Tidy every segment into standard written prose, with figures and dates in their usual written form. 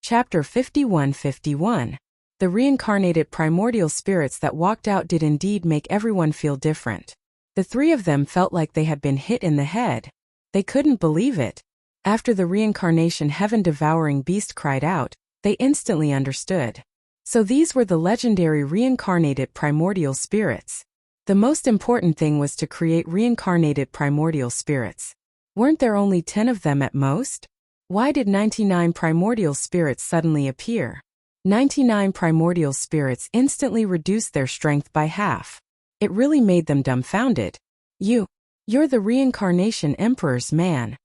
Chapter 51-51. The reincarnated primordial spirits that walked out did indeed make everyone feel different. The three of them felt like they had been hit in the head. They couldn't believe it. After the reincarnation heaven-devouring beast cried out, they instantly understood. So these were the legendary reincarnated primordial spirits. The most important thing was to create reincarnated primordial spirits. Weren't there only 10 of them at most? Why did 99 primordial spirits suddenly appear? 99 primordial spirits instantly reduced their strength by half. It really made them dumbfounded. You're the reincarnation emperor's man.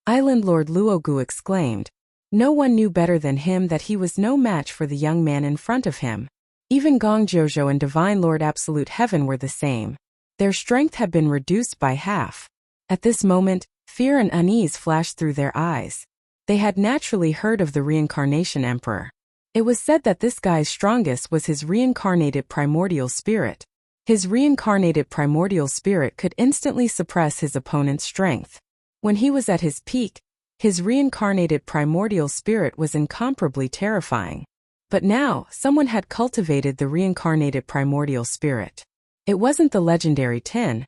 Island Lord Luogu exclaimed. No one knew better than him that he was no match for the young man in front of him. Even Gongjojo and Divine Lord Absolute Heaven were the same. Their strength had been reduced by half. At this moment, fear and unease flashed through their eyes. They had naturally heard of the reincarnation emperor. It was said that this guy's strongest was his reincarnated primordial spirit. His reincarnated primordial spirit could instantly suppress his opponent's strength. When he was at his peak, his reincarnated primordial spirit was incomparably terrifying. But now, someone had cultivated the reincarnated primordial spirit. It wasn't the legendary 10,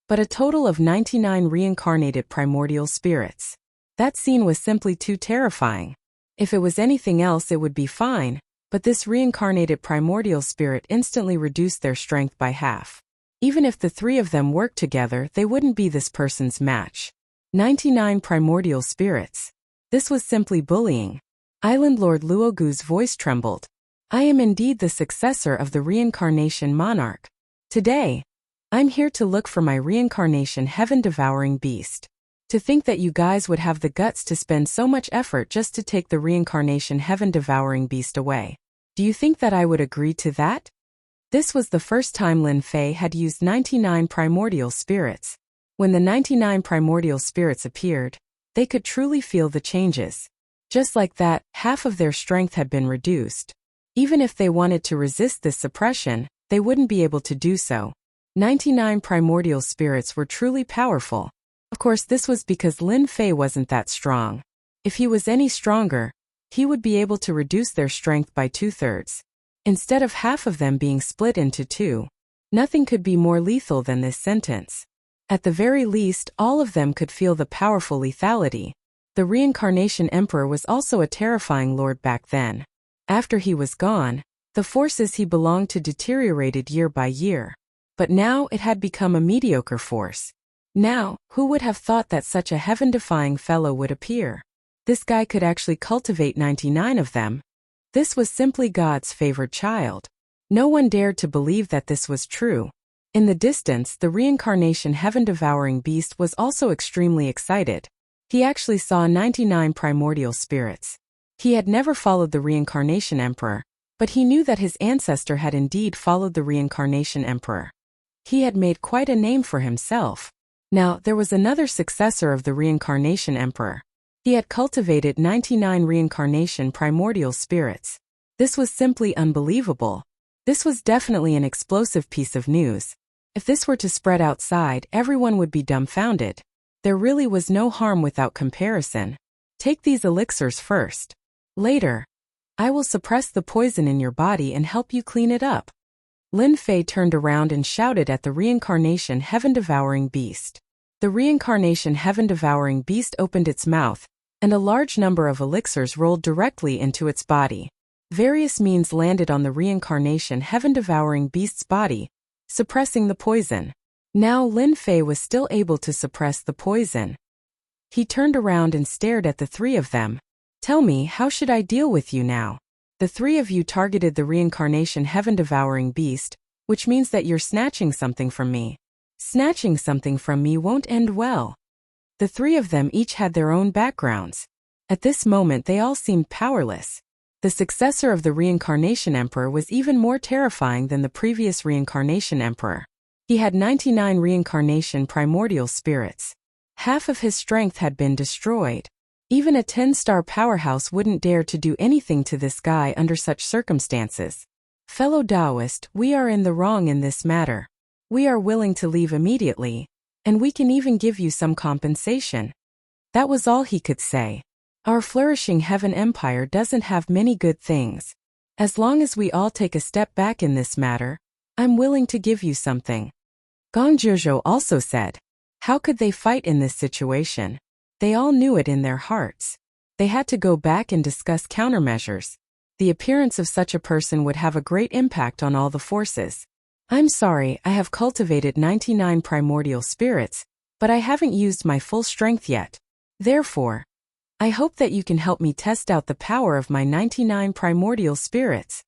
but a total of 99 reincarnated primordial spirits. That scene was simply too terrifying. If it was anything else it would be fine, but this reincarnated primordial spirit instantly reduced their strength by half. Even if the three of them worked together, they wouldn't be this person's match. 99 primordial spirits. This was simply bullying. Island Lord Luogu's voice trembled. I am indeed the successor of the reincarnation monarch. Today, I'm here to look for my reincarnation heaven-devouring beast. To think that you guys would have the guts to spend so much effort just to take the reincarnation heaven-devouring beast away. Do you think that I would agree to that? This was the first time Lin Fei had used 99 primordial spirits. When the 99 primordial spirits appeared, they could truly feel the changes. Just like that, half of their strength had been reduced. Even if they wanted to resist this suppression, they wouldn't be able to do so. 99 primordial spirits were truly powerful. Of course, this was because Lin Fei wasn't that strong. If he was any stronger, he would be able to reduce their strength by 2/3. Instead of half of them being split into two. Nothing could be more lethal than this sentence. At the very least, all of them could feel the powerful lethality. The reincarnation emperor was also a terrifying lord back then. After he was gone, the forces he belonged to deteriorated year by year. But now it had become a mediocre force. Now, who would have thought that such a heaven-defying fellow would appear? This guy could actually cultivate 99 of them. This was simply God's favored child. No one dared to believe that this was true. In the distance, the reincarnation heaven-devouring beast was also extremely excited. He actually saw 99 primordial spirits. He had never followed the reincarnation emperor, but he knew that his ancestor had indeed followed the reincarnation emperor. He had made quite a name for himself. Now, there was another successor of the reincarnation emperor. He had cultivated 99 reincarnation primordial spirits. This was simply unbelievable. This was definitely an explosive piece of news. If this were to spread outside, everyone would be dumbfounded. There really was no harm without comparison. Take these elixirs first. Later, I will suppress the poison in your body and help you clean it up. Lin Fei turned around and shouted at the reincarnation heaven-devouring beast. The reincarnation heaven-devouring beast opened its mouth, and a large number of elixirs rolled directly into its body. Various means landed on the reincarnation heaven-devouring beast's body, suppressing the poison. Now Lin Fei was still able to suppress the poison. He turned around and stared at the three of them. Tell me, how should I deal with you now? The three of you targeted the reincarnation heaven-devouring beast, which means that you're snatching something from me. Snatching something from me won't end well. The three of them each had their own backgrounds. At this moment they all seemed powerless. The successor of the reincarnation emperor was even more terrifying than the previous reincarnation emperor. He had 99 reincarnation primordial spirits. Half of his strength had been destroyed. Even a 10-star powerhouse wouldn't dare to do anything to this guy under such circumstances. Fellow Taoist, we are in the wrong in this matter. We are willing to leave immediately, and we can even give you some compensation. That was all he could say. Our flourishing heaven empire doesn't have many good things. As long as we all take a step back in this matter, I'm willing to give you something. Gong Zhuzhou also said. How could they fight in this situation? They all knew it in their hearts. They had to go back and discuss countermeasures. The appearance of such a person would have a great impact on all the forces. I'm sorry, I have cultivated 99 primordial spirits, but I haven't used my full strength yet. Therefore, I hope that you can help me test out the power of my 99 primordial spirits.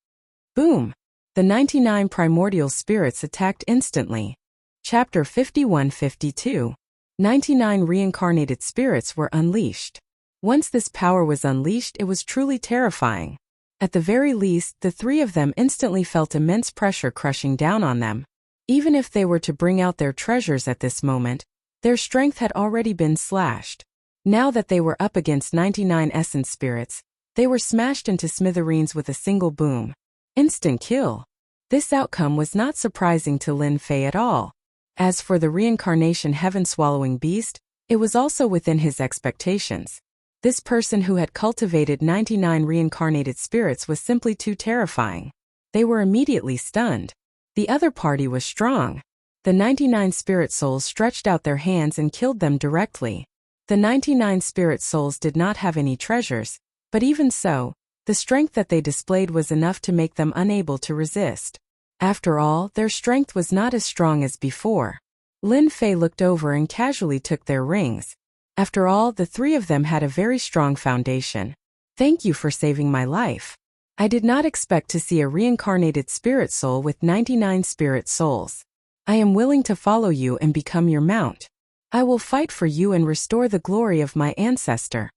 Boom! The 99 primordial spirits attacked instantly. Chapter 51-52. 99 reincarnated spirits were unleashed. Once this power was unleashed, it was truly terrifying. At the very least, the three of them instantly felt immense pressure crushing down on them. Even if they were to bring out their treasures at this moment, their strength had already been slashed. Now that they were up against 99 essence spirits, they were smashed into smithereens with a single boom. Instant kill. This outcome was not surprising to Lin Fei at all. As for the reincarnation heaven-swallowing beast, it was also within his expectations. This person who had cultivated 99 reincarnated spirits was simply too terrifying. They were immediately stunned. The other party was strong. The 99 spirit souls stretched out their hands and killed them directly. The 99 spirit souls did not have any treasures, but even so, the strength that they displayed was enough to make them unable to resist. After all, their strength was not as strong as before. Lin Fei looked over and casually took their rings. After all, the three of them had a very strong foundation. Thank you for saving my life. I did not expect to see a reincarnated spirit soul with 99 spirit souls. I am willing to follow you and become your mount. I will fight for you and restore the glory of my ancestor.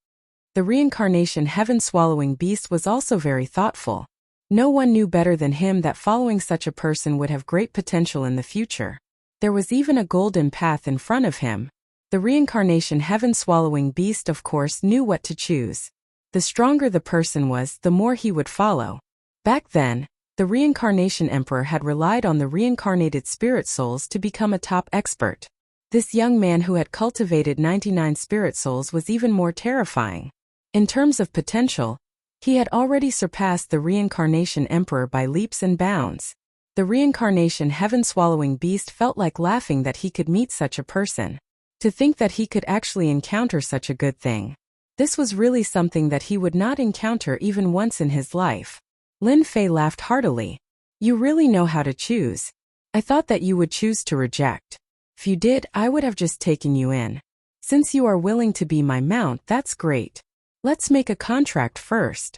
The reincarnation heaven-swallowing beast was also very thoughtful. No one knew better than him that following such a person would have great potential in the future. There was even a golden path in front of him. The reincarnation heaven-swallowing beast of course knew what to choose. The stronger the person was, the more he would follow. Back then, the reincarnation emperor had relied on the reincarnated spirit souls to become a top expert. This young man who had cultivated 99 spirit souls was even more terrifying. In terms of potential, he had already surpassed the reincarnation emperor by leaps and bounds. The reincarnation heaven-swallowing beast felt like laughing that he could meet such a person. To think that he could actually encounter such a good thing. This was really something that he would not encounter even once in his life. Lin Fei laughed heartily. You really know how to choose. I thought that you would choose to reject. If you did, I would have just taken you in. Since you are willing to be my mount, that's great. Let's make a contract first.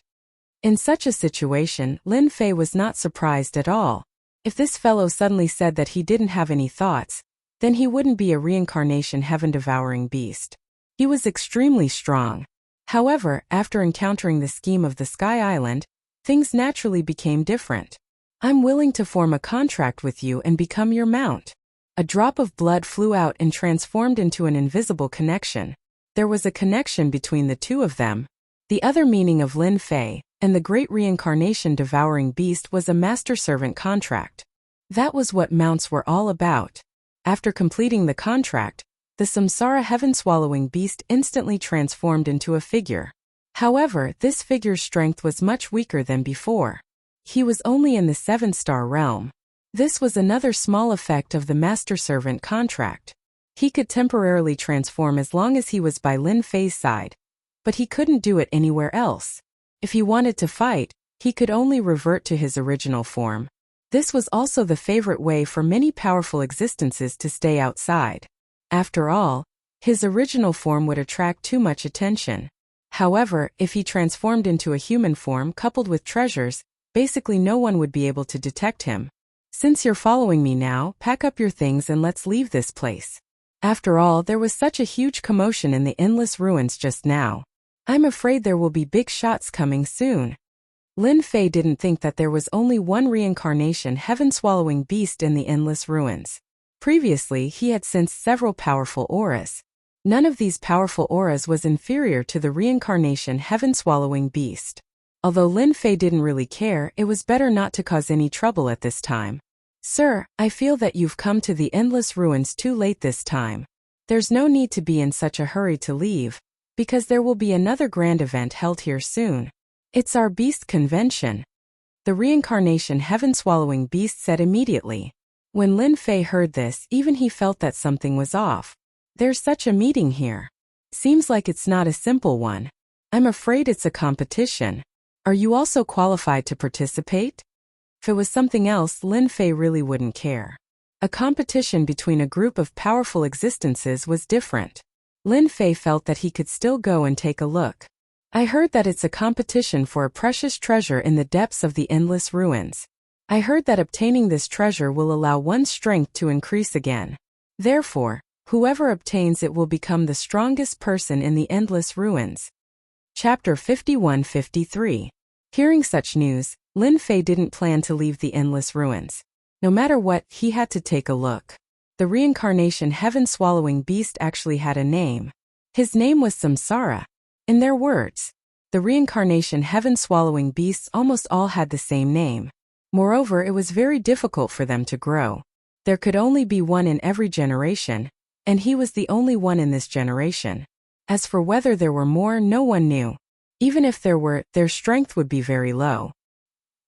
In such a situation, Lin Fei was not surprised at all. If this fellow suddenly said that he didn't have any thoughts, then he wouldn't be a reincarnation heaven-devouring beast. He was extremely strong. However, after encountering the scheme of the Sky Island, things naturally became different. I'm willing to form a contract with you and become your mount. A drop of blood flew out and transformed into an invisible connection. There was a connection between the two of them. The other meaning of Lin Fei and the great reincarnation devouring beast was a master-servant contract. That was what mounts were all about. After completing the contract, the Samsara heaven-swallowing beast instantly transformed into a figure. However, this figure's strength was much weaker than before. He was only in the 7-star realm. This was another small effect of the master-servant contract. He could temporarily transform as long as he was by Lin Fei's side, but he couldn't do it anywhere else. If he wanted to fight, he could only revert to his original form. This was also the favorite way for many powerful existences to stay outside. After all, his original form would attract too much attention. However, if he transformed into a human form coupled with treasures, basically no one would be able to detect him. Since you're following me now, pack up your things and let's leave this place. After all, there was such a huge commotion in the endless ruins just now. I'm afraid there will be big shots coming soon. Lin Fei didn't think that there was only one reincarnation heaven-swallowing beast in the endless ruins. Previously, he had sensed several powerful auras. None of these powerful auras was inferior to the reincarnation heaven-swallowing beast. Although Lin Fei didn't really care, it was better not to cause any trouble at this time. Sir, I feel that you've come to the endless ruins too late this time. There's no need to be in such a hurry to leave. because there will be another grand event held here soon. It's our beast convention. The reincarnation heaven-swallowing beast said immediately. When Lin Fei heard this, even he felt that something was off. There's such a meeting here. Seems like it's not a simple one. I'm afraid it's a competition. Are you also qualified to participate? If it was something else, Lin Fei really wouldn't care. A competition between a group of powerful existences was different. Lin Fei felt that he could still go and take a look. I heard that it's a competition for a precious treasure in the depths of the endless ruins. I heard that obtaining this treasure will allow one's strength to increase again. Therefore, whoever obtains it will become the strongest person in the endless ruins. Chapter 51-53. Hearing such news, Lin Fei didn't plan to leave the endless ruins. No matter what, he had to take a look. The reincarnation heaven-swallowing beast actually had a name. His name was Samsara. In their words, the reincarnation heaven-swallowing beasts almost all had the same name. Moreover, it was very difficult for them to grow. There could only be one in every generation, and he was the only one in this generation. As for whether there were more, no one knew. Even if there were, their strength would be very low.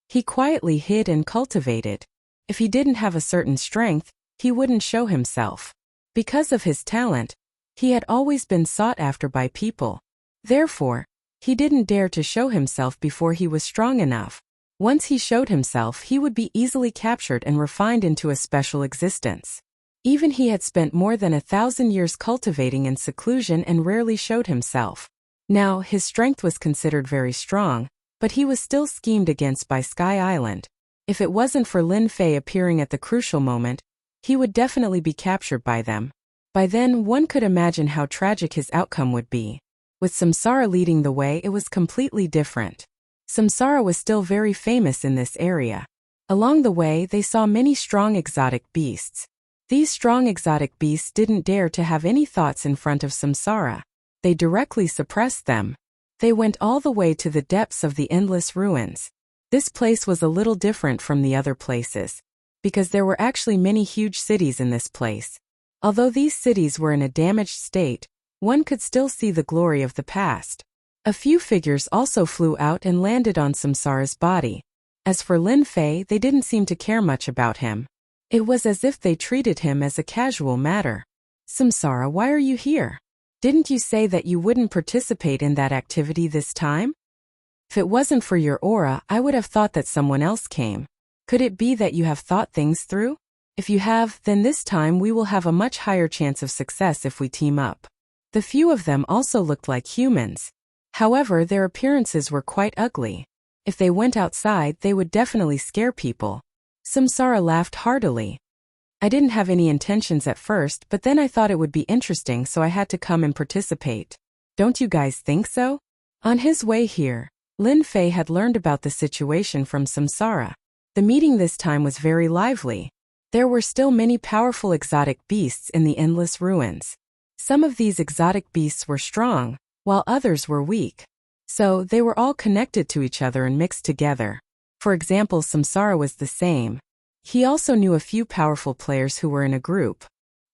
He quietly hid and cultivated. If he didn't have a certain strength, he wouldn't show himself. Because of his talent, he had always been sought after by people. Therefore, he didn't dare to show himself before he was strong enough. Once he showed himself, he would be easily captured and refined into a special existence. Even he had spent more than 1,000 years cultivating in seclusion and rarely showed himself. Now, his strength was considered very strong, but he was still schemed against by Sky Island. If it wasn't for Lin Fei appearing at the crucial moment, he would definitely be captured by them. By then, one could imagine how tragic his outcome would be. With Samsara leading the way, it was completely different. Samsara was still very famous in this area. Along the way, they saw many strong exotic beasts. These strong exotic beasts didn't dare to have any thoughts in front of Samsara. They directly suppressed them. They went all the way to the depths of the endless ruins. This place was a little different from the other places, because there were actually many huge cities in this place. Although these cities were in a damaged state, one could still see the glory of the past. A few figures also flew out and landed on Samsara's body. As for Lin Fei, they didn't seem to care much about him. It was as if they treated him as a casual matter. Samsara, why are you here? Didn't you say that you wouldn't participate in that activity this time? If it wasn't for your aura, I would have thought that someone else came. Could it be that you have thought things through? If you have, then this time we will have a much higher chance of success if we team up. The few of them also looked like humans. However, their appearances were quite ugly. If they went outside, they would definitely scare people. Samsara laughed heartily. I didn't have any intentions at first, but then I thought it would be interesting, so I had to come and participate. Don't you guys think so? On his way here, Lin Fei had learned about the situation from Samsara. The meeting this time was very lively. There were still many powerful exotic beasts in the endless ruins. Some of these exotic beasts were strong, while others were weak. So, they were all connected to each other and mixed together. For example, Samsara was the same. He also knew a few powerful players who were in a group.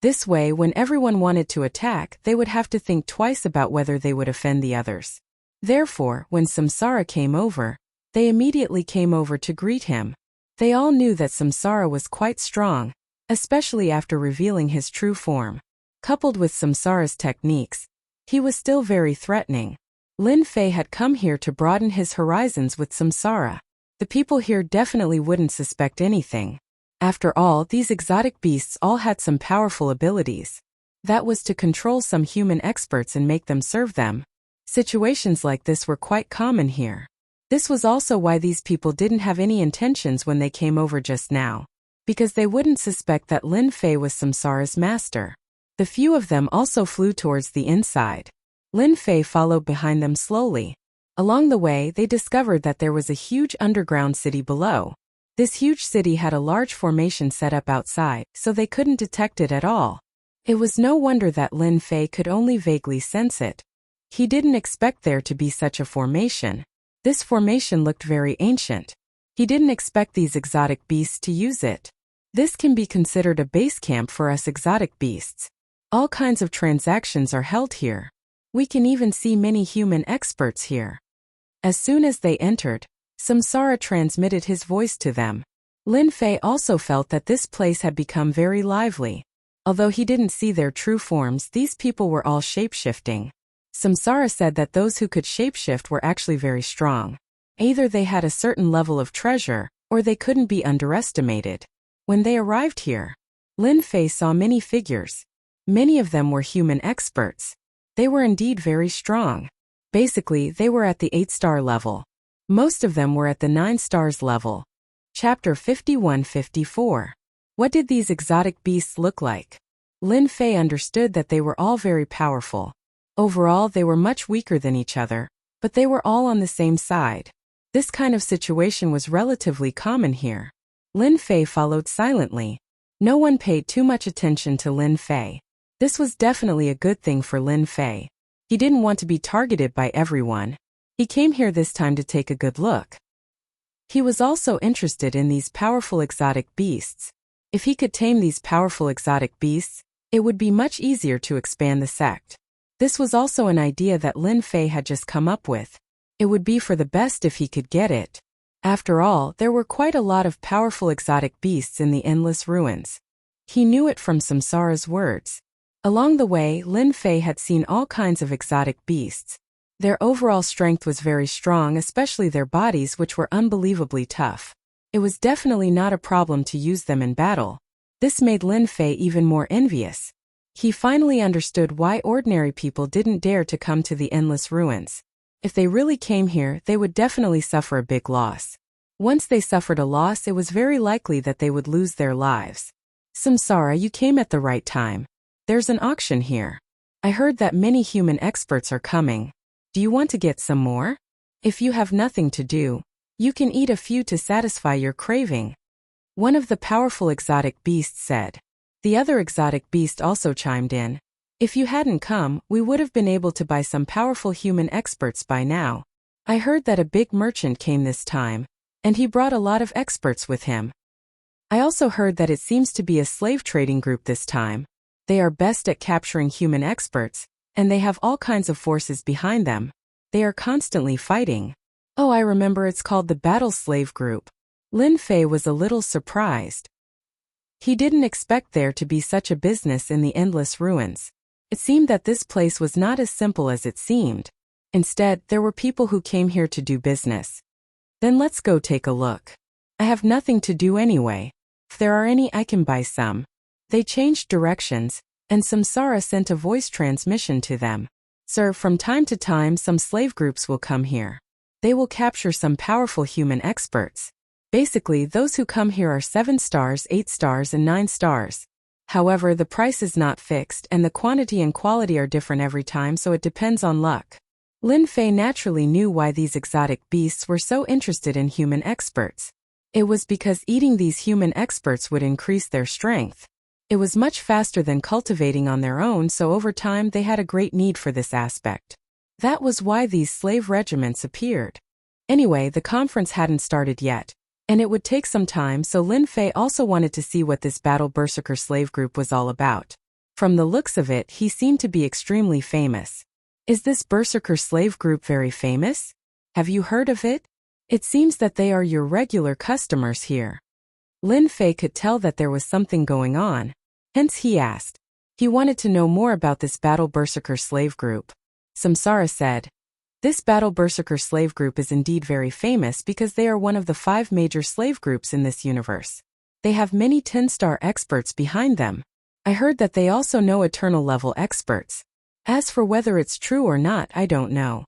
This way, when everyone wanted to attack, they would have to think twice about whether they would offend the others. Therefore, when Samsara came over, they immediately came over to greet him. They all knew that Samsara was quite strong, especially after revealing his true form. Coupled with Samsara's techniques, he was still very threatening. Lin Fei had come here to broaden his horizons with Samsara. The people here definitely wouldn't suspect anything. After all, these exotic beasts all had some powerful abilities. That was to control some human experts and make them serve them. Situations like this were quite common here. This was also why these people didn't have any intentions when they came over just now, because they wouldn't suspect that Lin Fei was Samsara's master. The few of them also flew towards the inside. Lin Fei followed behind them slowly. Along the way, they discovered that there was a huge underground city below. This huge city had a large formation set up outside, so they couldn't detect it at all. It was no wonder that Lin Fei could only vaguely sense it. He didn't expect there to be such a formation. This formation looked very ancient. He didn't expect these exotic beasts to use it. This can be considered a base camp for us exotic beasts. All kinds of transactions are held here. We can even see many human experts here. As soon as they entered, Samsara transmitted his voice to them. Lin Fei also felt that this place had become very lively. Although he didn't see their true forms, these people were all shape-shifting. Samsara said that those who could shapeshift were actually very strong. Either they had a certain level of treasure, or they couldn't be underestimated. When they arrived here, Lin Fei saw many figures. Many of them were human experts. They were indeed very strong. Basically, they were at the 8-star level. Most of them were at the 9 stars level. Chapter 51-54. What did these exotic beasts look like? Lin Fei understood that they were all very powerful. Overall, they were much weaker than each other, but they were all on the same side. This kind of situation was relatively common here. Lin Fei followed silently. No one paid too much attention to Lin Fei. This was definitely a good thing for Lin Fei. He didn't want to be targeted by everyone. He came here this time to take a good look. He was also interested in these powerful exotic beasts. If he could tame these powerful exotic beasts, it would be much easier to expand the sect. This was also an idea that Lin Fei had just come up with. It would be for the best if he could get it. After all, there were quite a lot of powerful exotic beasts in the endless ruins. He knew it from Samsara's words. Along the way, Lin Fei had seen all kinds of exotic beasts. Their overall strength was very strong, especially their bodies, which were unbelievably tough. It was definitely not a problem to use them in battle. This made Lin Fei even more envious. He finally understood why ordinary people didn't dare to come to the endless ruins. If they really came here, they would definitely suffer a big loss. Once they suffered a loss, it was very likely that they would lose their lives. Samsara, you came at the right time. There's an auction here. I heard that many human experts are coming. Do you want to get some more? If you have nothing to do, you can eat a few to satisfy your craving. One of the powerful exotic beasts said. The other exotic beast also chimed in. If you hadn't come, we would have been able to buy some powerful human experts by now. I heard that a big merchant came this time, and he brought a lot of experts with him. I also heard that it seems to be a slave trading group this time. They are best at capturing human experts, and they have all kinds of forces behind them. They are constantly fighting. Oh, I remember, it's called the Battle Slave Group. Lin Fei was a little surprised. He didn't expect there to be such a business in the endless ruins. It seemed that this place was not as simple as it seemed. Instead, there were people who came here to do business. Then let's go take a look. I have nothing to do anyway. If there are any, I can buy some. They changed directions, and Samsara sent a voice transmission to them. Sir, from time to time some slave groups will come here. They will capture some powerful human experts. Basically, those who come here are 7 stars, 8 stars, and 9 stars. However, the price is not fixed, and the quantity and quality are different every time, so it depends on luck. Lin Fei naturally knew why these exotic beasts were so interested in human experts. It was because eating these human experts would increase their strength. It was much faster than cultivating on their own, so over time they had a great need for this aspect. That was why these slave regiments appeared. Anyway, the conference hadn't started yet, and it would take some time, so Lin Fei also wanted to see what this Battle Berserker slave group was all about. From the looks of it, he seemed to be extremely famous. Is this Berserker slave group very famous? Have you heard of it? It seems that they are your regular customers here. Lin Fei could tell that there was something going on. Hence he asked. He wanted to know more about this Battle Berserker slave group. Samsara said, this Battle Berserker slave group is indeed very famous because they are one of the 5 major slave groups in this universe. They have many 10-star experts behind them. I heard that they also know eternal level experts. As for whether it's true or not, I don't know.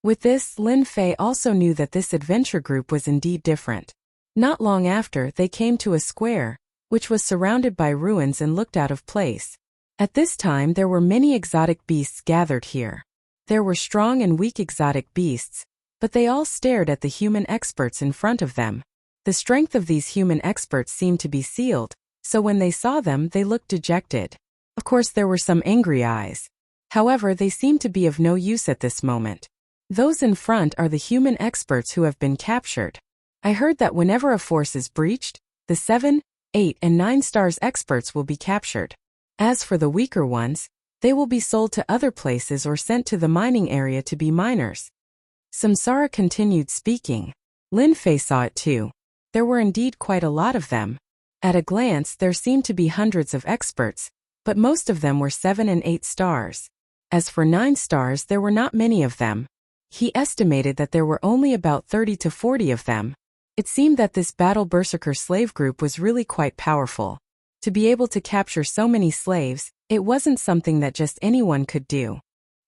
With this, Lin Fei also knew that this adventure group was indeed different. Not long after, they came to a square, which was surrounded by ruins and looked out of place. At this time there were many exotic beasts gathered here. There were strong and weak exotic beasts, but they all stared at the human experts in front of them. The strength of these human experts seemed to be sealed, so when they saw them they looked dejected. Of course there were some angry eyes. However, they seemed to be of no use at this moment. Those in front are the human experts who have been captured. I heard that whenever a force is breached, the 7, 8, and 9 stars experts will be captured. As for the weaker ones, They will be sold to other places or sent to the mining area to be miners. Samsara continued speaking. Lin Fei saw it too. There were indeed quite a lot of them. At a glance there seemed to be hundreds of experts, but most of them were 7 and 8 stars. As for 9 stars, there were not many of them. He estimated that there were only about 30 to 40 of them. It seemed that this battle berserker slave group was really quite powerful. To be able to capture so many slaves, it wasn't something that just anyone could do.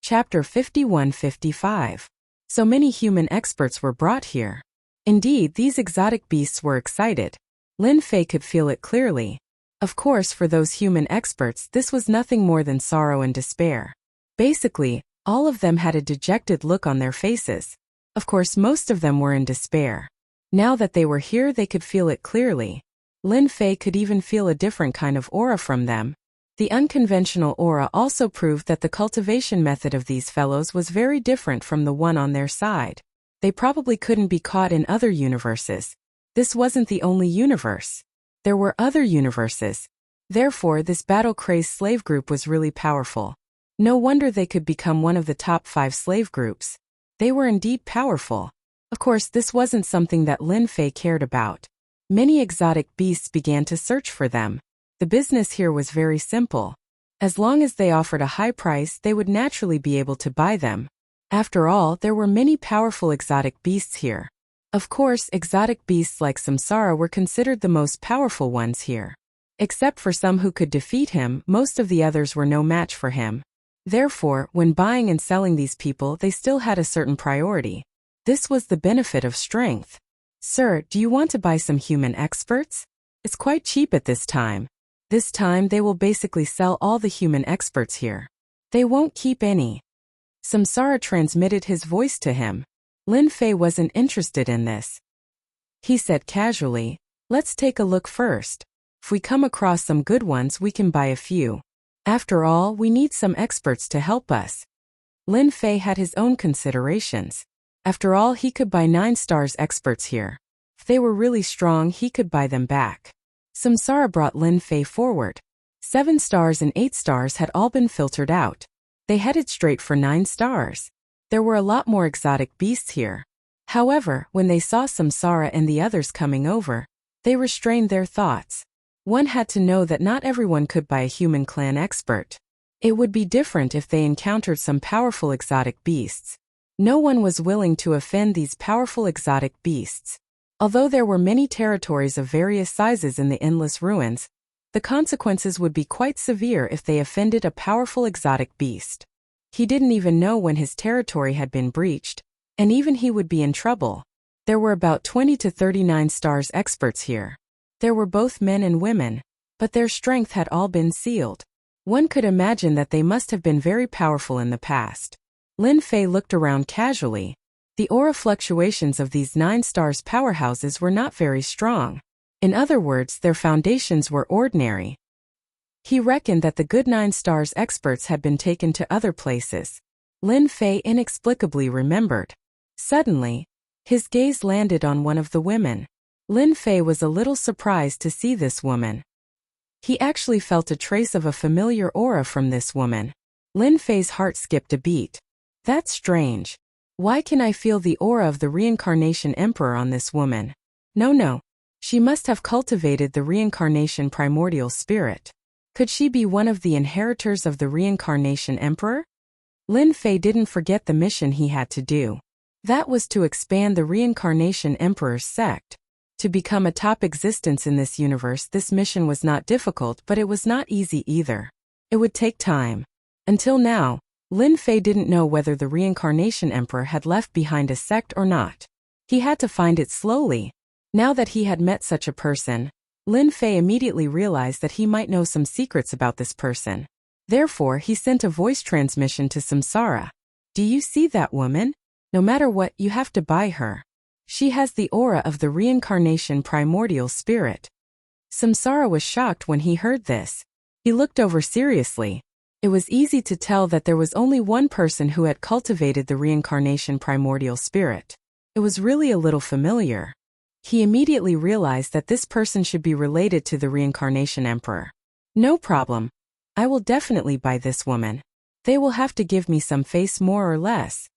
Chapter 51-55. So many human experts were brought here. Indeed, these exotic beasts were excited. Lin Fei could feel it clearly. Of course, for those human experts, this was nothing more than sorrow and despair. Basically, all of them had a dejected look on their faces. Of course, most of them were in despair. Now that they were here, they could feel it clearly. Lin Fei could even feel a different kind of aura from them. The unconventional aura also proved that the cultivation method of these fellows was very different from the one on their side. They probably couldn't be caught in other universes. This wasn't the only universe. There were other universes. Therefore, this battle-crazed slave group was really powerful. No wonder they could become one of the top 5 slave groups. They were indeed powerful. Of course, this wasn't something that Lin Fei cared about. Many exotic beasts began to search for them. The business here was very simple. As long as they offered a high price, they would naturally be able to buy them. After all, there were many powerful exotic beasts here. Of course, exotic beasts like Samsara were considered the most powerful ones here. Except for some who could defeat him, most of the others were no match for him. Therefore, when buying and selling these people, they still had a certain priority. This was the benefit of strength. Sir, do you want to buy some human experts? It's quite cheap at this time. This time they will basically sell all the human experts here. They won't keep any. Samsara transmitted his voice to him. Lin Fei wasn't interested in this. He said casually, "Let's take a look first. If we come across some good ones, we can buy a few. After all, we need some experts to help us." Lin Fei had his own considerations. After all, he could buy 9 stars experts here. If they were really strong, he could buy them back. Samsara brought Lin Fei forward. 7 stars and 8 stars had all been filtered out. They headed straight for 9 stars. There were a lot more exotic beasts here. However, when they saw Samsara and the others coming over, they restrained their thoughts. One had to know that not everyone could buy a human clan expert. It would be different if they encountered some powerful exotic beasts. No one was willing to offend these powerful exotic beasts. Although there were many territories of various sizes in the endless ruins, the consequences would be quite severe if they offended a powerful exotic beast. He didn't even know when his territory had been breached, and even he would be in trouble. There were about 20 to 39 stars experts here. There were both men and women, but their strength had all been sealed. One could imagine that they must have been very powerful in the past. Lin Fei looked around casually. The aura fluctuations of these 9 stars powerhouses were not very strong. In other words, their foundations were ordinary. He reckoned that the good 9 stars experts had been taken to other places. Lin Fei inexplicably remembered. Suddenly, his gaze landed on one of the women. Lin Fei was a little surprised to see this woman. He actually felt a trace of a familiar aura from this woman. Lin Fei's heart skipped a beat. That's strange. Why can I feel the aura of the reincarnation emperor on this woman? No. She must have cultivated the reincarnation primordial spirit. Could she be one of the inheritors of the reincarnation emperor? Lin Fei didn't forget the mission he had to do. That was to expand the reincarnation emperor's sect. To become a top existence in this universe, this mission was not difficult, but it was not easy either. It would take time. Until now, Lin Fei didn't know whether the reincarnation emperor had left behind a sect or not. He had to find it slowly. Now that he had met such a person, Lin Fei immediately realized that he might know some secrets about this person. Therefore, he sent a voice transmission to Samsara. Do you see that woman? No matter what, you have to buy her. She has the aura of the reincarnation primordial spirit. Samsara was shocked when he heard this. He looked over seriously. It was easy to tell that there was only one person who had cultivated the reincarnation primordial spirit. It was really a little familiar. He immediately realized that this person should be related to the reincarnation emperor. No problem. I will definitely buy this woman. They will have to give me some face more or less.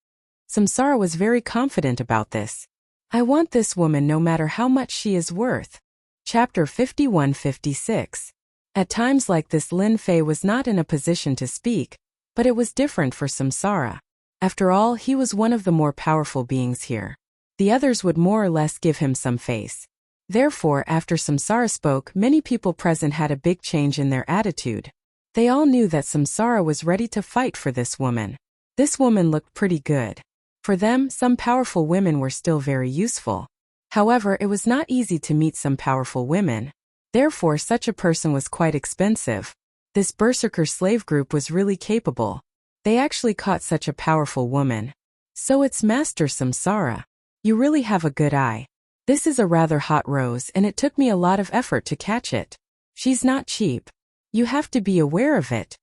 Samsara was very confident about this. I want this woman no matter how much she is worth. Chapter 51-56. At times like this Lin Fei was not in a position to speak, but it was different for Samsara. After all, he was one of the more powerful beings here. The others would more or less give him some face. Therefore, after Samsara spoke, many people present had a big change in their attitude. They all knew that Samsara was ready to fight for this woman. This woman looked pretty good. For them, some powerful women were still very useful. However, it was not easy to meet some powerful women. Therefore, such a person was quite expensive. This berserker slave group was really capable. They actually caught such a powerful woman. So it's Master Samsara. You really have a good eye. This is a rather hot rose and it took me a lot of effort to catch it. She's not cheap. You have to be aware of it.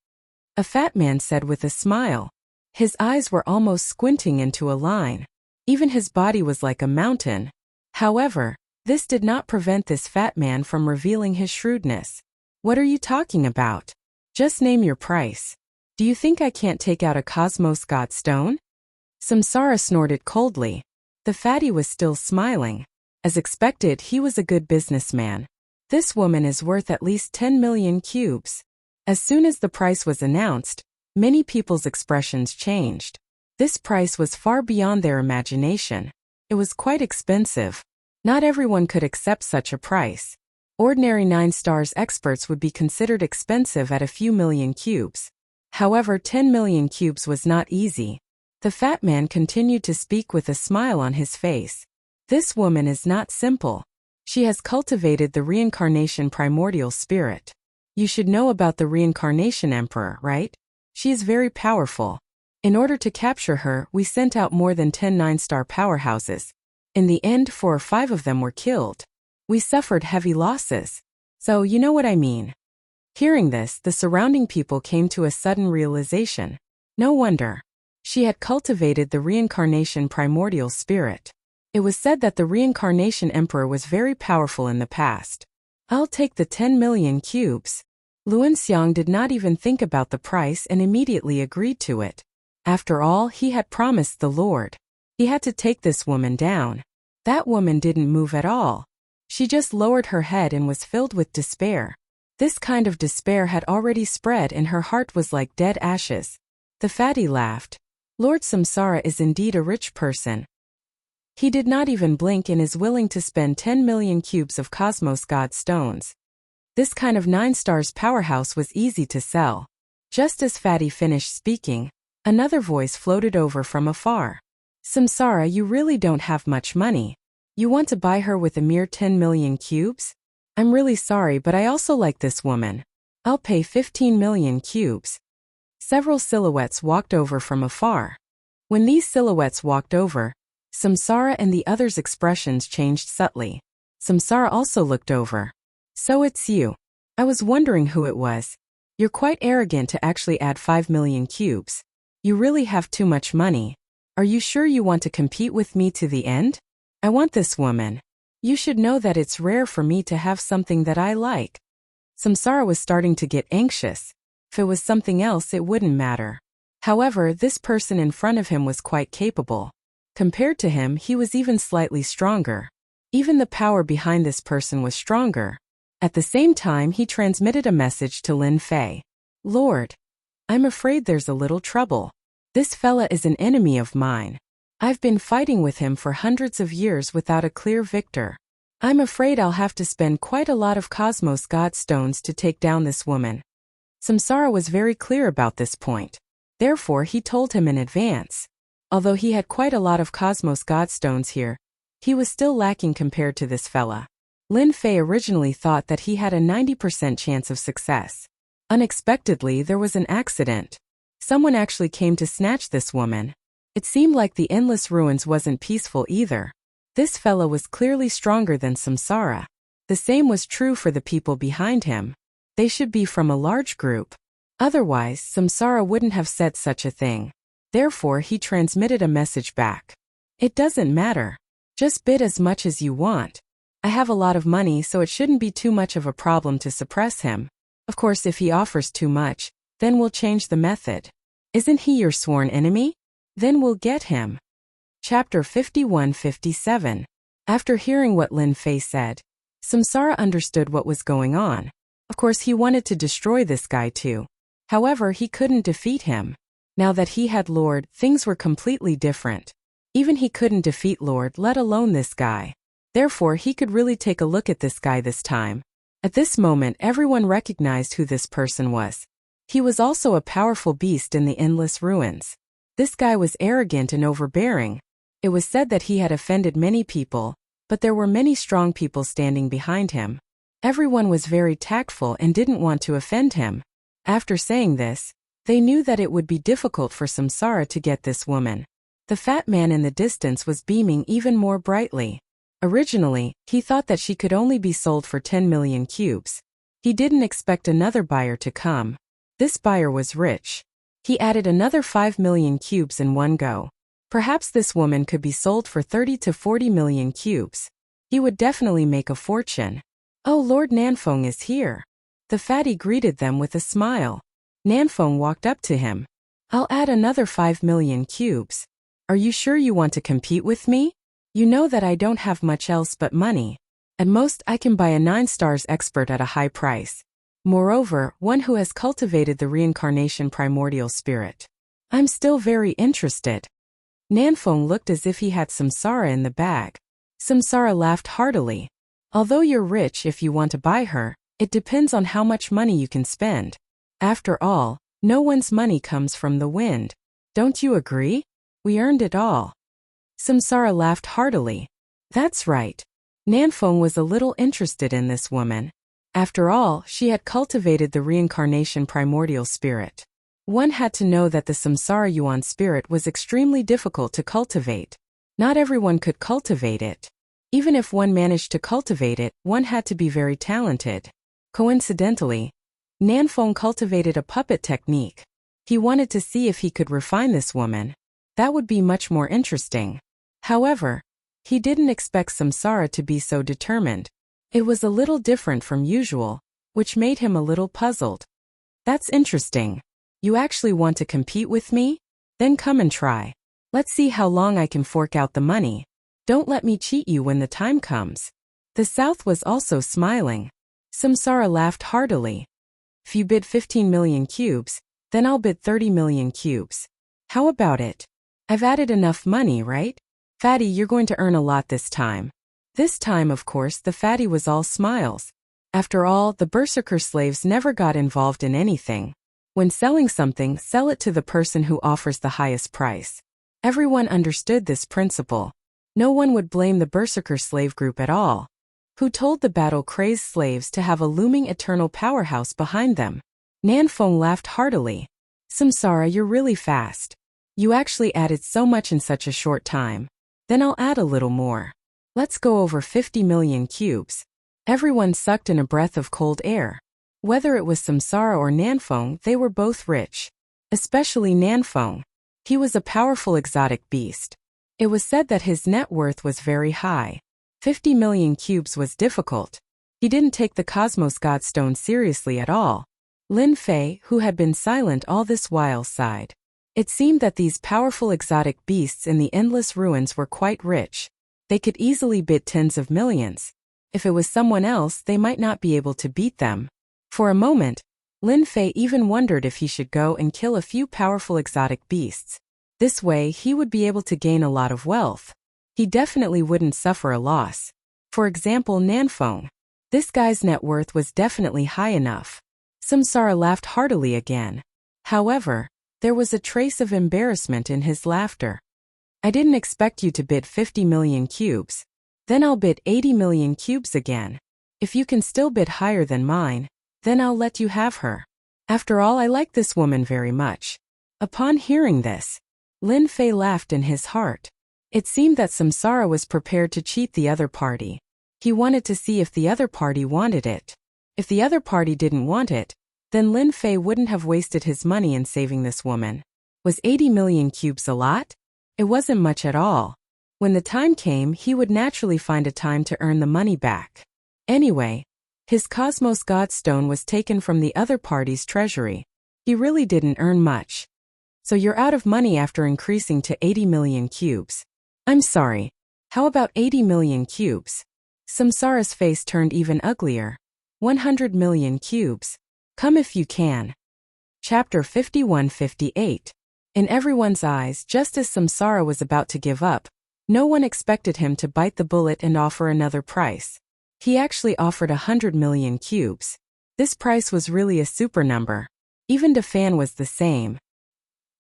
A fat man said with a smile. His eyes were almost squinting into a line. Even his body was like a mountain. However, this did not prevent this fat man from revealing his shrewdness. What are you talking about? Just name your price. Do you think I can't take out a Cosmos God stone? Samsara snorted coldly. The fatty was still smiling. As expected, he was a good businessman. This woman is worth at least 10 million cubes. As soon as the price was announced, many people's expressions changed. This price was far beyond their imagination. It was quite expensive. Not everyone could accept such a price. Ordinary 9 stars experts would be considered expensive at a few million cubes. However, 10 million cubes was not easy. The fat man continued to speak with a smile on his face. This woman is not simple. She has cultivated the reincarnation primordial spirit. You should know about the reincarnation emperor, right? She is very powerful. In order to capture her, we sent out more than 10 9-star powerhouses. In the end, 4 or 5 of them were killed. We suffered heavy losses. So you know what I mean. Hearing this, the surrounding people came to a sudden realization. No wonder. She had cultivated the reincarnation primordial spirit. It was said that the reincarnation emperor was very powerful in the past. I'll take the 10 million cubes. Luanxiang did not even think about the price and immediately agreed to it. After all, he had promised the Lord. He had to take this woman down. That woman didn't move at all. She just lowered her head and was filled with despair. This kind of despair had already spread and her heart was like dead ashes. The fatty laughed. Lord Samsara is indeed a rich person. He did not even blink and is willing to spend 10 million cubes of Cosmos God stones. This kind of 9 stars powerhouse was easy to sell. Just as Fatty finished speaking, another voice floated over from afar. Samsara, you really don't have much money. You want to buy her with a mere 10 million cubes? I'm really sorry, but I also like this woman. I'll pay 15 million cubes. Several silhouettes walked over from afar. When these silhouettes walked over, Samsara and the others' expressions changed subtly. Samsara also looked over. So it's you. I was wondering who it was. You're quite arrogant to actually add 5 million cubes. You really have too much money. Are you sure you want to compete with me to the end? I want this woman. You should know that it's rare for me to have something that I like. Samsara was starting to get anxious. If it was something else, it wouldn't matter. However, this person in front of him was quite capable. Compared to him, he was even slightly stronger. Even the power behind this person was stronger. At the same time, he transmitted a message to Lin Fei. Lord, I'm afraid there's a little trouble. This fella is an enemy of mine. I've been fighting with him for hundreds of years without a clear victor. I'm afraid I'll have to spend quite a lot of Cosmos God stones to take down this woman. Samsara was very clear about this point. Therefore, he told him in advance. Although he had quite a lot of Cosmos God stones here, he was still lacking compared to this fella. Lin Fei originally thought that he had a 90% chance of success. Unexpectedly, there was an accident. Someone actually came to snatch this woman. It seemed like the endless ruins wasn't peaceful either. This fella was clearly stronger than Samsara. The same was true for the people behind him. They should be from a large group. Otherwise, Samsara wouldn't have said such a thing. Therefore, he transmitted a message back. It doesn't matter. Just bid as much as you want. I have a lot of money, so it shouldn't be too much of a problem to suppress him. Of course, if he offers too much, then we'll change the method. Isn't he your sworn enemy? Then we'll get him. Chapter 51-57. After hearing what Lin Fei said, Samsara understood what was going on. Of course, he wanted to destroy this guy too. However, he couldn't defeat him. Now that he had Lord, things were completely different. Even he couldn't defeat Lord, let alone this guy. Therefore, he could really take a look at this guy this time. At this moment, everyone recognized who this person was. He was also a powerful beast in the endless ruins. This guy was arrogant and overbearing. It was said that he had offended many people, but there were many strong people standing behind him. Everyone was very tactful and didn't want to offend him. After saying this, they knew that it would be difficult for Samsara to get this woman. The fat man in the distance was beaming even more brightly. Originally, he thought that she could only be sold for 10 million cubes. He didn't expect another buyer to come. This buyer was rich. He added another 5 million cubes in one go. Perhaps this woman could be sold for 30 to 40 million cubes. He would definitely make a fortune. Oh, Lord Nanfeng is here. The fatty greeted them with a smile. Nanfeng walked up to him. I'll add another 5 million cubes. Are you sure you want to compete with me? You know that I don't have much else but money. At most, I can buy a 9 stars expert at a high price. Moreover, one who has cultivated the reincarnation primordial spirit. I'm still very interested. Nanfeng looked as if he had Samsara in the bag. Samsara laughed heartily. Although you're rich, if you want to buy her, it depends on how much money you can spend. After all, no one's money comes from the wind. Don't you agree? We earned it all. Samsara laughed heartily. That's right. Nanfeng was a little interested in this woman. After all, she had cultivated the reincarnation primordial spirit. One had to know that the Samsara Yuan spirit was extremely difficult to cultivate. Not everyone could cultivate it. Even if one managed to cultivate it, one had to be very talented. Coincidentally, Nanfeng cultivated a puppet technique. He wanted to see if he could refine this woman. That would be much more interesting. However, he didn't expect Samsara to be so determined. It was a little different from usual, which made him a little puzzled. That's interesting. You actually want to compete with me? Then come and try. Let's see how long I can fork out the money. Don't let me cheat you when the time comes. The South was also smiling. Samsara laughed heartily. If you bid 15 million cubes, then I'll bid 30 million cubes. How about it? I've added enough money, right? Fatty, you're going to earn a lot this time. This time, of course, the fatty was all smiles. After all, the berserker slaves never got involved in anything. When selling something, sell it to the person who offers the highest price. Everyone understood this principle. No one would blame the berserker slave group at all. Who told the battle-crazed slaves to have a looming eternal powerhouse behind them? Nanfeng laughed heartily. Samsara, you're really fast. You actually added so much in such a short time. Then I'll add a little more. Let's go over 50 million cubes. Everyone sucked in a breath of cold air. Whether it was Samsara or Nanfeng, they were both rich. Especially Nanfeng. He was a powerful exotic beast. It was said that his net worth was very high. 50 million cubes was difficult. He didn't take the Cosmos Godstone seriously at all. Lin Fei, who had been silent all this while, sighed. It seemed that these powerful exotic beasts in the endless ruins were quite rich. They could easily bid tens of millions. If it was someone else, they might not be able to beat them. For a moment, Lin Fei even wondered if he should go and kill a few powerful exotic beasts. This way, he would be able to gain a lot of wealth. He definitely wouldn't suffer a loss. For example, Nanfeng. This guy's net worth was definitely high enough. Samsara laughed heartily again. However, there was a trace of embarrassment in his laughter. I didn't expect you to bid 50 million cubes. Then I'll bid 80 million cubes again. If you can still bid higher than mine, then I'll let you have her. After all, I like this woman very much. Upon hearing this, Lin Fei laughed in his heart. It seemed that Samsara was prepared to cheat the other party. He wanted to see if the other party wanted it. If the other party didn't want it, then Lin Fei wouldn't have wasted his money in saving this woman. Was 80 million cubes a lot? It wasn't much at all. When the time came, he would naturally find a time to earn the money back. Anyway, His Cosmos Godstone was taken from the other party's treasury. He really didn't earn much. So you're out of money after increasing to 80 million cubes. I'm sorry. How about 80 million cubes? Samsara's face turned even uglier. 100 million cubes. Come if you can. Chapter 51-58. In everyone's eyes, just as Samsara was about to give up, no one expected him to bite the bullet and offer another price. He actually offered 100 million cubes. This price was really a super number. Even Defan was the same.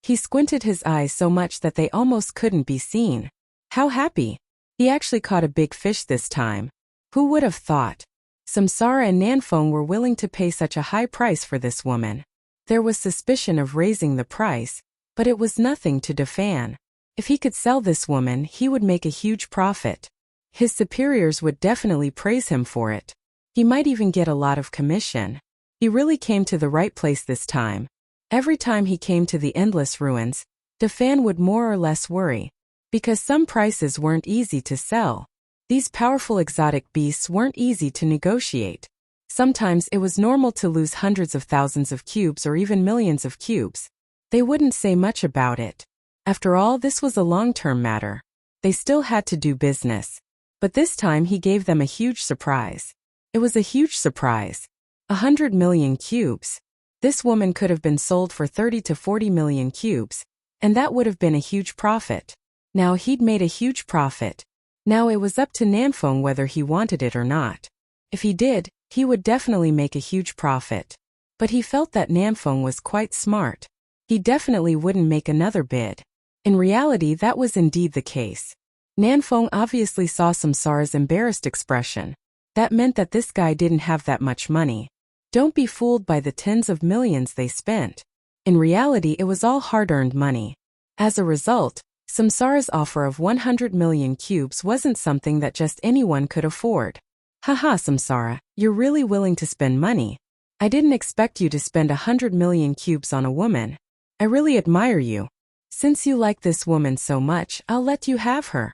He squinted his eyes so much that they almost couldn't be seen. How happy! He actually caught a big fish this time. Who would have thought? Samsara and Nanfeng were willing to pay such a high price for this woman. There was suspicion of raising the price, but it was nothing to Defan. If he could sell this woman, he would make a huge profit. His superiors would definitely praise him for it. He might even get a lot of commission. He really came to the right place this time. Every time he came to the endless ruins, Defan would more or less worry, because some prices weren't easy to sell. These powerful exotic beasts weren't easy to negotiate. Sometimes it was normal to lose hundreds of thousands of cubes or even millions of cubes. They wouldn't say much about it. After all, this was a long-term matter. They still had to do business. But this time he gave them a huge surprise. It was a huge surprise. 100 million cubes. This woman could have been sold for 30 to 40 million cubes, and that would have been a huge profit. Now he'd made a huge profit. Now it was up to Nanfeng whether he wanted it or not. If he did, he would definitely make a huge profit. But he felt that Nanfeng was quite smart. He definitely wouldn't make another bid. In reality, that was indeed the case. Nanfeng obviously saw Samsara's embarrassed expression. That meant that this guy didn't have that much money. Don't be fooled by the tens of millions they spent. In reality, it was all hard-earned money. As a result, Samsara's offer of 100 million cubes wasn't something that just anyone could afford. Haha, Samsara, you're really willing to spend money. I didn't expect you to spend 100 million cubes on a woman. I really admire you. Since you like this woman so much, I'll let you have her.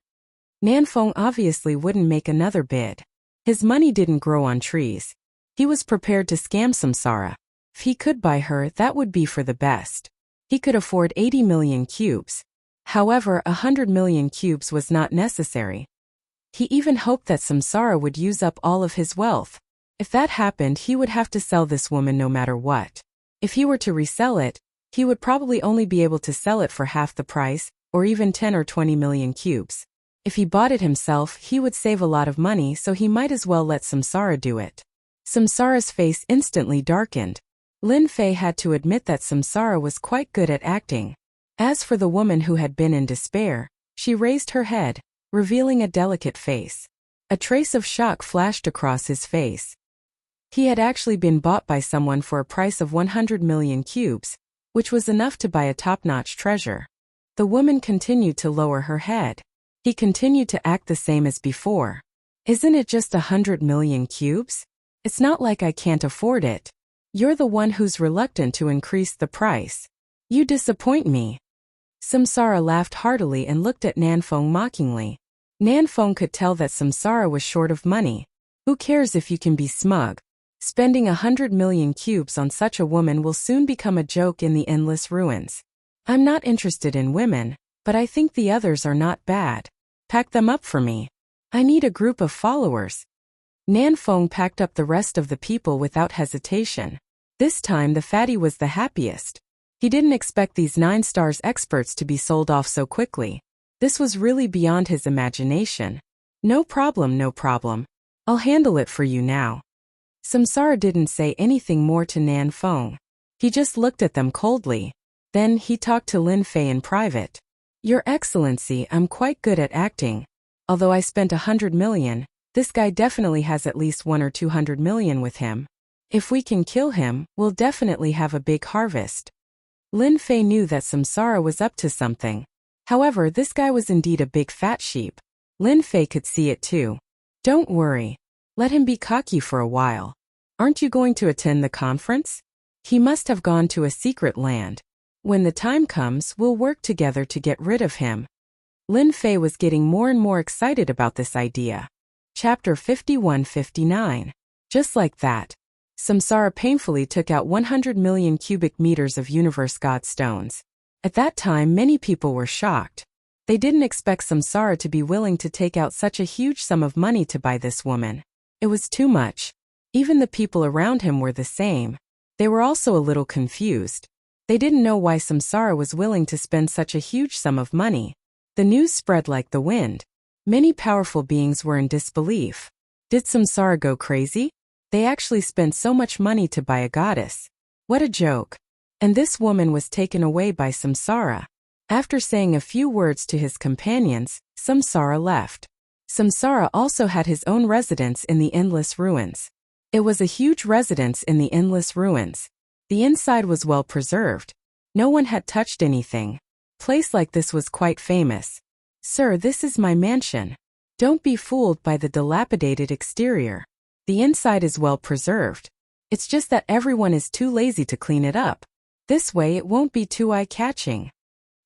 Nanfeng obviously wouldn't make another bid. His money didn't grow on trees. He was prepared to scam Samsara. If he could buy her, that would be for the best. He could afford 80 million cubes. However, 100 million cubes was not necessary. He even hoped that Samsara would use up all of his wealth. If that happened, he would have to sell this woman no matter what. If he were to resell it, he would probably only be able to sell it for half the price, or even 10 or 20 million cubes. If he bought it himself, he would save a lot of money, so he might as well let Samsara do it. Samsara's face instantly darkened. Lin Fei had to admit that Samsara was quite good at acting. As for the woman who had been in despair, she raised her head, revealing a delicate face. A trace of shock flashed across his face. He had actually been bought by someone for a price of 100 million cubes, which was enough to buy a top-notch treasure. The woman continued to lower her head. He continued to act the same as before. Isn't it just 100 million cubes? It's not like I can't afford it. You're the one who's reluctant to increase the price. You disappoint me. Samsara laughed heartily and looked at Nanfeng mockingly. Nanfeng could tell that Samsara was short of money. Who cares if you can be smug? Spending 100 million cubes on such a woman will soon become a joke in the endless ruins. I'm not interested in women, but I think the others are not bad. Pack them up for me. I need a group of followers. Nanfeng packed up the rest of the people without hesitation. This time the fatty was the happiest. He didn't expect these 9 stars experts to be sold off so quickly. This was really beyond his imagination. No problem, no problem. I'll handle it for you now. Samsara didn't say anything more to Nanfeng. He just looked at them coldly. Then he talked to Lin Fei in private. Your Excellency, I'm quite good at acting. Although I spent 100 million, this guy definitely has at least 100 or 200 million with him. If we can kill him, we'll definitely have a big harvest. Lin Fei knew that Samsara was up to something. However, this guy was indeed a big fat sheep. Lin Fei could see it too. Don't worry. Let him be cocky for a while. Aren't you going to attend the conference? He must have gone to a secret land. When the time comes, we'll work together to get rid of him. Lin Fei was getting more and more excited about this idea. Chapter 51-59. Just like that, Samsara painfully took out 100 million cubic meters of universe god stones. At that time, many people were shocked. They didn't expect Samsara to be willing to take out such a huge sum of money to buy this woman. It was too much. Even the people around him were the same. They were also a little confused. They didn't know why Samsara was willing to spend such a huge sum of money. The news spread like the wind. Many powerful beings were in disbelief. Did Samsara go crazy? They actually spent so much money to buy a goddess. What a joke. And this woman was taken away by Samsara. After saying a few words to his companions, Samsara left. Samsara also had his own residence in the Endless Ruins. It was a huge residence in the Endless Ruins. The inside was well preserved. No one had touched anything. Place like this was quite famous. Sir, this is my mansion. Don't be fooled by the dilapidated exterior. The inside is well preserved. It's just that everyone is too lazy to clean it up. This way it won't be too eye-catching.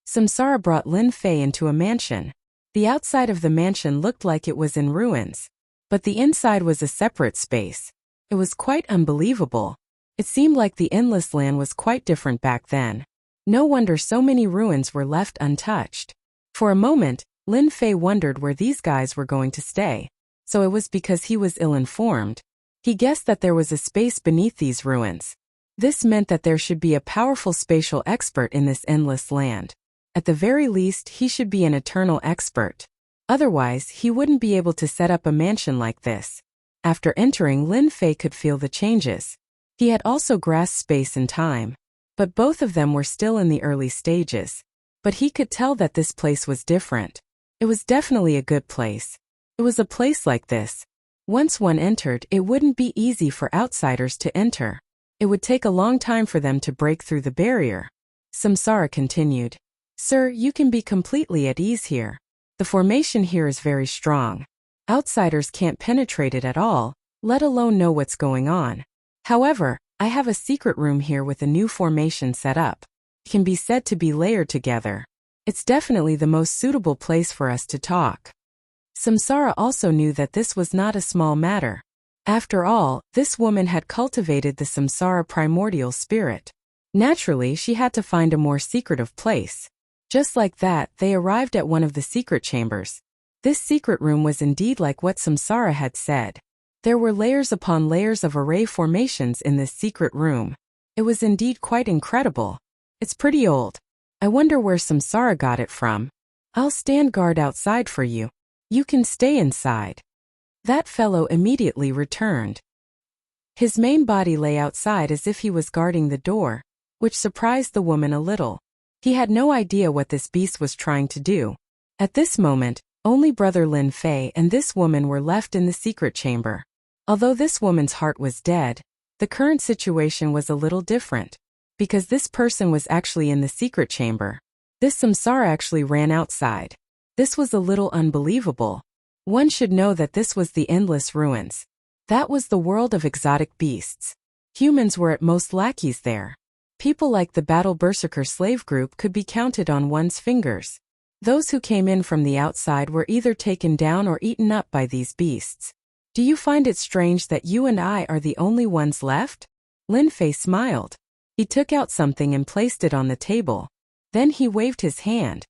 Samsara brought Lin Fei into a mansion. The outside of the mansion looked like it was in ruins, but the inside was a separate space. It was quite unbelievable. It seemed like the Endless Land was quite different back then. No wonder so many ruins were left untouched. For a moment, Lin Fei wondered where these guys were going to stay. So it was because he was ill-informed. He guessed that there was a space beneath these ruins. This meant that there should be a powerful spatial expert in this endless land. At the very least, he should be an eternal expert. Otherwise, he wouldn't be able to set up a mansion like this. After entering, Lin Fei could feel the changes. He had also grasped space and time. But both of them were still in the early stages. But he could tell that this place was different. It was definitely a good place. It was a place like this. Once one entered, it wouldn't be easy for outsiders to enter. It would take a long time for them to break through the barrier. Samsara continued. Sir, you can be completely at ease here. The formation here is very strong. Outsiders can't penetrate it at all, let alone know what's going on. However, I have a secret room here with a new formation set up. It can be said to be layered together. It's definitely the most suitable place for us to talk. Samsara also knew that this was not a small matter. After all, this woman had cultivated the Samsara primordial spirit. Naturally, she had to find a more secretive place. Just like that, they arrived at one of the secret chambers. This secret room was indeed like what Samsara had said. There were layers upon layers of array formations in this secret room. It was indeed quite incredible. It's pretty old. I wonder where Samsara got it from. I'll stand guard outside for you. You can stay inside. That fellow immediately returned. His main body lay outside as if he was guarding the door, which surprised the woman a little. He had no idea what this beast was trying to do. At this moment, only brother Lin Fei and this woman were left in the secret chamber. Although this woman's heart was dead, the current situation was a little different. Because this person was actually in the secret chamber. This Samsara actually ran outside. This was a little unbelievable. One should know that this was the Endless Ruins. That was the world of exotic beasts. Humans were at most lackeys there. People like the Battle Berserker slave group could be counted on one's fingers. Those who came in from the outside were either taken down or eaten up by these beasts. Do you find it strange that you and I are the only ones left? Lin Fei smiled. He took out something and placed it on the table. Then he waved his hand.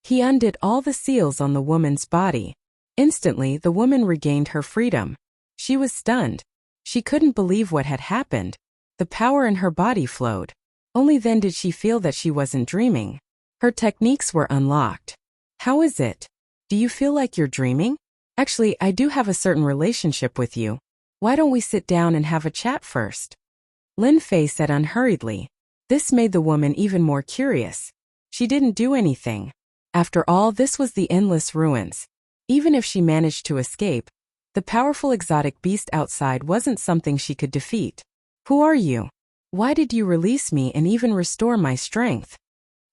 He undid all the seals on the woman's body. Instantly, the woman regained her freedom. She was stunned. She couldn't believe what had happened. The power in her body flowed. Only then did she feel that she wasn't dreaming. Her techniques were unlocked. How is it? Do you feel like you're dreaming? Actually, I do have a certain relationship with you. Why don't we sit down and have a chat first? Lin Fei said unhurriedly. This made the woman even more curious. She didn't do anything. After all, this was the Endless Ruins. Even if she managed to escape, the powerful exotic beast outside wasn't something she could defeat. Who are you? Why did you release me and even restore my strength?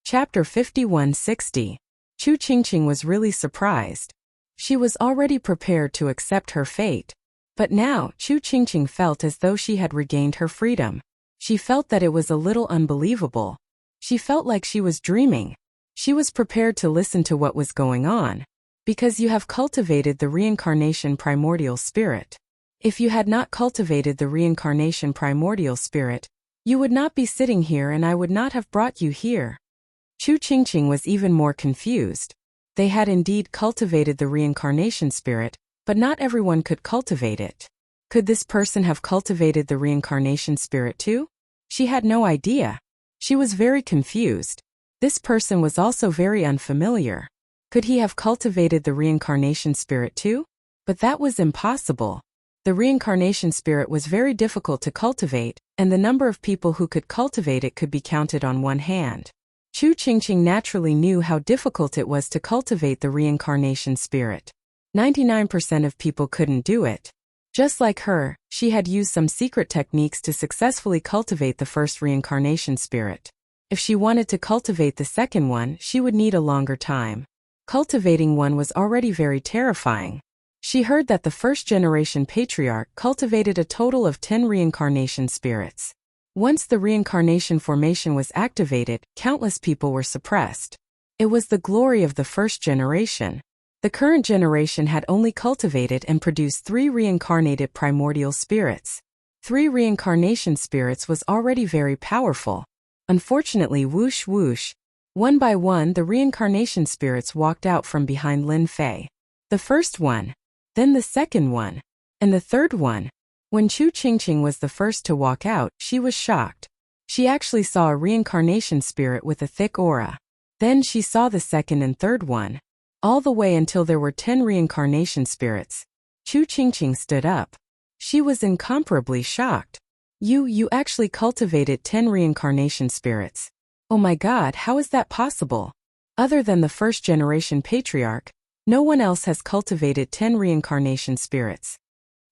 Chapter 5160. Chu Qingqing was really surprised. She was already prepared to accept her fate. But now, Chu Qingqing felt as though she had regained her freedom. She felt that it was a little unbelievable. She felt like she was dreaming. She was prepared to listen to what was going on. Because you have cultivated the reincarnation primordial spirit. If you had not cultivated the reincarnation primordial spirit, you would not be sitting here and I would not have brought you here. Chu Qingqing was even more confused. They had indeed cultivated the reincarnation spirit, but not everyone could cultivate it. Could this person have cultivated the reincarnation spirit too? She had no idea. She was very confused. This person was also very unfamiliar. Could he have cultivated the reincarnation spirit too? But that was impossible. The reincarnation spirit was very difficult to cultivate, and the number of people who could cultivate it could be counted on one hand. Chu Qingqing naturally knew how difficult it was to cultivate the reincarnation spirit. 99% of people couldn't do it. Just like her, she had used some secret techniques to successfully cultivate the first reincarnation spirit. If she wanted to cultivate the second one, she would need a longer time. Cultivating one was already very terrifying. She heard that the first-generation patriarch cultivated a total of 10 reincarnation spirits. Once the reincarnation formation was activated, countless people were suppressed. It was the glory of the first generation. The current generation had only cultivated and produced 3 reincarnated primordial spirits. 3 reincarnation spirits was already very powerful. Unfortunately, whoosh whoosh. One by one the reincarnation spirits walked out from behind Lin Fei. The first one, then the second one, and the third one. When Chu Qingqing was the first to walk out, she was shocked. She actually saw a reincarnation spirit with a thick aura. Then she saw the second and third one. All the way until there were 10 reincarnation spirits. Chu Qingqing stood up. She was incomparably shocked. You actually cultivated 10 reincarnation spirits. Oh my God, how is that possible? Other than the first generation patriarch, no one else has cultivated 10 reincarnation spirits.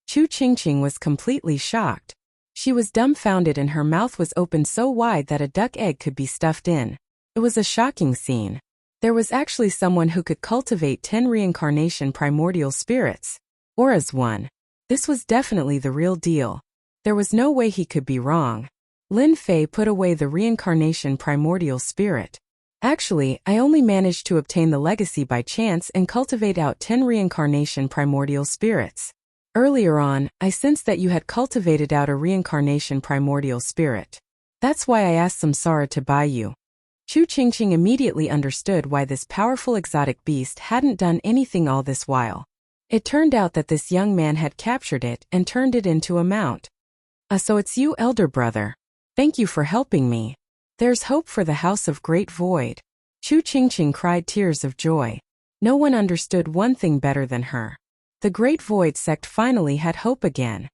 Chu Qingqing was completely shocked. She was dumbfounded and her mouth was open so wide that a duck egg could be stuffed in. It was a shocking scene. There was actually someone who could cultivate 10 reincarnation primordial spirits. Aura's one. This was definitely the real deal. There was no way he could be wrong. Lin Fei put away the reincarnation primordial spirit. Actually, I only managed to obtain the legacy by chance and cultivate out 10 reincarnation primordial spirits. Earlier on, I sensed that you had cultivated out a reincarnation primordial spirit. That's why I asked Samsara to buy you. Chu Qingqing immediately understood why this powerful exotic beast hadn't done anything all this while. It turned out that this young man had captured it and turned it into a mount. So it's you, elder brother. Thank you for helping me. There's hope for the House of Great Void. Chu Qingqing cried tears of joy. No one understood one thing better than her. The Great Void sect finally had hope again.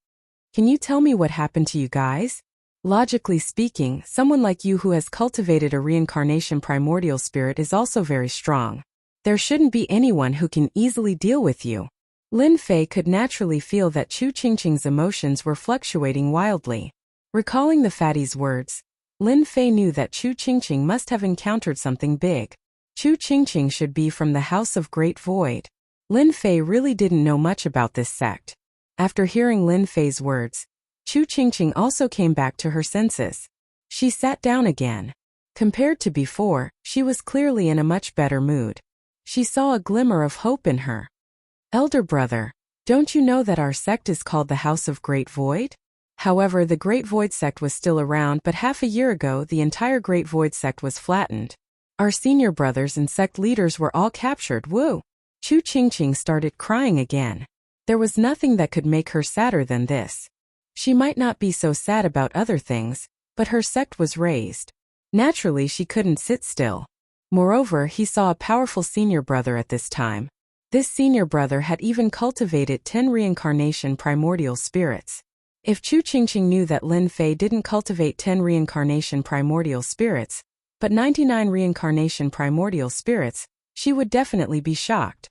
Can you tell me what happened to you guys? Logically speaking, someone like you who has cultivated a reincarnation primordial spirit is also very strong. There shouldn't be anyone who can easily deal with you. Lin Fei could naturally feel that Chu Qingqing's emotions were fluctuating wildly. Recalling the fatty's words, Lin Fei knew that Chu Qingqing must have encountered something big. Chu Qingqing should be from the House of Great Void. Lin Fei really didn't know much about this sect. After hearing Lin Fei's words, Chu Qingqing also came back to her senses. She sat down again. Compared to before, she was clearly in a much better mood. She saw a glimmer of hope in her. Elder brother, don't you know that our sect is called the House of Great Void? However, the Great Void sect was still around, but half a year ago the entire Great Void sect was flattened. Our senior brothers and sect leaders were all captured. Woo! Chu Qingqing started crying again. There was nothing that could make her sadder than this. She might not be so sad about other things, but her sect was razed. Naturally, she couldn't sit still. Moreover, he saw a powerful senior brother at this time. This senior brother had even cultivated 10 reincarnation primordial spirits. If Chu Qingqing knew that Lin Fei didn't cultivate 10 reincarnation primordial spirits, but 99 reincarnation primordial spirits, she would definitely be shocked.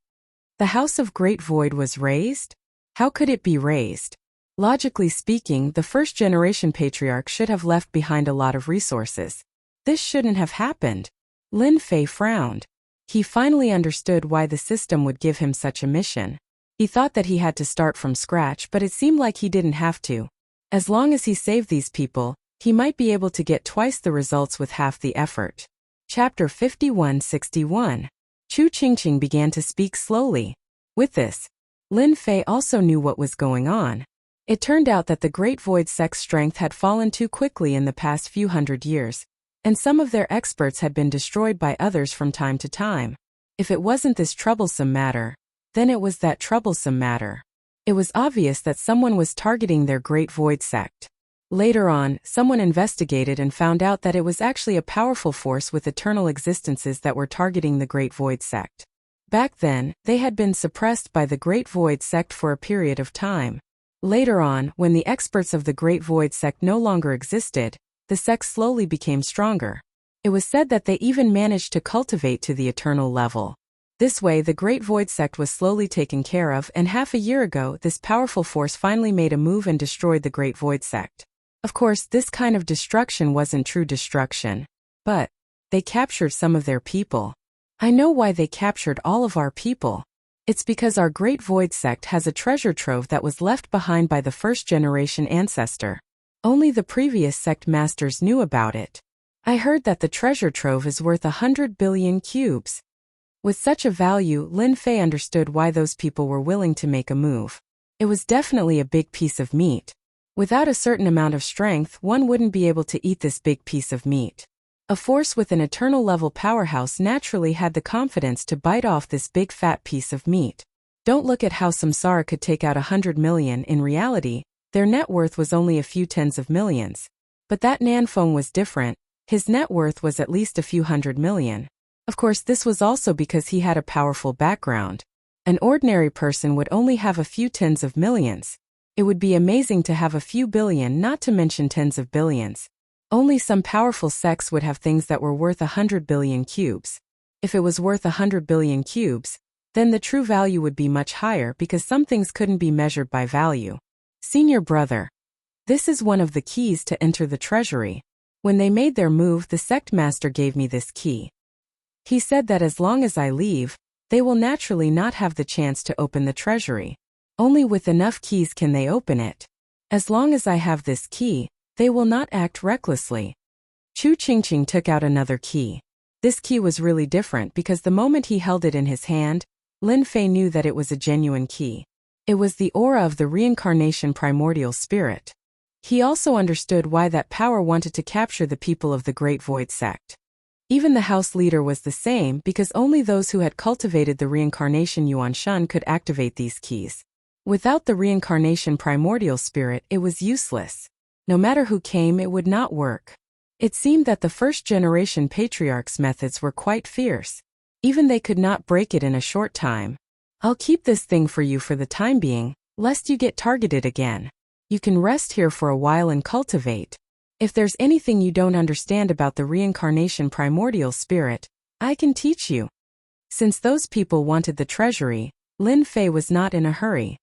The House of Great Void was razed? How could it be razed? Logically speaking, the first-generation patriarch should have left behind a lot of resources. This shouldn't have happened. Lin Fei frowned. He finally understood why the system would give him such a mission. He thought that he had to start from scratch, but it seemed like he didn't have to. As long as he saved these people, he might be able to get twice the results with half the effort. Chapter 5161. Chu Qingqing began to speak slowly. With this, Lin Fei also knew what was going on. It turned out that the Great Void Sect's strength had fallen too quickly in the past few hundred years, and some of their experts had been destroyed by others from time to time. If it wasn't this troublesome matter, then it was that troublesome matter. It was obvious that someone was targeting their Great Void Sect. Later on, someone investigated and found out that it was actually a powerful force with eternal existences that were targeting the Great Void Sect. Back then, they had been suppressed by the Great Void Sect for a period of time. Later on, when the experts of the Great Void Sect no longer existed, the sect slowly became stronger. It was said that they even managed to cultivate to the eternal level. This way, the Great Void Sect was slowly taken care of, and half a year ago, this powerful force finally made a move and destroyed the Great Void Sect. Of course, this kind of destruction wasn't true destruction, but they captured some of their people. I know why they captured all of our people. It's because our Great Void Sect has a treasure trove that was left behind by the first-generation ancestor. Only the previous sect masters knew about it. I heard that the treasure trove is worth 100 billion cubes. With such a value, Lin Fei understood why those people were willing to make a move. It was definitely a big piece of meat. Without a certain amount of strength, one wouldn't be able to eat this big piece of meat. A force with an eternal level powerhouse naturally had the confidence to bite off this big fat piece of meat. Don't look at how Samsara could take out 100 million. In reality, their net worth was only a few tens of millions. But that Nanfeng was different. His net worth was at least a few hundred million. Of course, this was also because he had a powerful background. An ordinary person would only have a few tens of millions. It would be amazing to have a few billion, not to mention tens of billions. Only some powerful sects would have things that were worth 100 billion cubes. If it was worth 100 billion cubes, then the true value would be much higher because some things couldn't be measured by value. Senior brother. This is one of the keys to enter the treasury. When they made their move, the sect master gave me this key. He said that as long as I leave, they will naturally not have the chance to open the treasury. Only with enough keys can they open it. As long as I have this key, they will not act recklessly. Chu Qingqing took out another key. This key was really different because the moment he held it in his hand, Lin Fei knew that it was a genuine key. It was the aura of the reincarnation primordial spirit. He also understood why that power wanted to capture the people of the Great Void Sect. Even the house leader was the same because only those who had cultivated the reincarnation Yuan Shun could activate these keys. Without the reincarnation primordial spirit, it was useless. No matter who came, it would not work. It seemed that the first-generation patriarchs' methods were quite fierce. Even they could not break it in a short time. I'll keep this thing for you for the time being, lest you get targeted again. You can rest here for a while and cultivate. If there's anything you don't understand about the reincarnation primordial spirit, I can teach you. Since those people wanted the treasury, Lin Fei was not in a hurry.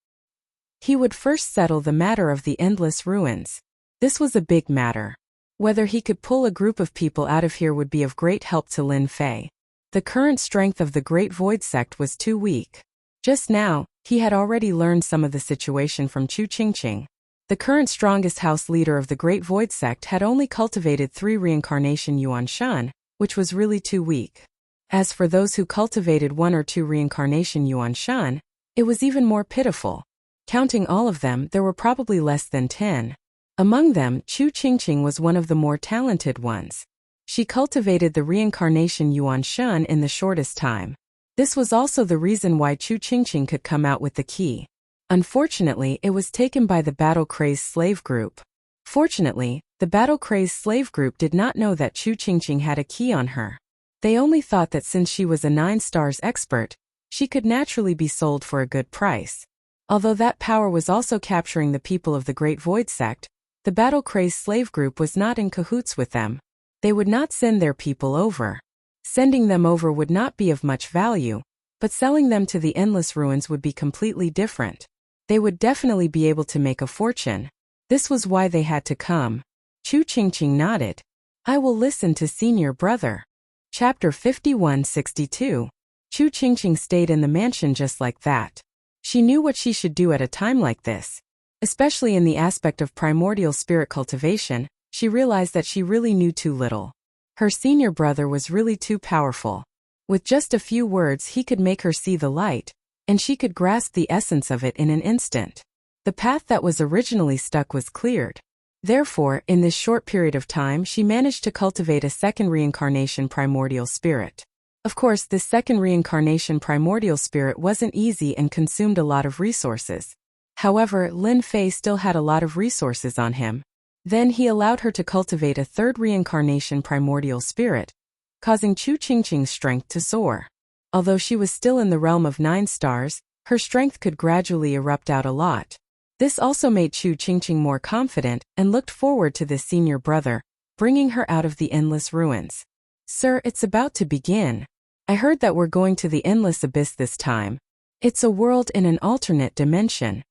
He would first settle the matter of the endless ruins. This was a big matter. Whether he could pull a group of people out of here would be of great help to Lin Fei. The current strength of the Great Void Sect was too weak. Just now, he had already learned some of the situation from Chu Qingqing. The current strongest house leader of the Great Void Sect had only cultivated 3 reincarnation Yuan Shun, which was really too weak. As for those who cultivated 1 or 2 reincarnation Yuan Shun, it was even more pitiful. Counting all of them, there were probably less than 10. Among them, Chu Qingqing was one of the more talented ones. She cultivated the reincarnation Yuan Shun in the shortest time. This was also the reason why Chu Qingqing could come out with the key. Unfortunately, it was taken by the battle-crazed slave group. Fortunately, the battle-crazed slave group did not know that Chu Qingqing had a key on her. They only thought that since she was a 9 stars expert, she could naturally be sold for a good price. Although that power was also capturing the people of the Great Void Sect, the battle-crazed slave group was not in cahoots with them. They would not send their people over. Sending them over would not be of much value, but selling them to the endless ruins would be completely different. They would definitely be able to make a fortune. This was why they had to come. Chu Qingqing nodded. I will listen to senior brother. Chapter 5162. Chu Qingqing stayed in the mansion just like that. She knew what she should do at a time like this. Especially in the aspect of primordial spirit cultivation, she realized that she really knew too little. Her senior brother was really too powerful. With just a few words he could make her see the light, and she could grasp the essence of it in an instant. The path that was originally stuck was cleared. Therefore, in this short period of time she managed to cultivate a second reincarnation primordial spirit. Of course, this second reincarnation primordial spirit wasn't easy and consumed a lot of resources. However, Lin Fei still had a lot of resources on him. Then he allowed her to cultivate a third reincarnation primordial spirit, causing Chu Qingqing's strength to soar. Although she was still in the realm of 9 stars, her strength could gradually erupt out a lot. This also made Chu Qingqing more confident and looked forward to this senior brother, bringing her out of the endless ruins. Sir, it's about to begin. I heard that we're going to the endless abyss this time. It's a world in an alternate dimension.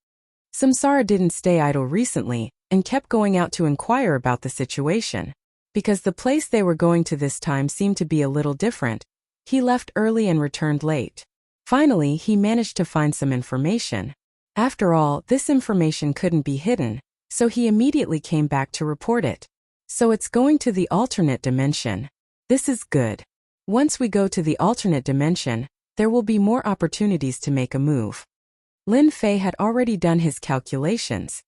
Samsara didn't stay idle recently and kept going out to inquire about the situation. Because the place they were going to this time seemed to be a little different, he left early and returned late. Finally, he managed to find some information. After all, this information couldn't be hidden, so he immediately came back to report it. So it's going to the alternate dimension. This is good. Once we go to the alternate dimension, there will be more opportunities to make a move. Lin Fei had already done his calculations.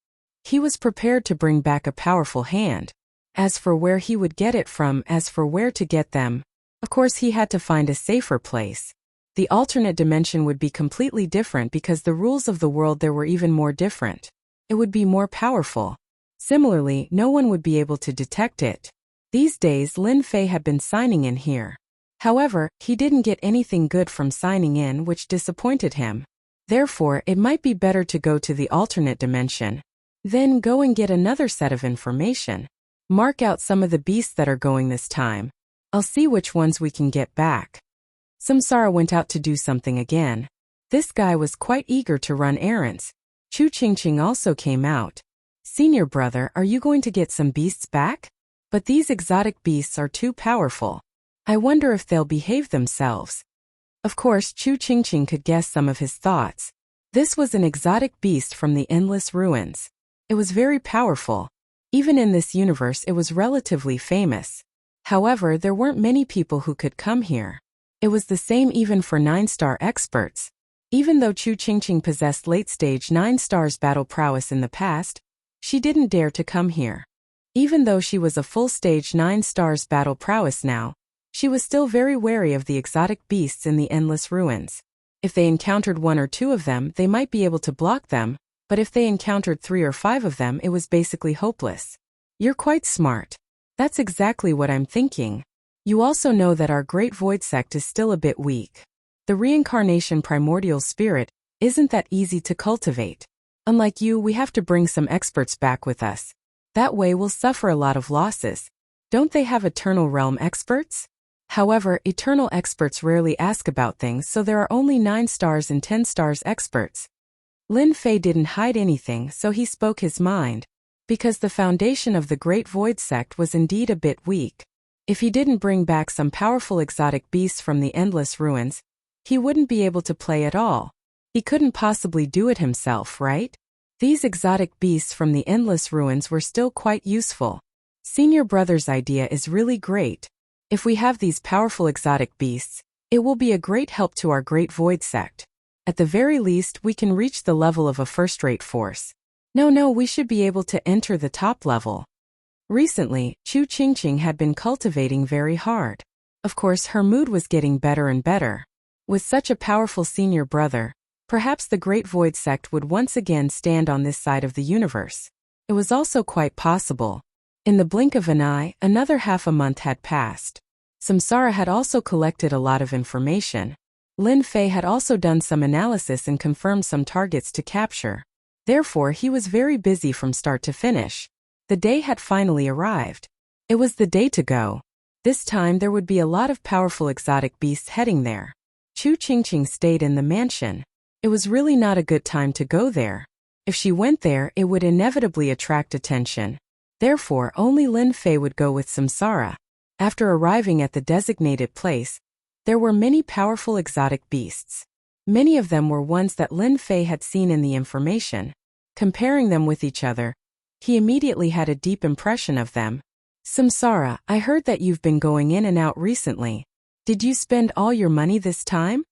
He was prepared to bring back a powerful hand. As for where he would get it from, as for where to get them, of course he had to find a safer place. The alternate dimension would be completely different because the rules of the world there were even more different. It would be more powerful. Similarly, no one would be able to detect it. These days Lin Fei had been signing in here. However, he didn't get anything good from signing in, which disappointed him. Therefore, it might be better to go to the alternate dimension. Then go and get another set of information. Mark out some of the beasts that are going this time. I'll see which ones we can get back. Samsara went out to do something again. This guy was quite eager to run errands. Chu Qingqing also came out. Senior brother, are you going to get some beasts back? But these exotic beasts are too powerful. I wonder if they'll behave themselves. Of course, Chu Qingqing could guess some of his thoughts. This was an exotic beast from the endless ruins. It was very powerful. Even in this universe it was relatively famous. However, there weren't many people who could come here. It was the same even for 9-star experts. Even though Chu Qingqing possessed late-stage 9 stars battle prowess in the past, she didn't dare to come here. Even though she was a full-stage 9 stars battle prowess now, she was still very wary of the exotic beasts in the endless ruins. If they encountered 1 or 2 of them, they might be able to block them, but if they encountered 3 or 5 of them, it was basically hopeless. You're quite smart. That's exactly what I'm thinking. You also know that our great void sect is still a bit weak. The reincarnation primordial spirit isn't that easy to cultivate. Unlike you, we have to bring some experts back with us. That way we'll suffer a lot of losses. Don't they have eternal realm experts? However, eternal experts rarely ask about things, so there are only 9 stars and 10 stars experts. Lin Fei didn't hide anything, so he spoke his mind. Because the foundation of the Great Void Sect was indeed a bit weak. If he didn't bring back some powerful exotic beasts from the endless ruins, he wouldn't be able to play at all. He couldn't possibly do it himself, right? These exotic beasts from the endless ruins were still quite useful. Senior brother's idea is really great. If we have these powerful exotic beasts, it will be a great help to our Great Void Sect. At the very least, we can reach the level of a first-rate force. No, we should be able to enter the top level. Recently, Chu Qingqing had been cultivating very hard. Of course, her mood was getting better and better. With such a powerful senior brother, perhaps the Great Void Sect would once again stand on this side of the universe. It was also quite possible. In the blink of an eye, another half a month had passed. Samsara had also collected a lot of information. Lin Fei had also done some analysis and confirmed some targets to capture. Therefore, he was very busy from start to finish. The day had finally arrived. It was the day to go. This time there would be a lot of powerful exotic beasts heading there. Chu Qingqing stayed in the mansion. It was really not a good time to go there. If she went there, it would inevitably attract attention. Therefore, only Lin Fei would go with Samsara. After arriving at the designated place, there were many powerful exotic beasts. Many of them were ones that Lin Fei had seen in the information. Comparing them with each other, he immediately had a deep impression of them. Samsara, I heard that you've been going in and out recently. Did you spend all your money this time?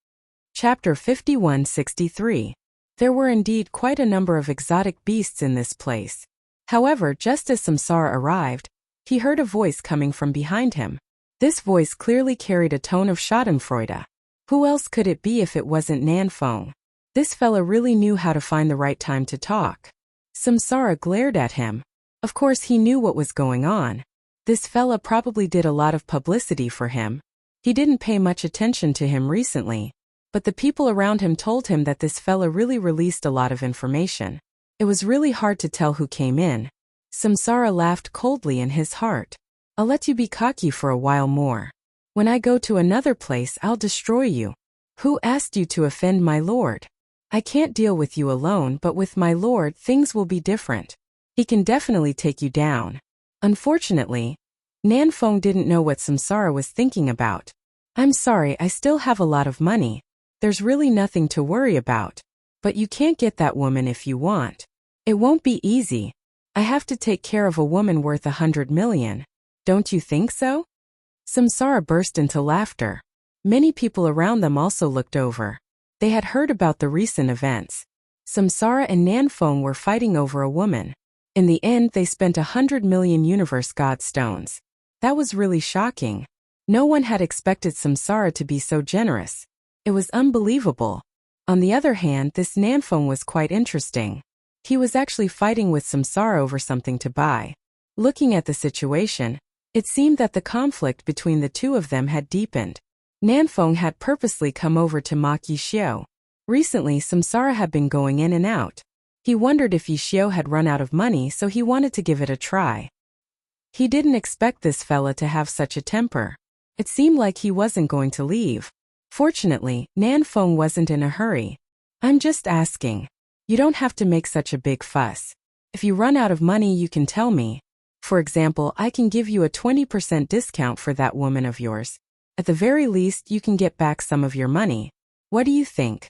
Chapter 5163. There were indeed quite a number of exotic beasts in this place. However, just as Samsara arrived, he heard a voice coming from behind him. This voice clearly carried a tone of schadenfreude. Who else could it be if it wasn't Nanfeng? This fella really knew how to find the right time to talk. Samsara glared at him. Of course he knew what was going on. This fella probably did a lot of publicity for him. He didn't pay much attention to him recently, but the people around him told him that this fella really released a lot of information. It was really hard to tell who came in. Samsara laughed coldly in his heart. I'll let you be cocky for a while more. When I go to another place, I'll destroy you. Who asked you to offend my lord? I can't deal with you alone, but with my lord, things will be different. He can definitely take you down. Unfortunately, Nanfeng didn't know what Samsara was thinking about. I'm sorry, I still have a lot of money. There's really nothing to worry about. But you can't get that woman if you want. It won't be easy. I have to take care of a woman worth 100 million. Don't you think so? Samsara burst into laughter. Many people around them also looked over. They had heard about the recent events. Samsara and Nanfeng were fighting over a woman. In the end, they spent 100 million universe god stones. That was really shocking. No one had expected Samsara to be so generous. It was unbelievable. On the other hand, this Nanfeng was quite interesting. He was actually fighting with Samsara over something to buy. Looking at the situation, it seemed that the conflict between the two of them had deepened. Nanfeng had purposely come over to mock Yishio. Recently, Samsara had been going in and out. He wondered if Yishio had run out of money, so he wanted to give it a try. He didn't expect this fella to have such a temper. It seemed like he wasn't going to leave. Fortunately, Nanfeng wasn't in a hurry. I'm just asking. You don't have to make such a big fuss. If you run out of money, you can tell me. For example, I can give you a 20% discount for that woman of yours. At the very least, you can get back some of your money. What do you think?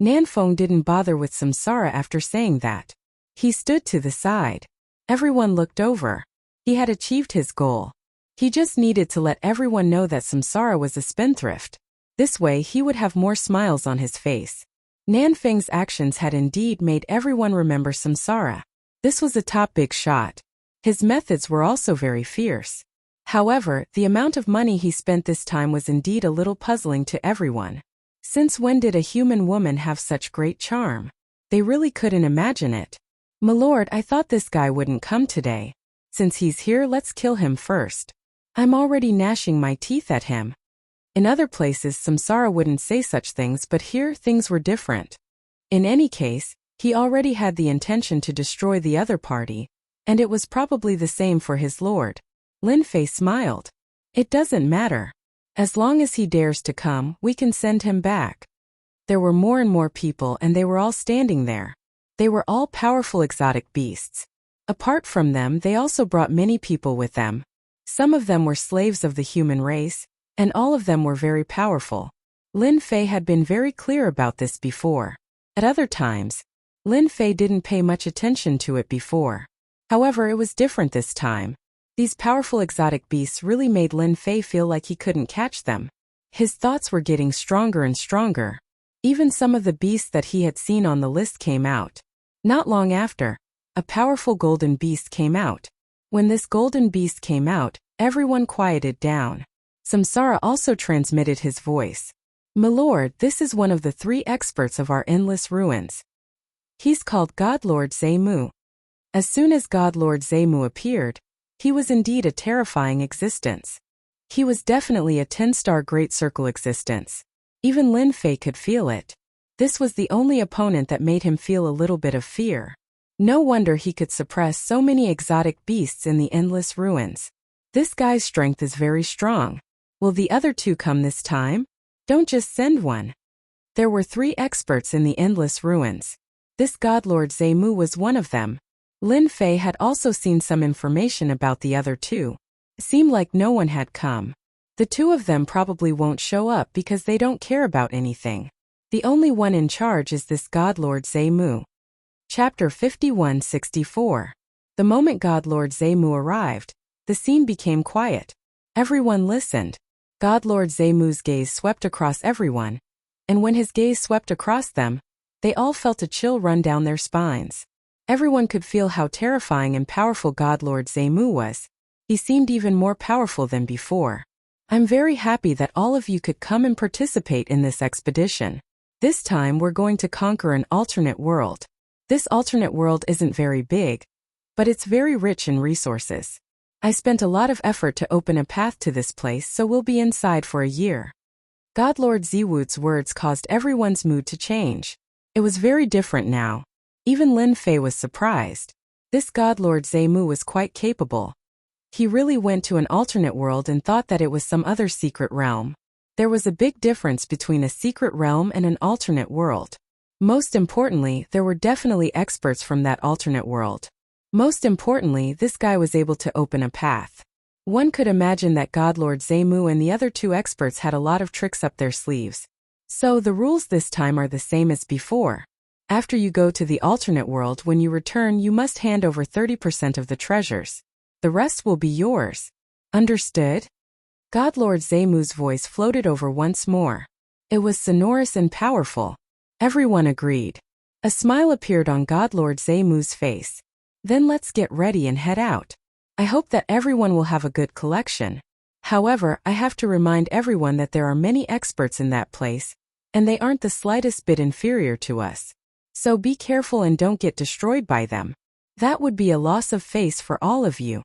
Nanfeng didn't bother with Samsara after saying that. He stood to the side. Everyone looked over. He had achieved his goal. He just needed to let everyone know that Samsara was a spendthrift. This way he would have more smiles on his face. Nanfeng's actions had indeed made everyone remember Samsara. This was a top big shot. His methods were also very fierce. However, the amount of money he spent this time was indeed a little puzzling to everyone. Since when did a human woman have such great charm? They really couldn't imagine it. My lord, I thought this guy wouldn't come today. Since he's here, let's kill him first. I'm already gnashing my teeth at him. In other places, Samsara wouldn't say such things, but here things were different. In any case, he already had the intention to destroy the other party, and it was probably the same for his lord. Lin Fei smiled. It doesn't matter. As long as he dares to come, we can send him back. There were more and more people, and they were all standing there. They were all powerful exotic beasts. Apart from them, they also brought many people with them. Some of them were slaves of the human race, and all of them were very powerful. Lin Fei had been very clear about this before. At other times, Lin Fei didn't pay much attention to it before. However, it was different this time. These powerful exotic beasts really made Lin Fei feel like he couldn't catch them. His thoughts were getting stronger and stronger. Even some of the beasts that he had seen on the list came out. Not long after, a powerful golden beast came out. When this golden beast came out, everyone quieted down. Samsara also transmitted his voice. My lord, this is one of the 3 experts of our endless ruins. He's called Godlord Zemu. As soon as Godlord Zemu appeared, he was indeed a terrifying existence. He was definitely a 10-star Great Circle existence. Even Lin Fei could feel it. This was the only opponent that made him feel a little bit of fear. No wonder he could suppress so many exotic beasts in the endless ruins. This guy's strength is very strong. Will the other 2 come this time? Don't just send one. There were 3 experts in the endless ruins. This Godlord Zemu was one of them. Lin Fei had also seen some information about the other 2. It seemed like no one had come. The 2 of them probably won't show up because they don't care about anything. The only one in charge is this Godlord Zemu. Chapter 5164. The moment Godlord Zemu arrived, the scene became quiet. Everyone listened. Godlord Zemu's gaze swept across everyone, and when his gaze swept across them, They all felt a chill run down their spines. Everyone could feel how terrifying and powerful God Lord Zemu was. He seemed even more powerful than before. I'm very happy that all of you could come and participate in this expedition. This time we're going to conquer an alternate world. This alternate world isn't very big, but it's very rich in resources. I spent a lot of effort to open a path to this place, so we'll be inside for a year. God Lord Ziwu's words caused everyone's mood to change. It was very different now. Even Lin Fei was surprised. This God Lord Zemu was quite capable. He really went to an alternate world and thought that it was some other secret realm. There was a big difference between a secret realm and an alternate world. Most importantly, there were definitely experts from that alternate world. Most importantly, this guy was able to open a path. One could imagine that God Lord Zemu and the other two experts had a lot of tricks up their sleeves. So the rules this time are the same as before. After you go to the alternate world, when you return, you must hand over 30% of the treasures. The rest will be yours. Understood? God Lord Zemu's voice floated over once more. It was sonorous and powerful. Everyone agreed. A smile appeared on God Lord Zemu's face. Then let's get ready and head out. I hope that everyone will have a good collection. However, I have to remind everyone that there are many experts in that place, and they aren't the slightest bit inferior to us. So be careful and don't get destroyed by them. That would be a loss of face for all of you.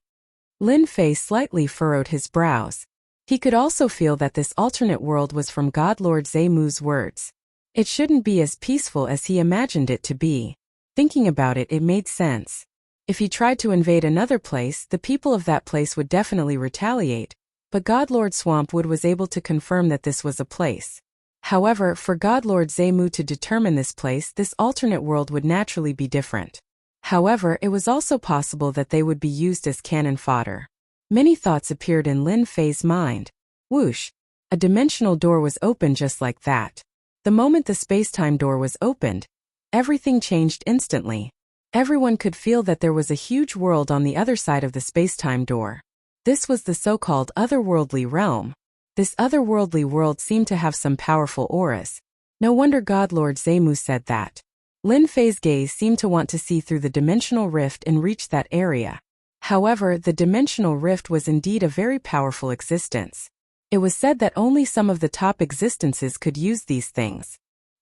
Lin Fei slightly furrowed his brows. He could also feel that this alternate world was from God Lord Zemu's words. It shouldn't be as peaceful as he imagined it to be. Thinking about it, it made sense. If he tried to invade another place, the people of that place would definitely retaliate, but God Lord Swampwood was able to confirm that this was a place. However, for God Lord Zemu to determine this place, this alternate world would naturally be different. However, it was also possible that they would be used as cannon fodder. Many thoughts appeared in Lin Fei's mind. Whoosh! A dimensional door was opened just like that. The moment the space-time door was opened, everything changed instantly. Everyone could feel that there was a huge world on the other side of the space-time door. This was the so-called otherworldly realm. This otherworldly world seemed to have some powerful auras. No wonder God Lord Zemu said that. Lin Fei's gaze seemed to want to see through the dimensional rift and reach that area. However, the dimensional rift was indeed a very powerful existence. It was said that only some of the top existences could use these things.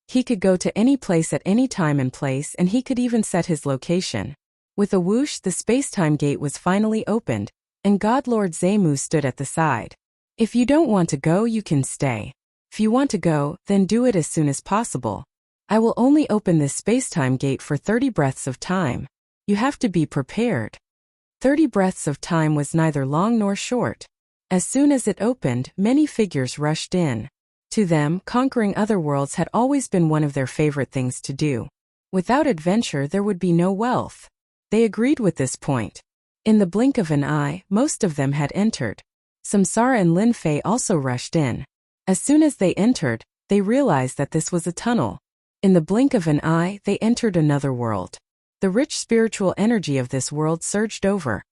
He could go to any place at any time and place, and he could even set his location. With a whoosh, the space-time gate was finally opened, and God Lord Zemu stood at the side. If you don't want to go, you can stay. If you want to go, then do it as soon as possible. I will only open this space-time gate for 30 breaths of time. You have to be prepared. 30 breaths of time was neither long nor short. As soon as it opened, many figures rushed in. To them, conquering other worlds had always been one of their favorite things to do. Without adventure, there would be no wealth. They agreed with this point. In the blink of an eye, most of them had entered. Samsara and Lin Fei also rushed in. As soon as they entered, they realized that this was a tunnel. In the blink of an eye, they entered another world. The rich spiritual energy of this world surged over,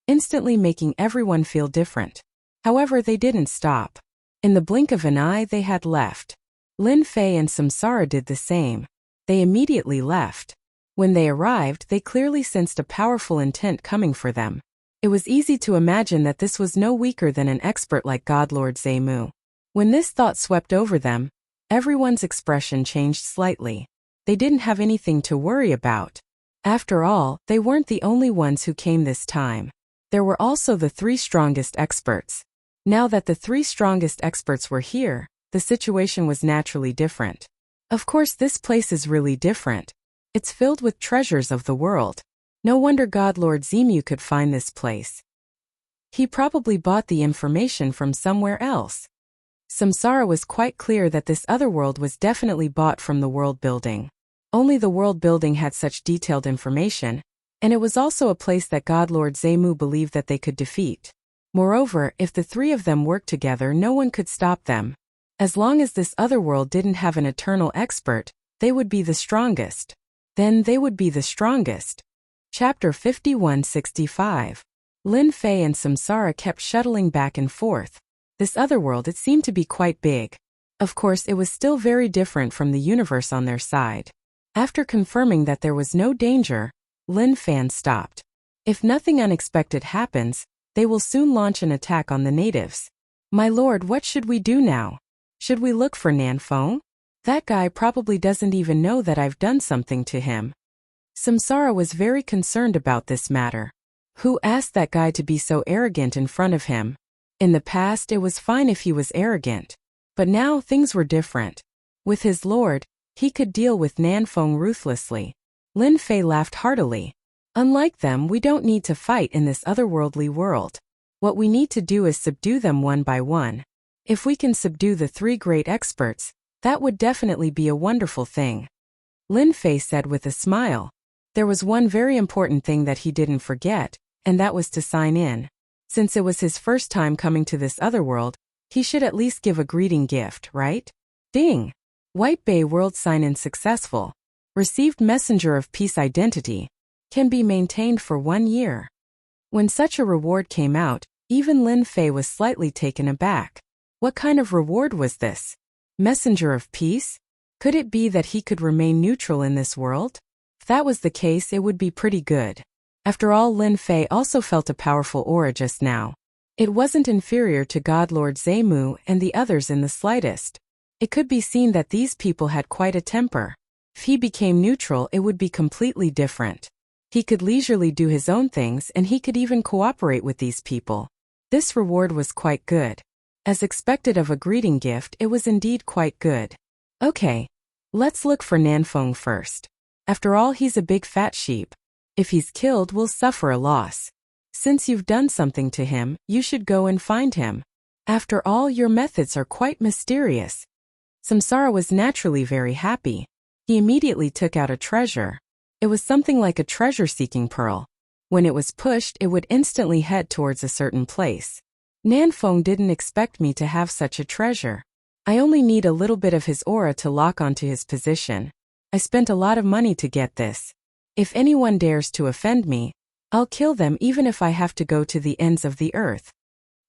instantly making everyone feel different. However, they didn't stop. In the blink of an eye, they had left. Lin Fei and Samsara did the same. They immediately left. When they arrived, they clearly sensed a powerful intent coming for them. It was easy to imagine that this was no weaker than an expert like God Lord Zemu. When this thought swept over them, everyone's expression changed slightly. They didn't have anything to worry about. After all, they weren't the only ones who came this time. There were also the 3 strongest experts. Now that the 3 strongest experts were here, the situation was naturally different. Of course, this place is really different. It's filled with treasures of the world. No wonder God Lord Zemu could find this place. He probably bought the information from somewhere else. Samsara was quite clear that this other world was definitely bought from the world building. Only the world building had such detailed information, and it was also a place that God Lord Zemu believed that they could defeat. Moreover, if the 3 of them worked together, no one could stop them. As long as this other world didn't have an eternal expert, they would be the strongest. Then they would be the strongest. Chapter 5165. Lin Fei and Samsara kept shuttling back and forth. This other world, it seemed to be quite big. Of course, it was still very different from the universe on their side. After confirming that there was no danger, Lin Fan stopped. If nothing unexpected happens, they will soon launch an attack on the natives. My lord, what should we do now? Should we look for Nanfeng? That guy probably doesn't even know that I've done something to him. Samsara was very concerned about this matter. Who asked that guy to be so arrogant in front of him? In the past, it was fine if he was arrogant. But now things were different. With his lord, he could deal with Nanfeng ruthlessly. Lin Fei laughed heartily. Unlike them, we don't need to fight in this otherworldly world. What we need to do is subdue them one by one. If we can subdue the 3 great experts, that would definitely be a wonderful thing. Lin Fei said with a smile. There was one very important thing that he didn't forget, and that was to sign in. Since it was his first time coming to this otherworld, he should at least give a greeting gift, right? Ding! White Bay World sign-in successful. Received Messenger of Peace identity. Can be maintained for 1 year. When such a reward came out, even Lin Fei was slightly taken aback. What kind of reward was this? Messenger of Peace? Could it be that he could remain neutral in this world? If that was the case, it would be pretty good. After all, Lin Fei also felt a powerful aura just now. It wasn't inferior to God Lord Zemu and the others in the slightest. It could be seen that these people had quite a temper. If he became neutral, it would be completely different. He could leisurely do his own things and he could even cooperate with these people. This reward was quite good. As expected of a greeting gift, it was indeed quite good. Okay. Let's look for Nanfeng first. After all, he's a big fat sheep. If he's killed, we'll suffer a loss. Since you've done something to him, you should go and find him. After all, your methods are quite mysterious. Samsara was naturally very happy. He immediately took out a treasure. It was something like a treasure-seeking pearl. When it was pushed, it would instantly head towards a certain place. Nanfeng didn't expect me to have such a treasure. I only need a little bit of his aura to lock onto his position. I spent a lot of money to get this. If anyone dares to offend me, I'll kill them even if I have to go to the ends of the earth.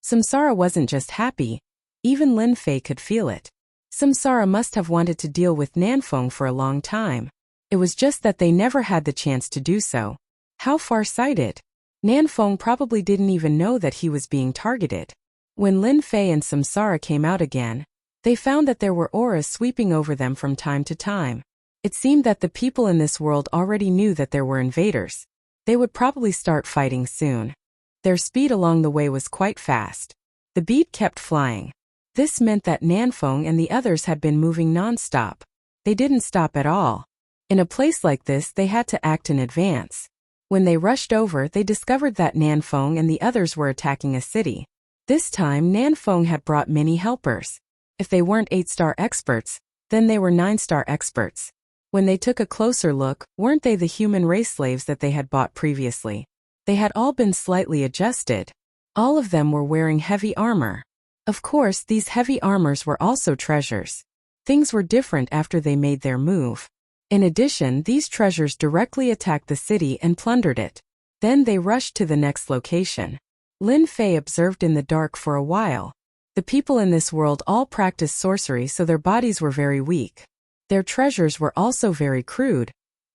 Samsara wasn't just happy. Even Lin Fei could feel it. Samsara must have wanted to deal with Nanfeng for a long time. It was just that they never had the chance to do so. How far-sighted. Nanfeng probably didn't even know that he was being targeted. When Lin Fei and Samsara came out again, they found that there were auras sweeping over them from time to time. It seemed that the people in this world already knew that there were invaders. They would probably start fighting soon. Their speed along the way was quite fast. The beat kept flying. This meant that Nanfeng and the others had been moving non-stop. They didn't stop at all. In a place like this, they had to act in advance. When they rushed over, they discovered that Nanfeng and the others were attacking a city. This time, Nanfeng had brought many helpers. If they weren't 8-star experts, then they were 9-star experts. When they took a closer look, weren't they the human race slaves that they had bought previously? They had all been slightly adjusted. All of them were wearing heavy armor. Of course, these heavy armors were also treasures. Things were different after they made their move. In addition, these treasures directly attacked the city and plundered it. Then they rushed to the next location. Lin Fei observed in the dark for a while. The people in this world all practiced sorcery, so their bodies were very weak. Their treasures were also very crude,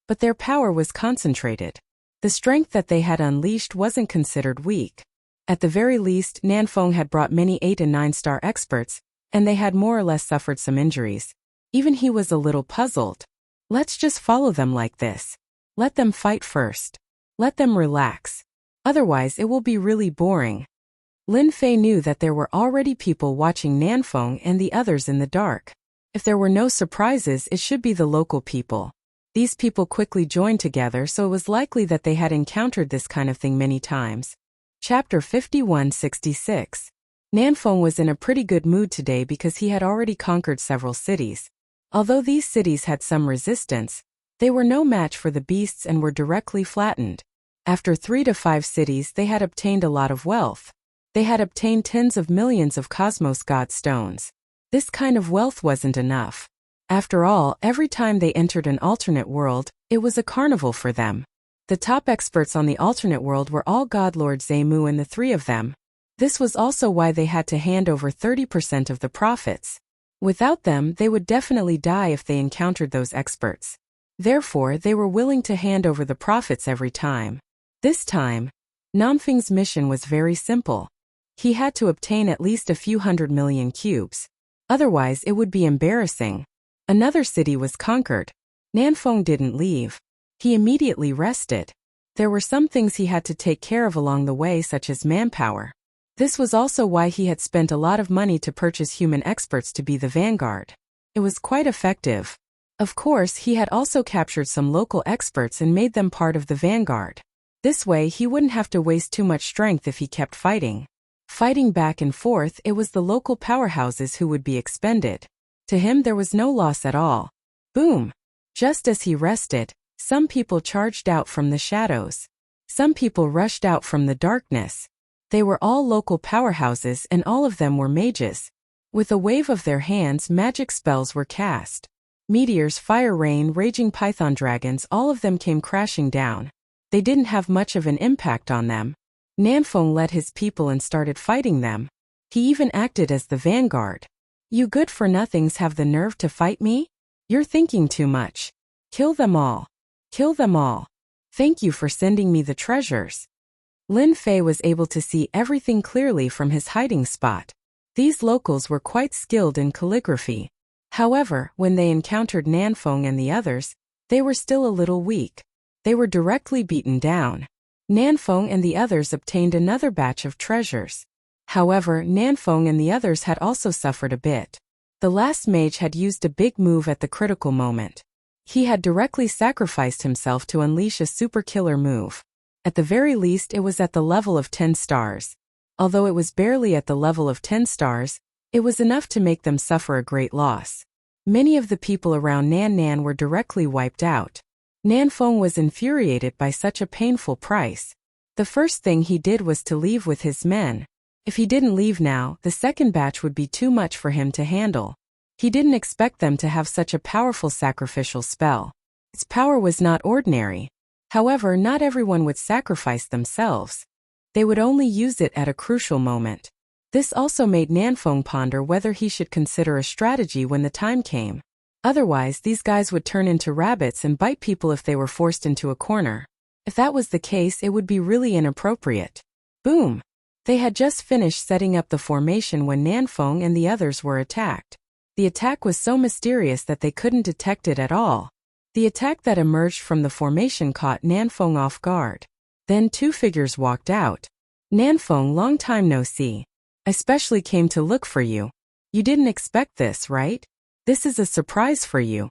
but their power was concentrated. The strength that they had unleashed wasn't considered weak. At the very least, Nanfeng had brought many 8- and 9-star experts, and they had more or less suffered some injuries. Even he was a little puzzled. Let's just follow them like this. Let them fight first. Let them relax. Otherwise, it will be really boring. Lin Fei knew that there were already people watching Nanfeng and the others in the dark. If there were no surprises, it should be the local people. These people quickly joined together, so it was likely that they had encountered this kind of thing many times. Chapter 5166. Nanfeng was in a pretty good mood today because he had already conquered several cities. Although these cities had some resistance, they were no match for the beasts and were directly flattened. After 3 to 5 cities, they had obtained a lot of wealth. They had obtained tens of millions of Cosmos God stones. This kind of wealth wasn't enough. After all, every time they entered an alternate world, it was a carnival for them. The top experts on the alternate world were all God Lord Zemu and the 3 of them. This was also why they had to hand over 30% of the profits. Without them, they would definitely die if they encountered those experts. Therefore, they were willing to hand over the profits every time. This time, Namfeng's mission was very simple. He had to obtain at least a few 100 million cubes. Otherwise, it would be embarrassing. Another city was conquered. Nanfeng didn't leave. He immediately rested. There were some things he had to take care of along the way, such as manpower. This was also why he had spent a lot of money to purchase human experts to be the vanguard. It was quite effective. Of course, he had also captured some local experts and made them part of the vanguard. This way, he wouldn't have to waste too much strength if he kept fighting. Fighting back and forth, it was the local powerhouses who would be expended. To him, there was no loss at all. Boom! Just as he rested, some people charged out from the shadows. Some people rushed out from the darkness. They were all local powerhouses and all of them were mages. With a wave of their hands, magic spells were cast. Meteors, fire rain, raging python dragons, all of them came crashing down. They didn't have much of an impact on them. Nanfeng led his people and started fighting them. He even acted as the vanguard. You good-for-nothings have the nerve to fight me? You're thinking too much. Kill them all. Kill them all. Thank you for sending me the treasures. Lin Fei was able to see everything clearly from his hiding spot. These locals were quite skilled in calligraphy. However, when they encountered Nanfeng and the others, they were still a little weak. They were directly beaten down. Nanfeng and the others obtained another batch of treasures. However, Nanfeng and the others had also suffered a bit. The last mage had used a big move at the critical moment. He had directly sacrificed himself to unleash a super killer move. At the very least, it was at the level of 10 stars. Although it was barely at the level of 10 stars, it was enough to make them suffer a great loss. Many of the people around Nan were directly wiped out. Nanfeng was infuriated by such a painful price. The first thing he did was to leave with his men. If he didn't leave now, the second batch would be too much for him to handle. He didn't expect them to have such a powerful sacrificial spell. Its power was not ordinary. However, not everyone would sacrifice themselves. They would only use it at a crucial moment. This also made Nanfeng ponder whether he should consider a strategy when the time came. Otherwise, these guys would turn into rabbits and bite people if they were forced into a corner. If that was the case, it would be really inappropriate. Boom! They had just finished setting up the formation when Nanfeng and the others were attacked. The attack was so mysterious that they couldn't detect it at all. The attack that emerged from the formation caught Nanfeng off guard. Then two figures walked out. Nanfeng, long time no see. I specially came to look for you. You didn't expect this, right? This is a surprise for you.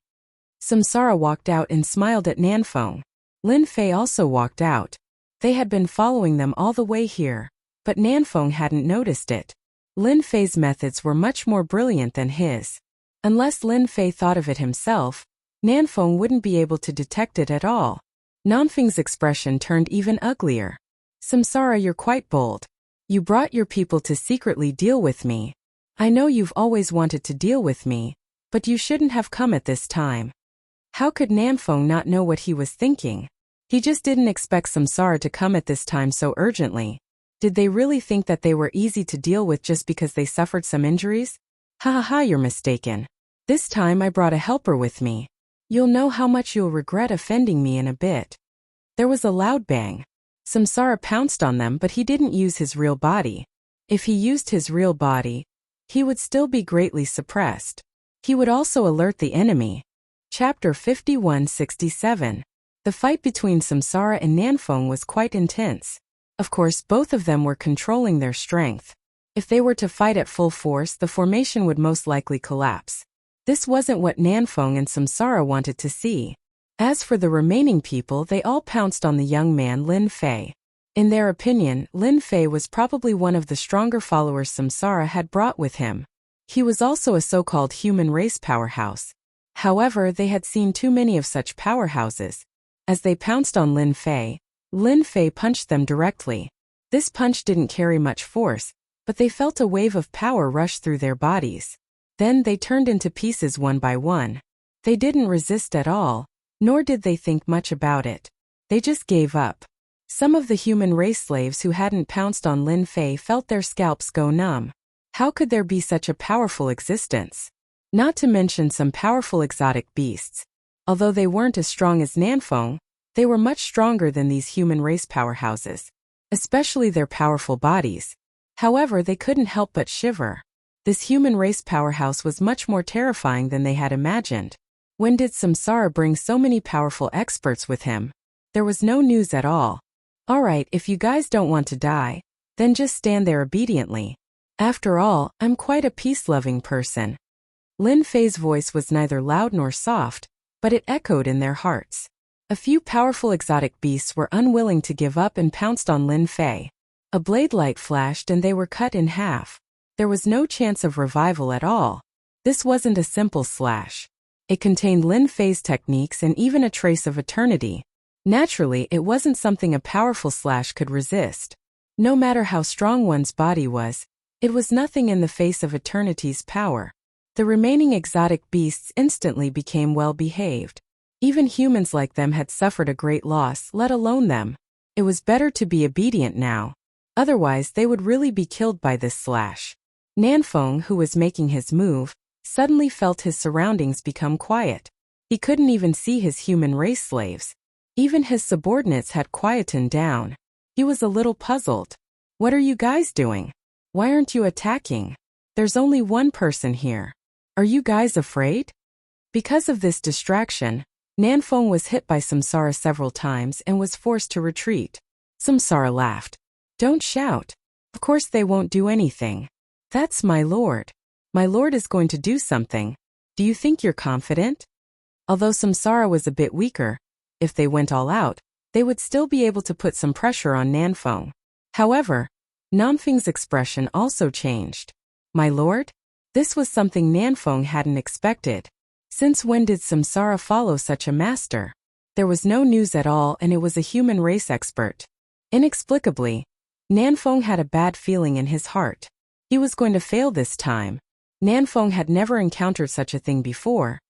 Samsara walked out and smiled at Nanfeng. Lin Fei also walked out. They had been following them all the way here, but Nanfeng hadn't noticed it. Lin Fei's methods were much more brilliant than his. Unless Lin Fei thought of it himself, Nanfeng wouldn't be able to detect it at all. Nanfeng's expression turned even uglier. Samsara, you're quite bold. You brought your people to secretly deal with me. I know you've always wanted to deal with me, but you shouldn't have come at this time. How could Nanfeng not know what he was thinking? He just didn't expect Samsara to come at this time so urgently. Did they really think that they were easy to deal with just because they suffered some injuries? Ha ha ha, you're mistaken. This time I brought a helper with me. You'll know how much you'll regret offending me in a bit. There was a loud bang. Samsara pounced on them, but he didn't use his real body. If he used his real body, he would still be greatly suppressed. He would also alert the enemy. Chapter 51-67. The fight between Samsara and Nanfeng was quite intense. Of course, both of them were controlling their strength. If they were to fight at full force, the formation would most likely collapse. This wasn't what Nanfeng and Samsara wanted to see. As for the remaining people, they all pounced on the young man Lin Fei. In their opinion, Lin Fei was probably one of the stronger followers Samsara had brought with him. He was also a so-called human race powerhouse. However, they had seen too many of such powerhouses. As they pounced on Lin Fei punched them directly. This punch didn't carry much force, but they felt a wave of power rush through their bodies. Then they turned into pieces one by one. They didn't resist at all, nor did they think much about it. They just gave up. Some of the human race slaves who hadn't pounced on Lin Fei felt their scalps go numb. How could there be such a powerful existence? Not to mention some powerful exotic beasts. Although they weren't as strong as Nanfeng, they were much stronger than these human race powerhouses, especially their powerful bodies. However, they couldn't help but shiver. This human race powerhouse was much more terrifying than they had imagined. When did Samsara bring so many powerful experts with him? There was no news at all. Alright, if you guys don't want to die, then just stand there obediently. After all, I'm quite a peace-loving person. Lin Fei's voice was neither loud nor soft, but it echoed in their hearts. A few powerful exotic beasts were unwilling to give up and pounced on Lin Fei. A blade light flashed and they were cut in half. There was no chance of revival at all. This wasn't a simple slash. It contained Lin Fei's techniques and even a trace of eternity. Naturally, it wasn't something a powerful slash could resist. No matter how strong one's body was, it was nothing in the face of eternity's power. The remaining exotic beasts instantly became well-behaved. Even humans like them had suffered a great loss, let alone them. It was better to be obedient now. Otherwise, they would really be killed by this slash. Nanfeng, who was making his move, suddenly felt his surroundings become quiet. He couldn't even see his human race slaves. Even his subordinates had quietened down. He was a little puzzled. What are you guys doing? Why aren't you attacking? There's only one person here. Are you guys afraid? Because of this distraction, Nanfeng was hit by Samsara several times and was forced to retreat. Samsara laughed. Don't shout. Of course they won't do anything. That's my lord. My lord is going to do something. Do you think you're confident? Although Samsara was a bit weaker, if they went all out, they would still be able to put some pressure on Nanfeng. However, Nanfeng's expression also changed. My lord? This was something Nanfeng hadn't expected. Since when did Samsara follow such a master? There was no news at all and it was a human race expert. Inexplicably, Nanfeng had a bad feeling in his heart. He was going to fail this time. Nanfeng had never encountered such a thing before.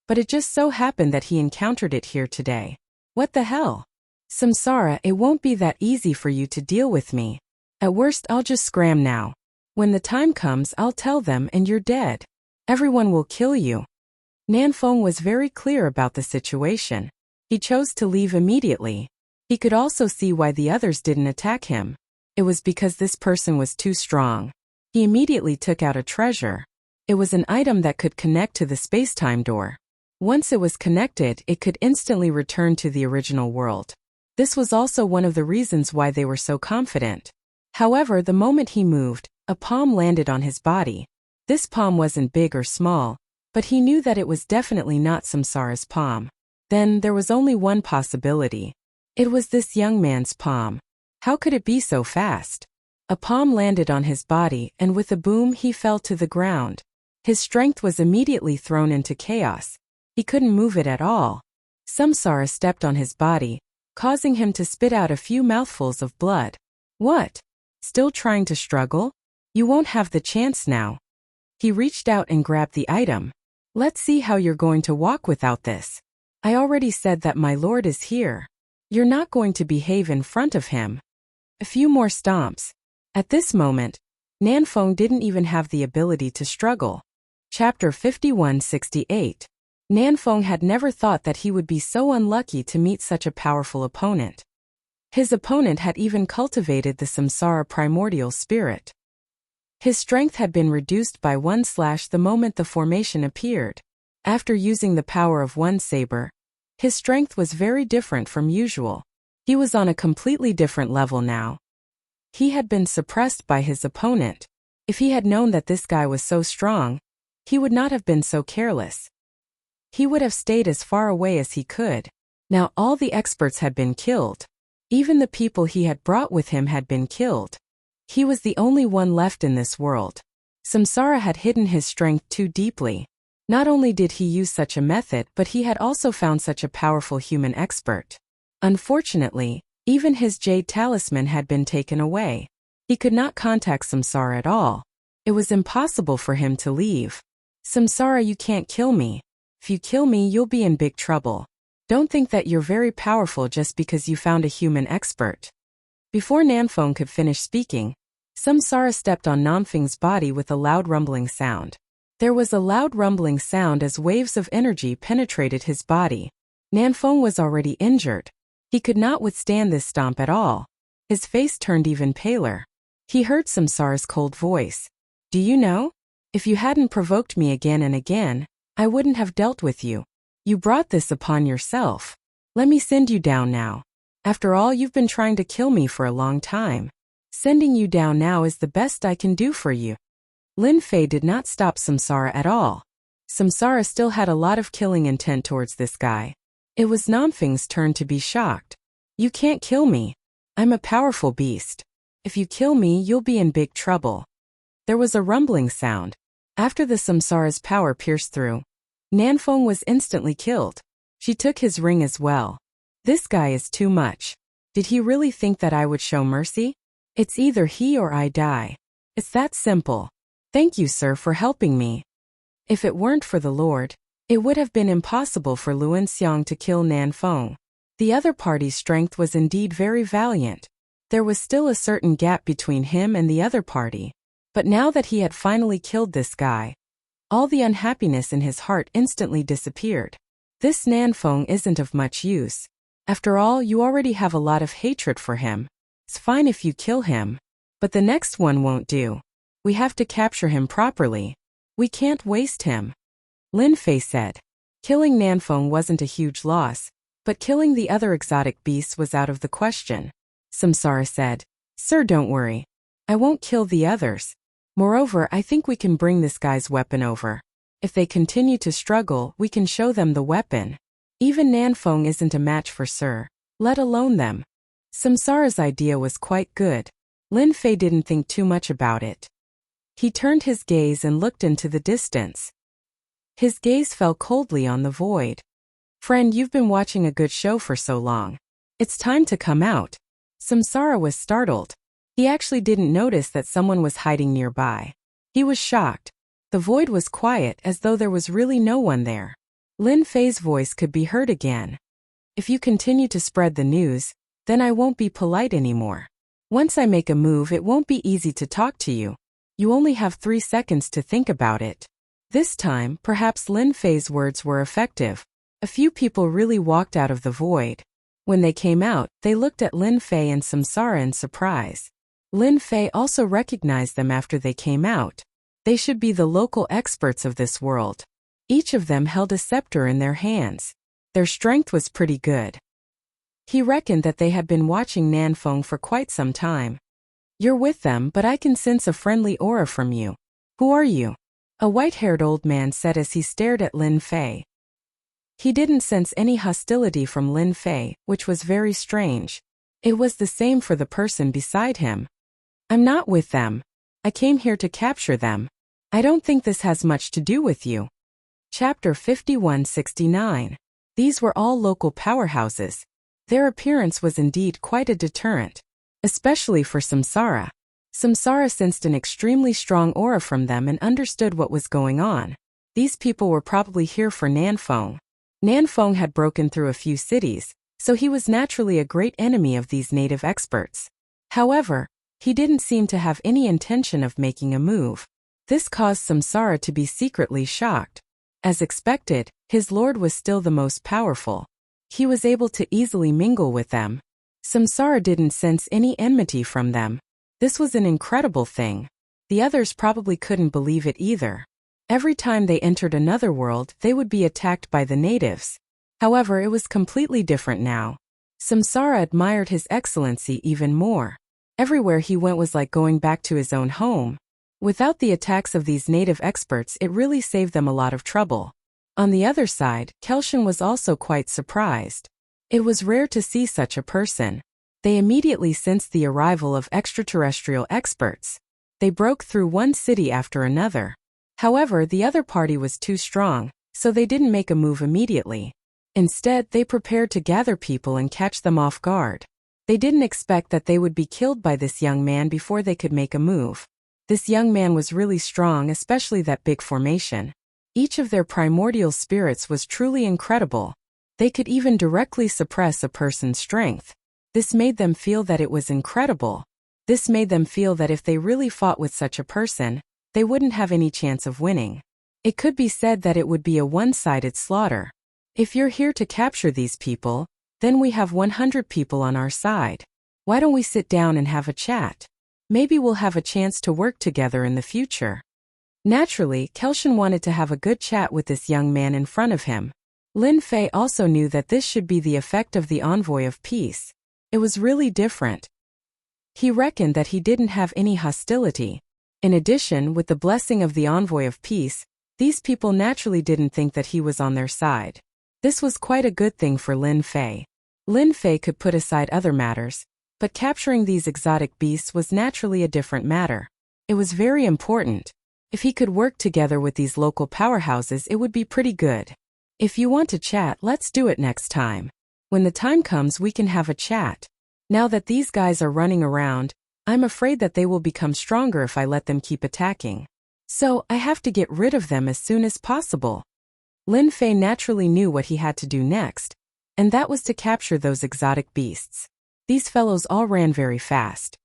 But it just so happened that he encountered it here today. What the hell? Samsara, it won't be that easy for you to deal with me. At worst, I'll just scram now. When the time comes, I'll tell them and you're dead. Everyone will kill you. Nanfeng was very clear about the situation. He chose to leave immediately. He could also see why the others didn't attack him. It was because this person was too strong. He immediately took out a treasure. It was an item that could connect to the space-time door. Once it was connected, it could instantly return to the original world. This was also one of the reasons why they were so confident. However, the moment he moved, a palm landed on his body. This palm wasn't big or small, but he knew that it was definitely not Samsara's palm. Then, there was only one possibility. It was this young man's palm. How could it be so fast? A palm landed on his body, and with a boom he fell to the ground. His strength was immediately thrown into chaos. He couldn't move it at all. Samsara stepped on his body, causing him to spit out a few mouthfuls of blood. What? Still trying to struggle? You won't have the chance now. He reached out and grabbed the item. Let's see how you're going to walk without this. I already said that my lord is here. You're not going to behave in front of him. A few more stomps. At this moment, Nanfeng didn't even have the ability to struggle. Chapter 5168. Nanfeng had never thought that he would be so unlucky to meet such a powerful opponent. His opponent had even cultivated the Samsara primordial spirit. His strength had been reduced by 1/ the moment the formation appeared. After using the power of one saber, his strength was very different from usual. He was on a completely different level now. He had been suppressed by his opponent. If he had known that this guy was so strong, he would not have been so careless. He would have stayed as far away as he could. Now all the experts had been killed. Even the people he had brought with him had been killed. He was the only one left in this world. Samsara had hidden his strength too deeply. Not only did he use such a method, but he had also found such a powerful human expert. Unfortunately, even his jade talisman had been taken away. He could not contact Samsara at all. It was impossible for him to leave. Samsara, you can't kill me. If you kill me, you'll be in big trouble. Don't think that you're very powerful just because you found a human expert. Before Nanfeng could finish speaking, Samsara stepped on Nanfeng's body with a loud rumbling sound. There was a loud rumbling sound as waves of energy penetrated his body. Nanfeng was already injured. He could not withstand this stomp at all. His face turned even paler. He heard Samsara's cold voice. Do you know? If you hadn't provoked me again and again, I wouldn't have dealt with you. You brought this upon yourself. Let me send you down now. After all, you've been trying to kill me for a long time. Sending you down now is the best I can do for you. Lin Fei did not stop Samsara at all. Samsara still had a lot of killing intent towards this guy. It was Nanfeng's turn to be shocked. You can't kill me. I'm a powerful beast. If you kill me, you'll be in big trouble. There was a rumbling sound. After the Samsara's power pierced through, Nanfeng was instantly killed. She took his ring as well. This guy is too much. Did he really think that I would show mercy? It's either he or I die. It's that simple. Thank you, sir, for helping me. If it weren't for the Lord, it would have been impossible for Luan Xiang to kill Nanfeng. The other party's strength was indeed very valiant. There was still a certain gap between him and the other party. But now that he had finally killed this guy, all the unhappiness in his heart instantly disappeared. This Nanfeng isn't of much use. After all, you already have a lot of hatred for him. It's fine if you kill him, but the next one won't do. We have to capture him properly. We can't waste him. Lin Fei said. Killing Nanfeng wasn't a huge loss, but killing the other exotic beasts was out of the question. Samsara said, Sir, don't worry. I won't kill the others. Moreover, I think we can bring this guy's weapon over. If they continue to struggle, we can show them the weapon. Even Nanfeng isn't a match for Sir, let alone them. Samsara's idea was quite good. Lin Fei didn't think too much about it. He turned his gaze and looked into the distance. His gaze fell coldly on the void. Friend, you've been watching a good show for so long. It's time to come out. Samsara was startled. He actually didn't notice that someone was hiding nearby. He was shocked. The void was quiet, as though there was really no one there. Lin Fei's voice could be heard again. If you continue to spread the news, then I won't be polite anymore. Once I make a move, it won't be easy to talk to you. You only have 3 seconds to think about it. This time, perhaps Lin Fei's words were effective. A few people really walked out of the void. When they came out, they looked at Lin Fei and Samsara in surprise. Lin Fei also recognized them after they came out. They should be the local experts of this world. Each of them held a scepter in their hands. Their strength was pretty good. He reckoned that they had been watching Nanfeng for quite some time. You're with them, but I can sense a friendly aura from you. Who are you? A white-haired old man said as he stared at Lin Fei. He didn't sense any hostility from Lin Fei, which was very strange. It was the same for the person beside him. I'm not with them. I came here to capture them. I don't think this has much to do with you. Chapter 5169. These were all local powerhouses. Their appearance was indeed quite a deterrent, especially for Samsara. Samsara sensed an extremely strong aura from them and understood what was going on. These people were probably here for Nanfeng. Nanfeng had broken through a few cities, so he was naturally a great enemy of these native experts. However, he didn't seem to have any intention of making a move. This caused Samsara to be secretly shocked. As expected, his lord was still the most powerful. He was able to easily mingle with them. Samsara didn't sense any enmity from them. This was an incredible thing. The others probably couldn't believe it either. Every time they entered another world, they would be attacked by the natives. However, it was completely different now. Samsara admired his excellency even more. Everywhere he went was like going back to his own home. Without the attacks of these native experts, it really saved them a lot of trouble. On the other side, Kelshan was also quite surprised. It was rare to see such a person. They immediately sensed the arrival of extraterrestrial experts. They broke through one city after another. However, the other party was too strong, so they didn't make a move immediately. Instead, they prepared to gather people and catch them off guard. They didn't expect that they would be killed by this young man before they could make a move. This young man was really strong, especially that big formation. Each of their primordial spirits was truly incredible. They could even directly suppress a person's strength. This made them feel that it was incredible. This made them feel that if they really fought with such a person, they wouldn't have any chance of winning. It could be said that it would be a one-sided slaughter. If you're here to capture these people, then we have 100 people on our side. Why don't we sit down and have a chat? Maybe we'll have a chance to work together in the future. Naturally, Kelshan wanted to have a good chat with this young man in front of him. Lin Fei also knew that this should be the effect of the envoy of peace. It was really different. He reckoned that he didn't have any hostility. In addition, with the blessing of the envoy of peace, these people naturally didn't think that he was on their side. This was quite a good thing for Lin Fei. Lin Fei could put aside other matters, but capturing these exotic beasts was naturally a different matter. It was very important. If he could work together with these local powerhouses, it would be pretty good. If you want to chat, let's do it next time. When the time comes, we can have a chat. Now that these guys are running around, I'm afraid that they will become stronger if I let them keep attacking. So, I have to get rid of them as soon as possible. Lin Fei naturally knew what he had to do next, and that was to capture those exotic beasts. These fellows all ran very fast.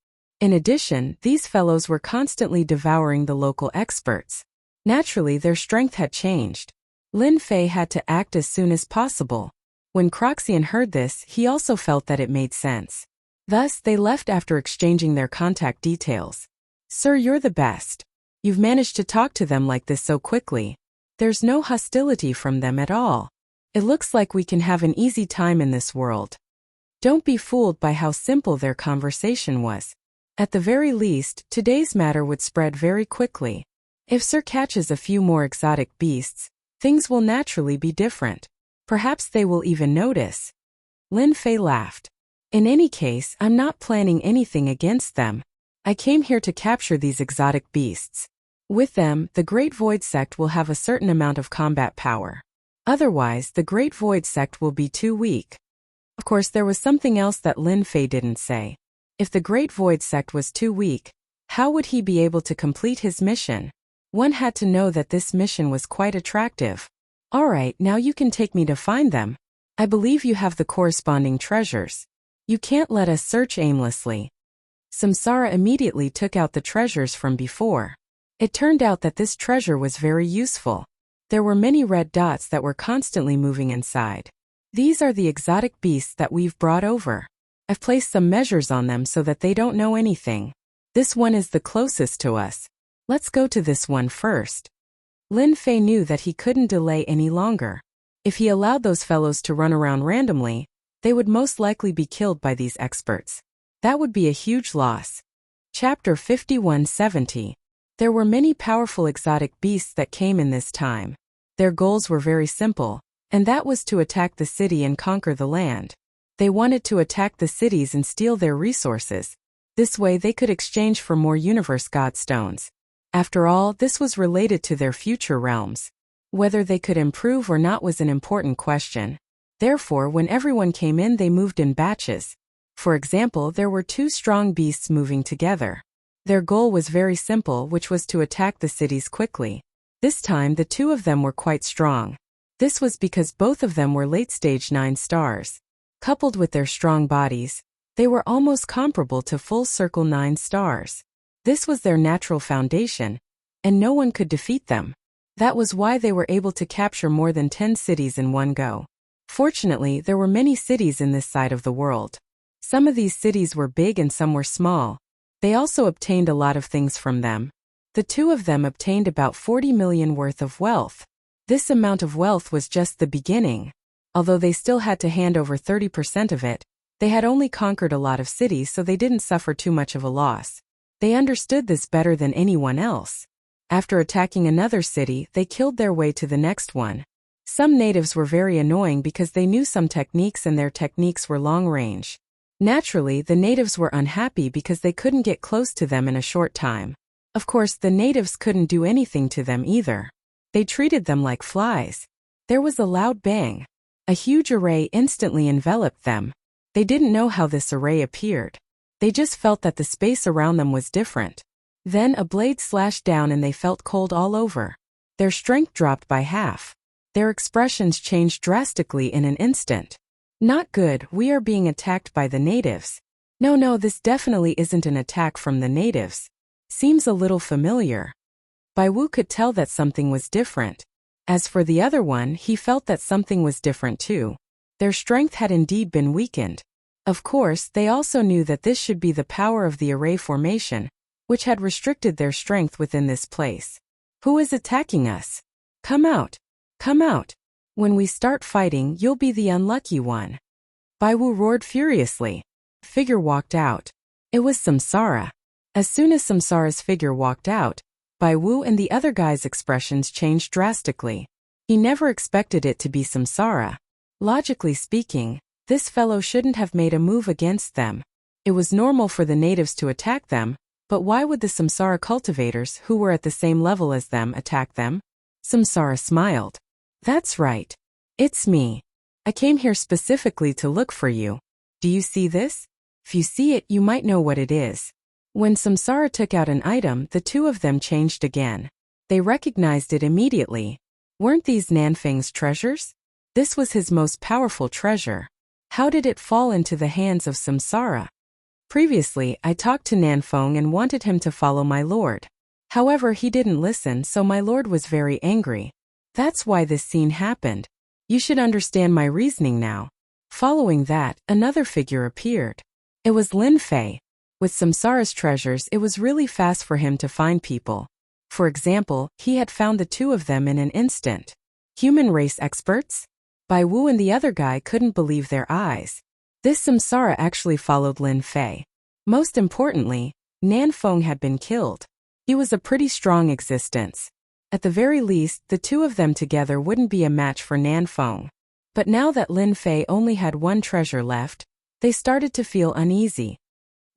In addition, these fellows were constantly devouring the local experts. Naturally, their strength had changed. Lin Fei had to act as soon as possible. When Croxian heard this, he also felt that it made sense. Thus, they left after exchanging their contact details. Sir, you're the best. You've managed to talk to them like this so quickly. There's no hostility from them at all. It looks like we can have an easy time in this world. Don't be fooled by how simple their conversation was. At the very least, today's matter would spread very quickly. If Sir catches a few more exotic beasts, things will naturally be different. Perhaps they will even notice. Lin Fei laughed. In any case, I'm not planning anything against them. I came here to capture these exotic beasts. With them, the Great Void Sect will have a certain amount of combat power. Otherwise, the Great Void Sect will be too weak. Of course, there was something else that Lin Fei didn't say. If the Great Void Sect was too weak, how would he be able to complete his mission? One had to know that this mission was quite attractive. Alright, now you can take me to find them. I believe you have the corresponding treasures. You can't let us search aimlessly. Samsara immediately took out the treasures from before. It turned out that this treasure was very useful. There were many red dots that were constantly moving inside. These are the exotic beasts that we've brought over. I've placed some measures on them so that they don't know anything. This one is the closest to us. Let's go to this one first. Lin Fei knew that he couldn't delay any longer. If he allowed those fellows to run around randomly, they would most likely be killed by these experts. That would be a huge loss. Chapter 5170. There were many powerful exotic beasts that came in this time. Their goals were very simple, and that was to attack the city and conquer the land. They wanted to attack the cities and steal their resources. This way they could exchange for more universe god stones. After all, this was related to their future realms. Whether they could improve or not was an important question. Therefore, when everyone came in, they moved in batches. For example, there were two strong beasts moving together. Their goal was very simple, which was to attack the cities quickly. This time, the two of them were quite strong. This was because both of them were late-stage 9 stars. Coupled with their strong bodies, they were almost comparable to full-circle 9 stars. This was their natural foundation, and no one could defeat them. That was why they were able to capture more than 10 cities in one go. Fortunately, there were many cities in this side of the world. Some of these cities were big and some were small. They also obtained a lot of things from them. The two of them obtained about 40 million worth of wealth. This amount of wealth was just the beginning. Although they still had to hand over 30% of it, they had only conquered a lot of cities, so they didn't suffer too much of a loss. They understood this better than anyone else. After attacking another city, they killed their way to the next one. Some natives were very annoying because they knew some techniques and their techniques were long range. Naturally, the natives were unhappy because they couldn't get close to them in a short time. Of course, the natives couldn't do anything to them either. They treated them like flies. There was a loud bang. A huge array instantly enveloped them. They didn't know how this array appeared. They just felt that the space around them was different. Then a blade slashed down and they felt cold all over. Their strength dropped by half. Their expressions changed drastically in an instant. Not good, we are being attacked by the natives. No, this definitely isn't an attack from the natives. Seems a little familiar. Bai Wu could tell that something was different. As for the other one, he felt that something was different too. Their strength had indeed been weakened. Of course, they also knew that this should be the power of the array formation, which had restricted their strength within this place. Who is attacking us? Come out! Come out! When we start fighting, you'll be the unlucky one. Bai Wu roared furiously. Figure walked out. It was Samsara. As soon as Samsara's figure walked out, Bai Wu and the other guy's expressions changed drastically. He never expected it to be Samsara. Logically speaking, this fellow shouldn't have made a move against them. It was normal for the natives to attack them, but why would the Samsara cultivators who were at the same level as them attack them? Samsara smiled. That's right. It's me. I came here specifically to look for you. Do you see this? If you see it, you might know what it is. When Samsara took out an item, the two of them changed again. They recognized it immediately. Weren't these Nanfeng's treasures? This was his most powerful treasure. How did it fall into the hands of Samsara? Previously, I talked to Nanfeng and wanted him to follow my lord. However, he didn't listen, so my lord was very angry. That's why this scene happened. You should understand my reasoning now. Following that, another figure appeared. It was Lin Fei. With Samsara's treasures, it was really fast for him to find people. For example, he had found the two of them in an instant. Human race experts? Bai Wu and the other guy couldn't believe their eyes. This Samsara actually followed Lin Fei. Most importantly, Nanfeng had been killed. He was a pretty strong existence. At the very least, the two of them together wouldn't be a match for Nanfeng. But now that Lin Fei only had one treasure left, they started to feel uneasy.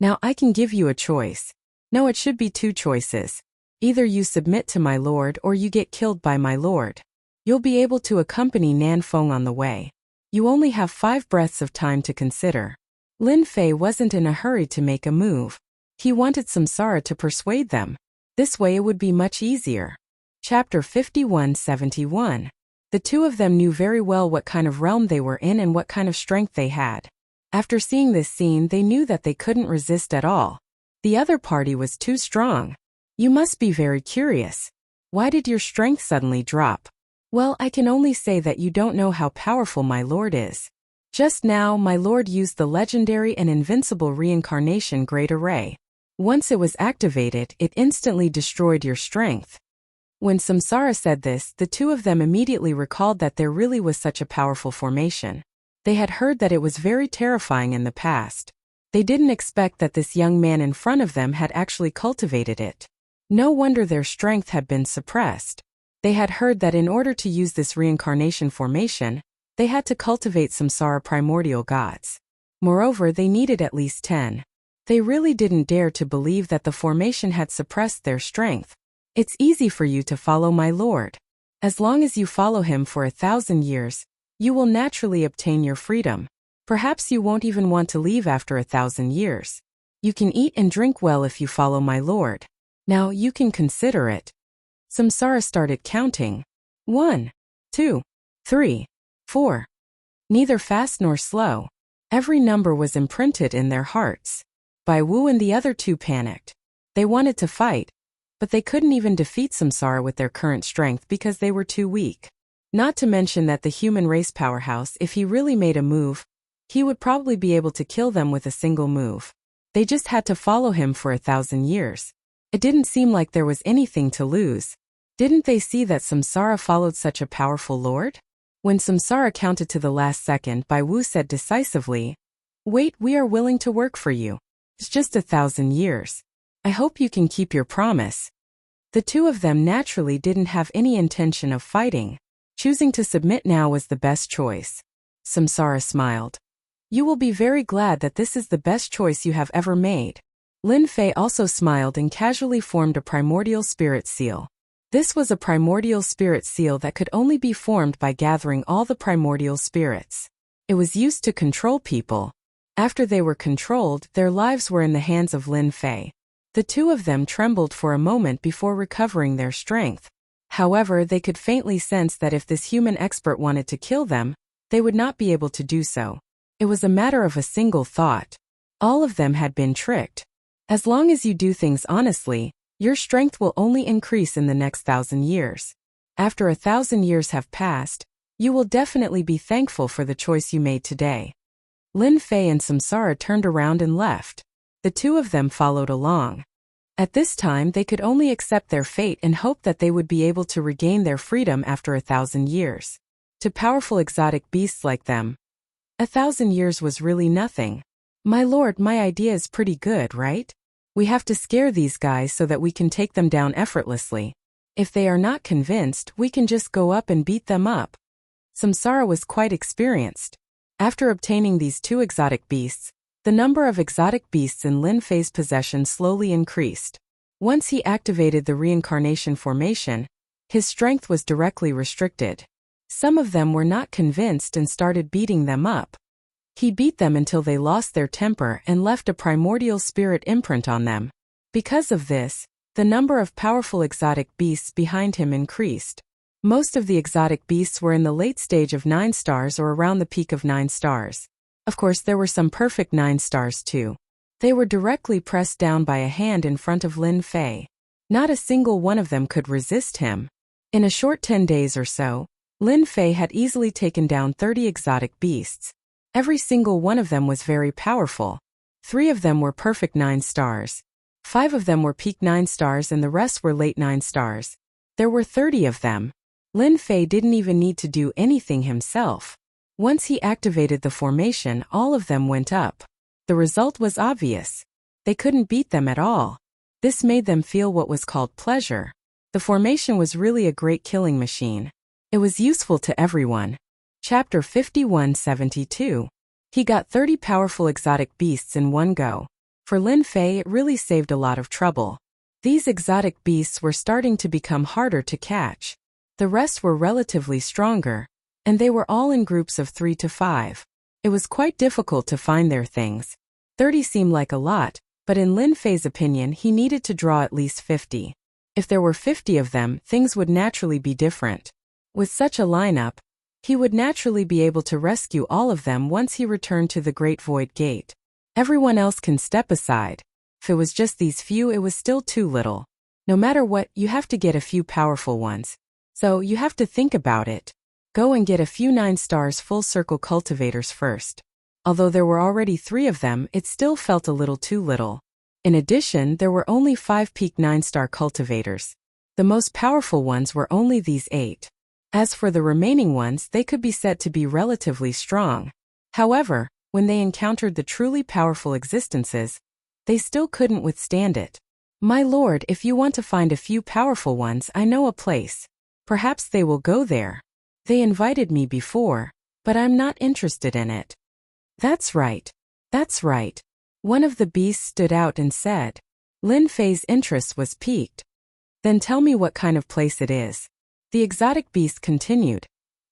Now I can give you a choice. No, it should be two choices. Either you submit to my lord or you get killed by my lord. You'll be able to accompany Nanfeng on the way. You only have 5 breaths of time to consider. Lin Fei wasn't in a hurry to make a move. He wanted Samsara to persuade them. This way it would be much easier. Chapter 51-71. The two of them knew very well what kind of realm they were in and what kind of strength they had. After seeing this scene, they knew that they couldn't resist at all. The other party was too strong. You must be very curious. Why did your strength suddenly drop? Well, I can only say that you don't know how powerful my lord is. Just now, my lord used the legendary and invincible reincarnation Great Array. Once it was activated, it instantly destroyed your strength. When Samsara said this, the two of them immediately recalled that there really was such a powerful formation. They had heard that it was very terrifying in the past. They didn't expect that this young man in front of them had actually cultivated it. No wonder their strength had been suppressed. They had heard that in order to use this reincarnation formation, they had to cultivate Samsara primordial gods. Moreover, they needed at least 10. They really didn't dare to believe that the formation had suppressed their strength. It's easy for you to follow my lord. As long as you follow him for 1,000 years, you will naturally obtain your freedom. Perhaps you won't even want to leave after 1,000 years. You can eat and drink well if you follow my lord. Now you can consider it. Samsara started counting. 1, 2, 3, 4. Neither fast nor slow. Every number was imprinted in their hearts. Bai Wu and the other two panicked. They wanted to fight, but they couldn't even defeat Samsara with their current strength because they were too weak. Not to mention that the human race powerhouse, if he really made a move, he would probably be able to kill them with a single move. They just had to follow him for 1,000 years. It didn't seem like there was anything to lose. Didn't they see that Samsara followed such a powerful lord? When Samsara counted to the last second, Bai Wu said decisively, "Wait, we are willing to work for you. It's just 1,000 years. I hope you can keep your promise." The two of them naturally didn't have any intention of fighting. Choosing to submit now was the best choice. Samsara smiled. "You will be very glad that this is the best choice you have ever made." Lin Fei also smiled and casually formed a primordial spirit seal. This was a primordial spirit seal that could only be formed by gathering all the primordial spirits. It was used to control people. After they were controlled, their lives were in the hands of Lin Fei. The two of them trembled for a moment before recovering their strength. However, they could faintly sense that if this human expert wanted to kill them, they would not be able to do so. It was a matter of a single thought. All of them had been tricked. As long as you do things honestly, Your strength will only increase in the next 1,000 years. After 1,000 years have passed, you will definitely be thankful for the choice you made today. Lin Fei and Samsara turned around and left. The two of them followed along. At this time they could only accept their fate and hope that they would be able to regain their freedom after 1,000 years. To powerful exotic beasts like them, 1,000 years was really nothing. My lord, my idea is pretty good, right? We have to scare these guys so that we can take them down effortlessly. If they are not convinced, we can just go up and beat them up. Samsara was quite experienced. After obtaining these two exotic beasts, the number of exotic beasts in Lin Fei's possession slowly increased. Once he activated the reincarnation formation, his strength was directly restricted. Some of them were not convinced and started beating them up. He beat them until they lost their temper and left a primordial spirit imprint on them. Because of this, the number of powerful exotic beasts behind him increased. Most of the exotic beasts were in the late stage of 9 stars or around the peak of 9 stars. Of course, there were some perfect 9 stars too. They were directly pressed down by a hand in front of Lin Fei. Not a single one of them could resist him. In a short 10 days or so, Lin Fei had easily taken down 30 exotic beasts. Every single one of them was very powerful. 3 of them were perfect 9 stars. 5 of them were peak 9 stars and the rest were late 9 stars. There were 30 of them. Lin Fei didn't even need to do anything himself. Once he activated the formation, all of them went up. The result was obvious. They couldn't beat them at all. This made them feel what was called pleasure. The formation was really a great killing machine. It was useful to everyone. Chapter 51-72. He got 30 powerful exotic beasts in one go. For Lin Fei, it really saved a lot of trouble. These exotic beasts were starting to become harder to catch. The rest were relatively stronger, and they were all in groups of 3 to 5. It was quite difficult to find their things. 30 seemed like a lot, but in Lin Fei's opinion he needed to draw at least 50. If there were 50 of them, things would naturally be different. With such a lineup, he would naturally be able to rescue all of them once he returned to the Great Void Gate. Everyone else can step aside. If it was just these few, it was still too little. No matter what, you have to get a few powerful ones. So you have to think about it. Go and get a few 9 stars full circle cultivators first. Although there were already 3 of them, it still felt a little too little. In addition, there were only 5 peak 9-star cultivators. The most powerful ones were only these 8. As for the remaining ones, they could be said to be relatively strong. However, when they encountered the truly powerful existences, they still couldn't withstand it. My lord, if you want to find a few powerful ones, I know a place. Perhaps they will go there. They invited me before, but I'm not interested in it. That's right. That's right. One of the beasts stood out and said. Lin Fei's interest was piqued. Then tell me what kind of place it is. The exotic beast continued.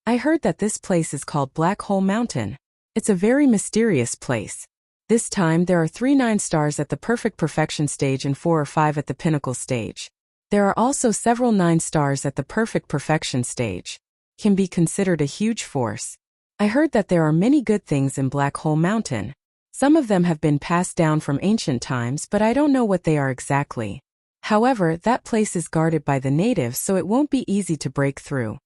I heard that this place is called Black Hole Mountain. It's a very mysterious place. This time there are 3 9 stars at the perfect perfection stage and 4 or 5 at the pinnacle stage. There are also several 9 stars at the perfect perfection stage. Can be considered a huge force. I heard that there are many good things in Black Hole Mountain. Some of them have been passed down from ancient times, but I don't know what they are exactly. However, that place is guarded by the natives, so it won't be easy to break through.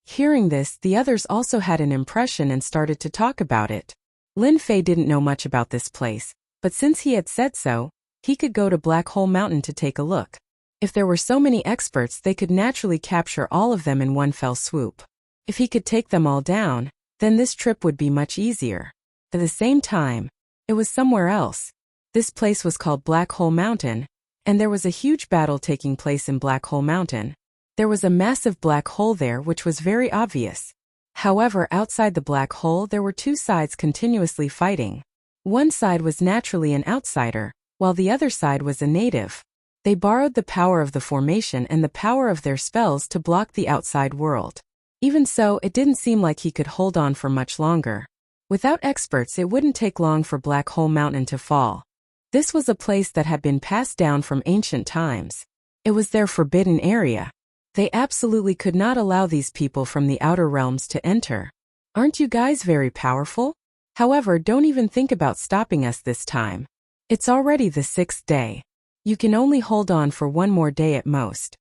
Hearing this, the others also had an impression and started to talk about it. Lin Fei didn't know much about this place, but since he had said so, he could go to Black Hole Mountain to take a look. If there were so many experts, they could naturally capture all of them in one fell swoop. If he could take them all down, then this trip would be much easier. At the same time, it was somewhere else. This place was called Black Hole Mountain, and there was a huge battle taking place in Black Hole Mountain. There was a massive black hole there which was very obvious. However, outside the black hole there were 2 sides continuously fighting. One side was naturally an outsider, while the other side was a native. They borrowed the power of the formation and the power of their spells to block the outside world. Even so, it didn't seem like he could hold on for much longer. Without experts, it wouldn't take long for Black Hole Mountain to fall. This was a place that had been passed down from ancient times. It was their forbidden area. They absolutely could not allow these people from the outer realms to enter. Aren't you guys very powerful? However, don't even think about stopping us this time. It's already the 6th day. You can only hold on for one more day at most.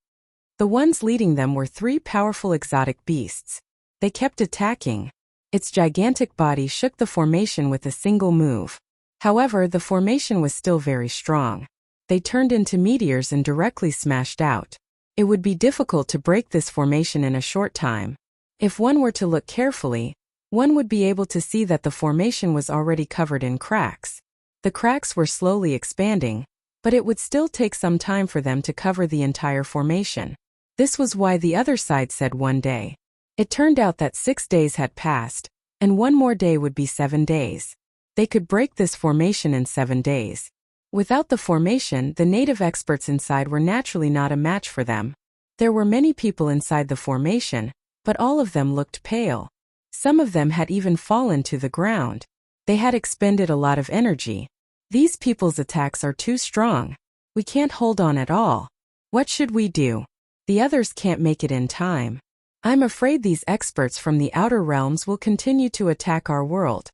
The ones leading them were 3 powerful exotic beasts. They kept attacking. Its gigantic body shook the formation with a single move. However, the formation was still very strong. They turned into meteors and directly smashed out. It would be difficult to break this formation in a short time. If one were to look carefully, one would be able to see that the formation was already covered in cracks. The cracks were slowly expanding, but it would still take some time for them to cover the entire formation. This was why the other side said 1 day. It turned out that 6 days had passed, and 1 more day would be 7 days. They could break this formation in 7 days. Without the formation, the native experts inside were naturally not a match for them. There were many people inside the formation, but all of them looked pale. Some of them had even fallen to the ground. They had expended a lot of energy. These people's attacks are too strong. We can't hold on at all. What should we do? The others can't make it in time. I'm afraid these experts from the outer realms will continue to attack our world.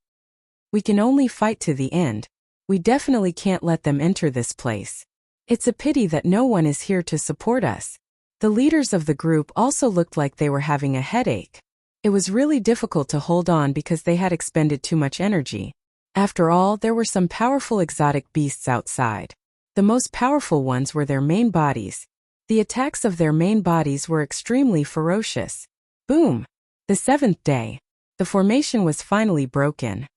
We can only fight to the end. We definitely can't let them enter this place. It's a pity that no one is here to support us. The leaders of the group also looked like they were having a headache. It was really difficult to hold on because they had expended too much energy. After all, there were some powerful exotic beasts outside. The most powerful ones were their main bodies. The attacks of their main bodies were extremely ferocious. Boom! The 7th day. The formation was finally broken.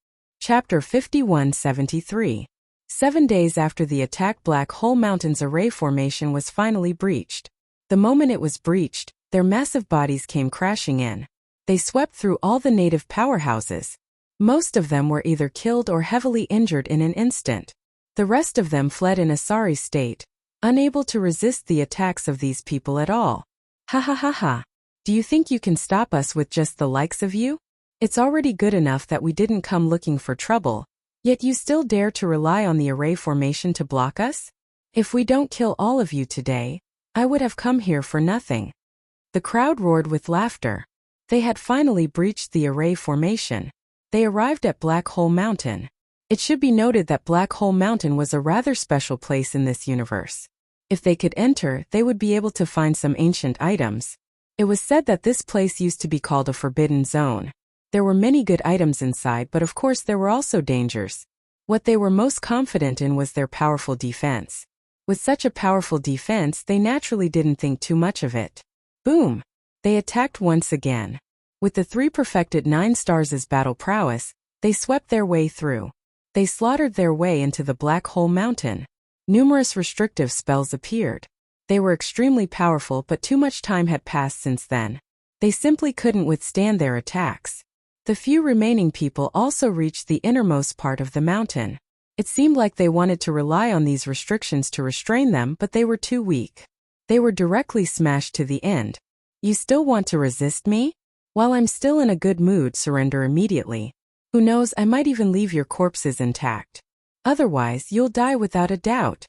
Chapter 5173. 7 days after the attack, Black Hole Mountain's array formation was finally breached. The moment it was breached, their massive bodies came crashing in. They swept through all the native powerhouses. Most of them were either killed or heavily injured in an instant. The rest of them fled in a sorry state, unable to resist the attacks of these people at all. Ha ha ha ha. Do you think you can stop us with just the likes of you? It's already good enough that we didn't come looking for trouble, yet you still dare to rely on the array formation to block us? If we don't kill all of you today, I would have come here for nothing. The crowd roared with laughter. They had finally breached the array formation. They arrived at Black Hole Mountain. It should be noted that Black Hole Mountain was a rather special place in this universe. If they could enter, they would be able to find some ancient items. It was said that this place used to be called a forbidden zone. There were many good items inside, but of course there were also dangers. What they were most confident in was their powerful defense. With such a powerful defense, they naturally didn't think too much of it. Boom! They attacked once again. With the 3 perfected 9 stars as battle prowess, they swept their way through. They slaughtered their way into the Black Hole Mountain. Numerous restrictive spells appeared. They were extremely powerful, but too much time had passed since then. They simply couldn't withstand their attacks. The few remaining people also reached the innermost part of the mountain. It seemed like they wanted to rely on these restrictions to restrain them, but they were too weak. They were directly smashed to the end. You still want to resist me? While I'm still in a good mood, surrender immediately. Who knows, I might even leave your corpses intact. Otherwise, you'll die without a doubt.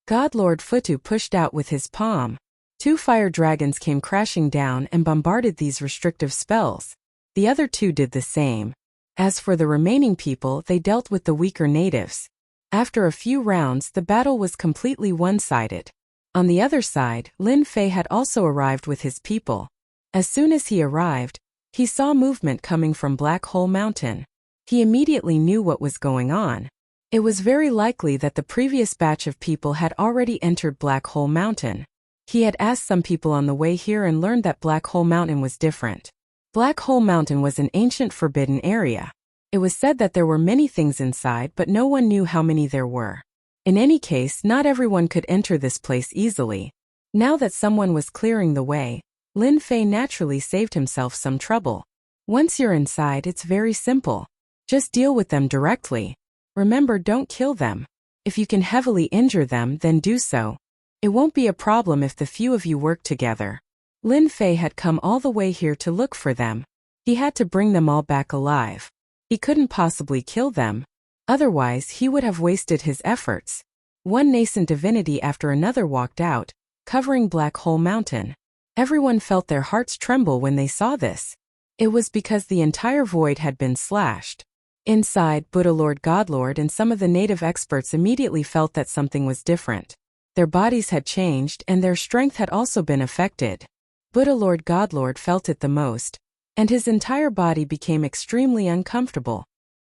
Godlord Futu pushed out with his palm. 2 fire dragons came crashing down and bombarded these restrictive spells. The other 2 did the same. As for the remaining people, they dealt with the weaker natives. After a few rounds, the battle was completely one-sided. On the other side, Lin Fei had also arrived with his people. As soon as he arrived, he saw movement coming from Black Hole Mountain. He immediately knew what was going on. It was very likely that the previous batch of people had already entered Black Hole Mountain. He had asked some people on the way here and learned that Black Hole Mountain was different. Black Hole Mountain was an ancient forbidden area. It was said that there were many things inside, but no one knew how many there were. In any case, not everyone could enter this place easily. Now that someone was clearing the way, Lin Fei naturally saved himself some trouble. Once you're inside, it's very simple. Just deal with them directly. Remember, don't kill them. If you can heavily injure them, then do so. It won't be a problem if the few of you work together. Lin Fei had come all the way here to look for them. He had to bring them all back alive. He couldn't possibly kill them. Otherwise, he would have wasted his efforts. One nascent divinity after another walked out, covering Black Hole Mountain. Everyone felt their hearts tremble when they saw this. It was because the entire void had been slashed. Inside, Buddha Lord Godlord and some of the native experts immediately felt that something was different. Their bodies had changed and their strength had also been affected. Buddha Lord Godlord felt it the most, and his entire body became extremely uncomfortable.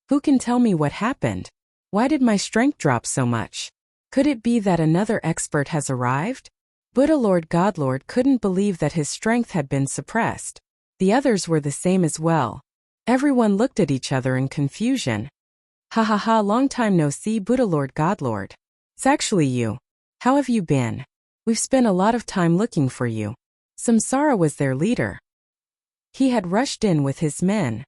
Who can tell me what happened? Why did my strength drop so much? Could it be that another expert has arrived? Buddha Lord Godlord couldn't believe that his strength had been suppressed. The others were the same as well. Everyone looked at each other in confusion. Ha ha ha, long time no see, Buddha Lord Godlord. It's actually you. How have you been? We've spent a lot of time looking for you. Samsara was their leader. He had rushed in with his men.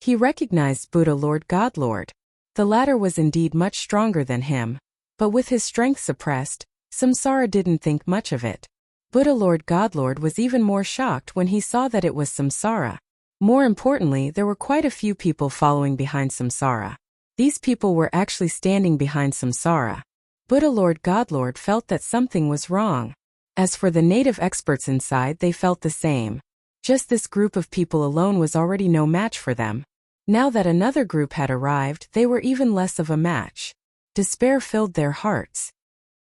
He recognized Buddha Lord Godlord. The latter was indeed much stronger than him, but with his strength suppressed, Samsara didn't think much of it. Buddha Lord Godlord was even more shocked when he saw that it was Samsara. More importantly, there were quite a few people following behind Samsara. These people were actually standing behind Samsara. Buddha Lord Godlord felt that something was wrong. As for the native experts inside, they felt the same. Just this group of people alone was already no match for them. Now that another group had arrived, they were even less of a match. Despair filled their hearts.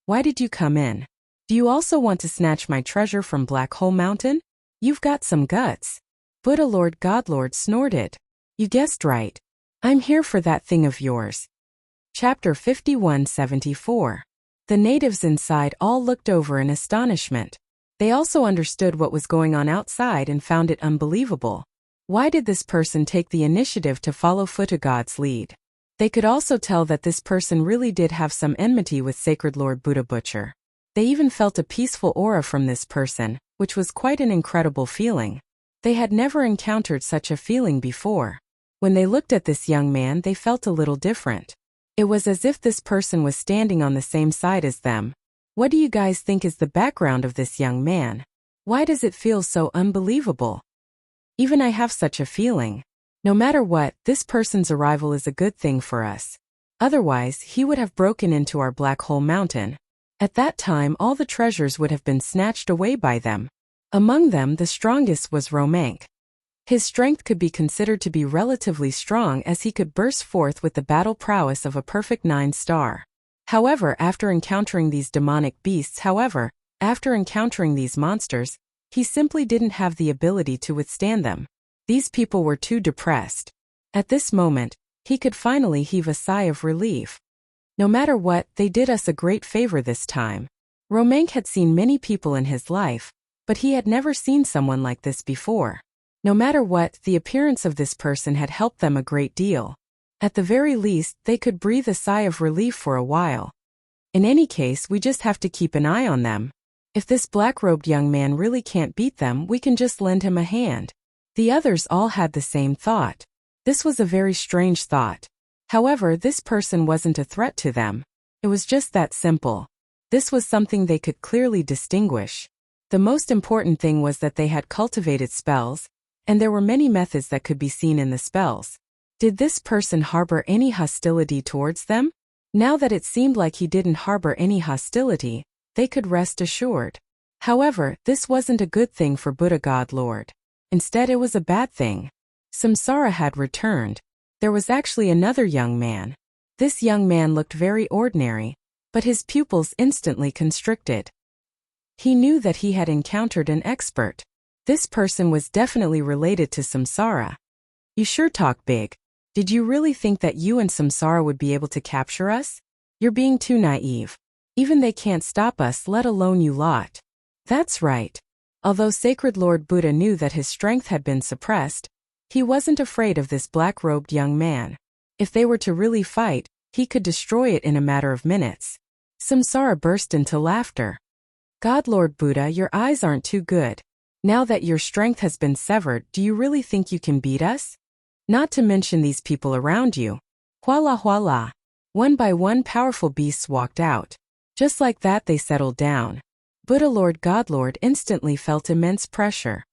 Why did you come in? Do you also want to snatch my treasure from Black Hole Mountain? You've got some guts. Buddha Lord Godlord snorted. You guessed right. I'm here for that thing of yours. Chapter 51-74. The natives inside all looked over in astonishment. They also understood what was going on outside and found it unbelievable. Why did this person take the initiative to follow Buddha God's lead? They could also tell that this person really did have some enmity with Sacred Lord Buddha Butcher. They even felt a peaceful aura from this person, which was quite an incredible feeling. They had never encountered such a feeling before. When they looked at this young man, they felt a little different. It was as if this person was standing on the same side as them. What do you guys think is the background of this young man? Why does it feel so unbelievable? Even I have such a feeling. No matter what, this person's arrival is a good thing for us. Otherwise, he would have broken into our Black Hole Mountain. At that time, all the treasures would have been snatched away by them. Among them, the strongest was Romank. His strength could be considered to be relatively strong as he could burst forth with the battle prowess of a perfect 9-star. However, after encountering these monsters, he simply didn't have the ability to withstand them. These people were too depressed. At this moment, he could finally heave a sigh of relief. No matter what, they did us a great favor this time. Romank had seen many people in his life, but he had never seen someone like this before. No matter what, the appearance of this person had helped them a great deal. At the very least, they could breathe a sigh of relief for a while. In any case, we just have to keep an eye on them. If this black-robed young man really can't beat them, we can just lend him a hand. The others all had the same thought. This was a very strange thought. However, this person wasn't a threat to them. It was just that simple. This was something they could clearly distinguish. The most important thing was that they had cultivated spells, and there were many methods that could be seen in the spells. Did this person harbor any hostility towards them? Now that it seemed like he didn't harbor any hostility, they could rest assured. However, this wasn't a good thing for Buddha God Lord. Instead, it was a bad thing. Samsara had returned. There was actually another young man. This young man looked very ordinary, but his pupils instantly constricted. He knew that he had encountered an expert. This person was definitely related to Samsara. You sure talk big. Did you really think that you and Samsara would be able to capture us? You're being too naive. Even they can't stop us, let alone you lot. That's right. Although Sacred Lord Buddha knew that his strength had been suppressed, he wasn't afraid of this black-robed young man. If they were to really fight, he could destroy it in a matter of minutes. Samsara burst into laughter. God Lord Buddha, your eyes aren't too good. Now that your strength has been severed, do you really think you can beat us? Not to mention these people around you. Voila voila. One by one powerful beasts walked out. Just like that they settled down. Buddha Lord Godlord instantly felt immense pressure.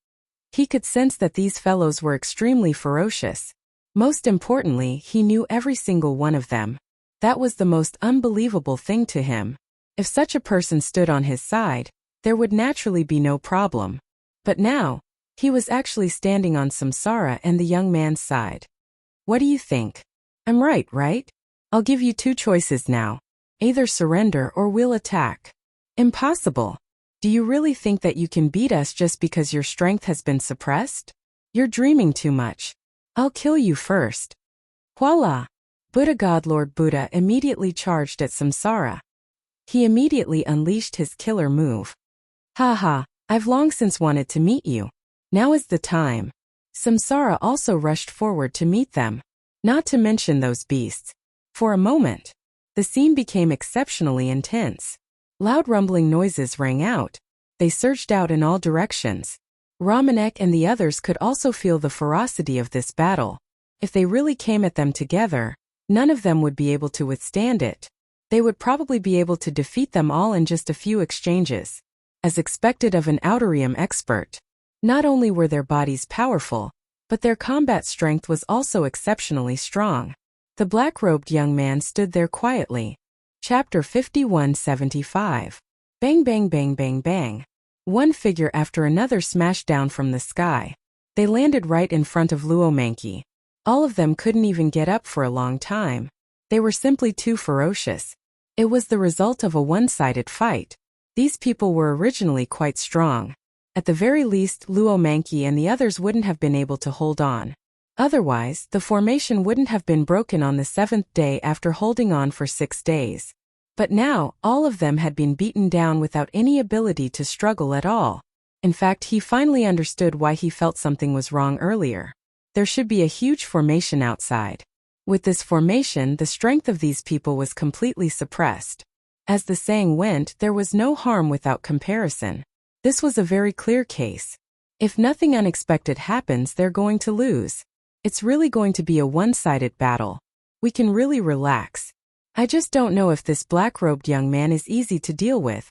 He could sense that these fellows were extremely ferocious. Most importantly, he knew every single one of them. That was the most unbelievable thing to him. If such a person stood on his side, there would naturally be no problem. But now, he was actually standing on Samsara and the young man's side. What do you think? I'm right? I'll give you two choices now. Either surrender or we'll attack. Impossible. Do you really think that you can beat us just because your strength has been suppressed? You're dreaming too much. I'll kill you first. Voila! Buddha God Lord Buddha immediately charged at Samsara. He immediately unleashed his killer move. Haha, I've long since wanted to meet you. Now is the time. Samsara also rushed forward to meet them. Not to mention those beasts. For a moment, the scene became exceptionally intense. Loud rumbling noises rang out. They surged out in all directions. Ramanek and the others could also feel the ferocity of this battle. If they really came at them together, none of them would be able to withstand it. They would probably be able to defeat them all in just a few exchanges. As expected of an Outerium expert, not only were their bodies powerful, but their combat strength was also exceptionally strong. The black-robed young man stood there quietly. Chapter 51-75. Bang bang bang bang bang. One figure after another smashed down from the sky. They landed right in front of Luomanki. All of them couldn't even get up for a long time. They were simply too ferocious. It was the result of a one-sided fight. These people were originally quite strong. At the very least, Luomanki and the others wouldn't have been able to hold on. Otherwise, the formation wouldn't have been broken on the 7th day after holding on for 6 days. But now, all of them had been beaten down without any ability to struggle at all. In fact, he finally understood why he felt something was wrong earlier. There should be a huge formation outside. With this formation, the strength of these people was completely suppressed. As the saying went, there was no harm without comparison. This was a very clear case. If nothing unexpected happens, they're going to lose. It's really going to be a one-sided battle. We can really relax. I just don't know if this black-robed young man is easy to deal with.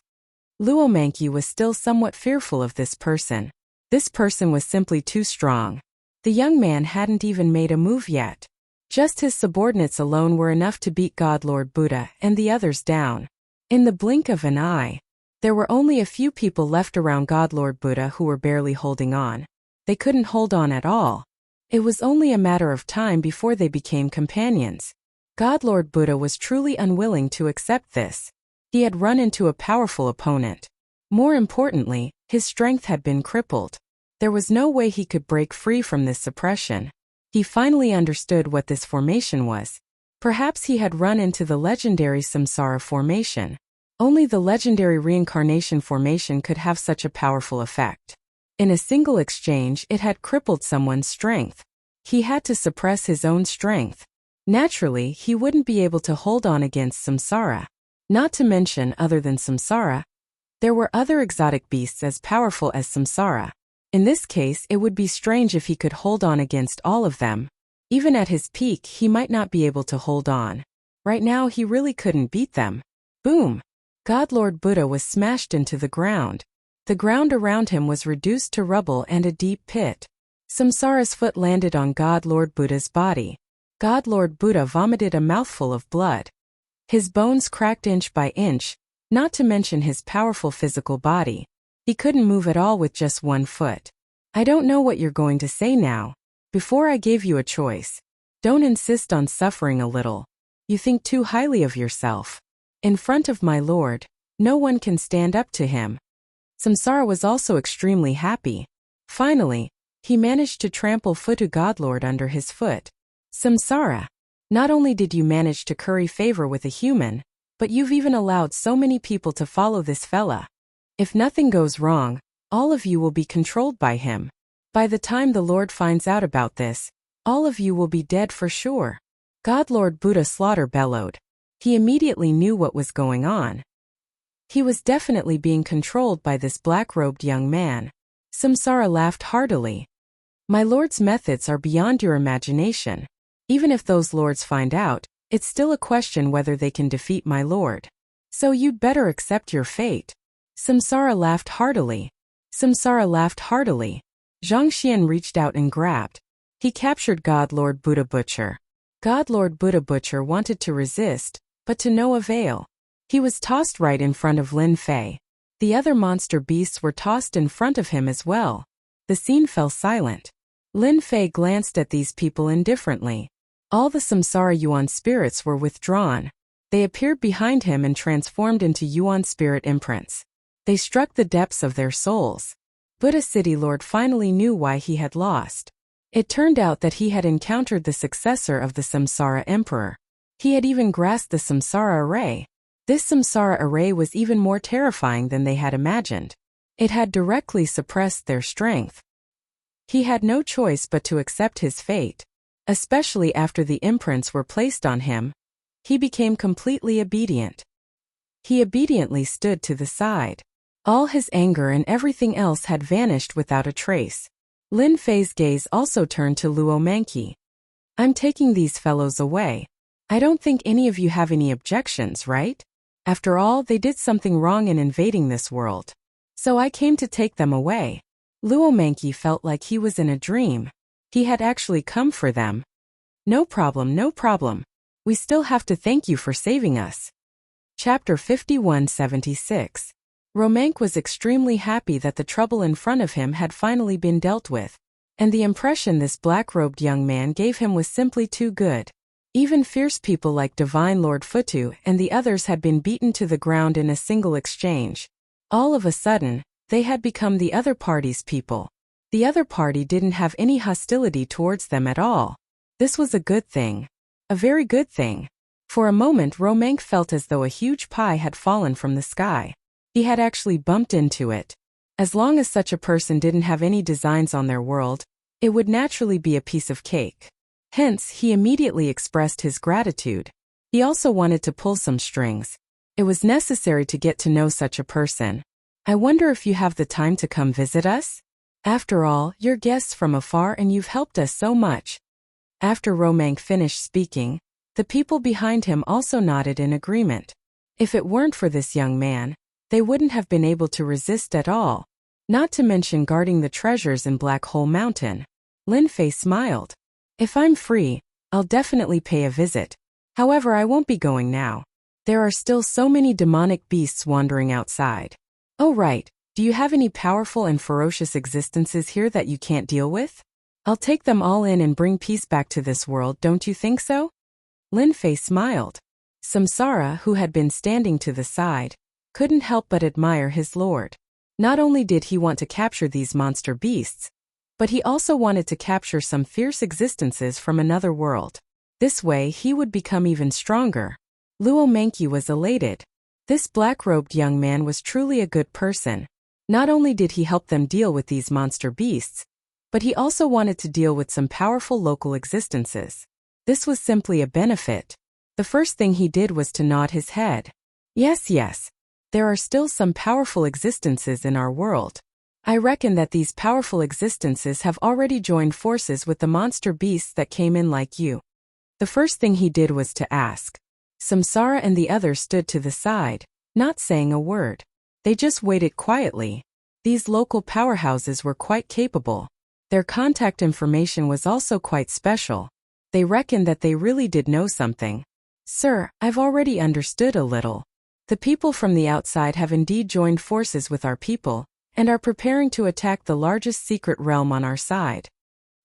Luomanki was still somewhat fearful of this person. This person was simply too strong. The young man hadn't even made a move yet. Just his subordinates alone were enough to beat God Lord Buddha and the others down. In the blink of an eye, there were only a few people left around God Lord Buddha who were barely holding on. They couldn't hold on at all. It was only a matter of time before they became companions. God Lord Buddha was truly unwilling to accept this. He had run into a powerful opponent. More importantly, his strength had been crippled. There was no way he could break free from this suppression. He finally understood what this formation was. Perhaps he had run into the legendary Samsara formation. Only the legendary reincarnation formation could have such a powerful effect. In a single exchange, it had crippled someone's strength. He had to suppress his own strength. Naturally, he wouldn't be able to hold on against Samsara. Not to mention, other than Samsara, there were other exotic beasts as powerful as Samsara. In this case, it would be strange if he could hold on against all of them. Even at his peak, he might not be able to hold on. Right now, he really couldn't beat them. Boom! God Lord Buddha was smashed into the ground. The ground around him was reduced to rubble and a deep pit. Samsara's foot landed on God Lord Buddha's body. God Lord Buddha vomited a mouthful of blood. His bones cracked inch by inch, not to mention his powerful physical body. He couldn't move at all with just one foot. I don't know what you're going to say now. Before I gave you a choice. Don't insist on suffering a little. You think too highly of yourself. In front of my lord, no one can stand up to him. Samsara was also extremely happy. Finally, he managed to trample Futu Godlord under his foot. Samsara, not only did you manage to curry favor with a human, but you've even allowed so many people to follow this fella. If nothing goes wrong, all of you will be controlled by him. By the time the Lord finds out about this, all of you will be dead for sure. God Lord Buddha Slaughter bellowed. He immediately knew what was going on. He was definitely being controlled by this black-robed young man. Samsara laughed heartily. My lord's methods are beyond your imagination. Even if those lords find out, it's still a question whether they can defeat my lord. So you'd better accept your fate. Samsara laughed heartily. Samsara laughed heartily. Zhang Xian reached out and grabbed. He captured God Lord Buddha Butcher. God Lord Buddha Butcher wanted to resist, but to no avail. He was tossed right in front of Lin Fei. The other monster beasts were tossed in front of him as well. The scene fell silent. Lin Fei glanced at these people indifferently. All the Samsara Yuan spirits were withdrawn. They appeared behind him and transformed into Yuan spirit imprints. They struck the depths of their souls. Buddha City Lord finally knew why he had lost. It turned out that he had encountered the successor of the Samsara Emperor. He had even grasped the Samsara array. This Samsara array was even more terrifying than they had imagined. It had directly suppressed their strength. He had no choice but to accept his fate. Especially after the imprints were placed on him, he became completely obedient. He obediently stood to the side. All his anger and everything else had vanished without a trace. Lin Fei's gaze also turned to Luo Manqi. I'm taking these fellows away. I don't think any of you have any objections, right? After all, they did something wrong in invading this world. So I came to take them away. Luo Manqi felt like he was in a dream. He had actually come for them. No problem, no problem. We still have to thank you for saving us. Chapter 5176. Romank was extremely happy that the trouble in front of him had finally been dealt with. And the impression this black-robed young man gave him was simply too good. Even fierce people like Divine Lord Futu and the others had been beaten to the ground in a single exchange. All of a sudden, they had become the other party's people. The other party didn't have any hostility towards them at all. This was a good thing. A very good thing. For a moment Romank felt as though a huge pie had fallen from the sky. He had actually bumped into it. As long as such a person didn't have any designs on their world, it would naturally be a piece of cake. Hence, he immediately expressed his gratitude. He also wanted to pull some strings. It was necessary to get to know such a person. I wonder if you have the time to come visit us? After all, you're guests from afar and you've helped us so much. After Romank finished speaking, the people behind him also nodded in agreement. If it weren't for this young man, they wouldn't have been able to resist at all. Not to mention guarding the treasures in Black Hole Mountain. Lin Fei smiled. If I'm free, I'll definitely pay a visit. However, I won't be going now. There are still so many demonic beasts wandering outside. Oh right, do you have any powerful and ferocious existences here that you can't deal with? I'll take them all in and bring peace back to this world, don't you think so? Lin Fei smiled. Samsara, who had been standing to the side, couldn't help but admire his lord. Not only did he want to capture these monster beasts, but he also wanted to capture some fierce existences from another world. This way he would become even stronger. Luo Manqi was elated. This black-robed young man was truly a good person. Not only did he help them deal with these monster beasts, but he also wanted to deal with some powerful local existences. This was simply a benefit. The first thing he did was to nod his head. Yes. There are still some powerful existences in our world. I reckon that these powerful existences have already joined forces with the monster beasts that came in like you. The first thing he did was to ask. Samsara and the others stood to the side, not saying a word. They just waited quietly. These local powerhouses were quite capable. Their contact information was also quite special. They reckoned that they really did know something. Sir, I've already understood a little. The people from the outside have indeed joined forces with our people, and are preparing to attack the largest secret realm on our side.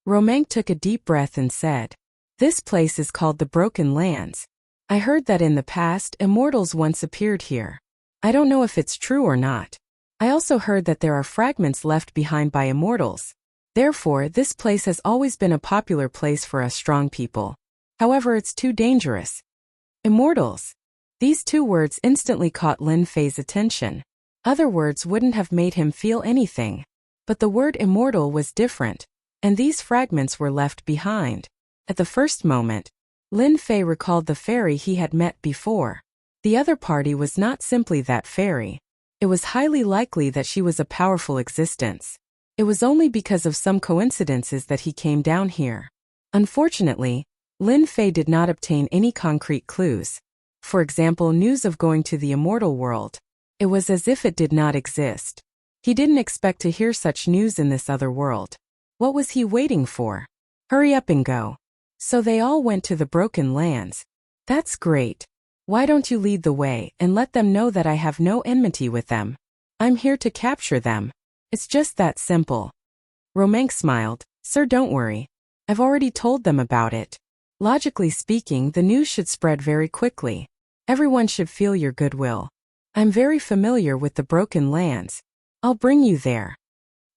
Romank took a deep breath and said, This place is called the Broken Lands. I heard that in the past, immortals once appeared here. I don't know if it's true or not. I also heard that there are fragments left behind by immortals. Therefore, this place has always been a popular place for us strong people. However, it's too dangerous. Immortals. These two words instantly caught Lin Fei's attention. Other words wouldn't have made him feel anything. But the word immortal was different, and these fragments were left behind. At the first moment, Lin Fei recalled the fairy he had met before. The other party was not simply that fairy. It was highly likely that she was a powerful existence. It was only because of some coincidences that he came down here. Unfortunately, Lin Fei did not obtain any concrete clues. For example, news of going to the immortal world. It was as if it did not exist. He didn't expect to hear such news in this other world. What was he waiting for? Hurry up and go. So they all went to the Broken Lands. That's great. Why don't you lead the way and let them know that I have no enmity with them? I'm here to capture them. It's just that simple. Romank smiled. Sir, don't worry. I've already told them about it. Logically speaking, the news should spread very quickly. Everyone should feel your goodwill. I'm very familiar with the Broken Lands. I'll bring you there.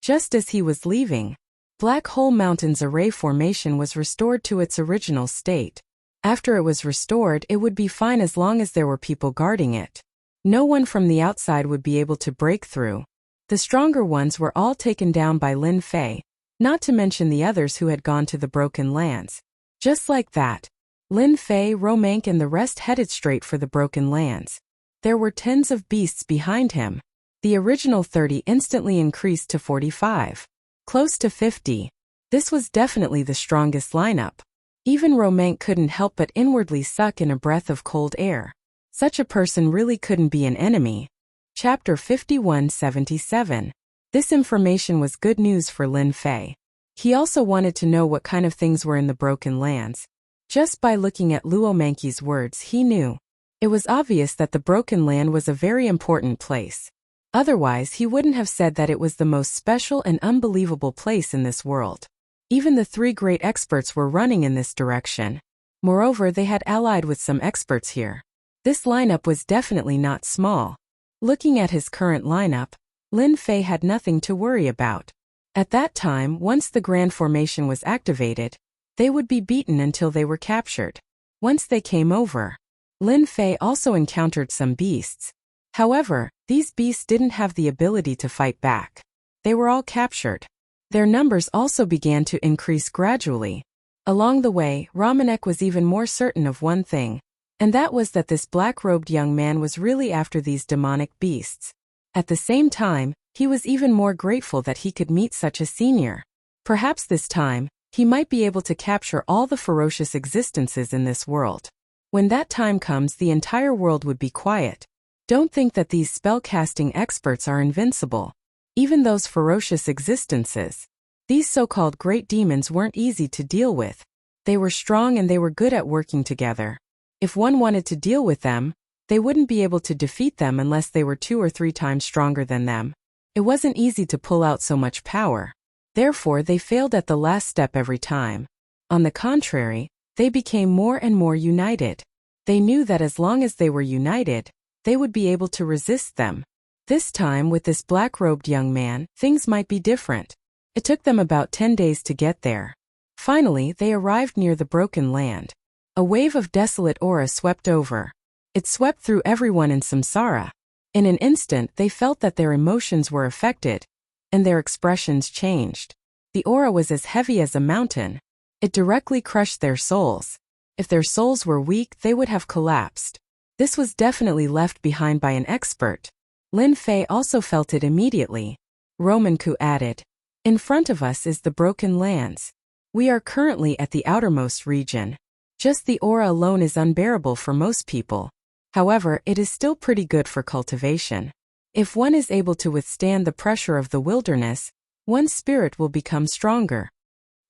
Just as he was leaving, Black Hole Mountain's array formation was restored to its original state. After it was restored, it would be fine as long as there were people guarding it. No one from the outside would be able to break through. The stronger ones were all taken down by Lin Fei, not to mention the others who had gone to the Broken Lands. Just like that, Lin Fei, Romank and the rest headed straight for the Broken Lands. There were tens of beasts behind him. The original 30 instantly increased to 45. Close to 50. This was definitely the strongest lineup. Even Romank couldn't help but inwardly suck in a breath of cold air. Such a person really couldn't be an enemy. Chapter 5177. This information was good news for Lin Fei. He also wanted to know what kind of things were in the Broken Lands. Just by looking at Luo Manqi's words, he knew. It was obvious that the Broken Land was a very important place. Otherwise, he wouldn't have said that it was the most special and unbelievable place in this world. Even the 3 great experts were running in this direction. Moreover, they had allied with some experts here. This lineup was definitely not small. Looking at his current lineup, Lin Fei had nothing to worry about. At that time, once the Grand Formation was activated, they would be beaten until they were captured. Once they came over, Lin Fei also encountered some beasts. However, these beasts didn't have the ability to fight back. They were all captured. Their numbers also began to increase gradually. Along the way, Romanek was even more certain of one thing, and that was that this black-robed young man was really after these demonic beasts. At the same time, he was even more grateful that he could meet such a senior. Perhaps this time, he might be able to capture all the ferocious existences in this world. When that time comes, the entire world would be quiet. Don't think that these spellcasting experts are invincible. Even those ferocious existences. These so-called great demons weren't easy to deal with. They were strong and they were good at working together. If one wanted to deal with them, they wouldn't be able to defeat them unless they were 2 or 3 times stronger than them. It wasn't easy to pull out so much power. Therefore, they failed at the last step every time. On the contrary, they became more and more united. They knew that as long as they were united, they would be able to resist them. This time, with this black-robed young man, things might be different. It took them about 10 days to get there. Finally, they arrived near the Broken Land. A wave of desolate aura swept over. It swept through everyone in Samsara. In an instant, they felt that their emotions were affected, and their expressions changed. The aura was as heavy as a mountain. It directly crushed their souls. If their souls were weak, they would have collapsed. This was definitely left behind by an expert. Lin Fei also felt it immediately. Romanku added, "In front of us is the Broken Lands. We are currently at the outermost region. Just the aura alone is unbearable for most people. However, it is still pretty good for cultivation. If one is able to withstand the pressure of the wilderness, one's spirit will become stronger."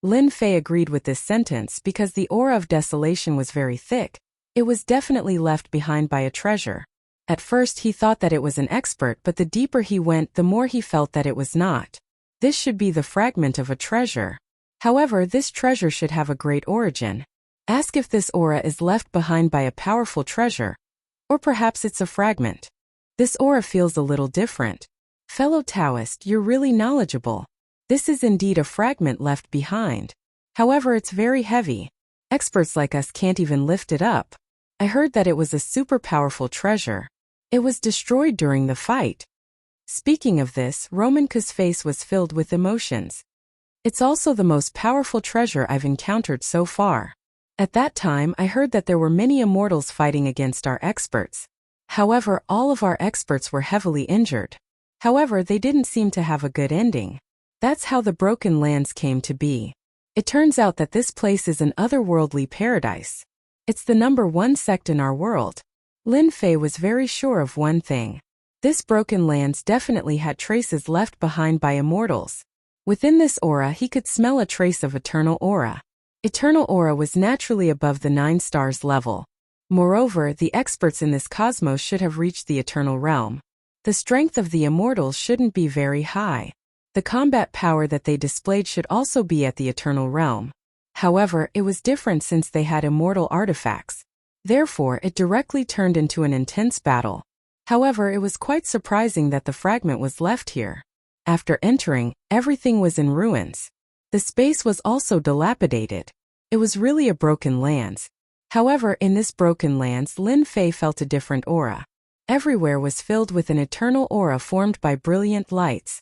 Lin Fei agreed with this sentence because the aura of desolation was very thick. It was definitely left behind by a treasure. At first he thought that it was an expert, but the deeper he went, the more he felt that it was not. This should be the fragment of a treasure. However, this treasure should have a great origin. Ask if this aura is left behind by a powerful treasure. Or perhaps it's a fragment. This aura feels a little different. Fellow Taoist, you're really knowledgeable. This is indeed a fragment left behind. However, it's very heavy. Experts like us can't even lift it up. I heard that it was a super powerful treasure. It was destroyed during the fight. Speaking of this, Romanku's face was filled with emotions. It's also the most powerful treasure I've encountered so far. At that time, I heard that there were many immortals fighting against our experts. However, all of our experts were heavily injured. However, they didn't seem to have a good ending. That's how the Broken Lands came to be. It turns out that this place is an otherworldly paradise. It's the #1 sect in our world. Lin Fei was very sure of one thing. This Broken Lands definitely had traces left behind by immortals. Within this aura, he could smell a trace of eternal aura. Eternal aura was naturally above the 9 stars level. Moreover, the experts in this cosmos should have reached the eternal realm. The strength of the immortals shouldn't be very high. The combat power that they displayed should also be at the eternal realm. However, it was different since they had immortal artifacts. Therefore, it directly turned into an intense battle. However, it was quite surprising that the fragment was left here. After entering, everything was in ruins. The space was also dilapidated. It was really a broken lands. However, in this broken lands, Lin Fei felt a different aura. Everywhere was filled with an eternal aura formed by brilliant lights.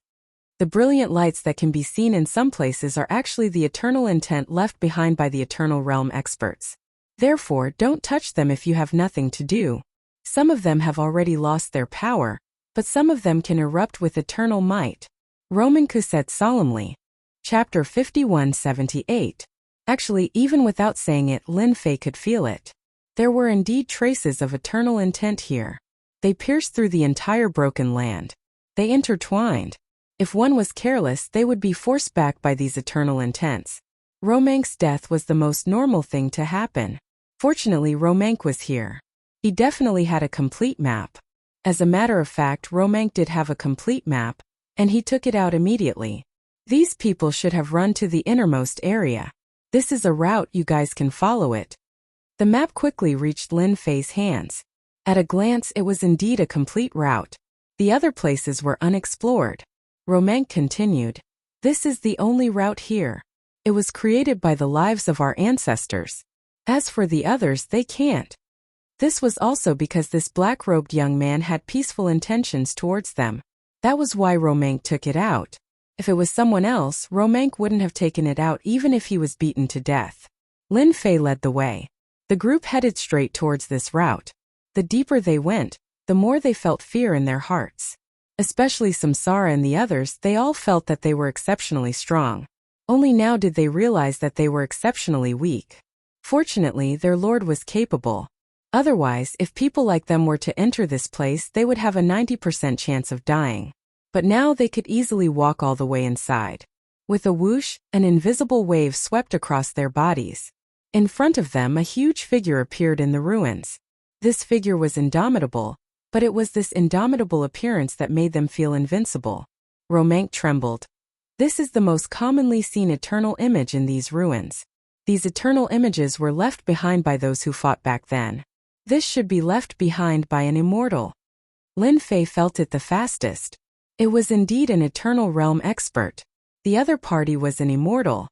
The brilliant lights that can be seen in some places are actually the eternal intent left behind by the Eternal Realm experts. Therefore, don't touch them if you have nothing to do. Some of them have already lost their power, but some of them can erupt with eternal might. Romanku said solemnly. Chapter 5178. Actually, even without saying it, Lin Fei could feel it. There were indeed traces of eternal intent here. They pierced through the entire broken land. They intertwined. If one was careless, they would be forced back by these eternal intents. Romank's death was the most normal thing to happen. Fortunately, Romank was here. He definitely had a complete map. As a matter of fact, Romank did have a complete map, and he took it out immediately. These people should have run to the innermost area. This is a route, you guys can follow it. The map quickly reached Lin Fei's hands. At a glance, it was indeed a complete route. The other places were unexplored. Romank continued. This is the only route here. It was created by the lives of our ancestors. As for the others, they can't. This was also because this black-robed young man had peaceful intentions towards them. That was why Romank took it out. If it was someone else, Romank wouldn't have taken it out even if he was beaten to death. Lin Fei led the way. The group headed straight towards this route. The deeper they went, the more they felt fear in their hearts. Especially Samsara and the others, they all felt that they were exceptionally strong. Only now did they realize that they were exceptionally weak. Fortunately, their lord was capable. Otherwise, if people like them were to enter this place, they would have a 90% chance of dying. But now they could easily walk all the way inside. With a whoosh, an invisible wave swept across their bodies. In front of them, a huge figure appeared in the ruins. This figure was indomitable, but it was this indomitable appearance that made them feel invincible. Romank trembled. This is the most commonly seen eternal image in these ruins. These eternal images were left behind by those who fought back then. This should be left behind by an immortal. Lin Fei felt it the fastest. It was indeed an Eternal Realm expert. The other party was an immortal.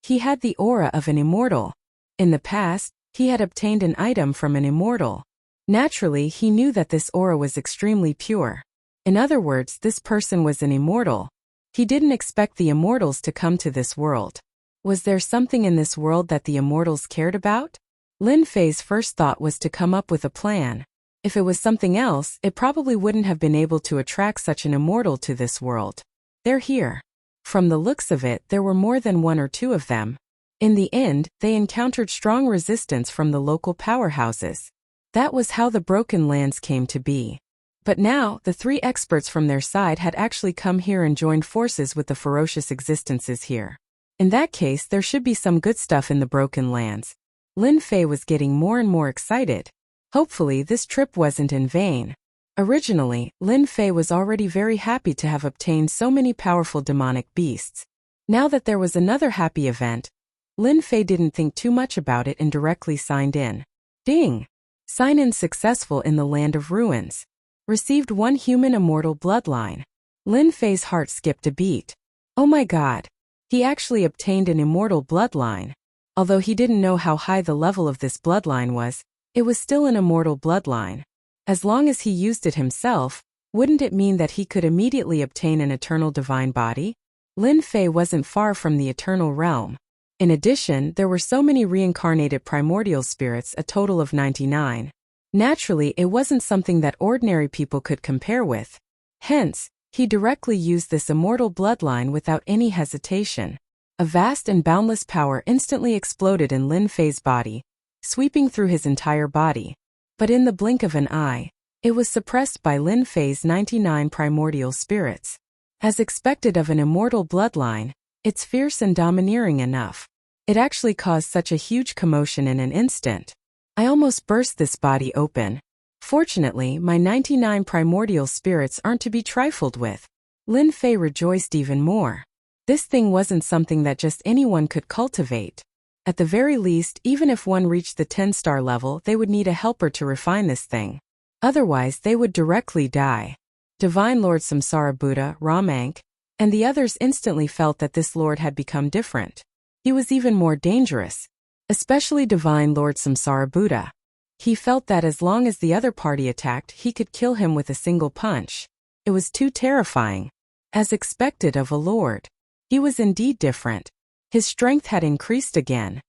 He had the aura of an immortal. In the past, he had obtained an item from an immortal. Naturally, he knew that this aura was extremely pure. In other words, this person was an immortal. He didn't expect the immortals to come to this world. Was there something in this world that the immortals cared about? Lin Fei's first thought was to come up with a plan. If it was something else, it probably wouldn't have been able to attract such an immortal to this world. They're here. From the looks of it, there were more than one or two of them. In the end, they encountered strong resistance from the local powerhouses. That was how the Broken Lands came to be. But now, the three experts from their side had actually come here and joined forces with the ferocious existences here. In that case, there should be some good stuff in the Broken Lands. Lin Fei was getting more and more excited. Hopefully, this trip wasn't in vain. Originally, Lin Fei was already very happy to have obtained so many powerful demonic beasts. Now that there was another happy event, Lin Fei didn't think too much about it and directly signed in. Ding! Sign-in successful in the Land of Ruins. Received 1 human immortal bloodline. Lin Fei's heart skipped a beat. Oh my god. He actually obtained an immortal bloodline. Although he didn't know how high the level of this bloodline was, it was still an immortal bloodline. As long as he used it himself, wouldn't it mean that he could immediately obtain an eternal divine body? Lin Fei wasn't far from the eternal realm. In addition, there were so many reincarnated primordial spirits, a total of 99. Naturally, it wasn't something that ordinary people could compare with. Hence, he directly used this immortal bloodline without any hesitation. A vast and boundless power instantly exploded in Lin Fei's body, sweeping through his entire body. But in the blink of an eye, it was suppressed by Lin Fei's 99 primordial spirits. As expected of an immortal bloodline, it's fierce and domineering enough. It actually caused such a huge commotion in an instant. I almost burst this body open. Fortunately, my 99 primordial spirits aren't to be trifled with. Lin Fei rejoiced even more. This thing wasn't something that just anyone could cultivate. At the very least, even if one reached the 10-star level, they would need a helper to refine this thing. Otherwise, they would directly die. Divine Lord Samsara Buddha, Ramank, and the others instantly felt that this lord had become different. He was even more dangerous, especially Divine Lord Samsara Buddha. He felt that as long as the other party attacked, he could kill him with a single punch. It was too terrifying. As expected of a lord, he was indeed different. His strength had increased again.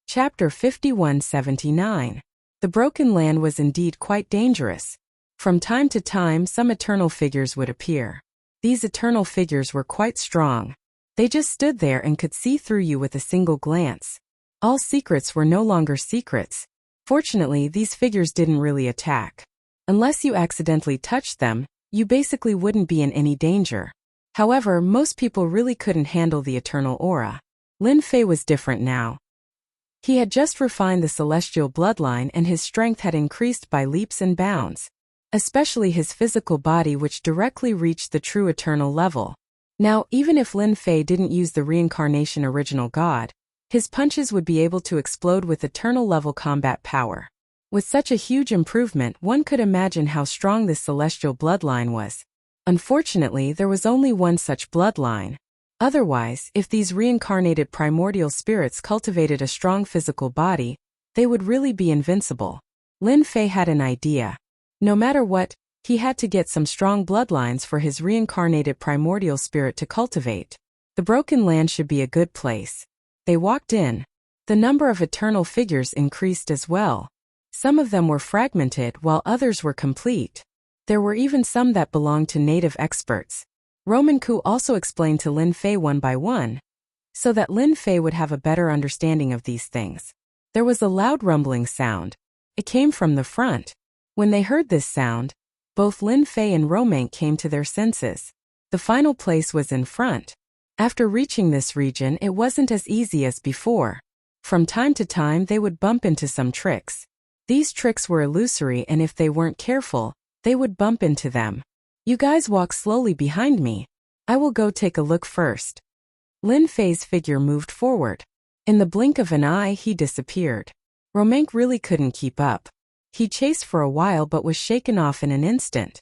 Chapter 5179. The Broken Land was indeed quite dangerous. From time to time, some eternal figures would appear. These eternal figures were quite strong. They just stood there and could see through you with a single glance. All secrets were no longer secrets. Fortunately, these figures didn't really attack. Unless you accidentally touched them, you basically wouldn't be in any danger. However, most people really couldn't handle the eternal aura. Lin Fei was different now. He had just refined the celestial bloodline and his strength had increased by leaps and bounds. Especially his physical body, which directly reached the true eternal level. Now, even if Lin Fei didn't use the reincarnation original god, his punches would be able to explode with eternal level combat power. With such a huge improvement, one could imagine how strong this celestial bloodline was. Unfortunately, there was only one such bloodline. Otherwise, if these reincarnated primordial spirits cultivated a strong physical body, they would really be invincible. Lin Fei had an idea. No matter what, he had to get some strong bloodlines for his reincarnated primordial spirit to cultivate. The Broken Land should be a good place. They walked in. The number of eternal figures increased as well. Some of them were fragmented while others were complete. There were even some that belonged to native experts. Roman Ku also explained to Lin Fei one by one, so that Lin Fei would have a better understanding of these things. There was a loud rumbling sound. It came from the front. When they heard this sound, both Lin Fei and Romank came to their senses. The final place was in front. After reaching this region, it wasn't as easy as before. From time to time, they would bump into some tricks. These tricks were illusory, and if they weren't careful, they would bump into them. You guys walk slowly behind me. I will go take a look first. Lin Fei's figure moved forward. In the blink of an eye, he disappeared. Romank really couldn't keep up. He chased for a while but was shaken off in an instant.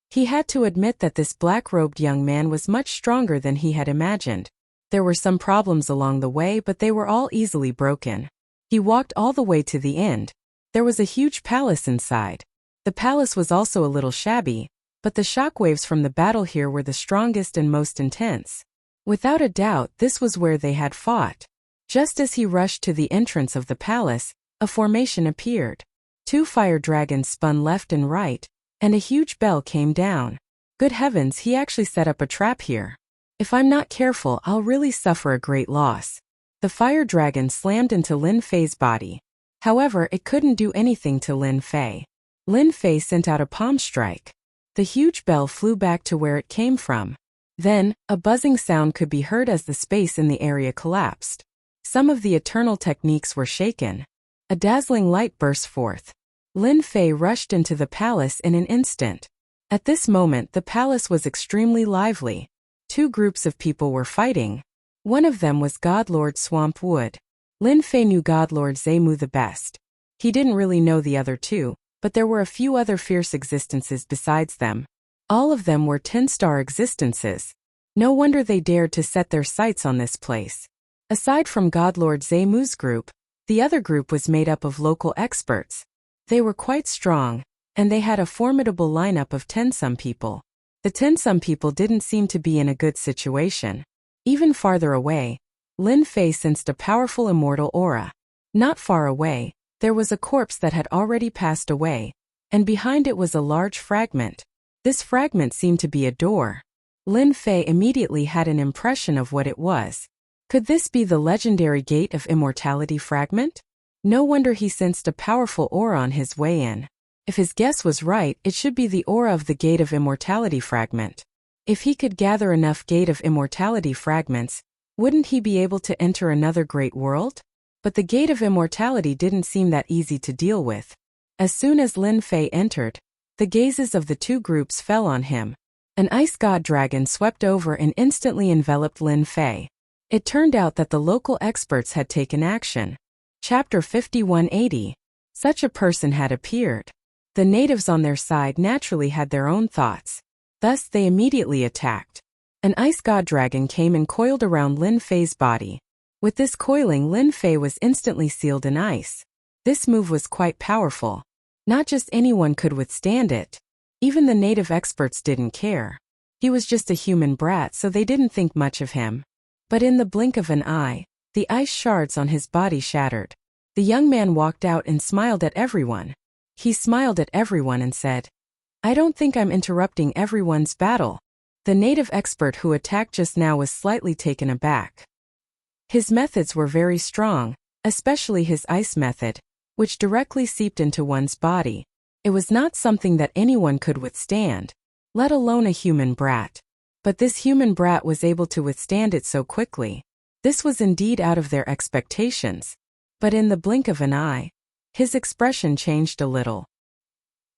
He had to admit that this black-robed young man was much stronger than he had imagined. There were some problems along the way, but they were all easily broken. He walked all the way to the end. There was a huge palace inside. The palace was also a little shabby, but the shockwaves from the battle here were the strongest and most intense. Without a doubt, this was where they had fought. Just as he rushed to the entrance of the palace, a formation appeared. 2 fire dragons spun left and right, and a huge bell came down. Good heavens, he actually set up a trap here. If I'm not careful, I'll really suffer a great loss. The fire dragon slammed into Lin Fei's body. However, it couldn't do anything to Lin Fei. Lin Fei sent out a palm strike. The huge bell flew back to where it came from. Then, a buzzing sound could be heard as the space in the area collapsed. Some of the eternal techniques were shaken. A dazzling light burst forth. Lin Fei rushed into the palace in an instant. At this moment, the palace was extremely lively. 2 groups of people were fighting. One of them was God Lord Swamp Wood. Lin Fei knew God Lord Zemu the best. He didn't really know the other 2. But there were a few other fierce existences besides them. All of them were 10-star existences. No wonder they dared to set their sights on this place. Aside from Godlord Zemu's group, the other group was made up of local experts. They were quite strong, and they had a formidable lineup of 10-some people. The 10-some people didn't seem to be in a good situation. Even farther away, Lin Fei sensed a powerful immortal aura. Not far away, there was a corpse that had already passed away, and behind it was a large fragment. This fragment seemed to be a door. Lin Fei immediately had an impression of what it was. Could this be the legendary Gate of Immortality fragment? No wonder he sensed a powerful aura on his way in. If his guess was right, it should be the aura of the Gate of Immortality fragment. If he could gather enough Gate of Immortality fragments, wouldn't he be able to enter another great world? But the Gate of Immortality didn't seem that easy to deal with. As soon as Lin Fei entered, the gazes of the 2 groups fell on him. An ice god dragon swept over and instantly enveloped Lin Fei. It turned out that the local experts had taken action. Chapter 5180. Such a person had appeared. The natives on their side naturally had their own thoughts. Thus they immediately attacked. An ice god dragon came and coiled around Lin Fei's body. With this coiling, Lin Fei was instantly sealed in ice. This move was quite powerful. Not just anyone could withstand it. Even the native experts didn't care. He was just a human brat, so they didn't think much of him. But in the blink of an eye, the ice shards on his body shattered. The young man walked out and smiled at everyone. He smiled at everyone and said, "I don't think I'm interrupting everyone's battle." The native expert who attacked just now was slightly taken aback. His methods were very strong, especially his ice method, which directly seeped into one's body. It was not something that anyone could withstand, let alone a human brat. But this human brat was able to withstand it so quickly. This was indeed out of their expectations. But in the blink of an eye, his expression changed a little.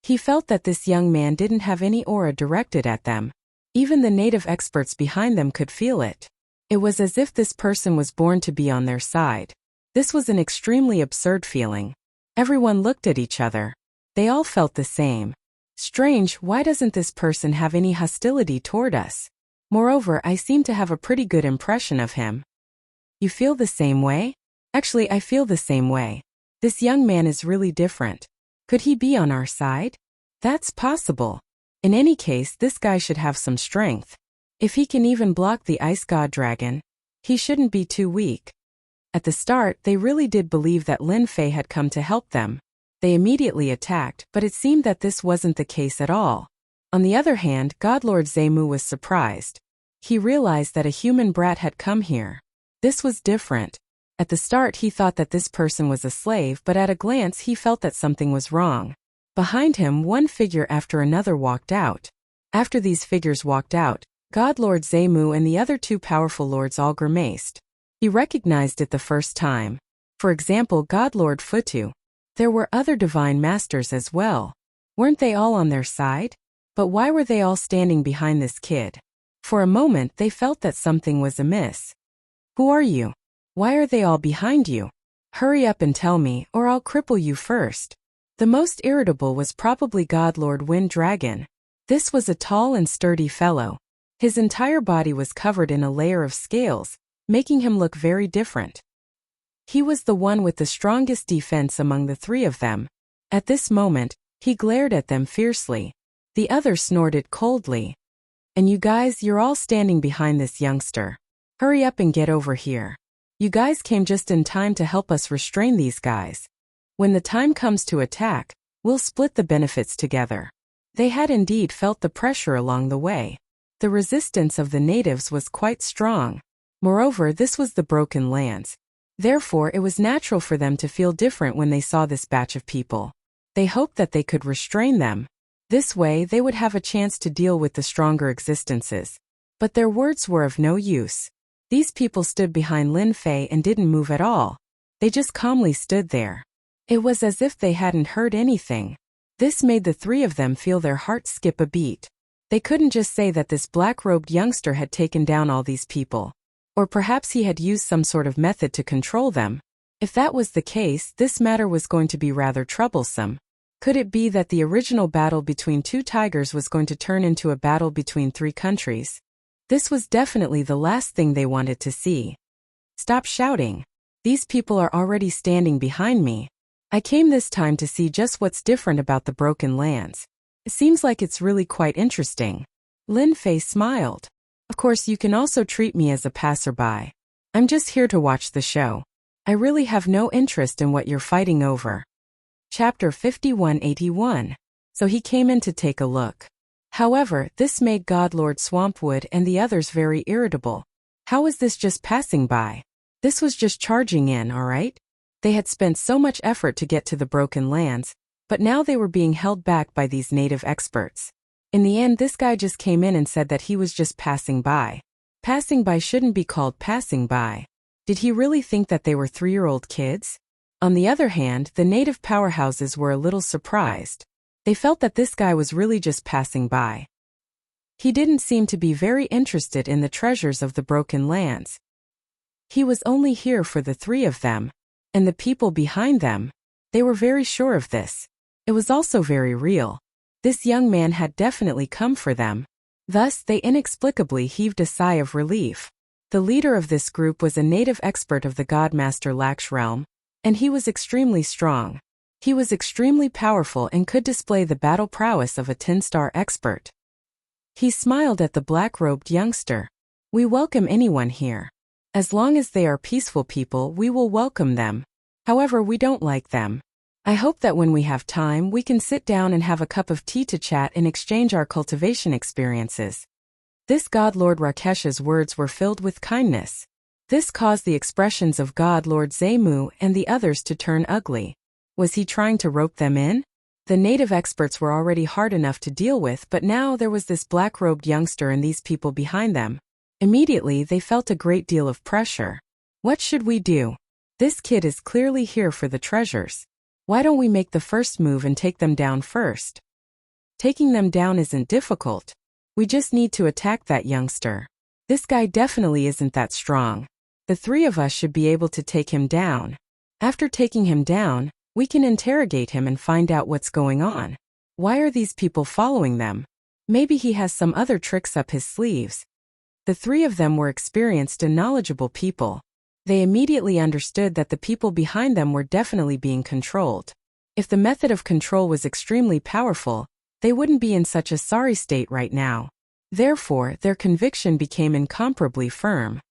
He felt that this young man didn't have any aura directed at them. Even the native experts behind them could feel it. It was as if this person was born to be on their side. This was an extremely absurd feeling. Everyone looked at each other. They all felt the same. Strange, why doesn't this person have any hostility toward us? Moreover, I seem to have a pretty good impression of him. You feel the same way? Actually, I feel the same way. This young man is really different. Could he be on our side? That's possible. In any case, this guy should have some strength. If he can even block the ice god dragon, he shouldn't be too weak. At the start, they really did believe that Lin Fei had come to help them. They immediately attacked, but it seemed that this wasn't the case at all. On the other hand, Godlord Zemu was surprised. He realized that a human brat had come here. This was different. At the start he thought that this person was a slave, but at a glance he felt that something was wrong. Behind him, one figure after another walked out. After these figures walked out, Godlord Zemu and the other two powerful lords all grimaced. He recognized it the first time. For example, Godlord Futu. There were other divine masters as well. Weren't they all on their side? But why were they all standing behind this kid? For a moment they felt that something was amiss. Who are you? Why are they all behind you? Hurry up and tell me, or I'll cripple you first. The most irritable was probably Godlord Wind Dragon. This was a tall and sturdy fellow. His entire body was covered in a layer of scales, making him look very different. He was the one with the strongest defense among the three of them. At this moment, he glared at them fiercely. The other snorted coldly. And you guys, you're all standing behind this youngster. Hurry up and get over here. You guys came just in time to help us restrain these guys. When the time comes to attack, we'll split the benefits together. They had indeed felt the pressure along the way. The resistance of the natives was quite strong. Moreover, this was the Broken Lands. Therefore, it was natural for them to feel different when they saw this batch of people. They hoped that they could restrain them. This way, they would have a chance to deal with the stronger existences. But their words were of no use. These people stood behind Lin Fei and didn't move at all. They just calmly stood there. It was as if they hadn't heard anything. This made the three of them feel their hearts skip a beat. They couldn't just say that this black-robed youngster had taken down all these people. Or perhaps he had used some sort of method to control them. If that was the case, this matter was going to be rather troublesome. Could it be that the original battle between two tigers was going to turn into a battle between three countries? This was definitely the last thing they wanted to see. Stop shouting. These people are already standing behind me. I came this time to see just what's different about the Broken Lands. It seems like it's really quite interesting. Lin Fei smiled. Of course, you can also treat me as a passerby. I'm just here to watch the show. I really have no interest in what you're fighting over. Chapter 5181. So he came in to take a look. However, this made Godlord Swampwood and the others very irritable. How was this just passing by? This was just charging in, alright? They had spent so much effort to get to the Broken Lands, but now they were being held back by these native experts. In the end, this guy just came in and said that he was just passing by. Passing by shouldn't be called passing by. Did he really think that they were 3-year-old kids? On the other hand, the native powerhouses were a little surprised. They felt that this guy was really just passing by. He didn't seem to be very interested in the treasures of the Broken Lands. He was only here for the three of them. And the people behind them. They were very sure of this. It was also very real. This young man had definitely come for them. Thus, they inexplicably heaved a sigh of relief. The leader of this group was a native expert of the Godmaster Laksh realm, and he was extremely strong. He was extremely powerful and could display the battle prowess of a 10-star expert. He smiled at the black-robed youngster. We welcome anyone here. As long as they are peaceful people, we will welcome them. However, we don't like them. I hope that when we have time, we can sit down and have a cup of tea to chat and exchange our cultivation experiences. This God Lord Rakesh's words were filled with kindness. This caused the expressions of God Lord Zemu and the others to turn ugly. Was he trying to rope them in? The native experts were already hard enough to deal with, but now there was this black-robed youngster and these people behind them. Immediately, they felt a great deal of pressure. What should we do? This kid is clearly here for the treasures. Why don't we make the first move and take them down first? Taking them down isn't difficult. We just need to attack that youngster. This guy definitely isn't that strong. The three of us should be able to take him down. After taking him down, we can interrogate him and find out what's going on. Why are these people following them? Maybe he has some other tricks up his sleeves. The three of them were experienced and knowledgeable people. They immediately understood that the people behind them were definitely being controlled. If the method of control was extremely powerful, they wouldn't be in such a sorry state right now. Therefore, their conviction became incomparably firm.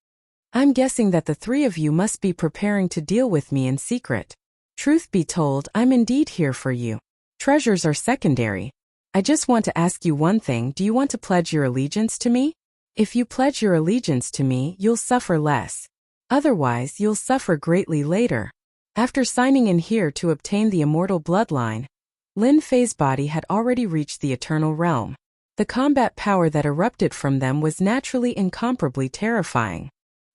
I'm guessing that the three of you must be preparing to deal with me in secret. Truth be told, I'm indeed here for you. Treasures are secondary. I just want to ask you one thing. Do you want to pledge your allegiance to me? If you pledge your allegiance to me, you'll suffer less. Otherwise, you'll suffer greatly later. After signing in here to obtain the immortal bloodline, Lin Fei's body had already reached the eternal realm. The combat power that erupted from them was naturally incomparably terrifying.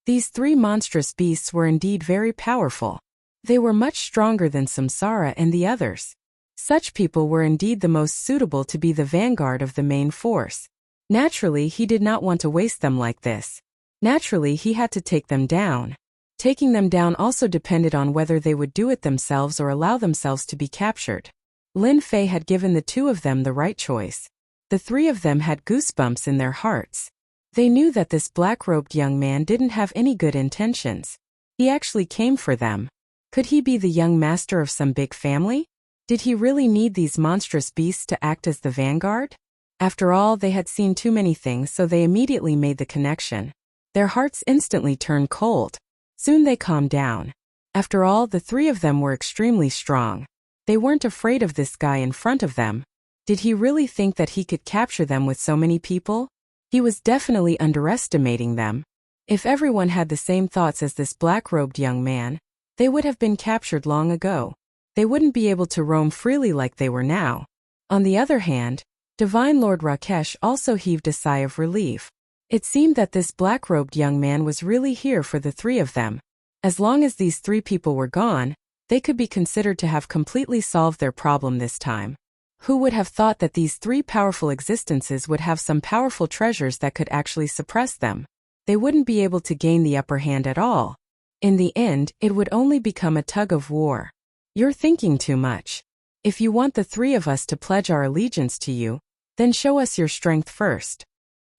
These three monstrous beasts were indeed very powerful. They were much stronger than Samsara and the others. Such people were indeed the most suitable to be the vanguard of the main force. Naturally, he did not want to waste them like this. Naturally, he had to take them down. Taking them down also depended on whether they would do it themselves or allow themselves to be captured. Lin Fei had given the two of them the right choice. The three of them had goosebumps in their hearts. They knew that this black-robed young man didn't have any good intentions. He actually came for them. Could he be the young master of some big family? Did he really need these monstrous beasts to act as the vanguard? After all, they had seen too many things, so they immediately made the connection. Their hearts instantly turned cold. Soon they calmed down. After all, the three of them were extremely strong. They weren't afraid of this guy in front of them. Did he really think that he could capture them with so many people? He was definitely underestimating them. If everyone had the same thoughts as this black-robed young man, they would have been captured long ago. They wouldn't be able to roam freely like they were now. On the other hand, Divine Lord Rakesh also heaved a sigh of relief. It seemed that this black-robed young man was really here for the three of them. As long as these three people were gone, they could be considered to have completely solved their problem this time. Who would have thought that these three powerful existences would have some powerful treasures that could actually suppress them? They wouldn't be able to gain the upper hand at all. In the end, it would only become a tug of war. You're thinking too much. If you want the three of us to pledge our allegiance to you, then show us your strength first.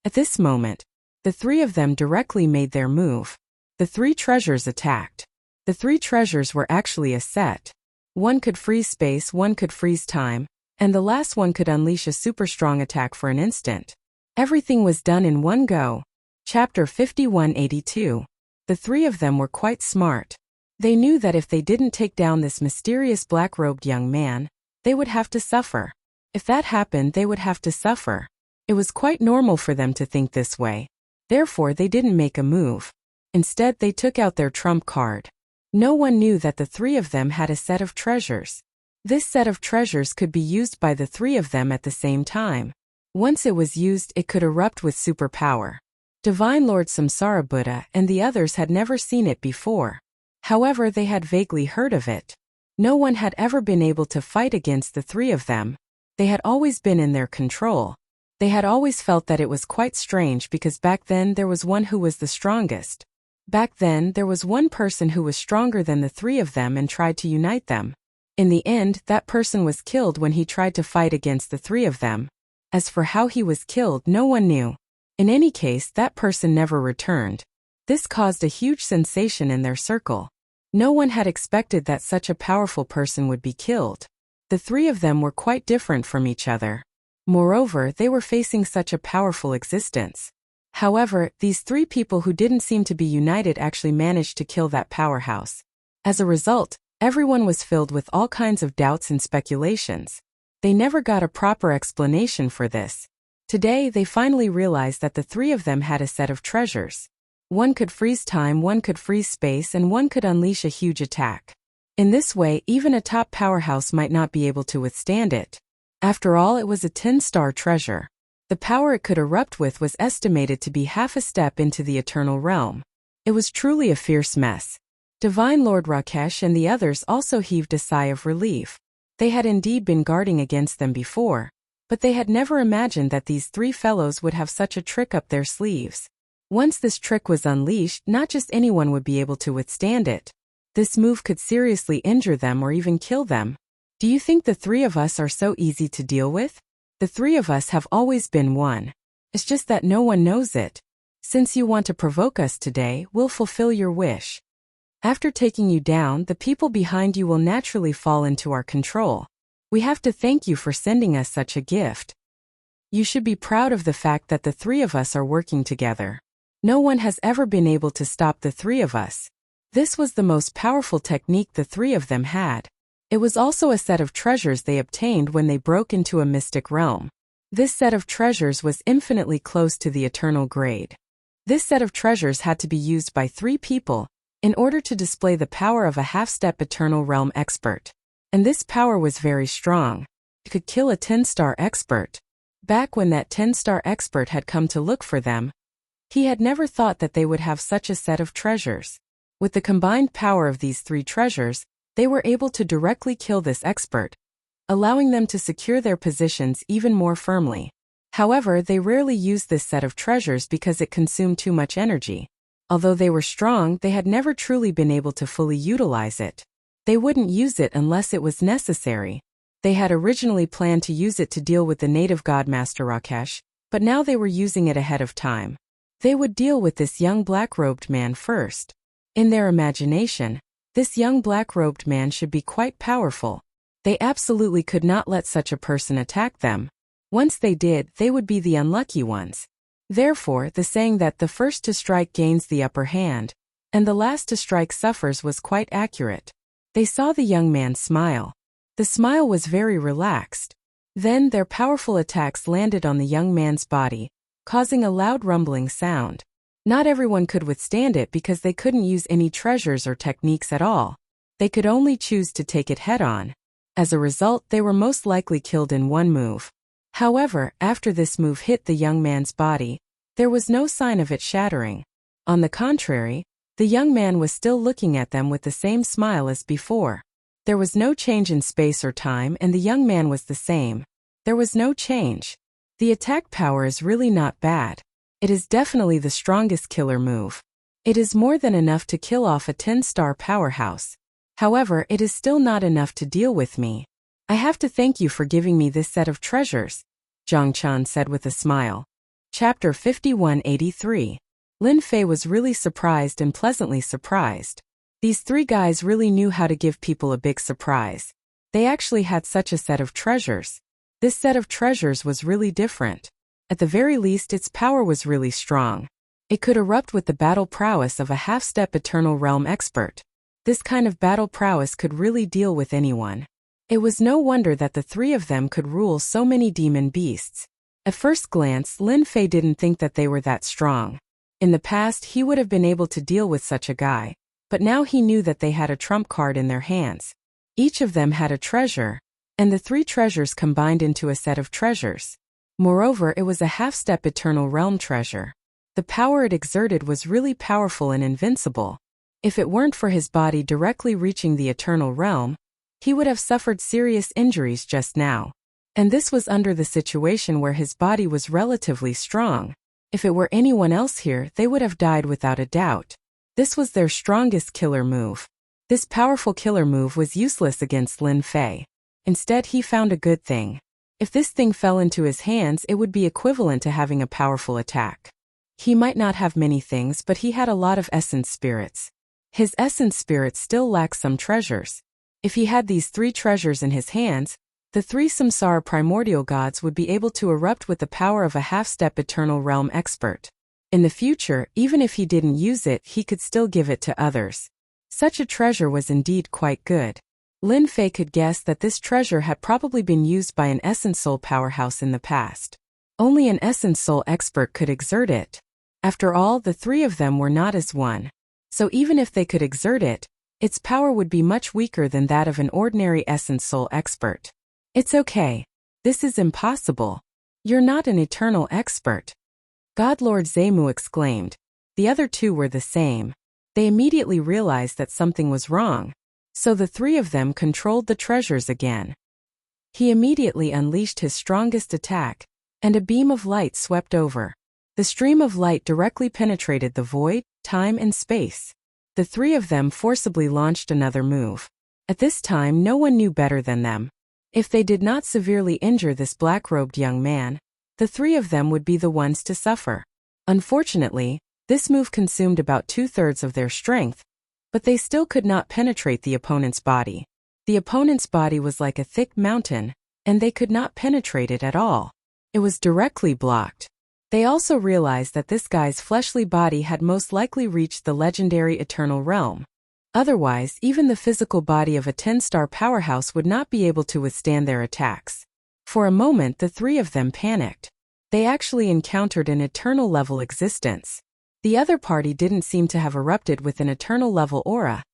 At this moment, the three of them directly made their move. The three treasures attacked. The three treasures were actually a set. One could freeze space, one could freeze time, and the last one could unleash a super strong attack for an instant. Everything was done in one go. Chapter 5182. The three of them were quite smart. They knew that if they didn't take down this mysterious black-robed young man, they would have to suffer. If that happened, they would have to suffer. It was quite normal for them to think this way. Therefore, they didn't make a move. Instead, they took out their trump card. No one knew that the three of them had a set of treasures. This set of treasures could be used by the three of them at the same time. Once it was used, it could erupt with superpower. Divine Lord Samsara Buddha and the others had never seen it before. However, they had vaguely heard of it. No one had ever been able to fight against the three of them. They had always been in their control. They had always felt that it was quite strange because back then there was one who was the strongest. Back then, there was one person who was stronger than the three of them and tried to unite them. In the end, that person was killed when he tried to fight against the three of them. As for how he was killed, no one knew. In any case, that person never returned. This caused a huge sensation in their circle. No one had expected that such a powerful person would be killed. The three of them were quite different from each other. Moreover, they were facing such a powerful existence. However, these three people who didn't seem to be united actually managed to kill that powerhouse. As a result, everyone was filled with all kinds of doubts and speculations. They never got a proper explanation for this. Today, they finally realized that the three of them had a set of treasures. One could freeze time, one could freeze space, and one could unleash a huge attack. In this way, even a top powerhouse might not be able to withstand it. After all, it was a 10-star treasure. The power it could erupt with was estimated to be half a step into the eternal realm. It was truly a fierce mess. Divine Lord Rakesh and the others also heaved a sigh of relief. They had indeed been guarding against them before, but they had never imagined that these three fellows would have such a trick up their sleeves. Once this trick was unleashed, not just anyone would be able to withstand it. This move could seriously injure them or even kill them. Do you think the three of us are so easy to deal with? The three of us have always been one. It's just that no one knows it. Since you want to provoke us today, we'll fulfill your wish. After taking you down, the people behind you will naturally fall into our control. We have to thank you for sending us such a gift. You should be proud of the fact that the three of us are working together. No one has ever been able to stop the three of us. This was the most powerful technique the three of them had. It was also a set of treasures they obtained when they broke into a mystic realm. This set of treasures was infinitely close to the eternal grade. This set of treasures had to be used by three people in order to display the power of a half-step eternal realm expert. And this power was very strong. It could kill a 10-star expert. Back when that 10-star expert had come to look for them, he had never thought that they would have such a set of treasures. With the combined power of these three treasures, they were able to directly kill this expert, allowing them to secure their positions even more firmly. However, they rarely used this set of treasures because it consumed too much energy. Although they were strong, they had never truly been able to fully utilize it. They wouldn't use it unless it was necessary. They had originally planned to use it to deal with the native god Master Rakesh, but now they were using it ahead of time. They would deal with this young black-robed man first. In their imagination, this young black-robed man should be quite powerful. They absolutely could not let such a person attack them. Once they did, they would be the unlucky ones. Therefore, the saying that the first to strike gains the upper hand, and the last to strike suffers was quite accurate. They saw the young man smile. The smile was very relaxed. Then their powerful attacks landed on the young man's body, causing a loud rumbling sound. Not everyone could withstand it because they couldn't use any treasures or techniques at all. They could only choose to take it head-on. As a result, they were most likely killed in one move. However, after this move hit the young man's body, there was no sign of it shattering. On the contrary, the young man was still looking at them with the same smile as before. There was no change in space or time, and the young man was the same. There was no change. The attack power is really not bad. It is definitely the strongest killer move. It is more than enough to kill off a 10-star powerhouse. However, it is still not enough to deal with me. I have to thank you for giving me this set of treasures, Zhang Chan said with a smile. Chapter 5183. Lin Fei was really surprised and pleasantly surprised. These three guys really knew how to give people a big surprise. They actually had such a set of treasures. This set of treasures was really different. At the very least, its power was really strong. It could erupt with the battle prowess of a half-step eternal realm expert. This kind of battle prowess could really deal with anyone. It was no wonder that the three of them could rule so many demon beasts. At first glance, Lin Fei didn't think that they were that strong. In the past, he would have been able to deal with such a guy, but now he knew that they had a trump card in their hands. Each of them had a treasure, and the three treasures combined into a set of treasures. Moreover, it was a half-step eternal realm treasure. The power it exerted was really powerful and invincible. If it weren't for his body directly reaching the eternal realm, he would have suffered serious injuries just now. And this was under the situation where his body was relatively strong. If it were anyone else here, they would have died without a doubt. This was their strongest killer move. This powerful killer move was useless against Lin Fei. Instead, he found a good thing. If this thing fell into his hands, it would be equivalent to having a powerful attack. He might not have many things, but he had a lot of essence spirits. His essence spirits still lacked some treasures. If he had these 3 treasures in his hands, the 3 samsara primordial gods would be able to erupt with the power of a half-step eternal realm expert. In the future, even if he didn't use it, he could still give it to others. Such a treasure was indeed quite good. Lin Fei could guess that this treasure had probably been used by an essence soul powerhouse in the past. Only an essence soul expert could exert it. After all, the 3 of them were not as one. So even if they could exert it, its power would be much weaker than that of an ordinary essence soul expert. It's okay. This is impossible. You're not an eternal expert. God Lord Zemu exclaimed. The other 2 were the same. They immediately realized that something was wrong. So the 3 of them controlled the treasures again. He immediately unleashed his strongest attack, and a beam of light swept over. The stream of light directly penetrated the void, time and space. The 3 of them forcibly launched another move. At this time, no one knew better than them. If they did not severely injure this black-robed young man, the 3 of them would be the ones to suffer. Unfortunately, this move consumed about 2/3 of their strength, but they still could not penetrate the opponent's body. The opponent's body was like a thick mountain, and they could not penetrate it at all. It was directly blocked. They also realized that this guy's fleshly body had most likely reached the legendary eternal realm. Otherwise, even the physical body of a 10-star powerhouse would not be able to withstand their attacks. For a moment, the 3 of them panicked. They actually encountered an eternal level existence. The other party didn't seem to have erupted with an eternal level aura.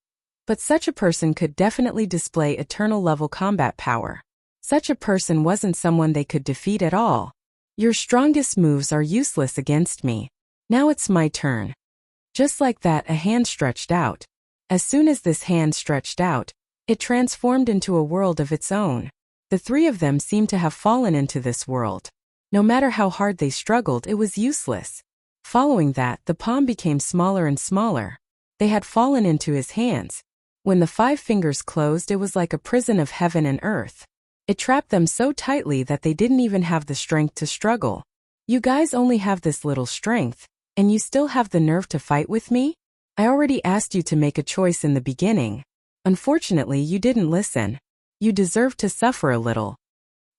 But such a person could definitely display eternal level combat power. Such a person wasn't someone they could defeat at all. Your strongest moves are useless against me. Now it's my turn. Just like that, a hand stretched out. As soon as this hand stretched out, it transformed into a world of its own. The 3 of them seemed to have fallen into this world. No matter how hard they struggled, it was useless. Following that, the palm became smaller and smaller. They had fallen into his hands. When the 5 fingers closed, it was like a prison of heaven and earth. It trapped them so tightly that they didn't even have the strength to struggle. You guys only have this little strength, and you still have the nerve to fight with me? I already asked you to make a choice in the beginning. Unfortunately, you didn't listen. You deserve to suffer a little.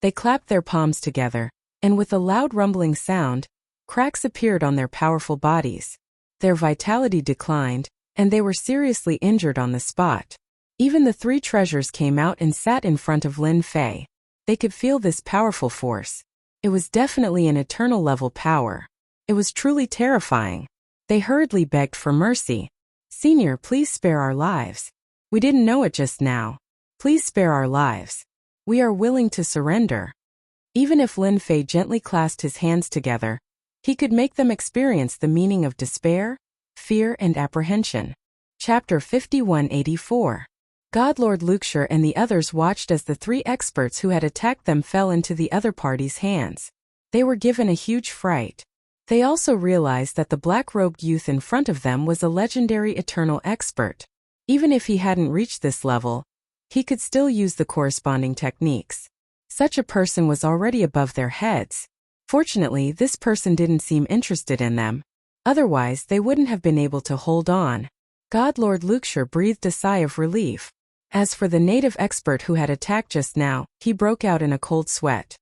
They clapped their palms together, and with a loud rumbling sound, cracks appeared on their powerful bodies. Their vitality declined, and they were seriously injured on the spot. Even the 3 treasures came out and sat in front of Lin Fei. They could feel this powerful force. It was definitely an eternal level power. It was truly terrifying. They hurriedly begged for mercy. Senior, please spare our lives. We didn't know it just now. Please spare our lives. We are willing to surrender. Even if Lin Fei gently clasped his hands together, he could make them experience the meaning of despair, fear, and apprehension. Chapter 5184. God Lord Wuxia and the others watched as the 3 experts who had attacked them fell into the other party's hands. They were given a huge fright. They also realized that the black-robed youth in front of them was a legendary eternal expert. Even if he hadn't reached this level, he could still use the corresponding techniques. Such a person was already above their heads. Fortunately, this person didn't seem interested in them. Otherwise, they wouldn't have been able to hold on. God Lord Wuxia breathed a sigh of relief. As for the native expert who had attacked just now, he broke out in a cold sweat.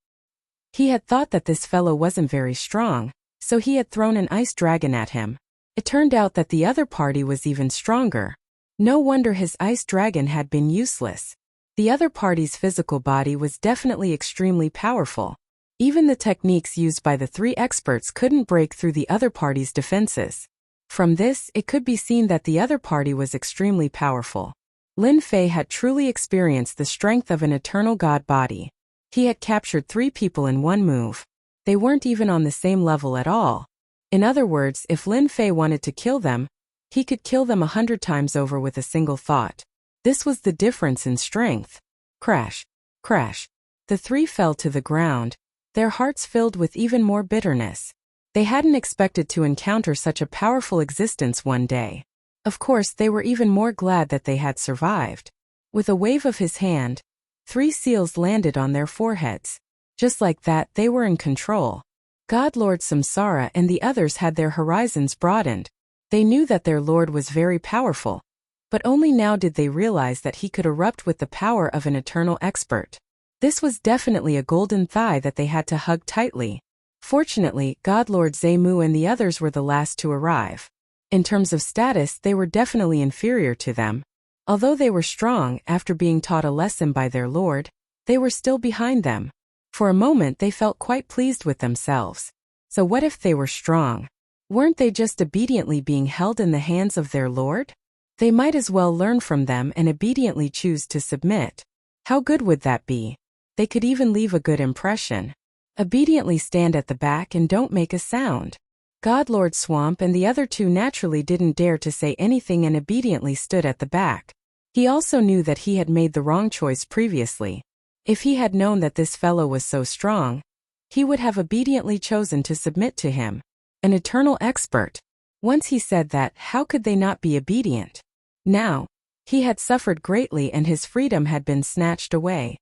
He had thought that this fellow wasn't very strong, so he had thrown an ice dragon at him. It turned out that the other party was even stronger. No wonder his ice dragon had been useless. The other party's physical body was definitely extremely powerful. Even the techniques used by the 3 experts couldn't break through the other party's defenses. From this, it could be seen that the other party was extremely powerful. Lin Fei had truly experienced the strength of an eternal god body. He had captured 3 people in one move. They weren't even on the same level at all. In other words, if Lin Fei wanted to kill them, he could kill them 100 times over with a single thought. This was the difference in strength. Crash, crash. The 3 fell to the ground, their hearts filled with even more bitterness. They hadn't expected to encounter such a powerful existence one day. Of course, they were even more glad that they had survived. With a wave of his hand, 3 seals landed on their foreheads. Just like that, they were in control. God Lord Samsara and the others had their horizons broadened. They knew that their Lord was very powerful. But only now did they realize that he could erupt with the power of an eternal expert. This was definitely a golden thigh that they had to hug tightly. Fortunately, God Lord Zemu and the others were the last to arrive. In terms of status, they were definitely inferior to them. Although they were strong, after being taught a lesson by their Lord, they were still behind them. For a moment they felt quite pleased with themselves. So what if they were strong? Weren't they just obediently being held in the hands of their Lord? They might as well learn from them and obediently choose to submit. How good would that be? They could even leave a good impression. Obediently stand at the back and don't make a sound. God Lord Swamp and the other 2 naturally didn't dare to say anything and obediently stood at the back. He also knew that he had made the wrong choice previously. If he had known that this fellow was so strong, he would have obediently chosen to submit to him. An eternal expert. Once he said that, how could they not be obedient? Now, he had suffered greatly and his freedom had been snatched away.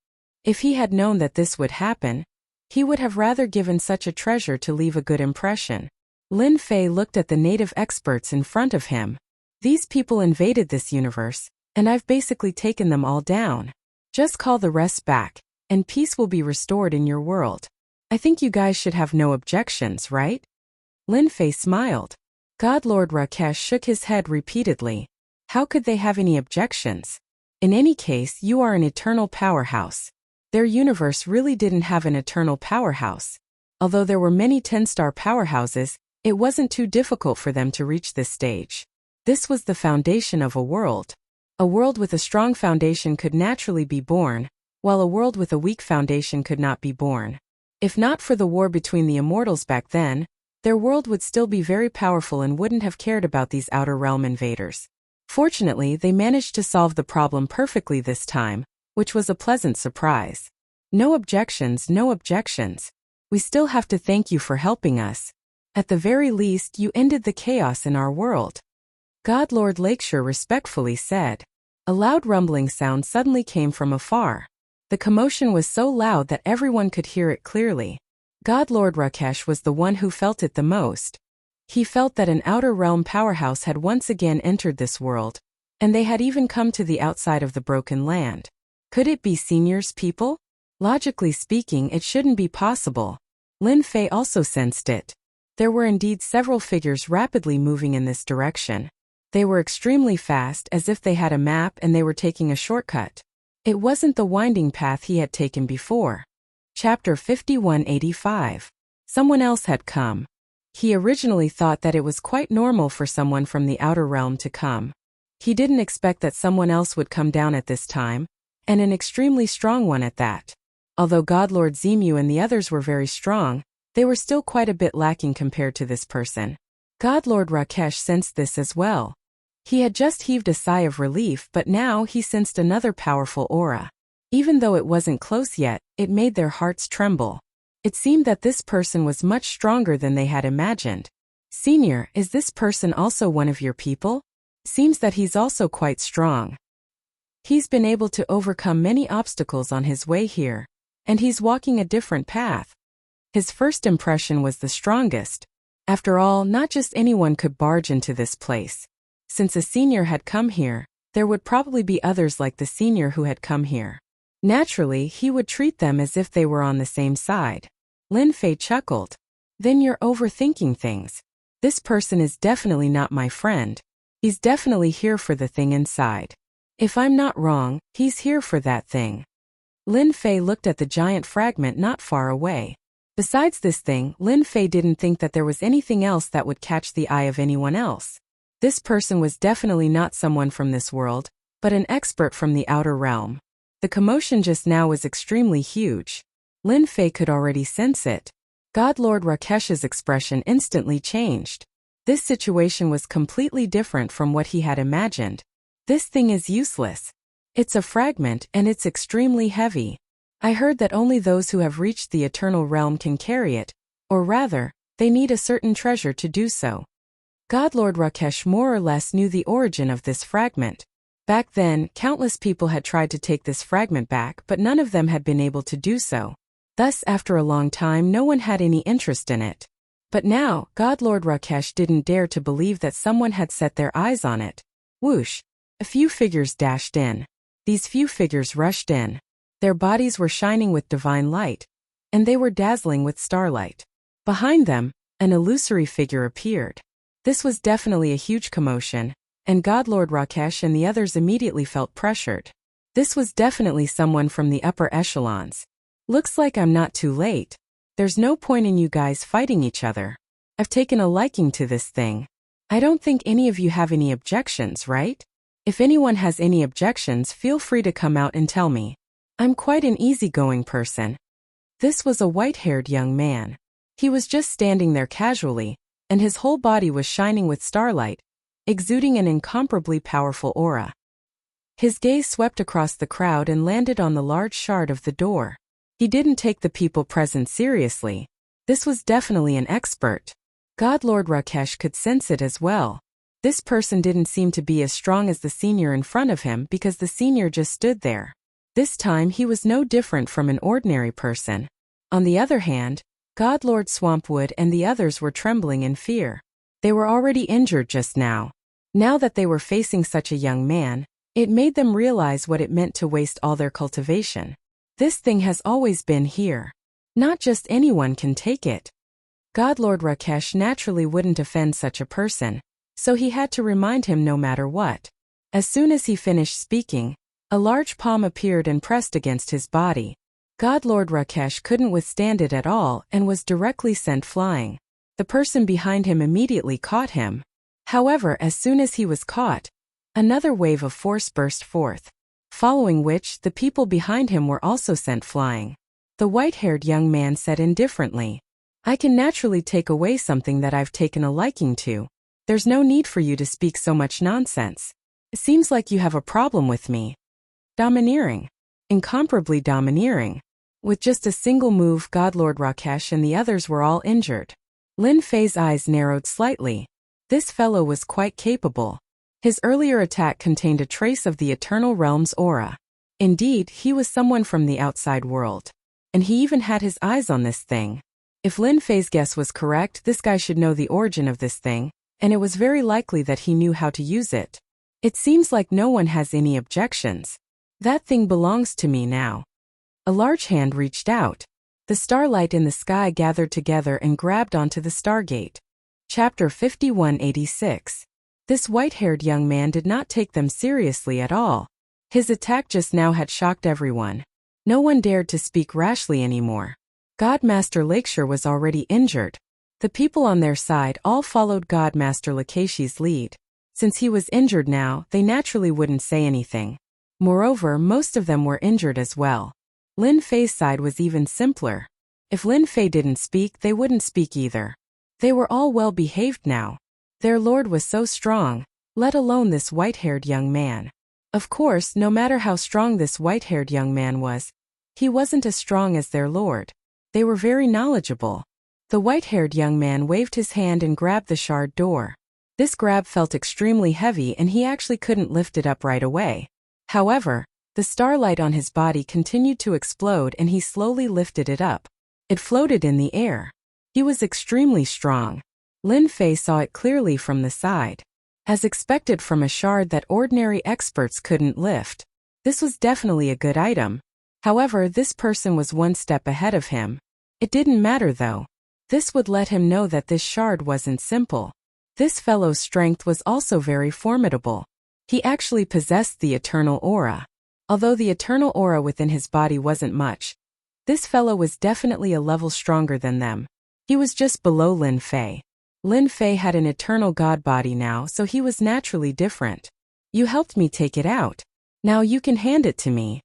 If he had known that this would happen, he would have rather given such a treasure to leave a good impression. Lin Fei looked at the native experts in front of him. These people invaded this universe, and I've basically taken them all down. Just call the rest back, and peace will be restored in your world. I think you guys should have no objections, right? Lin Fei smiled. God Lord Rakesh shook his head repeatedly. How could they have any objections? In any case, you are an eternal powerhouse. Their universe really didn't have an eternal powerhouse. Although there were many 10-star powerhouses, it wasn't too difficult for them to reach this stage. This was the foundation of a world. A world with a strong foundation could naturally be born, while a world with a weak foundation could not be born. If not for the war between the immortals back then, their world would still be very powerful and wouldn't have cared about these outer realm invaders. Fortunately, they managed to solve the problem perfectly this time, which was a pleasant surprise. No objections, no objections. We still have to thank you for helping us. At the very least, you ended the chaos in our world. God Lord Lakeshore respectfully said. A loud rumbling sound suddenly came from afar. The commotion was so loud that everyone could hear it clearly. God Lord Rakesh was the one who felt it the most. He felt that an outer realm powerhouse had once again entered this world, and they had even come to the outside of the broken land. Could it be Senior's people? Logically speaking, it shouldn't be possible. Lin Fei also sensed it. There were indeed several figures rapidly moving in this direction. They were extremely fast, as if they had a map and they were taking a shortcut. It wasn't the winding path he had taken before. Chapter 5185. Someone else had come. He originally thought that it was quite normal for someone from the outer realm to come. He didn't expect that someone else would come down at this time, and an extremely strong one at that. Although God Lord Zemu and the others were very strong, they were still quite a bit lacking compared to this person. God Lord Rakesh sensed this as well. He had just heaved a sigh of relief, but now he sensed another powerful aura. Even though it wasn't close yet, it made their hearts tremble. It seemed that this person was much stronger than they had imagined. Senior, is this person also one of your people? Seems that he's also quite strong. He's been able to overcome many obstacles on his way here, and he's walking a different path. His first impression was the strongest. After all, not just anyone could barge into this place. Since a senior had come here, there would probably be others like the senior who had come here. Naturally, he would treat them as if they were on the same side. Lin Fei chuckled. Then you're overthinking things. This person is definitely not my friend. He's definitely here for the thing inside. If I'm not wrong, he's here for that thing. Lin Fei looked at the giant fragment not far away. Besides this thing, Lin Fei didn't think that there was anything else that would catch the eye of anyone else. This person was definitely not someone from this world, but an expert from the outer realm. The commotion just now was extremely huge. Lin Fei could already sense it. God Lord Rakesh's expression instantly changed. This situation was completely different from what he had imagined. This thing is useless. It's a fragment and it's extremely heavy. I heard that only those who have reached the eternal realm can carry it, or rather, they need a certain treasure to do so. God Lord Rakesh more or less knew the origin of this fragment. Back then, countless people had tried to take this fragment back, but none of them had been able to do so. Thus, after a long time, no one had any interest in it. But now, God Lord Rakesh didn't dare to believe that someone had set their eyes on it. Whoosh! A few figures dashed in. These few figures rushed in. Their bodies were shining with divine light, and they were dazzling with starlight. Behind them, an illusory figure appeared. This was definitely a huge commotion, and God Lord Rakesh and the others immediately felt pressured. This was definitely someone from the upper echelons. Looks like I'm not too late. There's no point in you guys fighting each other. I've taken a liking to this thing. I don't think any of you have any objections, right? If anyone has any objections, feel free to come out and tell me. I'm quite an easygoing person. This was a white-haired young man. He was just standing there casually, and his whole body was shining with starlight, exuding an incomparably powerful aura. His gaze swept across the crowd and landed on the large shard of the door. He didn't take the people present seriously. This was definitely an expert. God Lord Rakesh could sense it as well. This person didn't seem to be as strong as the senior in front of him because the senior just stood there. This time he was no different from an ordinary person. On the other hand, God Lord Swampwood and the others were trembling in fear. They were already injured just now. Now that they were facing such a young man, it made them realize what it meant to waste all their cultivation. This thing has always been here. Not just anyone can take it. God Lord Rakesh naturally wouldn't offend such a person, so he had to remind him no matter what. As soon as he finished speaking, a large palm appeared and pressed against his body. God Lord Rakesh couldn't withstand it at all and was directly sent flying. The person behind him immediately caught him. However, as soon as he was caught, another wave of force burst forth, following which the people behind him were also sent flying. The white-haired young man said indifferently, "I can naturally take away something that I've taken a liking to. There's no need for you to speak so much nonsense. It seems like you have a problem with me." Domineering. Incomparably domineering. With just a single move, God Lord Rakesh and the others were all injured. Lin Fei's eyes narrowed slightly. This fellow was quite capable. His earlier attack contained a trace of the Eternal Realm's aura. Indeed, he was someone from the outside world. And he even had his eyes on this thing. If Lin Fei's guess was correct, this guy should know the origin of this thing, and it was very likely that he knew how to use it. It seems like no one has any objections. That thing belongs to me now. A large hand reached out. The starlight in the sky gathered together and grabbed onto the Stargate. Chapter 5186. This white-haired young man did not take them seriously at all. His attack just now had shocked everyone. No one dared to speak rashly anymore. Godmaster Lakeshore was already injured. The people on their side all followed Godmaster Lakeshi's lead. Since he was injured now, they naturally wouldn't say anything. Moreover, most of them were injured as well. Lin Fei's side was even simpler. If Lin Fei didn't speak, they wouldn't speak either. They were all well behaved now. Their lord was so strong, let alone this white-haired young man. Of course, no matter how strong this white-haired young man was, he wasn't as strong as their lord. They were very knowledgeable. The white-haired young man waved his hand and grabbed the shard door. This grab felt extremely heavy and he actually couldn't lift it up right away. However, the starlight on his body continued to explode and he slowly lifted it up. It floated in the air. He was extremely strong. Lin Fei saw it clearly from the side. As expected from a shard that ordinary experts couldn't lift. This was definitely a good item. However, this person was one step ahead of him. It didn't matter though. This would let him know that this shard wasn't simple. This fellow's strength was also very formidable. He actually possessed the eternal aura. Although the eternal aura within his body wasn't much, this fellow was definitely a level stronger than them. He was just below Lin Fei. Lin Fei had an eternal god body now, so he was naturally different. You helped me take it out. Now you can hand it to me.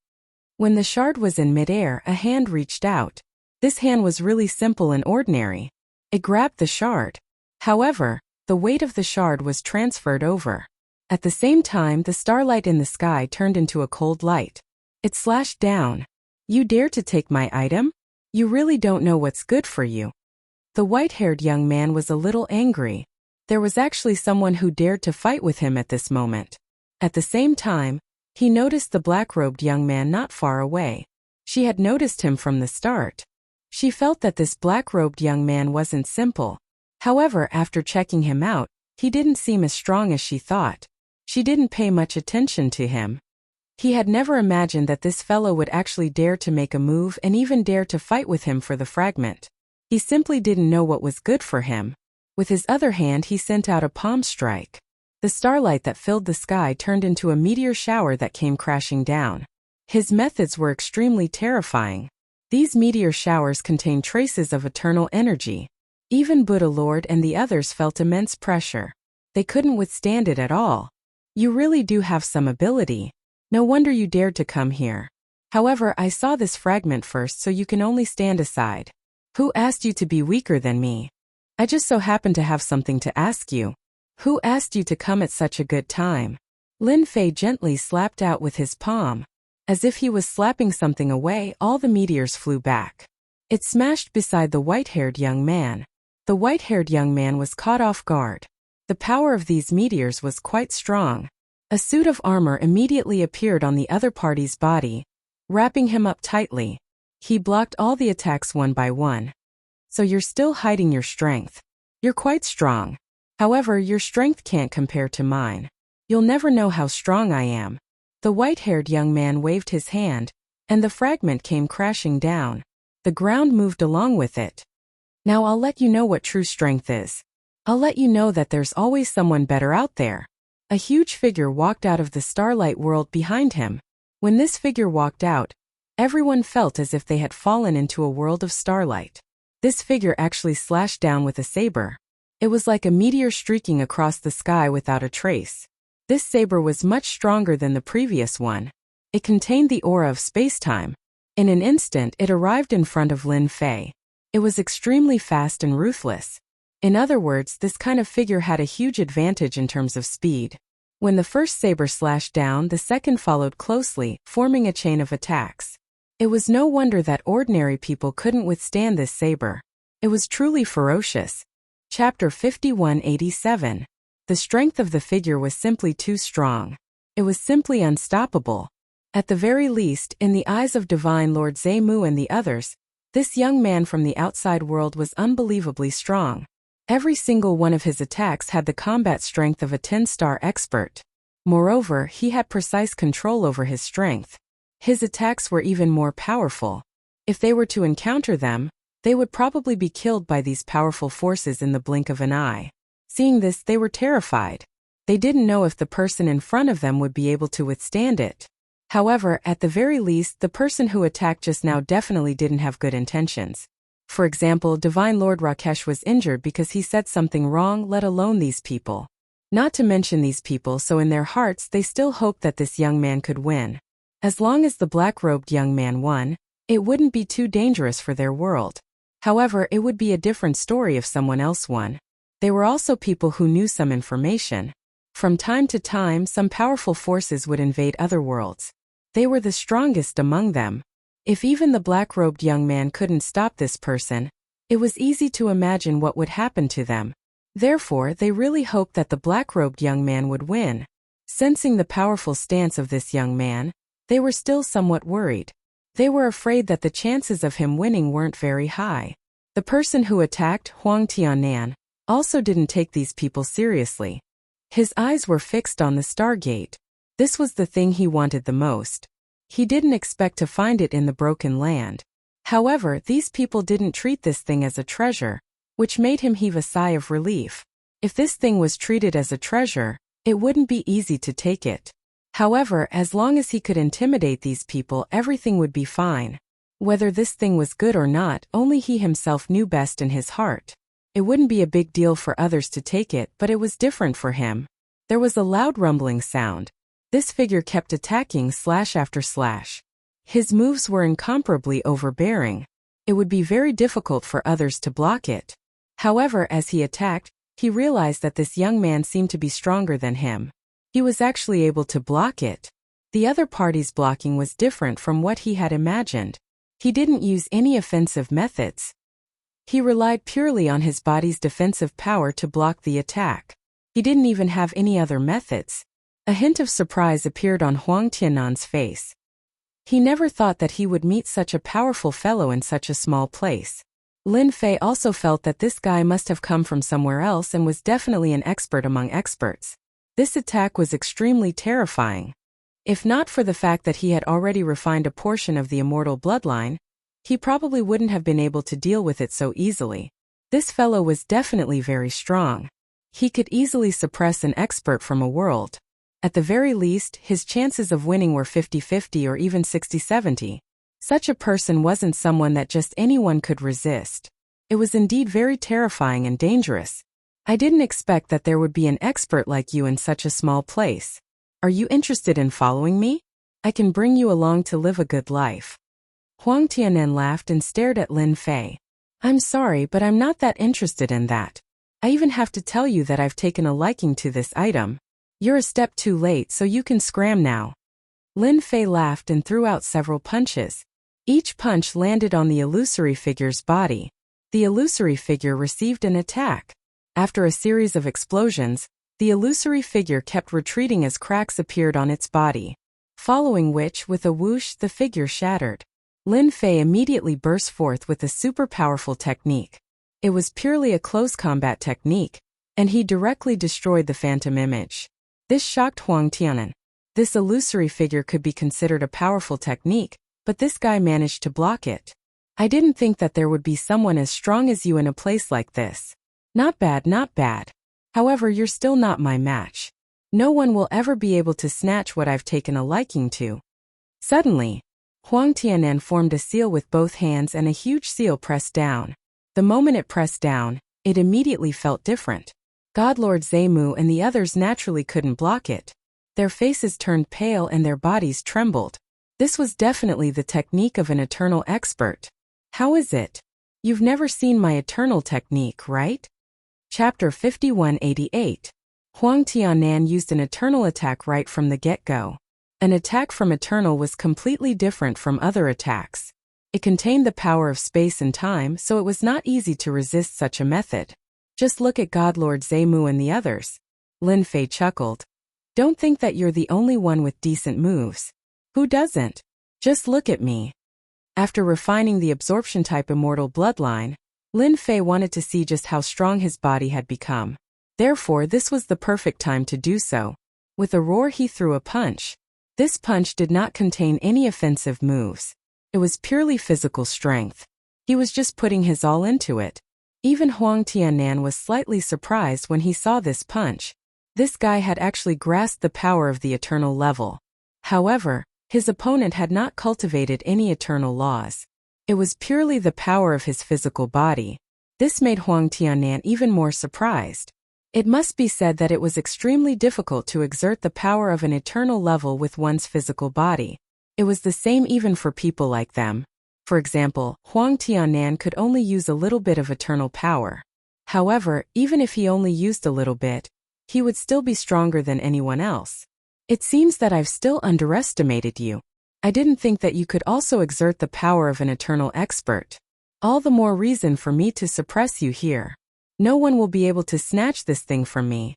When the shard was in midair, a hand reached out. This hand was really simple and ordinary. It grabbed the shard. However, the weight of the shard was transferred over. At the same time, the starlight in the sky turned into a cold light. It slashed down. You dare to take my item? You really don't know what's good for you. The white-haired young man was a little angry. There was actually someone who dared to fight with him at this moment. At the same time, he noticed the black-robed young man not far away. She had noticed him from the start. She felt that this black-robed young man wasn't simple. However, after checking him out, he didn't seem as strong as she thought. She didn't pay much attention to him. He had never imagined that this fellow would actually dare to make a move and even dare to fight with him for the fragment. He simply didn't know what was good for him. With his other hand he sent out a palm strike. The starlight that filled the sky turned into a meteor shower that came crashing down. His methods were extremely terrifying. These meteor showers contained traces of eternal energy. Even Buddha Lord and the others felt immense pressure. They couldn't withstand it at all. You really do have some ability. No wonder you dared to come here. However, I saw this fragment first, so you can only stand aside. Who asked you to be weaker than me? I just so happen to have something to ask you. Who asked you to come at such a good time? Lin Fei gently slapped out with his palm. As if he was slapping something away, all the meteors flew back. It smashed beside the white-haired young man. The white-haired young man was caught off guard. The power of these meteors was quite strong. A suit of armor immediately appeared on the other party's body, wrapping him up tightly. He blocked all the attacks one by one. So you're still hiding your strength. You're quite strong. However, your strength can't compare to mine. You'll never know how strong I am. The white-haired young man waved his hand, and the fragment came crashing down. The ground moved along with it. Now I'll let you know what true strength is. I'll let you know that there's always someone better out there. A huge figure walked out of the starlight world behind him. When this figure walked out, everyone felt as if they had fallen into a world of starlight. This figure actually slashed down with a saber. It was like a meteor streaking across the sky without a trace. This saber was much stronger than the previous one. It contained the aura of space-time. In an instant, it arrived in front of Lin Fei. It was extremely fast and ruthless. In other words, this kind of figure had a huge advantage in terms of speed. When the first saber slashed down, the second followed closely, forming a chain of attacks. It was no wonder that ordinary people couldn't withstand this saber. It was truly ferocious. Chapter 5187. The strength of the figure was simply too strong. It was simply unstoppable. At the very least, in the eyes of Divine Lord Zemu and the others, this young man from the outside world was unbelievably strong. Every single one of his attacks had the combat strength of a 10-star expert. Moreover, he had precise control over his strength. His attacks were even more powerful. If they were to encounter them, they would probably be killed by these powerful forces in the blink of an eye. Seeing this, they were terrified. They didn't know if the person in front of them would be able to withstand it. However, at the very least, the person who attacked just now definitely didn't have good intentions. For example, Divine Lord Rakesh was injured because he said something wrong, let alone these people. Not to mention these people, so in their hearts they still hoped that this young man could win. As long as the black-robed young man won, it wouldn't be too dangerous for their world. However, it would be a different story if someone else won. They were also people who knew some information. From time to time, some powerful forces would invade other worlds. They were the strongest among them. If even the black-robed young man couldn't stop this person, it was easy to imagine what would happen to them. Therefore, they really hoped that the black-robed young man would win. Sensing the powerful stance of this young man, they were still somewhat worried. They were afraid that the chances of him winning weren't very high. The person who attacked, Huang Tianan, also didn't take these people seriously. His eyes were fixed on the Stargate. This was the thing he wanted the most. He didn't expect to find it in the Broken Land. However, these people didn't treat this thing as a treasure, which made him heave a sigh of relief. If this thing was treated as a treasure, it wouldn't be easy to take it. However, as long as he could intimidate these people, everything would be fine. Whether this thing was good or not, only he himself knew best in his heart. It wouldn't be a big deal for others to take it, but it was different for him. There was a loud rumbling sound. This figure kept attacking slash after slash. His moves were incomparably overbearing. It would be very difficult for others to block it. However, as he attacked, he realized that this young man seemed to be stronger than him. He was actually able to block it. The other party's blocking was different from what he had imagined. He didn't use any offensive methods. He relied purely on his body's defensive power to block the attack. He didn't even have any other methods. A hint of surprise appeared on Huang Tiannan's face. He never thought that he would meet such a powerful fellow in such a small place. Lin Fei also felt that this guy must have come from somewhere else and was definitely an expert among experts. This attack was extremely terrifying. If not for the fact that he had already refined a portion of the immortal bloodline, he probably wouldn't have been able to deal with it so easily. This fellow was definitely very strong. He could easily suppress an expert from a world. At the very least, his chances of winning were 50-50 or even 60-70. Such a person wasn't someone that just anyone could resist. It was indeed very terrifying and dangerous. I didn't expect that there would be an expert like you in such a small place. Are you interested in following me? I can bring you along to live a good life. Huang Tianan laughed and stared at Lin Fei. I'm sorry, but I'm not that interested in that. I even have to tell you that I've taken a liking to this item. You're a step too late, so you can scram now. Lin Fei laughed and threw out several punches. Each punch landed on the illusory figure's body. The illusory figure received an attack. After a series of explosions, the illusory figure kept retreating as cracks appeared on its body. Following which, with a whoosh, the figure shattered. Lin Fei immediately burst forth with a super powerful technique. It was purely a close combat technique, and he directly destroyed the phantom image. This shocked Huang Tianan. This illusory figure could be considered a powerful technique, but this guy managed to block it. I didn't think that there would be someone as strong as you in a place like this. Not bad, not bad. However, you're still not my match. No one will ever be able to snatch what I've taken a liking to. Suddenly, Huang Tianan formed a seal with both hands and a huge seal pressed down. The moment it pressed down, it immediately felt different. Godlord Zemu and the others naturally couldn't block it. Their faces turned pale and their bodies trembled. This was definitely the technique of an eternal expert. How is it? You've never seen my eternal technique, right? Chapter 5188. Huang Tianan used an eternal attack right from the get-go. An attack from eternal was completely different from other attacks. It contained the power of space and time, so it was not easy to resist such a method. Just look at Godlord Zemu and the others. Lin Fei chuckled. Don't think that you're the only one with decent moves. Who doesn't? Just look at me. After refining the absorption-type immortal bloodline, Lin Fei wanted to see just how strong his body had become. Therefore, this was the perfect time to do so. With a roar, he threw a punch. This punch did not contain any offensive moves. It was purely physical strength. He was just putting his all into it. Even Huang Tianan was slightly surprised when he saw this punch. This guy had actually grasped the power of the eternal level. However, his opponent had not cultivated any eternal laws. It was purely the power of his physical body. This made Huang Tianan even more surprised. It must be said that it was extremely difficult to exert the power of an eternal level with one's physical body. It was the same even for people like them. For example, Huang Tianan could only use a little bit of eternal power. However, even if he only used a little bit, he would still be stronger than anyone else. It seems that I've still underestimated you. I didn't think that you could also exert the power of an eternal expert. All the more reason for me to suppress you here. No one will be able to snatch this thing from me.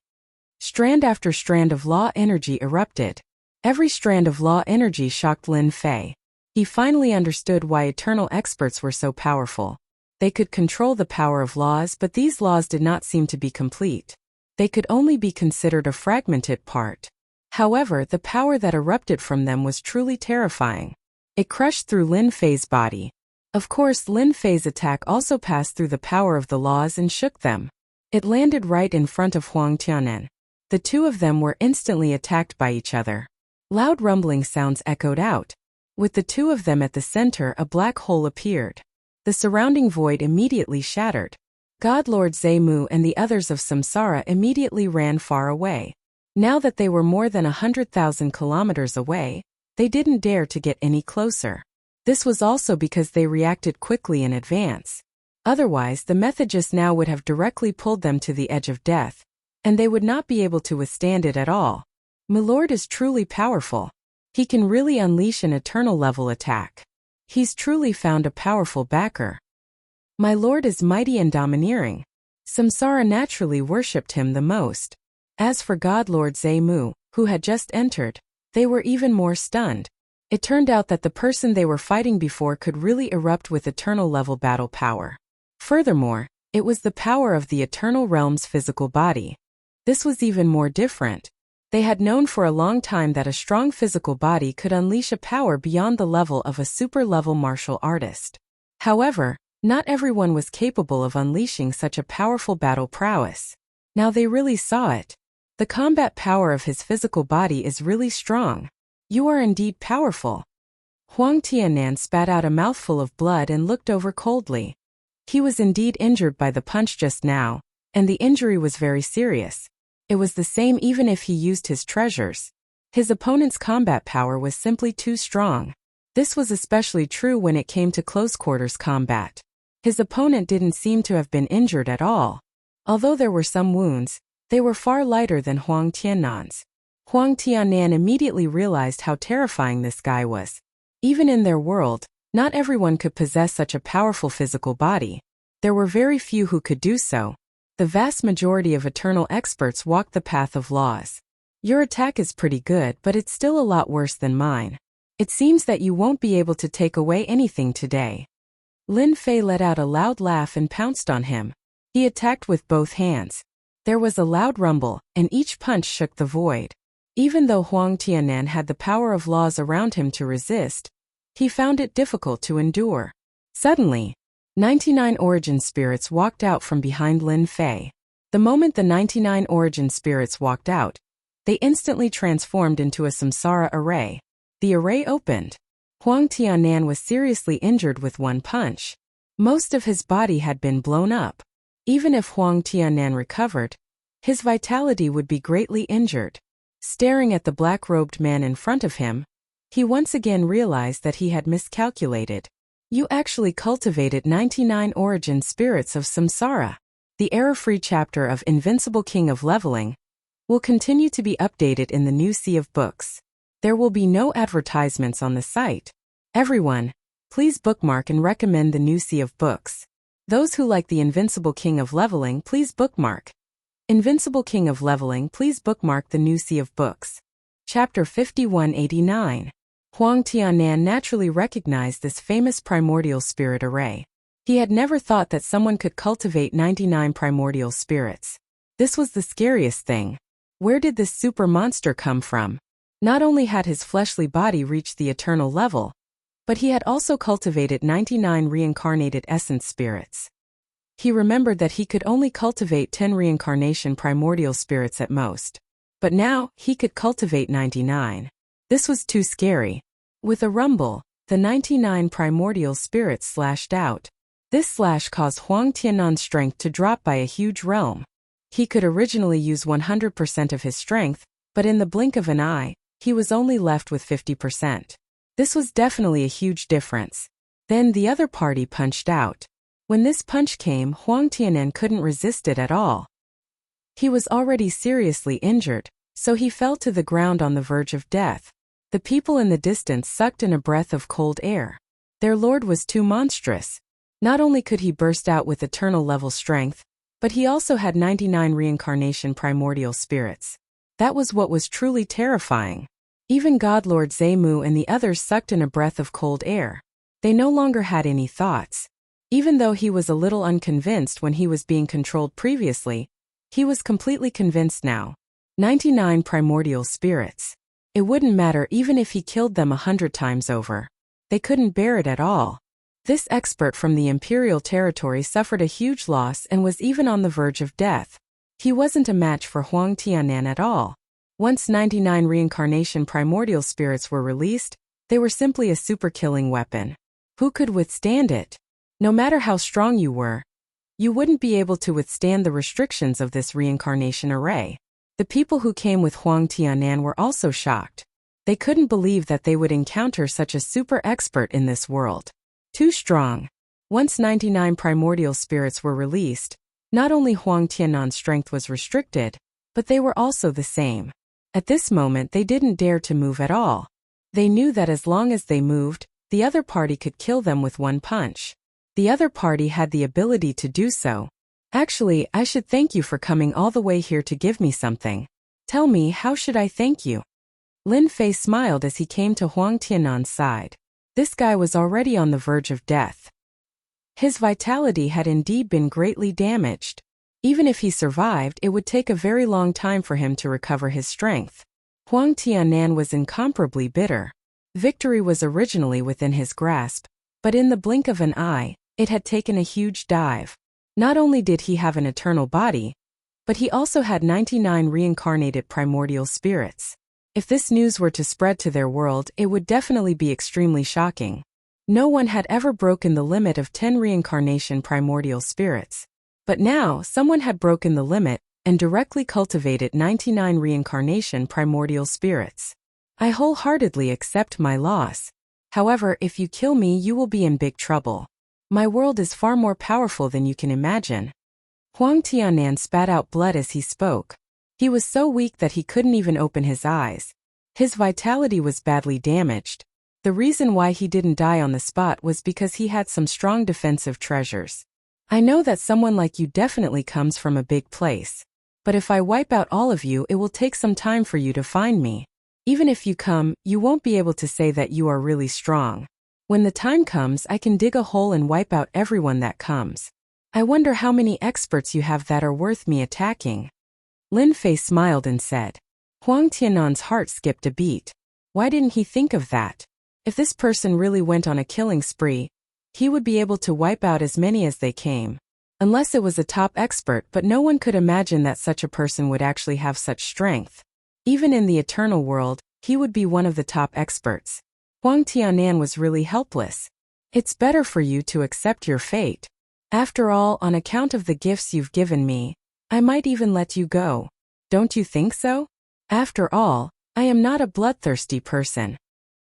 Strand after strand of law energy erupted. Every strand of law energy shocked Lin Fei. He finally understood why eternal experts were so powerful. They could control the power of laws, but these laws did not seem to be complete. They could only be considered a fragmented part. However, the power that erupted from them was truly terrifying. It crushed through Lin Fei's body. Of course, Lin Fei's attack also passed through the power of the laws and shook them. It landed right in front of Huang Tianan. The two of them were instantly attacked by each other. Loud rumbling sounds echoed out. With the two of them at the center, a black hole appeared. The surrounding void immediately shattered. Godlord Zemu and the others of Samsara immediately ran far away. Now that they were more than 100,000 kilometers away, they didn't dare to get any closer. This was also because they reacted quickly in advance. Otherwise, the method just now would have directly pulled them to the edge of death, and they would not be able to withstand it at all. Milord is truly powerful. He can really unleash an eternal level attack. He's truly found a powerful backer. My lord is mighty and domineering. Samsara naturally worshipped him the most. As for God Lord Zemu, who had just entered, they were even more stunned. It turned out that the person they were fighting before could really erupt with eternal-level battle power. Furthermore, it was the power of the Eternal Realm's physical body. This was even more different. They had known for a long time that a strong physical body could unleash a power beyond the level of a super-level martial artist. However, not everyone was capable of unleashing such a powerful battle prowess. Now they really saw it. The combat power of his physical body is really strong. You are indeed powerful. Huang Tianan spat out a mouthful of blood and looked over coldly. He was indeed injured by the punch just now, and the injury was very serious. It was the same even if he used his treasures. His opponent's combat power was simply too strong. This was especially true when it came to close-quarters combat. His opponent didn't seem to have been injured at all. Although there were some wounds, they were far lighter than Huang Tianan's. Huang Tianan immediately realized how terrifying this guy was. Even in their world, not everyone could possess such a powerful physical body. There were very few who could do so. The vast majority of eternal experts walked the path of laws. Your attack is pretty good, but it's still a lot worse than mine. It seems that you won't be able to take away anything today. Lin Fei let out a loud laugh and pounced on him. He attacked with both hands. There was a loud rumble, and each punch shook the void. Even though Huang Tianan had the power of laws around him to resist, he found it difficult to endure. Suddenly, 99 origin spirits walked out from behind Lin Fei. The moment the 99 origin spirits walked out, they instantly transformed into a samsara array. The array opened. Huang Tianan was seriously injured with one punch. Most of his body had been blown up. Even if Huang Tianan recovered, his vitality would be greatly injured. Staring at the black-robed man in front of him, he once again realized that he had miscalculated. You actually cultivated 99 origin spirits of samsara. The error-free chapter of Invincible King of Leveling will continue to be updated in the new Sea of Books. There will be no advertisements on the site. Everyone, please bookmark and recommend the new Sea of Books. Those who like the Invincible King of Leveling, please bookmark. Invincible King of Leveling, please bookmark the new Sea of Books. Chapter 5189. Huang Tianan naturally recognized this famous primordial spirit array. He had never thought that someone could cultivate 99 primordial spirits. This was the scariest thing. Where did this super monster come from? Not only had his fleshly body reached the eternal level, but he had also cultivated 99 reincarnated essence spirits. He remembered that he could only cultivate 10 reincarnation primordial spirits at most. But now, he could cultivate 99. This was too scary. With a rumble, the 99 primordial spirits slashed out. This slash caused Huang Tianan's strength to drop by a huge realm. He could originally use 100% of his strength, but in the blink of an eye, he was only left with 50%. This was definitely a huge difference. Then the other party punched out. When this punch came, Huang Tianan couldn't resist it at all. He was already seriously injured, so he fell to the ground on the verge of death. The people in the distance sucked in a breath of cold air. Their lord was too monstrous. Not only could he burst out with eternal level strength, but he also had 99 reincarnation primordial spirits. That was what was truly terrifying. Even God Lord Zemu and the others sucked in a breath of cold air. They no longer had any thoughts. Even though he was a little unconvinced when he was being controlled previously, he was completely convinced now. 99 primordial spirits. It wouldn't matter even if he killed them 100 times over. They couldn't bear it at all. This expert from the Imperial territory suffered a huge loss and was even on the verge of death. He wasn't a match for Huang Tianan at all. Once 99 reincarnation primordial spirits were released, they were simply a super-killing weapon. Who could withstand it? No matter how strong you were, you wouldn't be able to withstand the restrictions of this reincarnation array. The people who came with Huang Tianan were also shocked. They couldn't believe that they would encounter such a super expert in this world. Too strong. Once 99 primordial spirits were released, not only Huang Tianan's strength was restricted, but they were also the same. At this moment they didn't dare to move at all. They knew that as long as they moved, the other party could kill them with one punch. The other party had the ability to do so. Actually, I should thank you for coming all the way here to give me something. Tell me, how should I thank you? Lin Fei smiled as he came to Huang Tiannan's side. This guy was already on the verge of death. His vitality had indeed been greatly damaged. Even if he survived, it would take a very long time for him to recover his strength. Huang Tiannan was incomparably bitter. Victory was originally within his grasp, but in the blink of an eye, it had taken a huge dive. Not only did he have an eternal body, but he also had 99 reincarnated primordial spirits. If this news were to spread to their world, it would definitely be extremely shocking. No one had ever broken the limit of 10 reincarnation primordial spirits. But now, someone had broken the limit and directly cultivated 99 reincarnation primordial spirits. I wholeheartedly accept my loss. However, if you kill me, you will be in big trouble. My world is far more powerful than you can imagine. Huang Tiannan spat out blood as he spoke. He was so weak that he couldn't even open his eyes. His vitality was badly damaged. The reason why he didn't die on the spot was because he had some strong defensive treasures. I know that someone like you definitely comes from a big place. But if I wipe out all of you, it will take some time for you to find me. Even if you come, you won't be able to say that you are really strong. When the time comes, I can dig a hole and wipe out everyone that comes. I wonder how many experts you have that are worth me attacking. Lin Fei smiled and said. Huang Tiannan's heart skipped a beat. Why didn't he think of that? If this person really went on a killing spree, he would be able to wipe out as many as they came. Unless it was a top expert, but no one could imagine that such a person would actually have such strength. Even in the eternal world, he would be one of the top experts. Huang Tiannan was really helpless. It's better for you to accept your fate. After all, on account of the gifts you've given me, I might even let you go. Don't you think so? After all, I am not a bloodthirsty person.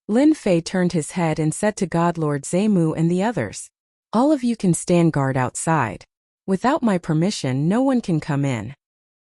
Lin Fei turned his head and said to God Lord Zemu and the others, all of you can stand guard outside. Without my permission, no one can come in.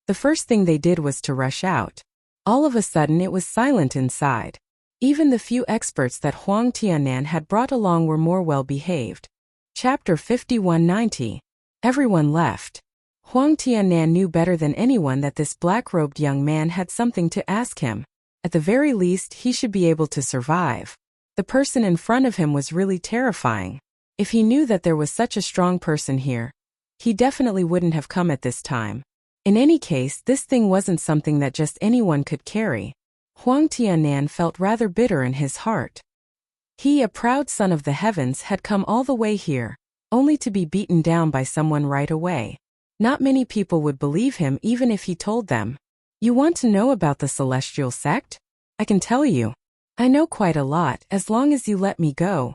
The first thing they did was to rush out. All of a sudden it was silent inside. Even the few experts that Huang Tiannan had brought along were more well-behaved. Chapter 5190. Everyone left. Huang Tiannan knew better than anyone that this black-robed young man had something to ask him. At the very least, he should be able to survive. The person in front of him was really terrifying. If he knew that there was such a strong person here, he definitely wouldn't have come at this time. In any case, this thing wasn't something that just anyone could carry. Huang Tiannan felt rather bitter in his heart. He, a proud son of the heavens, had come all the way here, only to be beaten down by someone right away. Not many people would believe him even if he told them. You want to know about the celestial sect? I can tell you. I know quite a lot, as long as you let me go.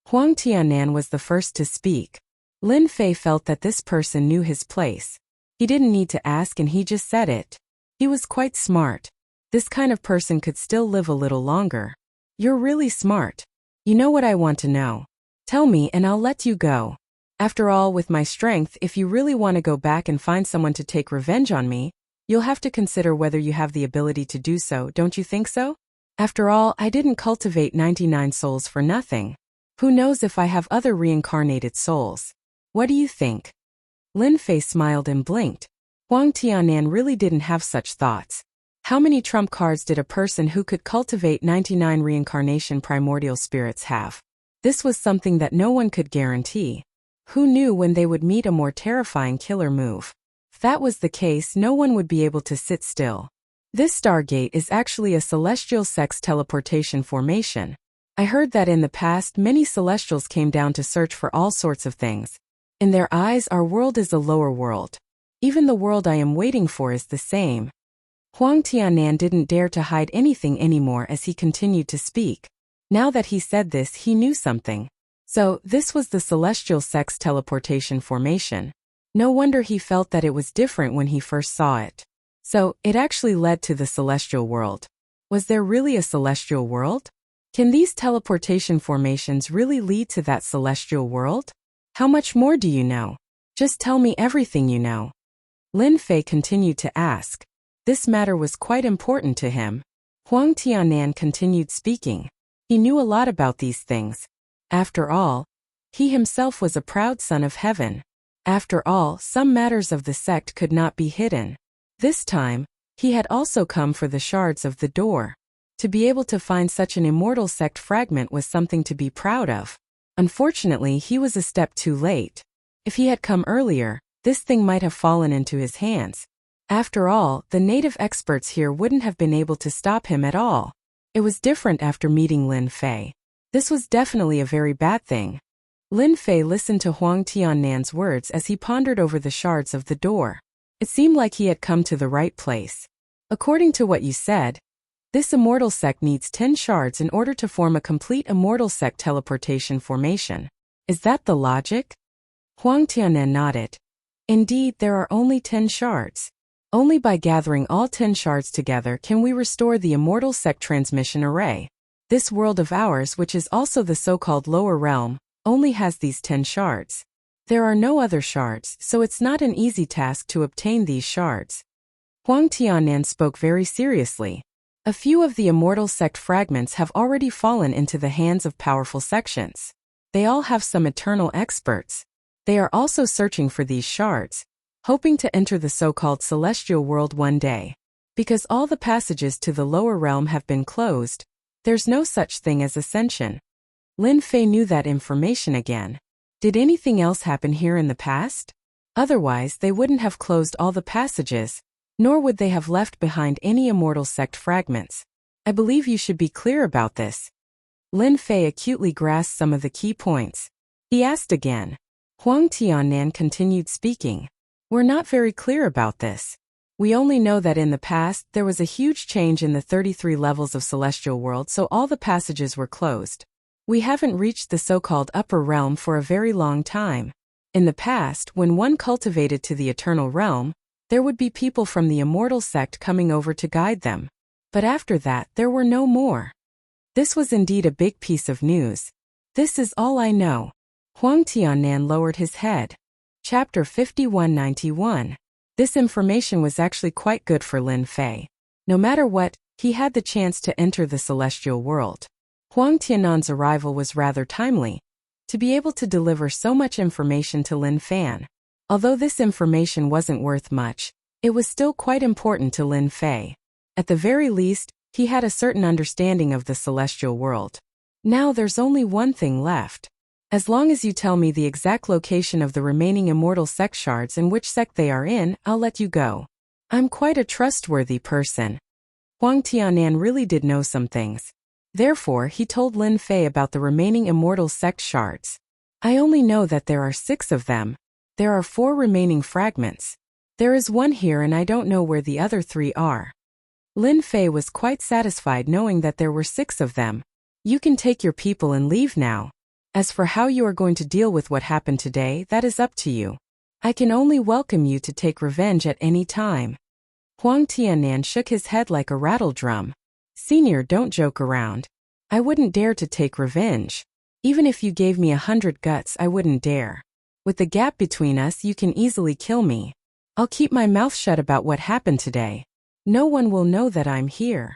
Huang Tiannan was the first to speak. Lin Fei felt that this person knew his place. He didn't need to ask and he just said it. He was quite smart. This kind of person could still live a little longer. You're really smart. You know what I want to know. Tell me and I'll let you go. After all, with my strength, if you really want to go back and find someone to take revenge on me, you'll have to consider whether you have the ability to do so, don't you think so? After all, I didn't cultivate 99 souls for nothing. Who knows if I have other reincarnated souls? What do you think? Lin Fei smiled and blinked. Huang Tiannan really didn't have such thoughts. How many trump cards did a person who could cultivate 99 reincarnation primordial spirits have? This was something that no one could guarantee. Who knew when they would meet a more terrifying killer move? If that was the case, no one would be able to sit still. This Stargate is actually a celestial sex teleportation formation. I heard that in the past many celestials came down to search for all sorts of things. In their eyes, our world is a lower world. Even the world I am waiting for is the same. Huang Tiannan didn't dare to hide anything anymore as he continued to speak. Now that he said this, he knew something. So, this was the celestial sex teleportation formation. No wonder he felt that it was different when he first saw it. So, it actually led to the celestial world. Was there really a celestial world? Can these teleportation formations really lead to that celestial world? How much more do you know? Just tell me everything you know. Lin Fei continued to ask. This matter was quite important to him. Huang Tiannan continued speaking. He knew a lot about these things. After all, He himself was a proud son of heaven. After all, some matters of the sect could not be hidden. This time, he had also come for the shards of the door. To be able to find such an immortal sect fragment was something to be proud of. Unfortunately, he was a step too late. If he had come earlier, this thing might have fallen into his hands. After all, the native experts here wouldn't have been able to stop him at all. It was different after meeting Lin Fei. This was definitely a very bad thing. Lin Fei listened to Huang Tiannan's words as he pondered over the shards of the door. It seemed like he had come to the right place. According to what you said, this immortal sect needs 10 shards in order to form a complete immortal sect teleportation formation. Is that the logic? Huang Tiannan nodded. Indeed, there are only 10 shards. Only by gathering all 10 shards together can we restore the immortal sect transmission array. This world of ours, which is also the so-called lower realm, only has these 10 shards. There are no other shards, so it's not an easy task to obtain these shards. Huang Tiannan spoke very seriously. A few of the immortal sect fragments have already fallen into the hands of powerful sections. They all have some eternal experts. They are also searching for these shards, hoping to enter the so-called celestial world one day. Because all the passages to the lower realm have been closed, there's no such thing as ascension. Lin Fei knew that information again. Did anything else happen here in the past? Otherwise, they wouldn't have closed all the passages, nor would they have left behind any immortal sect fragments. I believe you should be clear about this. Lin Fei acutely grasped some of the key points. He asked again. Huang Tiannan continued speaking. We're not very clear about this. We only know that in the past there was a huge change in the 33 levels of celestial world, so all the passages were closed. We haven't reached the so-called upper realm for a very long time. In the past, when one cultivated to the eternal realm, there would be people from the immortal sect coming over to guide them. But after that, there were no more. This was indeed a big piece of news. This is all I know. Huang Tiannan lowered his head. Chapter 5191. This information was actually quite good for Lin Fei. No matter what, he had the chance to enter the celestial world. Huang Tiannan's arrival was rather timely, to be able to deliver so much information to Lin Fan. Although this information wasn't worth much, it was still quite important to Lin Fei. At the very least, he had a certain understanding of the celestial world. Now there's only one thing left. As long as you tell me the exact location of the remaining immortal sect shards and which sect they are in, I'll let you go. I'm quite a trustworthy person. Huang Tiannan really did know some things. Therefore, he told Lin Fei about the remaining immortal sect shards. I only know that there are 6 of them. There are 4 remaining fragments. There is one here and I don't know where the other 3 are. Lin Fei was quite satisfied knowing that there were 6 of them. You can take your people and leave now. As for how you are going to deal with what happened today, that is up to you. I can only welcome you to take revenge at any time. Huang Tiannan shook his head like a rattle drum. Senior, don't joke around. I wouldn't dare to take revenge. Even if you gave me 100 guts, I wouldn't dare. With the gap between us, you can easily kill me. I'll keep my mouth shut about what happened today. No one will know that I'm here.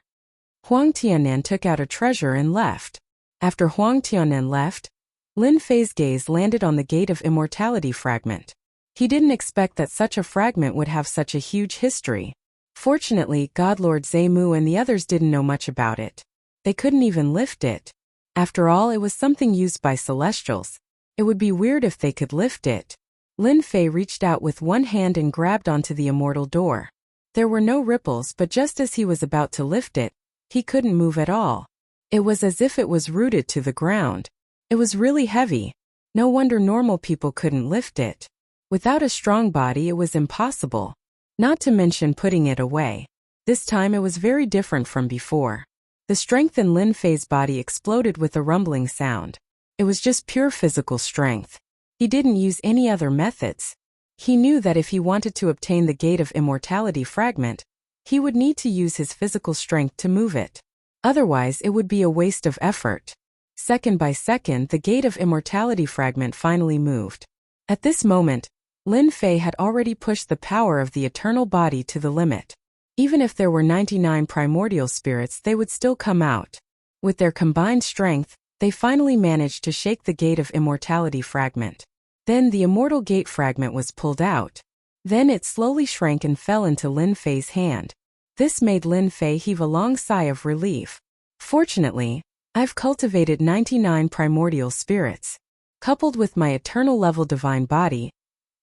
Huang Tiannan took out a treasure and left. After Huang Tiannan left, Lin Fei's gaze landed on the Gate of Immortality fragment. He didn't expect that such a fragment would have such a huge history. Fortunately, Godlord Zemu and the others didn't know much about it. They couldn't even lift it. After all, it was something used by Celestials. It would be weird if they could lift it. Lin Fei reached out with one hand and grabbed onto the immortal door. There were no ripples, but just as he was about to lift it, he couldn't move at all. It was as if it was rooted to the ground. It was really heavy. No wonder normal people couldn't lift it. Without a strong body, it was impossible. Not to mention putting it away. This time it was very different from before. The strength in Lin Fei's body exploded with a rumbling sound. It was just pure physical strength. He didn't use any other methods. He knew that if he wanted to obtain the Gate of Immortality fragment, he would need to use his physical strength to move it. Otherwise, it would be a waste of effort. Second by second, the Gate of Immortality fragment finally moved. At this moment, Lin Fei had already pushed the power of the eternal body to the limit. Even if there were 99 primordial spirits, they would still come out. With their combined strength, They finally managed to shake the Gate of Immortality fragment. Then the Immortal Gate fragment was pulled out. Then it slowly shrank and fell into Lin Fei's hand. This made Lin Fei heave a long sigh of relief. Fortunately, I've cultivated 99 primordial spirits. Coupled with my eternal level divine body,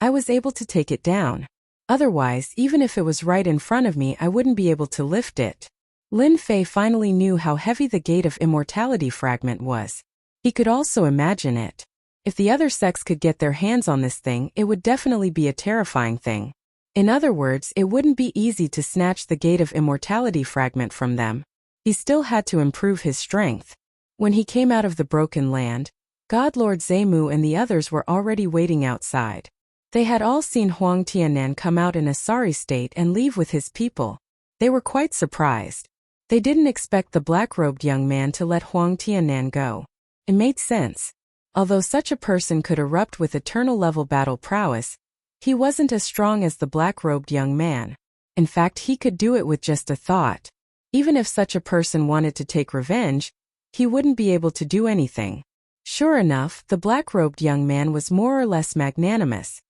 I was able to take it down. Otherwise, even if it was right in front of me, I wouldn't be able to lift it. Lin Fei finally knew how heavy the Gate of Immortality fragment was. He could also imagine it. If the other sex could get their hands on this thing, it would definitely be a terrifying thing. In other words, it wouldn't be easy to snatch the Gate of Immortality fragment from them. He still had to improve his strength. When he came out of the Broken Land, God Lord Zemu and the others were already waiting outside. They had all seen Huang Tianan come out in a sorry state and leave with his people. They were quite surprised. They didn't expect the black-robed young man to let Huang Tianan go. It made sense. Although such a person could erupt with eternal-level battle prowess, he wasn't as strong as the black-robed young man. In fact, he could do it with just a thought. Even if such a person wanted to take revenge, he wouldn't be able to do anything. Sure enough, the black-robed young man was more or less magnanimous.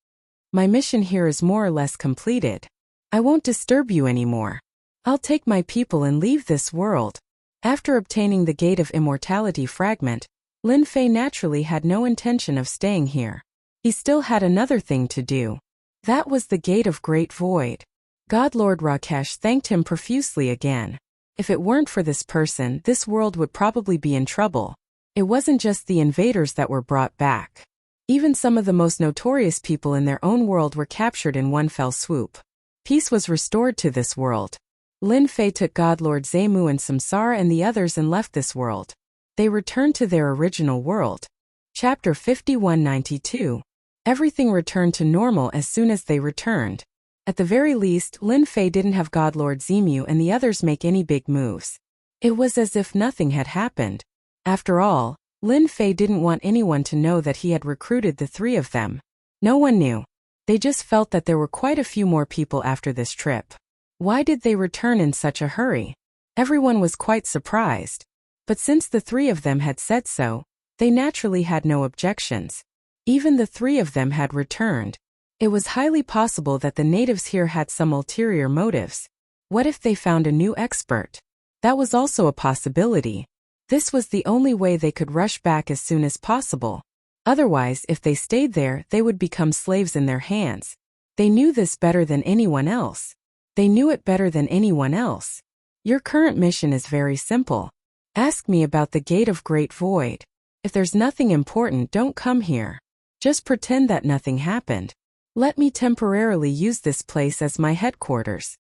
My mission here is more or less completed. I won't disturb you anymore. I'll take my people and leave this world. After obtaining the Gate of Immortality fragment, Lin Fei naturally had no intention of staying here. He still had another thing to do. That was the Gate of Great Void. God Lord Rakesh thanked him profusely again. If it weren't for this person, this world would probably be in trouble. It wasn't just the invaders that were brought back. Even some of the most notorious people in their own world were captured in one fell swoop. Peace was restored to this world. Lin Fei took God Lord Zemu and Samsara and the others and left this world. They returned to their original world. Chapter 5192. Everything returned to normal as soon as they returned. At the very least, Lin Fei didn't have God Lord Zemu and the others make any big moves. It was as if nothing had happened. After all, Lin Fei didn't want anyone to know that he had recruited the three of them. No one knew. They just felt that there were quite a few more people after this trip. Why did they return in such a hurry? Everyone was quite surprised. But since the three of them had said so, they naturally had no objections. Even the three of them had returned. It was highly possible that the natives here had some ulterior motives. What if they found a new expert? That was also a possibility. This was the only way they could rush back as soon as possible. Otherwise, if they stayed there, they would become slaves in their hands. They knew this better than anyone else. They knew it better than anyone else. Your current mission is very simple. Ask me about the Gate of Great Void. If there's nothing important, don't come here. Just pretend that nothing happened. Let me temporarily use this place as my headquarters.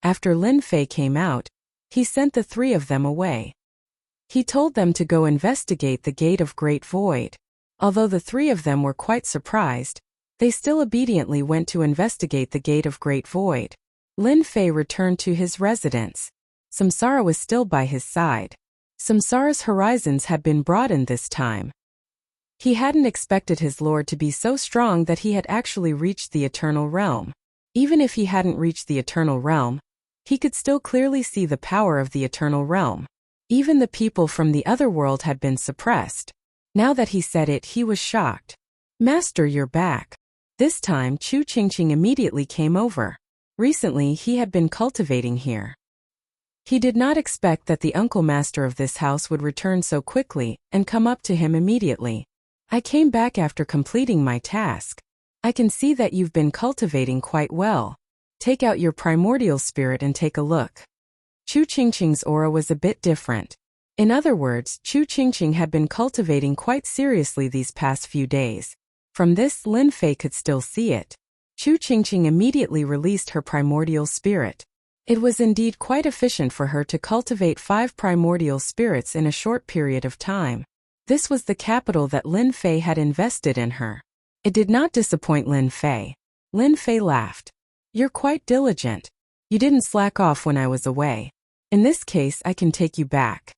After Lin Fei came out, he sent the three of them away. He told them to go investigate the Gate of Great Void. Although the three of them were quite surprised, they still obediently went to investigate the Gate of Great Void. Lin Fei returned to his residence. Samsara was still by his side. Samsara's horizons had been broadened this time. He hadn't expected his lord to be so strong that he had actually reached the Eternal Realm. Even if he hadn't reached the Eternal Realm, he could still clearly see the power of the Eternal Realm. Even the people from the other world had been suppressed. Now that he said it, he was shocked. Master, you're back. This time, Chu Qingqing immediately came over. Recently, he had been cultivating here. He did not expect that the uncle master of this house would return so quickly and come up to him immediately. I came back after completing my task. I can see that you've been cultivating quite well. Take out your primordial spirit and take a look. Chu Qingqing's aura was a bit different. In other words, Chu Qingqing had been cultivating quite seriously these past few days. From this, Lin Fei could still see it. Chu Qingqing immediately released her primordial spirit. It was indeed quite efficient for her to cultivate 5 primordial spirits in a short period of time. This was the capital that Lin Fei had invested in her. It did not disappoint Lin Fei. Lin Fei laughed. You're quite diligent. You didn't slack off when I was away. In this case, I can take you back.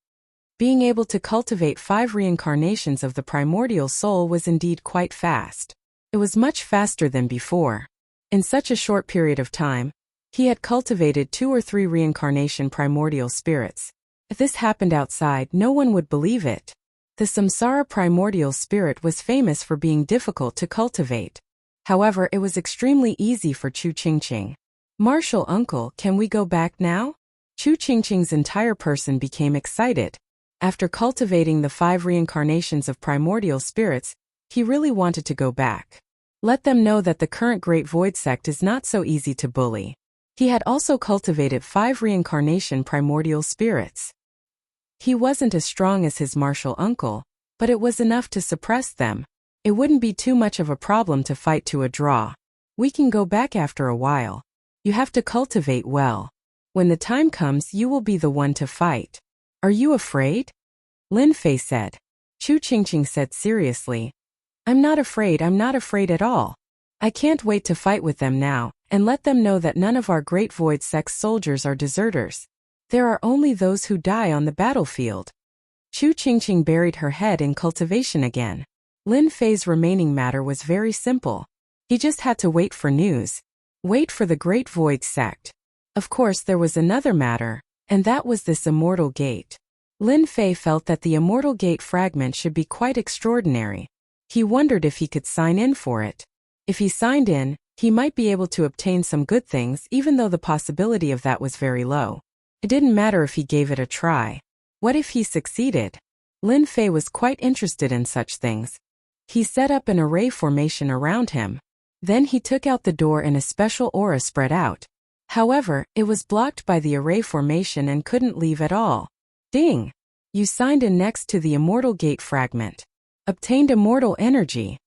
Being able to cultivate 5 reincarnations of the primordial soul was indeed quite fast. It was much faster than before. In such a short period of time, he had cultivated 2 or 3 reincarnation primordial spirits. If this happened outside, no one would believe it. The Samsara primordial spirit was famous for being difficult to cultivate. However, it was extremely easy for Chu Qingqing. Martial uncle, can we go back now? Chu Qingqing's entire person became excited. After cultivating the 5 reincarnations of primordial spirits, he really wanted to go back. Let them know that the current Great Void sect is not so easy to bully. He had also cultivated 5 reincarnation primordial spirits. He wasn't as strong as his martial uncle, but it was enough to suppress them. It wouldn't be too much of a problem to fight to a draw. We can go back after a while. You have to cultivate well. When the time comes, you will be the one to fight. Are you afraid? Lin Fei said. Chu Qingqing said seriously. I'm not afraid at all. I can't wait to fight with them now, and let them know that none of our Great Void Sect's soldiers are deserters. There are only those who die on the battlefield. Chu Qingqing buried her head in cultivation again. Lin Fei's remaining matter was very simple. He just had to wait for news. Wait for the Great Void Sect. Of course, there was another matter, and that was this Immortal Gate. Lin Fei felt that the Immortal Gate fragment should be quite extraordinary. He wondered if he could sign in for it. If he signed in, he might be able to obtain some good things even though the possibility of that was very low. It didn't matter if he gave it a try. What if he succeeded? Lin Fei was quite interested in such things. He set up an array formation around him. Then he took out the door and a special aura spread out. However, it was blocked by the array formation and couldn't leave at all. Ding! You signed in next to the Immortal Gate fragment. Obtained immortal energy.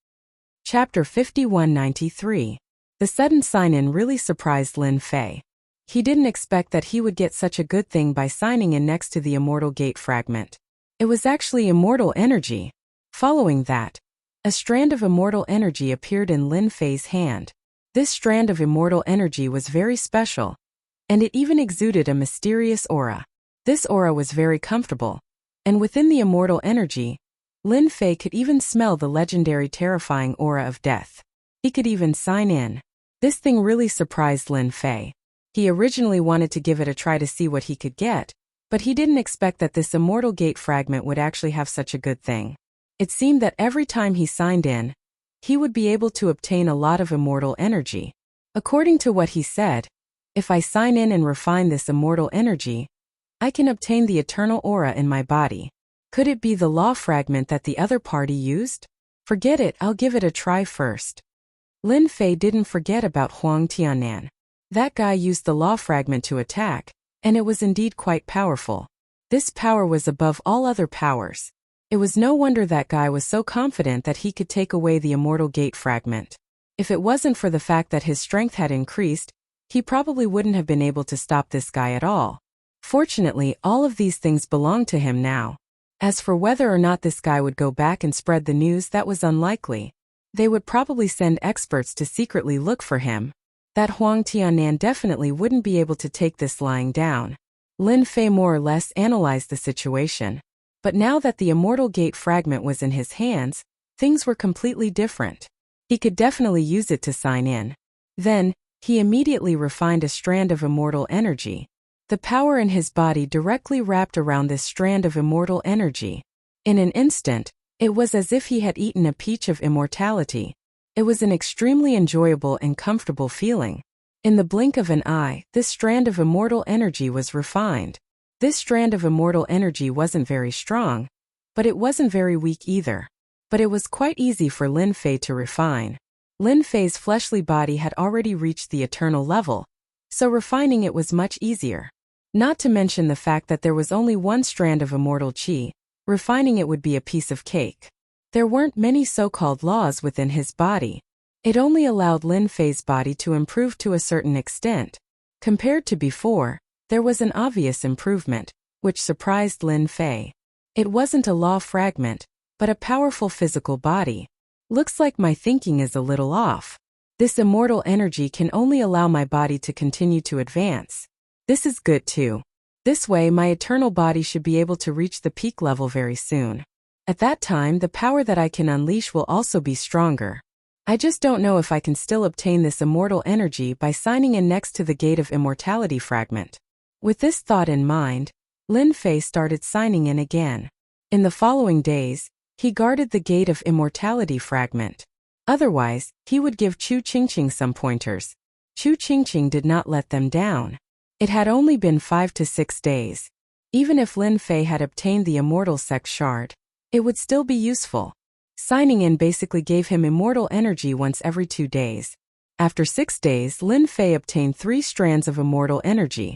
Chapter 5193. The sudden sign-in really surprised Lin Fei. He didn't expect that he would get such a good thing by signing in next to the Immortal Gate fragment. It was actually immortal energy. Following that, a strand of immortal energy appeared in Lin Fei's hand. This strand of immortal energy was very special, and it even exuded a mysterious aura. This aura was very comfortable, and within the immortal energy, Lin Fei could even smell the legendary terrifying aura of death. He could even sign in. This thing really surprised Lin Fei. He originally wanted to give it a try to see what he could get, but he didn't expect that this Immortal Gate fragment would actually have such a good thing. It seemed that every time he signed in, he would be able to obtain a lot of immortal energy. According to what he said, if I sign in and refine this immortal energy, I can obtain the eternal aura in my body. Could it be the law fragment that the other party used? Forget it, I'll give it a try first. Lin Fei didn't forget about Huang Tianan. That guy used the law fragment to attack, and it was indeed quite powerful. This power was above all other powers. It was no wonder that guy was so confident that he could take away the Immortal Gate fragment. If it wasn't for the fact that his strength had increased, he probably wouldn't have been able to stop this guy at all. Fortunately, all of these things belonged to him now. As for whether or not this guy would go back and spread the news, that was unlikely. They would probably send experts to secretly look for him. That Huang Tianan definitely wouldn't be able to take this lying down. Lin Fei more or less analyzed the situation. But now that the Immortal Gate fragment was in his hands, things were completely different. He could definitely use it to sign in. Then, he immediately refined a strand of immortal energy. The power in his body directly wrapped around this strand of immortal energy. In an instant, it was as if he had eaten a peach of immortality. It was an extremely enjoyable and comfortable feeling. In the blink of an eye, this strand of immortal energy was refined. This strand of immortal energy wasn't very strong, but it wasn't very weak either. But it was quite easy for Lin Fei to refine. Lin Fei's fleshly body had already reached the eternal level, so refining it was much easier. Not to mention the fact that there was only one strand of immortal qi, refining it would be a piece of cake. There weren't many so-called laws within his body. It only allowed Lin Fei's body to improve to a certain extent. Compared to before, there was an obvious improvement, which surprised Lin Fei. It wasn't a law fragment, but a powerful physical body. Looks like my thinking is a little off. This immortal energy can only allow my body to continue to advance. This is good too. This way my eternal body should be able to reach the peak level very soon. At that time, the power that I can unleash will also be stronger. I just don't know if I can still obtain this immortal energy by signing in next to the Gate of Immortality fragment. With this thought in mind, Lin Fei started signing in again. In the following days, he guarded the Gate of Immortality fragment. Otherwise, he would give Chu Qingqing some pointers. Chu Qingqing did not let them down. It had only been 5 to 6 days. Even if Lin Fei had obtained the Immortal Sect shard, it would still be useful. Signing in basically gave him immortal energy once every 2 days. After 6 days, Lin Fei obtained 3 strands of immortal energy.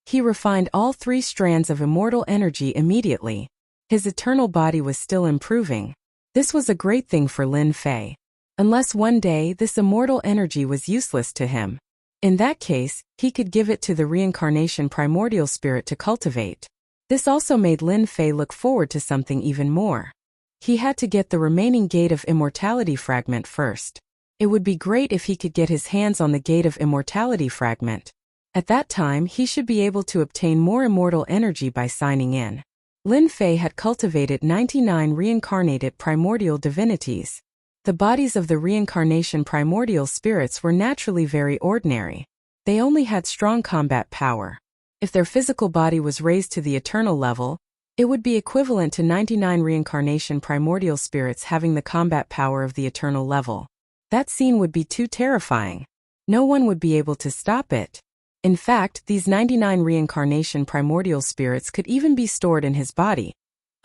He refined all 3 strands of immortal energy immediately. His eternal body was still improving. This was a great thing for Lin Fei. Unless one day this immortal energy was useless to him. In that case, he could give it to the reincarnation primordial spirit to cultivate. This also made Lin Fei look forward to something even more. He had to get the remaining Gate of Immortality fragment first. It would be great if he could get his hands on the Gate of Immortality fragment. At that time, he should be able to obtain more immortal energy by signing in. Lin Fei had cultivated 99 reincarnated primordial divinities. The bodies of the reincarnation primordial spirits were naturally very ordinary. They only had strong combat power. If their physical body was raised to the eternal level, it would be equivalent to 99 reincarnation primordial spirits having the combat power of the eternal level. That scene would be too terrifying. No one would be able to stop it. In fact, these 99 reincarnation primordial spirits could even be stored in his body,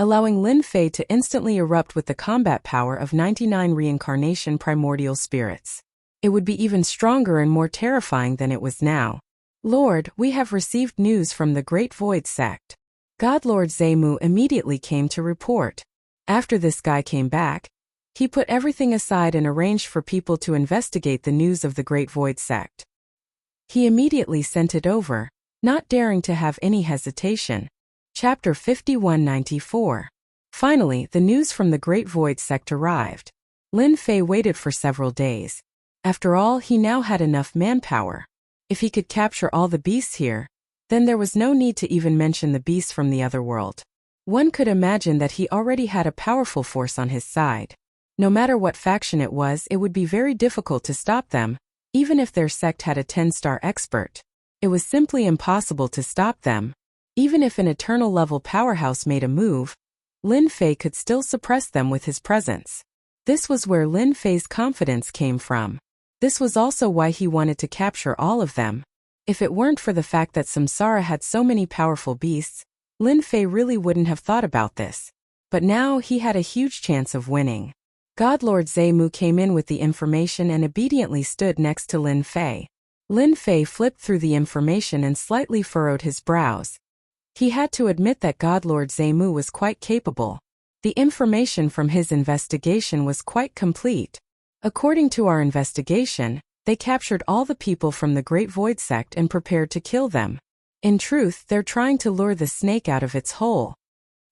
allowing Lin Fei to instantly erupt with the combat power of 99 reincarnation primordial spirits. It would be even stronger and more terrifying than it was now. Lord, we have received news from the Great Void Sect. God Lord Zemu immediately came to report. After this guy came back, he put everything aside and arranged for people to investigate the news of the Great Void Sect. He immediately sent it over, not daring to have any hesitation. Chapter 5194. Finally, the news from the Great Void Sect arrived. Lin Fei waited for several days. After all, he now had enough manpower. If he could capture all the beasts here, then there was no need to even mention the beasts from the other world. One could imagine that he already had a powerful force on his side. No matter what faction it would be very difficult to stop them, even if their sect had a 10-star expert. It was simply impossible to stop them. Even if an eternal level powerhouse made a move, Lin Fei could still suppress them with his presence. This was where Lin Fei's confidence came from. This was also why he wanted to capture all of them. If it weren't for the fact that Samsara had so many powerful beasts, Lin Fei really wouldn't have thought about this. But now he had a huge chance of winning. God Lord Zemu came in with the information and obediently stood next to Lin Fei. Lin Fei flipped through the information and slightly furrowed his brows. He had to admit that God Lord Zemu was quite capable. The information from his investigation was quite complete. According to our investigation, they captured all the people from the Great Void Sect and prepared to kill them. In truth, they're trying to lure the snake out of its hole.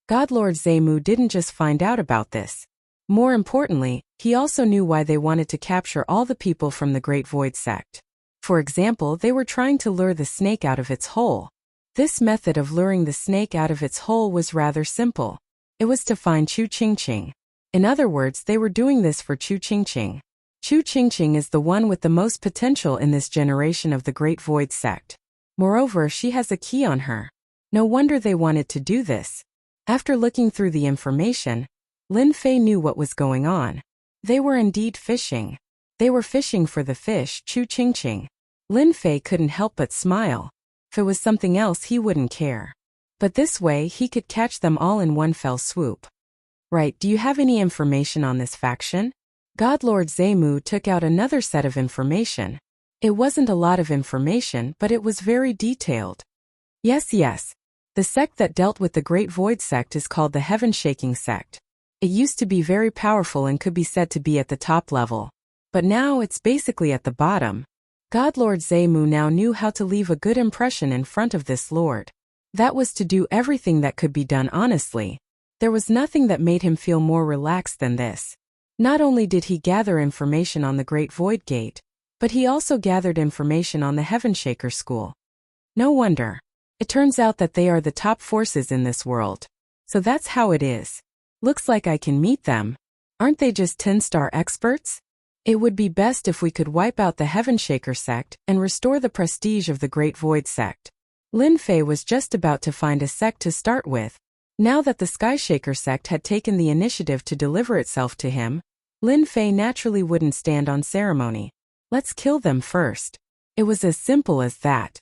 God Lord Zemu didn't just find out about this. More importantly, he also knew why they wanted to capture all the people from the Great Void Sect. For example, they were trying to lure the snake out of its hole. This method of luring the snake out of its hole was rather simple. It was to find Chu Qingqing. In other words, they were doing this for Chu Qingqing. Chu Qingqing is the one with the most potential in this generation of the Great Void Sect. Moreover, she has a key on her. No wonder they wanted to do this. After looking through the information, Lin Fei knew what was going on. They were indeed fishing. They were fishing for the fish, Chu Qingqing. Lin Fei couldn't help but smile. If it was something else, he wouldn't care. But this way, he could catch them all in one fell swoop. Right, do you have any information on this faction? God Lord Zemu took out another set of information. It wasn't a lot of information, but it was very detailed. Yes. The sect that dealt with the Great Void Sect is called the Heaven-Shaking Sect. It used to be very powerful and could be said to be at the top level. But now it's basically at the bottom. God Lord Zemu now knew how to leave a good impression in front of this lord. That was to do everything that could be done honestly. There was nothing that made him feel more relaxed than this. Not only did he gather information on the Great Void Gate, but he also gathered information on the Heavenshaker School. No wonder. It turns out that they are the top forces in this world. So that's how it is. Looks like I can meet them. Aren't they just 10-star experts? It would be best if we could wipe out the Heavenshaker sect and restore the prestige of the Great Void Sect. Lin Fei was just about to find a sect to start with, Now that the Skyshaker sect had taken the initiative to deliver itself to him, Lin Fei naturally wouldn't stand on ceremony. Let's kill them first. It was as simple as that.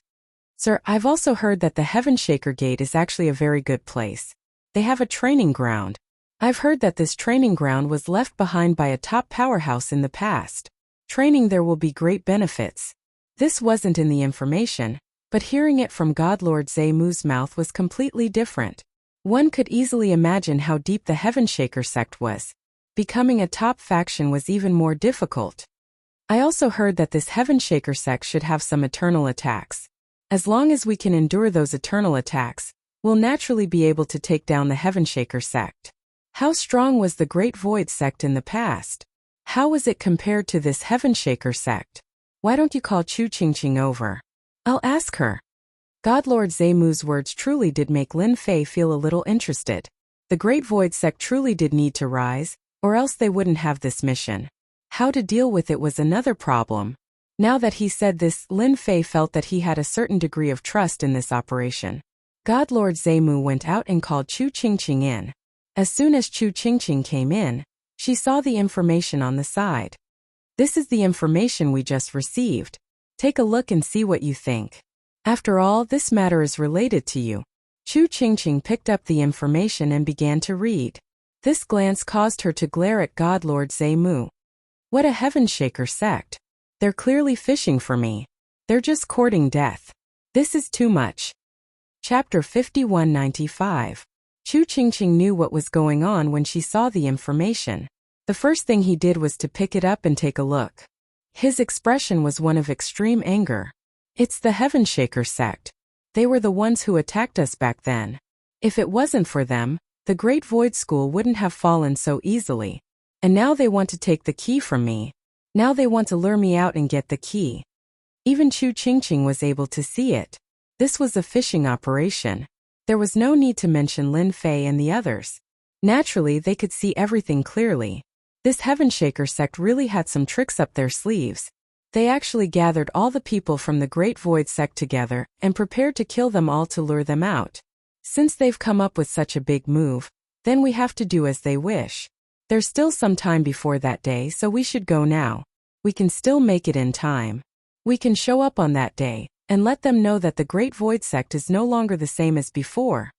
Sir, I've also heard that the Heavenshaker Gate is actually a very good place. They have a training ground. I've heard that this training ground was left behind by a top powerhouse in the past. Training there will be great benefits. This wasn't in the information, but hearing it from Godlord Zemu's mouth was completely different. One could easily imagine how deep the Heavenshaker sect was. Becoming a top faction was even more difficult. I also heard that this Heavenshaker sect should have some eternal attacks. As long as we can endure those eternal attacks, we'll naturally be able to take down the Heavenshaker sect. How strong was the Great Void sect in the past? How was it compared to this Heavenshaker sect? Why don't you call Chu Qingqing over? I'll ask her. Godlord Zemu's words truly did make Lin Fei feel a little interested. The Great Void sect truly did need to rise, or else they wouldn't have this mission. How to deal with it was another problem. Now that he said this, Lin Fei felt that he had a certain degree of trust in this operation. Godlord Zemu went out and called Chu Qingqing in. As soon as Chu Qingqing came in, she saw the information on the side. This is the information we just received. Take a look and see what you think. After all, this matter is related to you. Chu Qingqing picked up the information and began to read. This glance caused her to glare at Godlord Zemu. What a Heavenshaker sect. They're clearly fishing for me. They're just courting death. This is too much. Chapter 5195. Chu Qingqing knew what was going on when she saw the information. The first thing he did was to pick it up and take a look. His expression was one of extreme anger. It's the Heavenshaker sect. They were the ones who attacked us back then. If it wasn't for them, the Great Void School wouldn't have fallen so easily. And now they want to take the key from me. Now they want to lure me out and get the key. Even Chu Qingqing was able to see it. This was a fishing operation. There was no need to mention Lin Fei and the others. Naturally, they could see everything clearly. This Heavenshaker sect really had some tricks up their sleeves. They actually gathered all the people from the Great Void sect together and prepared to kill them all to lure them out. Since they've come up with such a big move, then we have to do as they wish. There's still some time before that day, so we should go now. We can still make it in time. We can show up on that day and let them know that the Great Void sect is no longer the same as before.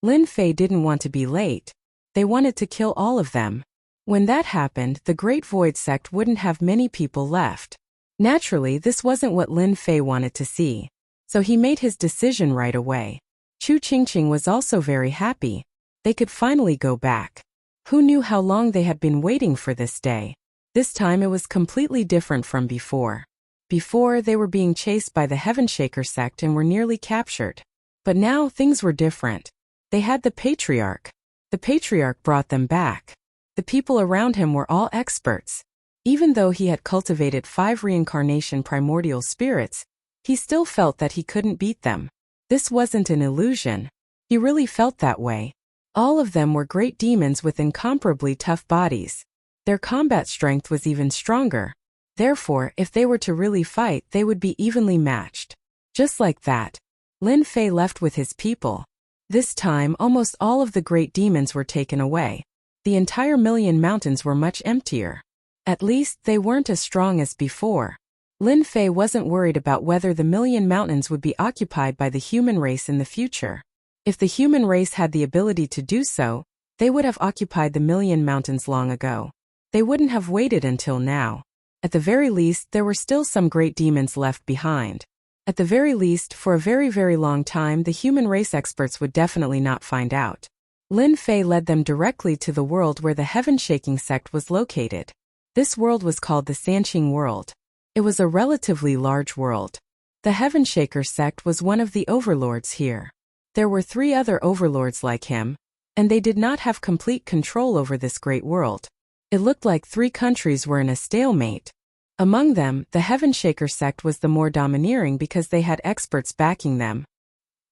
Lin Fei didn't want to be late. They wanted to kill all of them. When that happened, the Great Void sect wouldn't have many people left. Naturally, this wasn't what Lin Fei wanted to see. So he made his decision right away. Chu Qingqing was also very happy. They could finally go back. Who knew how long they had been waiting for this day? This time it was completely different from before. Before, they were being chased by the Heavenshaker sect and were nearly captured. But now things were different. They had the Patriarch. The Patriarch brought them back. The people around him were all experts. Even though he had cultivated 5 reincarnation primordial spirits, he still felt that he couldn't beat them. This wasn't an illusion. He really felt that way. All of them were great demons with incomparably tough bodies. Their combat strength was even stronger. Therefore, if they were to really fight, they would be evenly matched. Just like that, Lin Fei left with his people. This time, almost all of the great demons were taken away. The entire Million Mountains were much emptier. At least, they weren't as strong as before. Lin Fei wasn't worried about whether the Million Mountains would be occupied by the human race in the future. If the human race had the ability to do so, they would have occupied the Million Mountains long ago. They wouldn't have waited until now. At the very least, there were still some great demons left behind. At the very least, for a very, very long time, the human race experts would definitely not find out. Lin Fei led them directly to the world where the Heavenshaking sect was located. This world was called the Sanqing world. It was a relatively large world. The Heavenshaker sect was one of the overlords here. There were 3 other overlords like him, and they did not have complete control over this great world. It looked like 3 countries were in a stalemate. Among them, the Heavenshaker sect was the more domineering because they had experts backing them.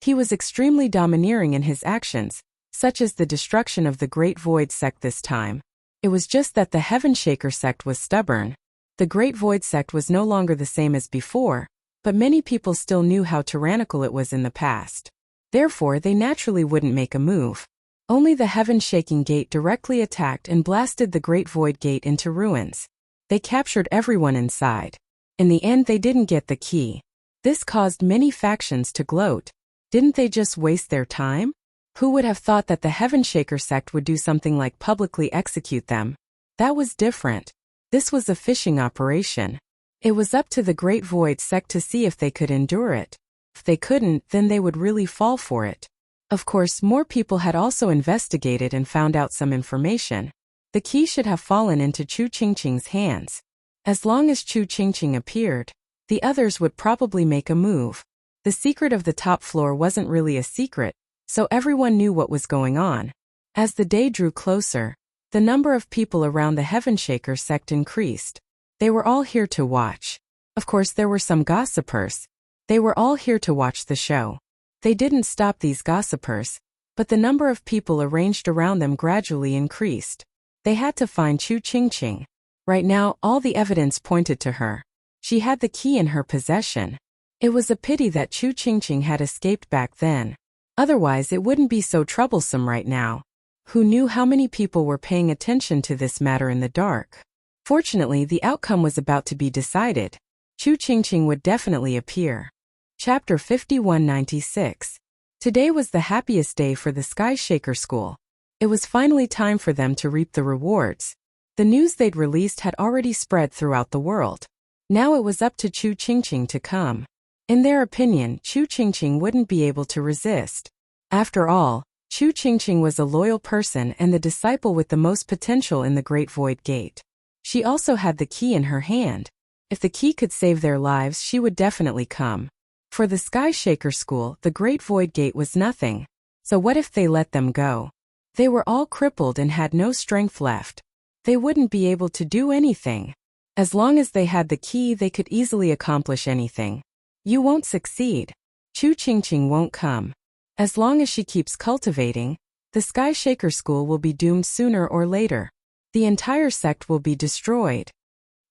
He was extremely domineering in his actions, such as the destruction of the Great Void sect this time. It was just that the Heavenshaker sect was stubborn. The Great Void sect was no longer the same as before, but many people still knew how tyrannical it was in the past. Therefore, they naturally wouldn't make a move. Only the heaven-shaking gate directly attacked and blasted the Great Void Gate into ruins. They captured everyone inside. In the end, they didn't get the key. This caused many factions to gloat. Didn't they just waste their time? Who would have thought that the Heavenshaker sect would do something like publicly execute them? That was different. This was a fishing operation. It was up to the Great Void sect to see if they could endure it. If they couldn't, then they would really fall for it. Of course, more people had also investigated and found out some information. The key should have fallen into Chu Qingqing's hands. As long as Chu Qingqing appeared, the others would probably make a move. The secret of the top floor wasn't really a secret, so everyone knew what was going on. As the day drew closer, the number of people around the Heavenshaker sect increased. They were all here to watch. Of course, there were some gossipers. They were all here to watch the show. They didn't stop these gossipers, but the number of people arranged around them gradually increased. They had to find Chu Qingqing. Right now, all the evidence pointed to her. She had the key in her possession. It was a pity that Chu Qingqing had escaped back then. Otherwise, it wouldn't be so troublesome right now. Who knew how many people were paying attention to this matter in the dark? Fortunately, the outcome was about to be decided. Chu Qingqing would definitely appear. Chapter 5196. Today was the happiest day for the Sky Shaker School. It was finally time for them to reap the rewards. The news they'd released had already spread throughout the world. Now it was up to Chu Qingqing to come. In their opinion, Chu Qingqing wouldn't be able to resist. After all, Chu Qingqing was a loyal person and the disciple with the most potential in the Great Void Gate. She also had the key in her hand. If the key could save their lives, she would definitely come. For the Sky Shaker School, the Great Void Gate was nothing. So what if they let them go? They were all crippled and had no strength left. They wouldn't be able to do anything. As long as they had the key, they could easily accomplish anything. You won't succeed. Chu Qingqing won't come. As long as she keeps cultivating, the Sky Shaker School will be doomed sooner or later. The entire sect will be destroyed.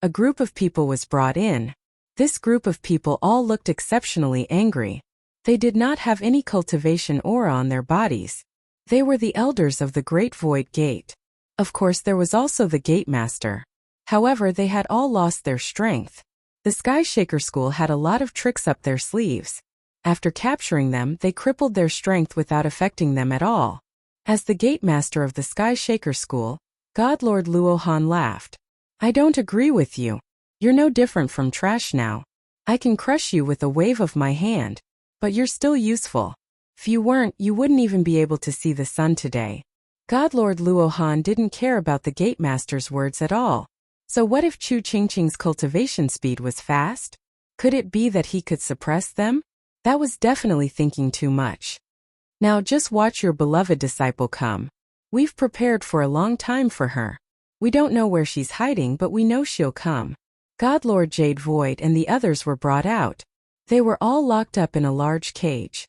A group of people was brought in. This group of people all looked exceptionally angry. They did not have any cultivation aura on their bodies. They were the elders of the Great Void Gate. Of course, there was also the Gate Master. However, they had all lost their strength. The Sky Shaker School had a lot of tricks up their sleeves. After capturing them, they crippled their strength without affecting them at all. As the Gate Master of the Sky Shaker School, God Lord Luohan laughed. I don't agree with you. You're no different from trash now. I can crush you with a wave of my hand, but you're still useful. If you weren't, you wouldn't even be able to see the sun today. God Lord Luohan didn't care about the Gate Master's words at all. So what if Chu Qingqing's cultivation speed was fast? Could it be that he could suppress them? That was definitely thinking too much. Now just watch your beloved disciple come. We've prepared for a long time for her. We don't know where she's hiding, but we know she'll come. God Lord Jade Void and the others were brought out. They were all locked up in a large cage.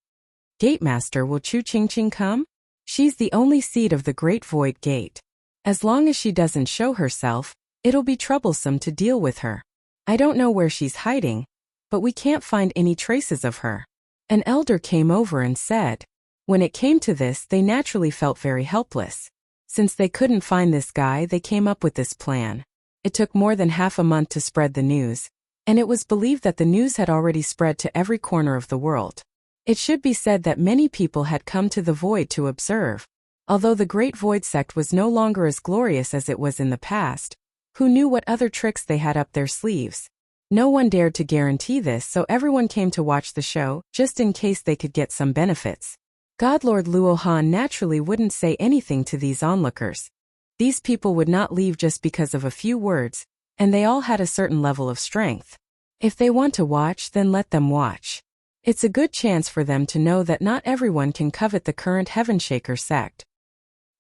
Gatemaster, will Chu Qingqing come? She's the only seed of the Great Void Gate. As long as she doesn't show herself, it'll be troublesome to deal with her. I don't know where she's hiding, but we can't find any traces of her. An elder came over and said. When it came to this, they naturally felt very helpless. Since they couldn't find this guy, they came up with this plan. It took more than half a month to spread the news, and it was believed that the news had already spread to every corner of the world. It should be said that many people had come to the Void to observe. Although the Great Void sect was no longer as glorious as it was in the past, who knew what other tricks they had up their sleeves? No one dared to guarantee this, so everyone came to watch the show, just in case they could get some benefits. God Lord Luohan naturally wouldn't say anything to these onlookers. These people would not leave just because of a few words, and they all had a certain level of strength. If they want to watch, then let them watch. It's a good chance for them to know that not everyone can covet the current Heavenshaker sect.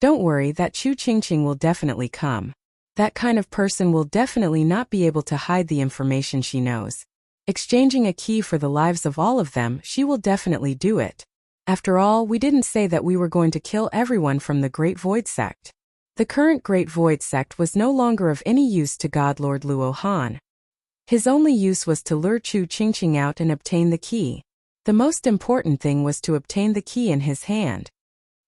Don't worry, that Chu Qingqing will definitely come. That kind of person will definitely not be able to hide the information she knows. Exchanging a key for the lives of all of them, she will definitely do it. After all, we didn't say that we were going to kill everyone from the Great Void sect. The current Great Void sect was no longer of any use to God Lord Luohan. His only use was to lure Chu Qingqing out and obtain the key. The most important thing was to obtain the key in his hand.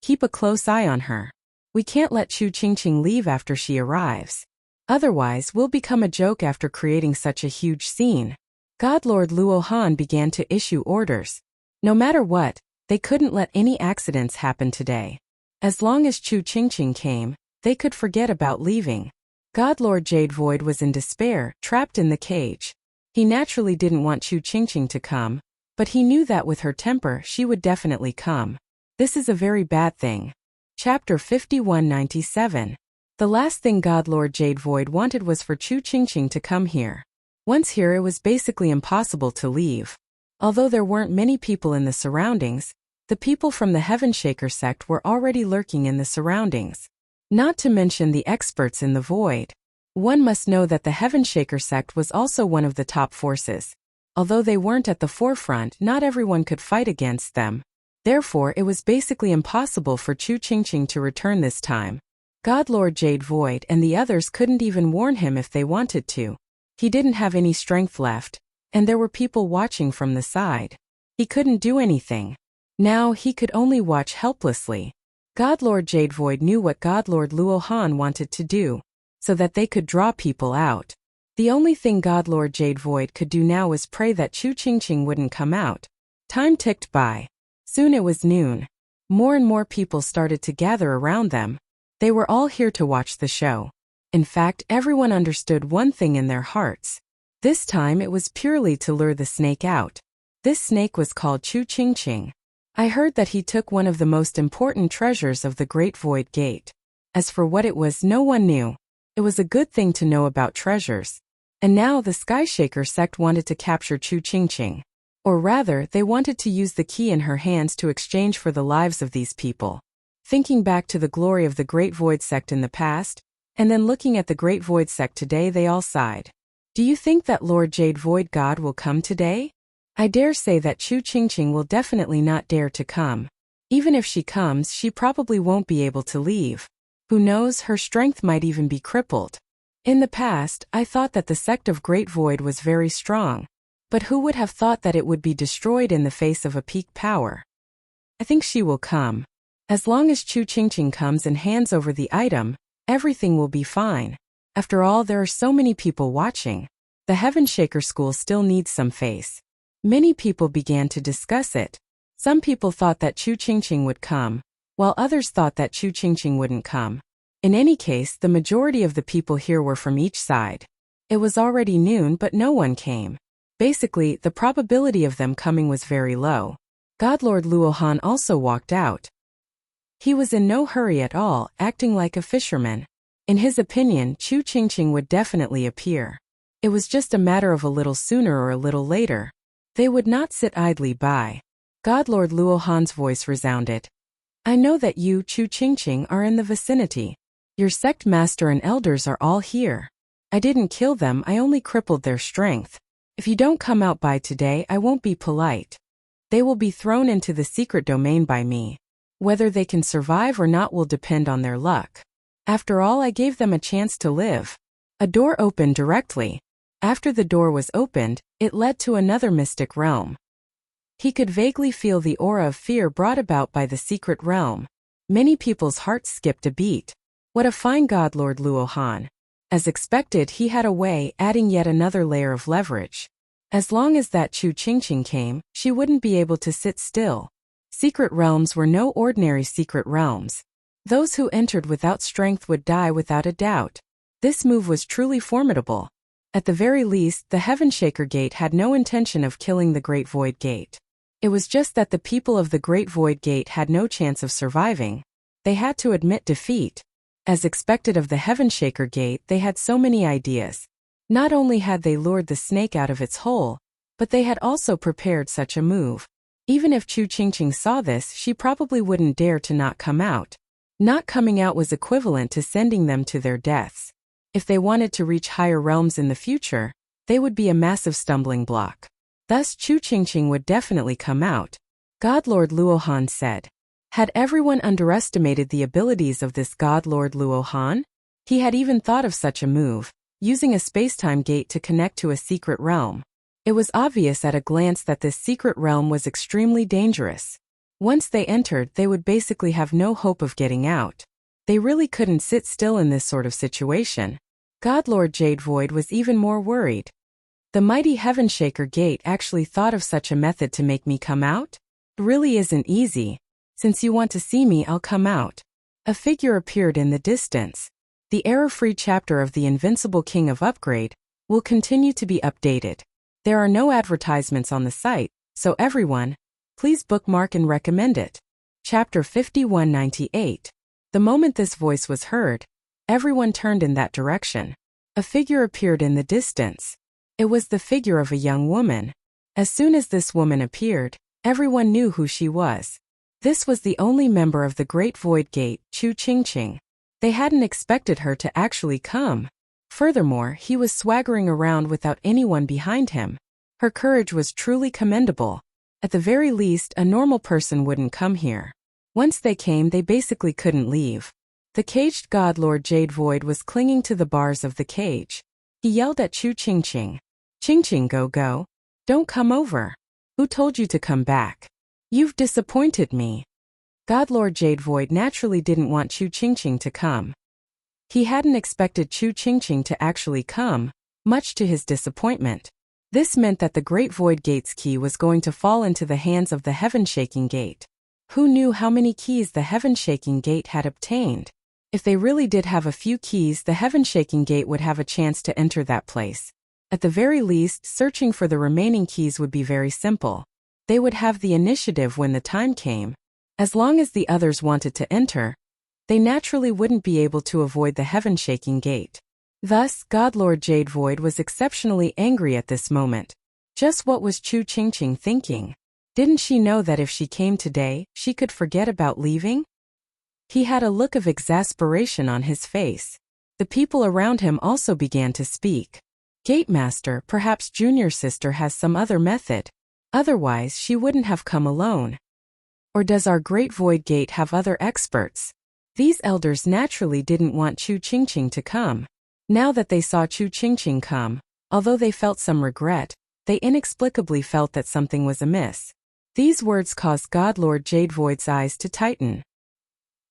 Keep a close eye on her. We can't let Chu Qingqing leave after she arrives. Otherwise, we'll become a joke after creating such a huge scene. God Lord Luo Han began to issue orders. No matter what, they couldn't let any accidents happen today. As long as Chu Qingqing came, they could forget about leaving. God Lord Jade Void was in despair, trapped in the cage. He naturally didn't want Chu Qingqing to come, but he knew that with her temper she would definitely come. This is a very bad thing. Chapter 5197. The last thing God Lord Jade Void wanted was for Chu Qingqing to come here. Once here it was basically impossible to leave. Although there weren't many people in the surroundings, the people from the Heavenshaker sect were already lurking in the surroundings. Not to mention the experts in the void. One must know that the Heavenshaker sect was also one of the top forces. Although they weren't at the forefront, not everyone could fight against them. Therefore, it was basically impossible for Chu Qingqing to return this time. God Lord Jade Void and the others couldn't even warn him if they wanted to. He didn't have any strength left, and there were people watching from the side. He couldn't do anything. Now he could only watch helplessly. God Lord Jade Void knew what God Lord Luo Han wanted to do, so that they could draw people out. The only thing God Lord Jade Void could do now was pray that Chu Qingqing wouldn't come out. Time ticked by. Soon it was noon. More and more people started to gather around them. They were all here to watch the show. In fact, everyone understood one thing in their hearts. This time it was purely to lure the snake out. This snake was called Chu Qingqing. I heard that he took one of the most important treasures of the Great Void Gate. As for what it was, no one knew. It was a good thing to know about treasures. And now the Skyshaker sect wanted to capture Chu Qingqing. Or rather, they wanted to use the key in her hands to exchange for the lives of these people. Thinking back to the glory of the Great Void sect in the past, and then looking at the Great Void sect today, they all sighed. Do you think that Lord Jade Void God will come today? I dare say that Chu Qingqing will definitely not dare to come. Even if she comes, she probably won't be able to leave. Who knows, her strength might even be crippled. In the past, I thought that the sect of Great Void was very strong. But who would have thought that it would be destroyed in the face of a peak power? I think she will come. As long as Chu Qingqing comes and hands over the item, everything will be fine. After all, there are so many people watching. The Heavenshaker school still needs some face. Many people began to discuss it. Some people thought that Chu Qingqing would come, while others thought that Chu Qingqing wouldn't come. In any case, the majority of the people here were from each side. It was already noon, but no one came. Basically, the probability of them coming was very low. God Lord Luo Han also walked out. He was in no hurry at all, acting like a fisherman. In his opinion, Chu Qingqing would definitely appear. It was just a matter of a little sooner or a little later. They would not sit idly by. God Lord Luo Han's voice resounded. I know that you, Chu Qingqing, are in the vicinity. Your sect master and elders are all here. I didn't kill them, I only crippled their strength. If you don't come out by today, I won't be polite. They will be thrown into the secret domain by me. Whether they can survive or not will depend on their luck. After all, I gave them a chance to live. A door opened directly. After the door was opened, it led to another mystic realm. He could vaguely feel the aura of fear brought about by the secret realm. Many people's hearts skipped a beat. What a fine God Lord Luo Han. As expected, he had a way, adding yet another layer of leverage. As long as that Chu Qingqing came, she wouldn't be able to sit still. Secret realms were no ordinary secret realms. Those who entered without strength would die without a doubt. This move was truly formidable. At the very least, the Heavenshaker Gate had no intention of killing the Great Void Gate. It was just that the people of the Great Void Gate had no chance of surviving. They had to admit defeat. As expected of the Heavenshaker Gate, they had so many ideas. Not only had they lured the snake out of its hole, but they had also prepared such a move. Even if Chu Qingqing saw this, she probably wouldn't dare to not come out. Not coming out was equivalent to sending them to their deaths. If they wanted to reach higher realms in the future, they would be a massive stumbling block. Thus Chu Qingqing would definitely come out. God Lord Luo Han said. Had everyone underestimated the abilities of this God Lord Luo Han? He had even thought of such a move, using a spacetime gate to connect to a secret realm. It was obvious at a glance that this secret realm was extremely dangerous. Once they entered, they would basically have no hope of getting out. They really couldn't sit still in this sort of situation. God Lord Jade Void was even more worried. The mighty Heavenshaker Gate actually thought of such a method to make me come out? It really isn't easy. Since you want to see me, I'll come out. A figure appeared in the distance. The error-free chapter of The Invincible King of Upgrade will continue to be updated. There are no advertisements on the site, so everyone, please bookmark and recommend it. Chapter 5198. The moment this voice was heard, everyone turned in that direction. A figure appeared in the distance. It was the figure of a young woman. As soon as this woman appeared, everyone knew who she was. This was the only member of the Great Void Gate, Chu Qingqing. They hadn't expected her to actually come. Furthermore, he was swaggering around without anyone behind him. Her courage was truly commendable. At the very least, a normal person wouldn't come here. Once they came, they basically couldn't leave. The caged god Lord Jade Void was clinging to the bars of the cage. He yelled at Chu Qingqing. Qingqing, go. Don't come over. Who told you to come back? You've disappointed me. God Lord Jade Void naturally didn't want Chu Qingqing to come. He hadn't expected Chu Qingqing to actually come, much to his disappointment. This meant that the Great Void Gate's key was going to fall into the hands of the Heavenshaking Gate. Who knew how many keys the Heavenshaking Gate had obtained? If they really did have a few keys, the Heavenshaking Gate would have a chance to enter that place. At the very least, searching for the remaining keys would be very simple. They would have the initiative when the time came. As long as the others wanted to enter, they naturally wouldn't be able to avoid the Heavenshaking Gate. Thus, God Lord Jade Void was exceptionally angry at this moment. Just what was Chu Qingqing thinking? Didn't she know that if she came today, she could forget about leaving? He had a look of exasperation on his face. The people around him also began to speak. Gatemaster, perhaps Junior Sister has some other method. Otherwise, she wouldn't have come alone. Or does our Great Void Gate have other experts? These elders naturally didn't want Chu Qingqing to come. Now that they saw Chu Qingqing come, although they felt some regret, they inexplicably felt that something was amiss. These words caused God Lord Jade Void's eyes to tighten.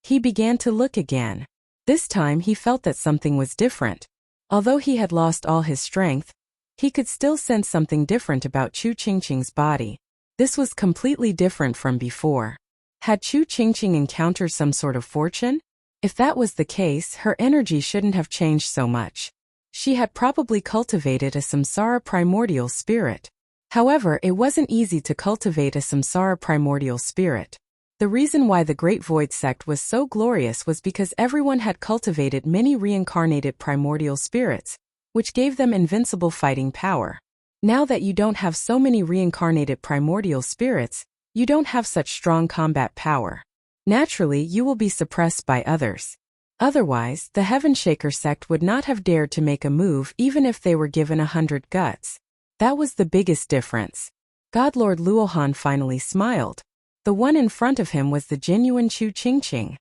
He began to look again. This time he felt that something was different. Although he had lost all his strength, he could still sense something different about Chu Qingqing's body. This was completely different from before. Had Chu Qingqing encountered some sort of fortune? If that was the case, her energy shouldn't have changed so much. She had probably cultivated a samsara primordial spirit. However, it wasn't easy to cultivate a samsara primordial spirit. The reason why the Great Void Sect was so glorious was because everyone had cultivated many reincarnated primordial spirits, which gave them invincible fighting power. Now that you don't have so many reincarnated primordial spirits, you don't have such strong combat power. Naturally, you will be suppressed by others. Otherwise, the Heavenshaker sect would not have dared to make a move even if they were given 100 guts. That was the biggest difference. God Lord Luohan finally smiled. The one in front of him was the genuine Chu Qingqing.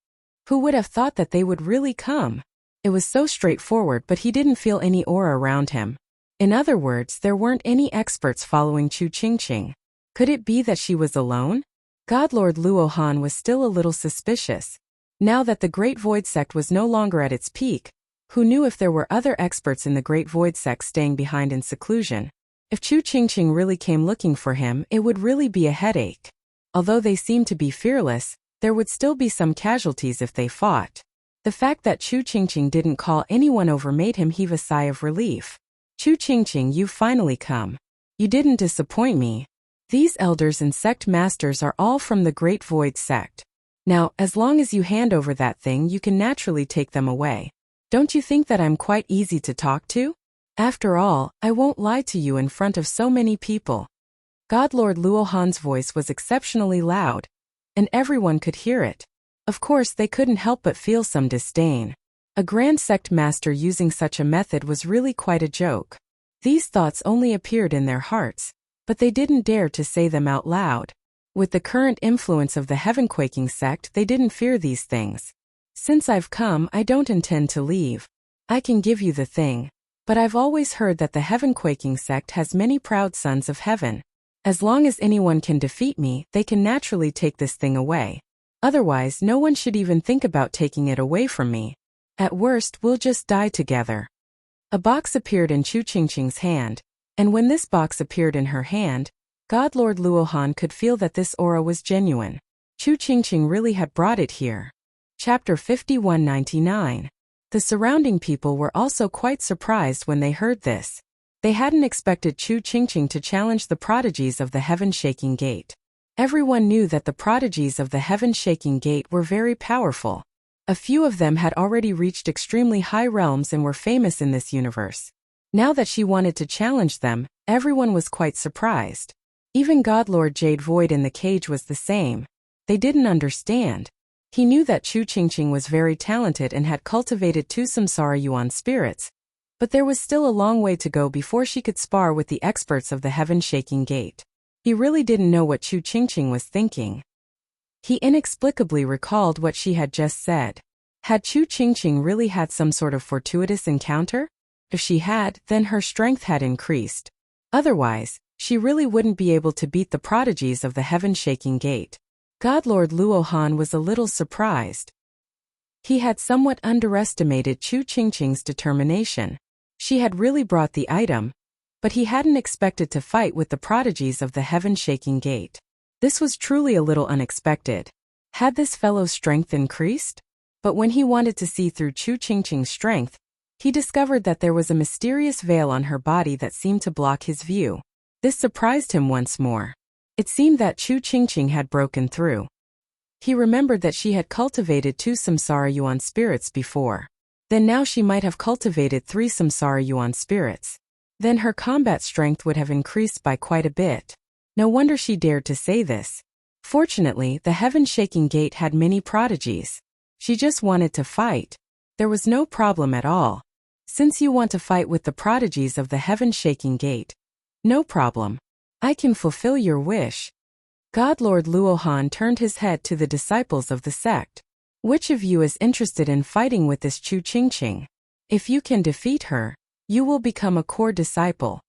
Who would have thought that they would really come? It was so straightforward, but he didn't feel any aura around him. In other words, there weren't any experts following Chu Qingqing. Could it be that she was alone? God Lord Luohan was still a little suspicious. Now that the Great Void Sect was no longer at its peak, who knew if there were other experts in the Great Void Sect staying behind in seclusion? If Chu Qingqing really came looking for him, it would really be a headache. Although they seemed to be fearless, there would still be some casualties if they fought. The fact that Chu Qingqing didn't call anyone over made him heave a sigh of relief. Chu Qingqing, you've finally come. You didn't disappoint me. These elders and sect masters are all from the Great Void Sect. Now, as long as you hand over that thing, you can naturally take them away. Don't you think that I'm quite easy to talk to? After all, I won't lie to you in front of so many people. God Lord Luohan's voice was exceptionally loud, and everyone could hear it. Of course, they couldn't help but feel some disdain. A grand sect master using such a method was really quite a joke. These thoughts only appeared in their hearts, but they didn't dare to say them out loud. With the current influence of the Heavenquaking sect, they didn't fear these things. Since I've come, I don't intend to leave. I can give you the thing. But I've always heard that the Heavenquaking sect has many proud sons of heaven. As long as anyone can defeat me, they can naturally take this thing away. Otherwise, no one should even think about taking it away from me. At worst, we'll just die together. A box appeared in Chu Qingqing's hand, and when this box appeared in her hand, God Lord Luohan could feel that this aura was genuine. Chu Qingqing really had brought it here. Chapter 5199. The surrounding people were also quite surprised when they heard this. They hadn't expected Chu Qingqing to challenge the prodigies of the heaven-shaking gate. Everyone knew that the prodigies of the heaven-shaking gate were very powerful. A few of them had already reached extremely high realms and were famous in this universe. Now that she wanted to challenge them, everyone was quite surprised. Even Godlord Jade Void in the cage was the same. They didn't understand. He knew that Chu Qingqing was very talented and had cultivated two Samsara Yuan spirits, but there was still a long way to go before she could spar with the experts of the heaven-shaking gate. He really didn't know what Chu Qingqing was thinking. He inexplicably recalled what she had just said. Had Chu Qingqing really had some sort of fortuitous encounter? If she had, then her strength had increased. Otherwise, she really wouldn't be able to beat the prodigies of the heaven-shaking gate. Godlord Luohan was a little surprised. He had somewhat underestimated Chu Qingqing's determination. She had really brought the item, but he hadn't expected to fight with the prodigies of the heaven-shaking gate. This was truly a little unexpected. Had this fellow's strength increased? But when he wanted to see through Chu Qingqing's strength, he discovered that there was a mysterious veil on her body that seemed to block his view. This surprised him once more. It seemed that Chu Qingqing had broken through. He remembered that she had cultivated two Samsara Yuan spirits before. Then now she might have cultivated three Samsara Yuan spirits. Then her combat strength would have increased by quite a bit. No wonder she dared to say this. Fortunately, the heaven-shaking gate had many prodigies. She just wanted to fight. There was no problem at all. Since you want to fight with the prodigies of the heaven-shaking gate, no problem. I can fulfill your wish. Godlord Luohan turned his head to the disciples of the sect. Which of you is interested in fighting with this Chu Qingqing? If you can defeat her, you will become a core disciple.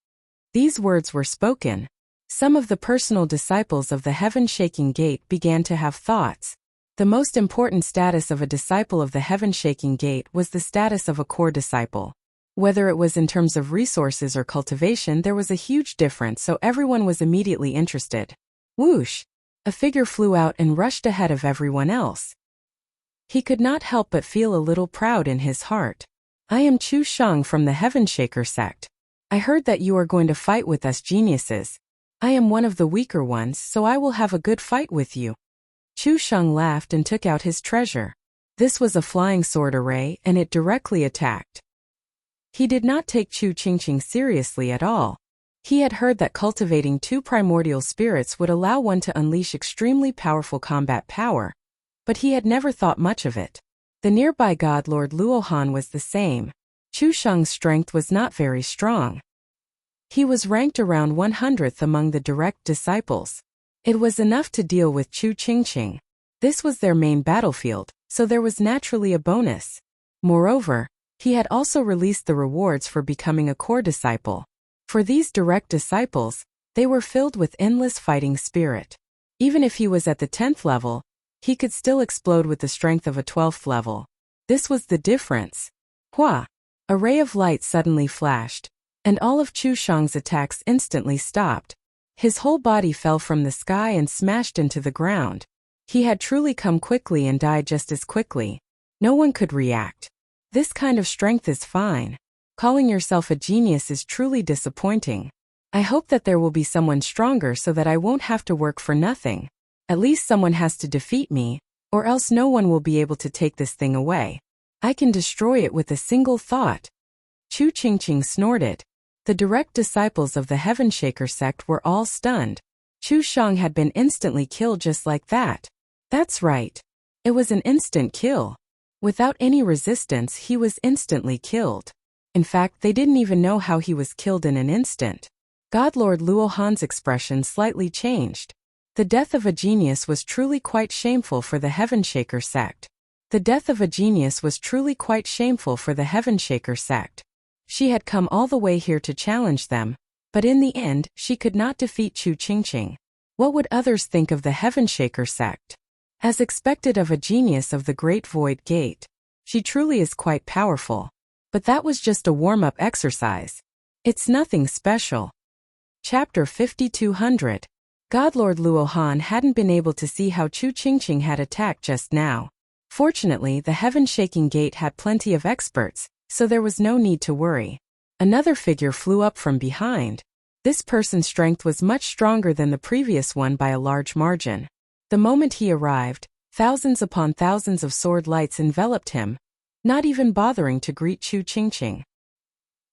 These words were spoken. Some of the personal disciples of the heaven-shaking gate began to have thoughts. The most important status of a disciple of the heaven-shaking gate was the status of a core disciple. Whether it was in terms of resources or cultivation, there was a huge difference, so everyone was immediately interested. Whoosh! A figure flew out and rushed ahead of everyone else. He could not help but feel a little proud in his heart. I am Chu Shang from the Heavenshaker sect. I heard that you are going to fight with us geniuses. I am one of the weaker ones, so I will have a good fight with you. Chu Shang laughed and took out his treasure. This was a flying sword array, and it directly attacked. He did not take Chu Qingqing seriously at all. He had heard that cultivating two primordial spirits would allow one to unleash extremely powerful combat power, but he had never thought much of it. The nearby god Lord Luohan was the same. Chu Shang's strength was not very strong. He was ranked around 100th among the direct disciples. It was enough to deal with Chu Qingqing. This was their main battlefield, so there was naturally a bonus. Moreover, he had also released the rewards for becoming a core disciple. For these direct disciples, they were filled with endless fighting spirit. Even if he was at the 10th level, he could still explode with the strength of a 12th level. This was the difference. Hua! A ray of light suddenly flashed, and all of Chu Shang's attacks instantly stopped. His whole body fell from the sky and smashed into the ground. He had truly come quickly and died just as quickly. No one could react. This kind of strength is fine. Calling yourself a genius is truly disappointing. I hope that there will be someone stronger so that I won't have to work for nothing. At least someone has to defeat me, or else no one will be able to take this thing away. I can destroy it with a single thought. Chu Qingqing snorted. The direct disciples of the Heavenshaker sect were all stunned. Chu Shang had been instantly killed just like that. That's right. It was an instant kill. Without any resistance, he was instantly killed. In fact, they didn't even know how he was killed in an instant. Godlord Luohan's expression slightly changed. The death of a genius was truly quite shameful for the Heavenshaker sect. The death of a genius was truly quite shameful for the Heavenshaker sect. She had come all the way here to challenge them, But in the end, she could not defeat Chu Qingqing. What would others think of the Heavenshaker sect? As expected of a genius of the Great Void Gate, she truly is quite powerful. But that was just a warm-up exercise. It's nothing special. Chapter 5200. Godlord Luohan hadn't been able to see how Chu Qingqing had attacked just now. Fortunately, the Heaven-Shaking Gate had plenty of experts, so there was no need to worry. Another figure flew up from behind. This person's strength was much stronger than the previous one by a large margin. The moment he arrived, thousands upon thousands of sword lights enveloped him, not even bothering to greet Chu Qingqing.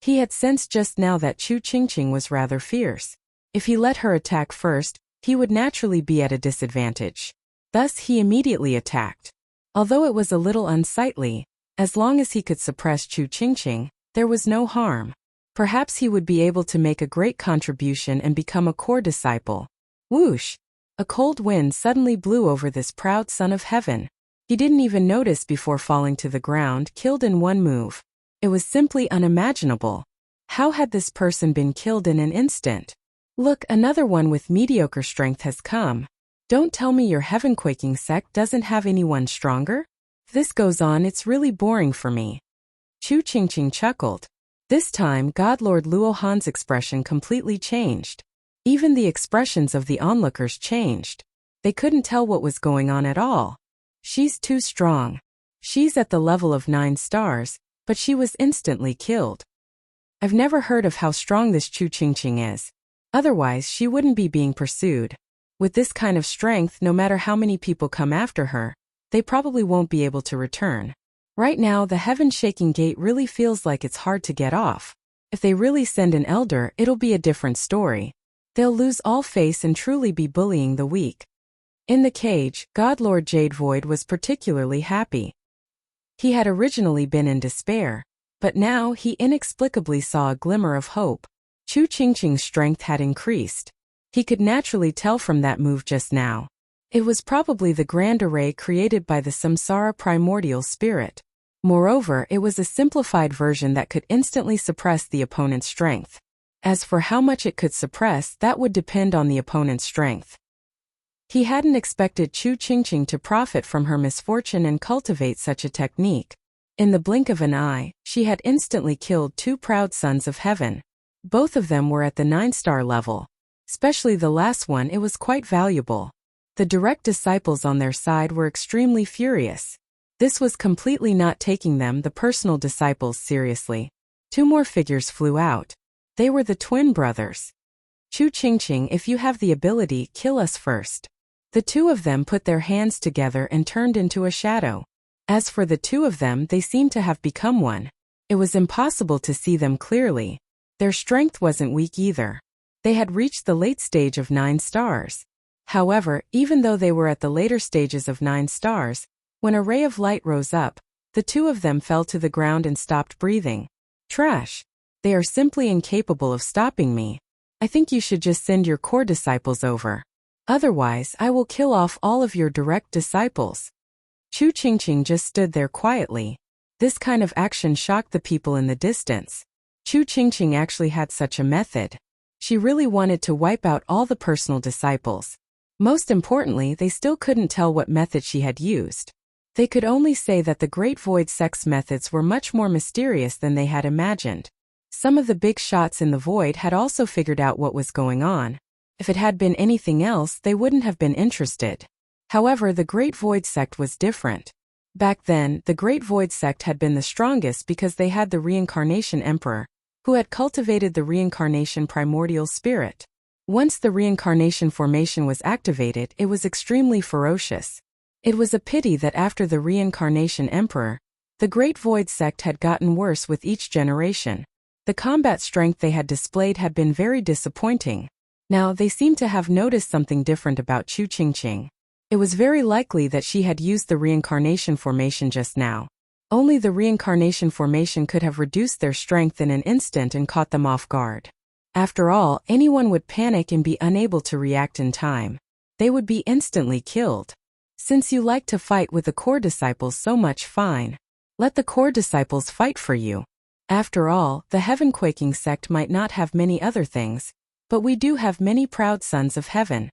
He had sensed just now that Chu Qingqing was rather fierce. If he let her attack first, he would naturally be at a disadvantage. Thus he immediately attacked. Although it was a little unsightly, as long as he could suppress Chu Qingqing, there was no harm. Perhaps he would be able to make a great contribution and become a core disciple. Whoosh! A cold wind suddenly blew over this proud son of heaven. He didn't even notice before falling to the ground, killed in one move. It was simply unimaginable. How had this person been killed in an instant? Look, another one with mediocre strength has come. Don't tell me your heaven-quaking sect doesn't have anyone stronger? If this goes on, it's really boring for me. Chu Qingqing chuckled. This time, Godlord Luohan's expression completely changed. Even the expressions of the onlookers changed. They couldn't tell what was going on at all. She's too strong. She's at the level of 9 stars, but she was instantly killed. I've never heard of how strong this Chu Qingqing is. Otherwise, she wouldn't be being pursued. With this kind of strength, no matter how many people come after her, they probably won't be able to return. Right now, the Heaven-Shaking Gate really feels like it's hard to get off. If they really send an elder, it'll be a different story. They'll lose all face and truly be bullying the weak. In the cage, Godlord Jade Void was particularly happy. He had originally been in despair, but now he inexplicably saw a glimmer of hope. Chu Qingqing's strength had increased. He could naturally tell from that move just now. It was probably the grand array created by the Samsara primordial spirit. Moreover, it was a simplified version that could instantly suppress the opponent's strength. As for how much it could suppress, that would depend on the opponent's strength. He hadn't expected Chu Qingqing to profit from her misfortune and cultivate such a technique. In the blink of an eye, she had instantly killed 2 proud sons of heaven. Both of them were at the 9-star level. Especially the last one, it was quite valuable. The direct disciples on their side were extremely furious. This was completely not taking them, the personal disciples, seriously. 2 more figures flew out. They were the twin brothers. Chu Qingqing, if you have the ability, kill us first. The 2 of them put their hands together and turned into a shadow. As for the 2 of them, they seemed to have become one. It was impossible to see them clearly. Their strength wasn't weak either. They had reached the late stage of 9 stars. However, even though they were at the later stages of 9 stars, when a ray of light rose up, the 2 of them fell to the ground and stopped breathing. Trash. They are simply incapable of stopping me. I think you should just send your core disciples over. Otherwise, I will kill off all of your direct disciples. Chu Qingqing just stood there quietly. This kind of action shocked the people in the distance. Chu Qingqing actually had such a method. She really wanted to wipe out all the personal disciples. Most importantly, they still couldn't tell what method she had used. They could only say that the Great Void Sect's methods were much more mysterious than they had imagined. Some of the big shots in the void had also figured out what was going on. If it had been anything else, they wouldn't have been interested. However, the Great Void Sect was different. Back then, the Great Void Sect had been the strongest because they had the Reincarnation Emperor, who had cultivated the Reincarnation Primordial Spirit. Once the Reincarnation Formation was activated, it was extremely ferocious. It was a pity that after the Reincarnation Emperor, the Great Void Sect had gotten worse with each generation. The combat strength they had displayed had been very disappointing. Now they seemed to have noticed something different about Chu Qingqing. It was very likely that she had used the Reincarnation Formation just now. Only the Reincarnation Formation could have reduced their strength in an instant and caught them off guard. After all, anyone would panic and be unable to react in time. They would be instantly killed. Since you like to fight with the core disciples so much, fine. Let the core disciples fight for you. After all, the heaven-quaking sect might not have many other things, but we do have many proud sons of heaven.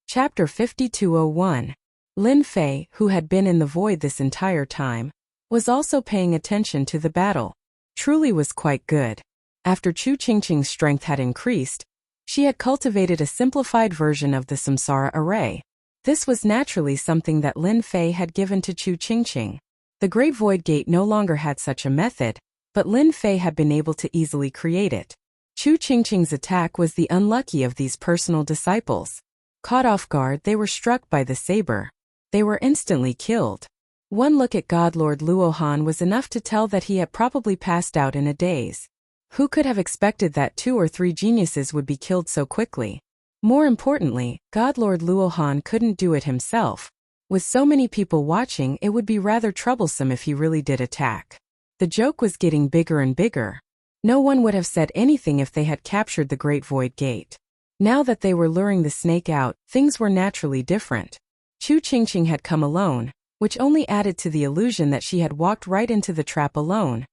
Chapter 5201. Lin Fei, who had been in the void this entire time, was also paying attention to the battle. Truly was quite good. After Chu Qingqing's strength had increased, she had cultivated a simplified version of the Samsara array. This was naturally something that Lin Fei had given to Chu Qingqing. The Great Void Gate no longer had such a method, but Lin Fei had been able to easily create it. Chu Qingqing's attack was the unlucky of these personal disciples. Caught off guard, they were struck by the saber. They were instantly killed. One look at God Lord Luohan was enough to tell that he had probably passed out in a daze. Who could have expected that 2 or 3 geniuses would be killed so quickly? More importantly, God Lord Luohan couldn't do it himself. With so many people watching, it would be rather troublesome if he really did attack. The joke was getting bigger and bigger. No one would have said anything if they had captured the Great Void Gate. Now that they were luring the snake out, things were naturally different. Chu Qingqing had come alone, which only added to the illusion that she had walked right into the trap alone,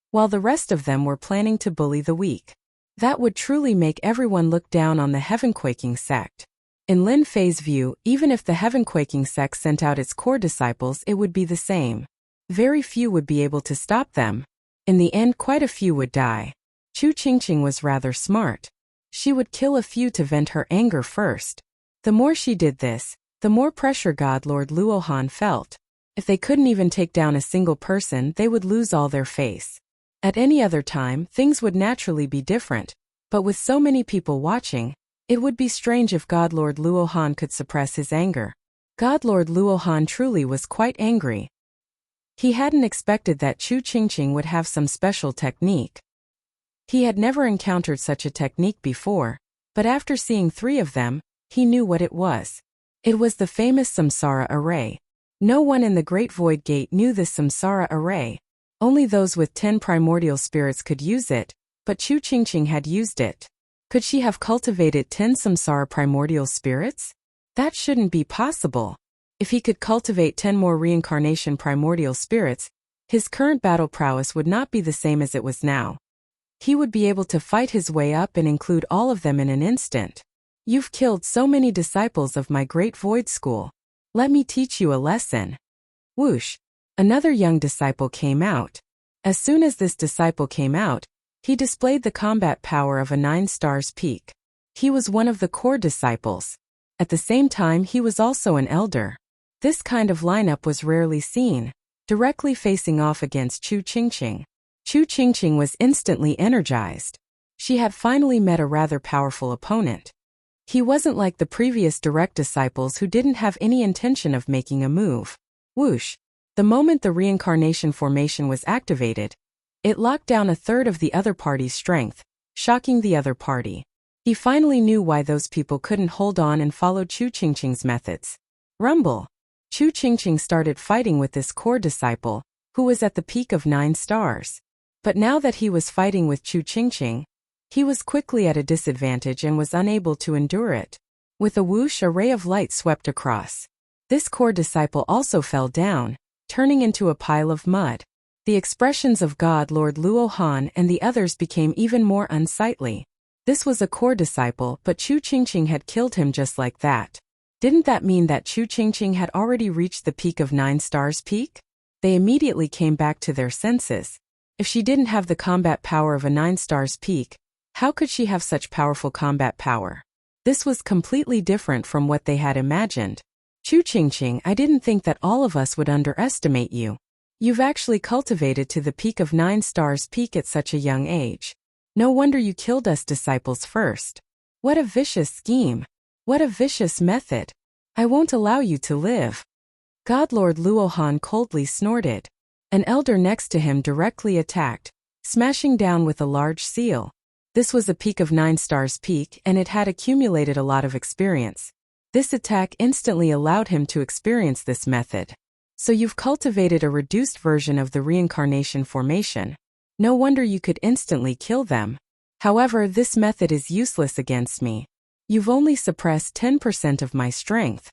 while the rest of them were planning to bully the weak. That would truly make everyone look down on the heaven-quaking sect. In Lin Fei's view, even if the heaven-quaking sect sent out its core disciples, it would be the same. Very few would be able to stop them. In the end, quite a few would die. Chu Qingqing was rather smart. She would kill a few to vent her anger first. The more she did this, the more pressure God Lord Luohan felt. If they couldn't even take down a single person, they would lose all their face. At any other time, things would naturally be different, but with so many people watching, it would be strange if God Lord Luohan could suppress his anger. God Lord Luohan truly was quite angry. He hadn't expected that Chu Qingqing would have some special technique. He had never encountered such a technique before, but after seeing 3 of them, he knew what it was. It was the famous Samsara array. No one in the Great Void Gate knew this Samsara array. Only those with 10 primordial spirits could use it, but Chu Qingqing had used it. Could she have cultivated 10 Samsara primordial spirits? That shouldn't be possible. If he could cultivate 10 more reincarnation primordial spirits, his current battle prowess would not be the same as it was now. He would be able to fight his way up and include all of them in an instant. You've killed so many disciples of my Great Void School. Let me teach you a lesson. Whoosh! Another young disciple came out. As soon as this disciple came out, he displayed the combat power of a 9 stars peak. He was one of the core disciples. At the same time, he was also an elder. This kind of lineup was rarely seen, directly facing off against Chu Qingqing. Chu Qingqing was instantly energized. She had finally met a rather powerful opponent. He wasn't like the previous direct disciples who didn't have any intention of making a move. Whoosh! The moment the reincarnation formation was activated, it locked down a third of the other party's strength, shocking the other party. He finally knew why those people couldn't hold on and follow Chu Qingqing's methods. Rumble! Chu Qingqing started fighting with this core disciple, who was at the peak of 9 stars. But now that he was fighting with Chu Qingqing, he was quickly at a disadvantage and was unable to endure it. With a whoosh, a ray of light swept across. This core disciple also fell down, turning into a pile of mud. The expressions of God Lord Luohan and the others became even more unsightly. This was a core disciple, but Chu Qingqing had killed him just like that. Didn't that mean that Chu Qingqing had already reached the peak of 9 stars peak? They immediately came back to their senses. If she didn't have the combat power of a 9 stars peak, how could she have such powerful combat power? This was completely different from what they had imagined. Chu Qingqing, I didn't think that all of us would underestimate you. You've actually cultivated to the peak of 9 stars peak at such a young age. No wonder you killed us disciples first. What a vicious scheme. What a vicious method. I won't allow you to live. God Lord Luohan coldly snorted. An elder next to him directly attacked, smashing down with a large seal. This was a peak of 9 stars peak, and it had accumulated a lot of experience. This attack instantly allowed him to experience this method. So you've cultivated a reduced version of the reincarnation formation. No wonder you could instantly kill them. However, this method is useless against me. You've only suppressed 10% of my strength.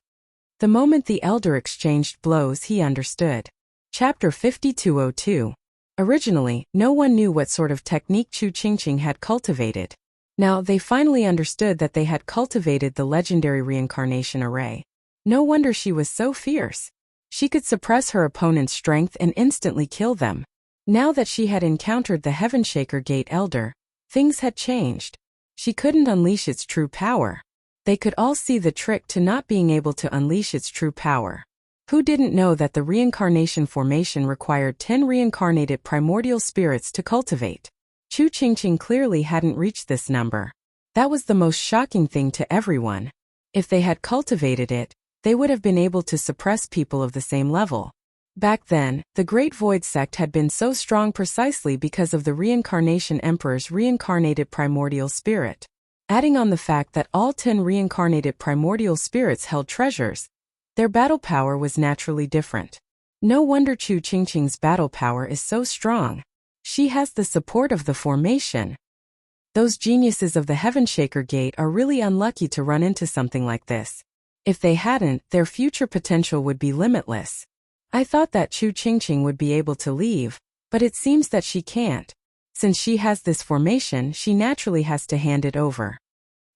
The moment the elder exchanged blows, he understood. Chapter 5202. Originally, no one knew what sort of technique Chu Qingqing had cultivated. Now, they finally understood that they had cultivated the legendary reincarnation array. No wonder she was so fierce. She could suppress her opponent's strength and instantly kill them. Now that she had encountered the Heavenshaker Gate Elder, things had changed. She couldn't unleash its true power. They could all see the trick to not being able to unleash its true power. Who didn't know that the reincarnation formation required 10 reincarnated primordial spirits to cultivate? Chu Qingqing clearly hadn't reached this number. That was the most shocking thing to everyone. If they had cultivated it, they would have been able to suppress people of the same level. Back then, the Great Void Sect had been so strong precisely because of the Reincarnation Emperor's reincarnated primordial spirit. Adding on the fact that all 10 reincarnated primordial spirits held treasures, their battle power was naturally different. No wonder Chu Qingqing's battle power is so strong. She has the support of the formation. Those geniuses of the Heavenshaker Gate are really unlucky to run into something like this. If they hadn't, their future potential would be limitless. I thought that Chu Qingqing would be able to leave, but it seems that she can't. Since she has this formation, she naturally has to hand it over.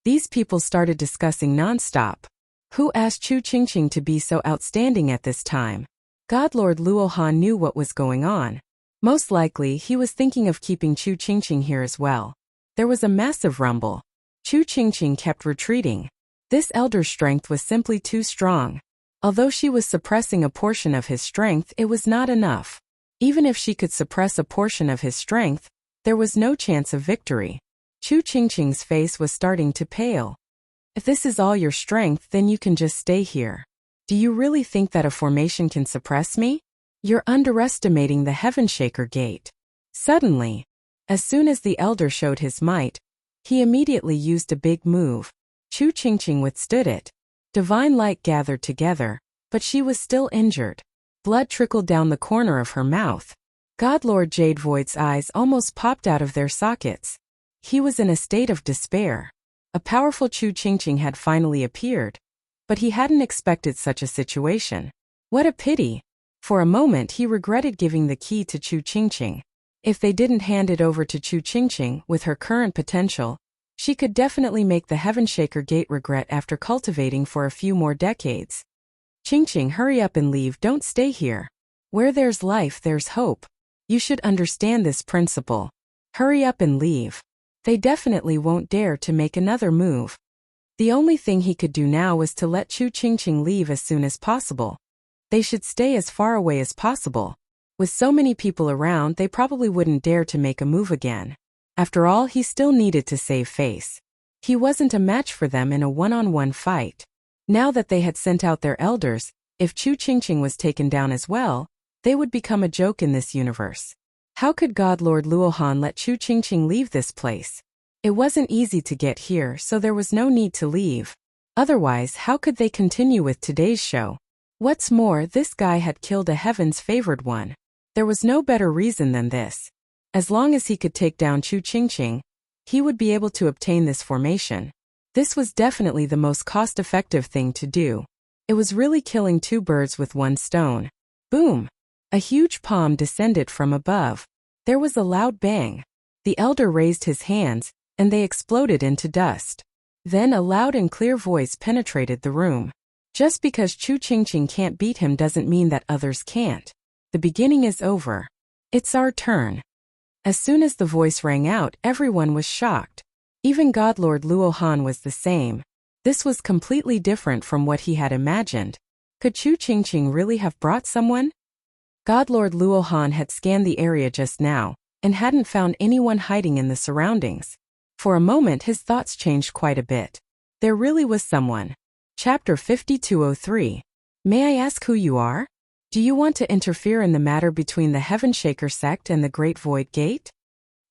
These people started discussing non-stop. Who asked Chu Qingqing to be so outstanding at this time? Godlord Luohan knew what was going on. Most likely, he was thinking of keeping Chu Qingqing here as well. There was a massive rumble. Chu Qingqing kept retreating. This elder's strength was simply too strong. Although she was suppressing a portion of his strength, it was not enough. Even if she could suppress a portion of his strength, there was no chance of victory. Chu Qingqing's face was starting to pale. If this is all your strength, then you can just stay here. Do you really think that a formation can suppress me? You're underestimating the Heavenshaker Gate. Suddenly, as soon as the elder showed his might, he immediately used a big move. Chu Qingqing withstood it. Divine light gathered together, but she was still injured. Blood trickled down the corner of her mouth. Godlord Jade Void's eyes almost popped out of their sockets. He was in a state of despair. A powerful Chu Qingqing had finally appeared, but he hadn't expected such a situation. What a pity! For a moment he regretted giving the key to Chu Qingqing. If they didn't hand it over to Chu Qingqing, with her current potential, she could definitely make the Heavenshaker Gate regret after cultivating for a few more decades. Qingqing, hurry up and leave, don't stay here. Where there's life, there's hope. You should understand this principle. Hurry up and leave. They definitely won't dare to make another move. The only thing he could do now was to let Chu Qingqing leave as soon as possible. They should stay as far away as possible. With so many people around, they probably wouldn't dare to make a move again. After all, he still needed to save face. He wasn't a match for them in a one-on-one fight. Now that they had sent out their elders, if Chu Qingqing was taken down as well, they would become a joke in this universe. How could Godlord Luohan let Chu Qingqing leave this place? It wasn't easy to get here, so there was no need to leave. Otherwise, how could they continue with today's show? What's more, this guy had killed a Heaven's favored one. There was no better reason than this. As long as he could take down Chu Qingqing, he would be able to obtain this formation. This was definitely the most cost-effective thing to do. It was really killing two birds with one stone. Boom! A huge palm descended from above. There was a loud bang. The elder raised his hands, and they exploded into dust. Then a loud and clear voice penetrated the room. Just because Chu Qingqing can't beat him doesn't mean that others can't. The beginning is over. It's our turn. As soon as the voice rang out, everyone was shocked. Even Godlord Luohan was the same. This was completely different from what he had imagined. Could Chu Qingqing really have brought someone? Godlord Luohan had scanned the area just now, and hadn't found anyone hiding in the surroundings. For a moment his thoughts changed quite a bit. There really was someone. Chapter 5203. May I ask who you are? Do you want to interfere in the matter between the Heavenshaker sect and the Great Void Gate?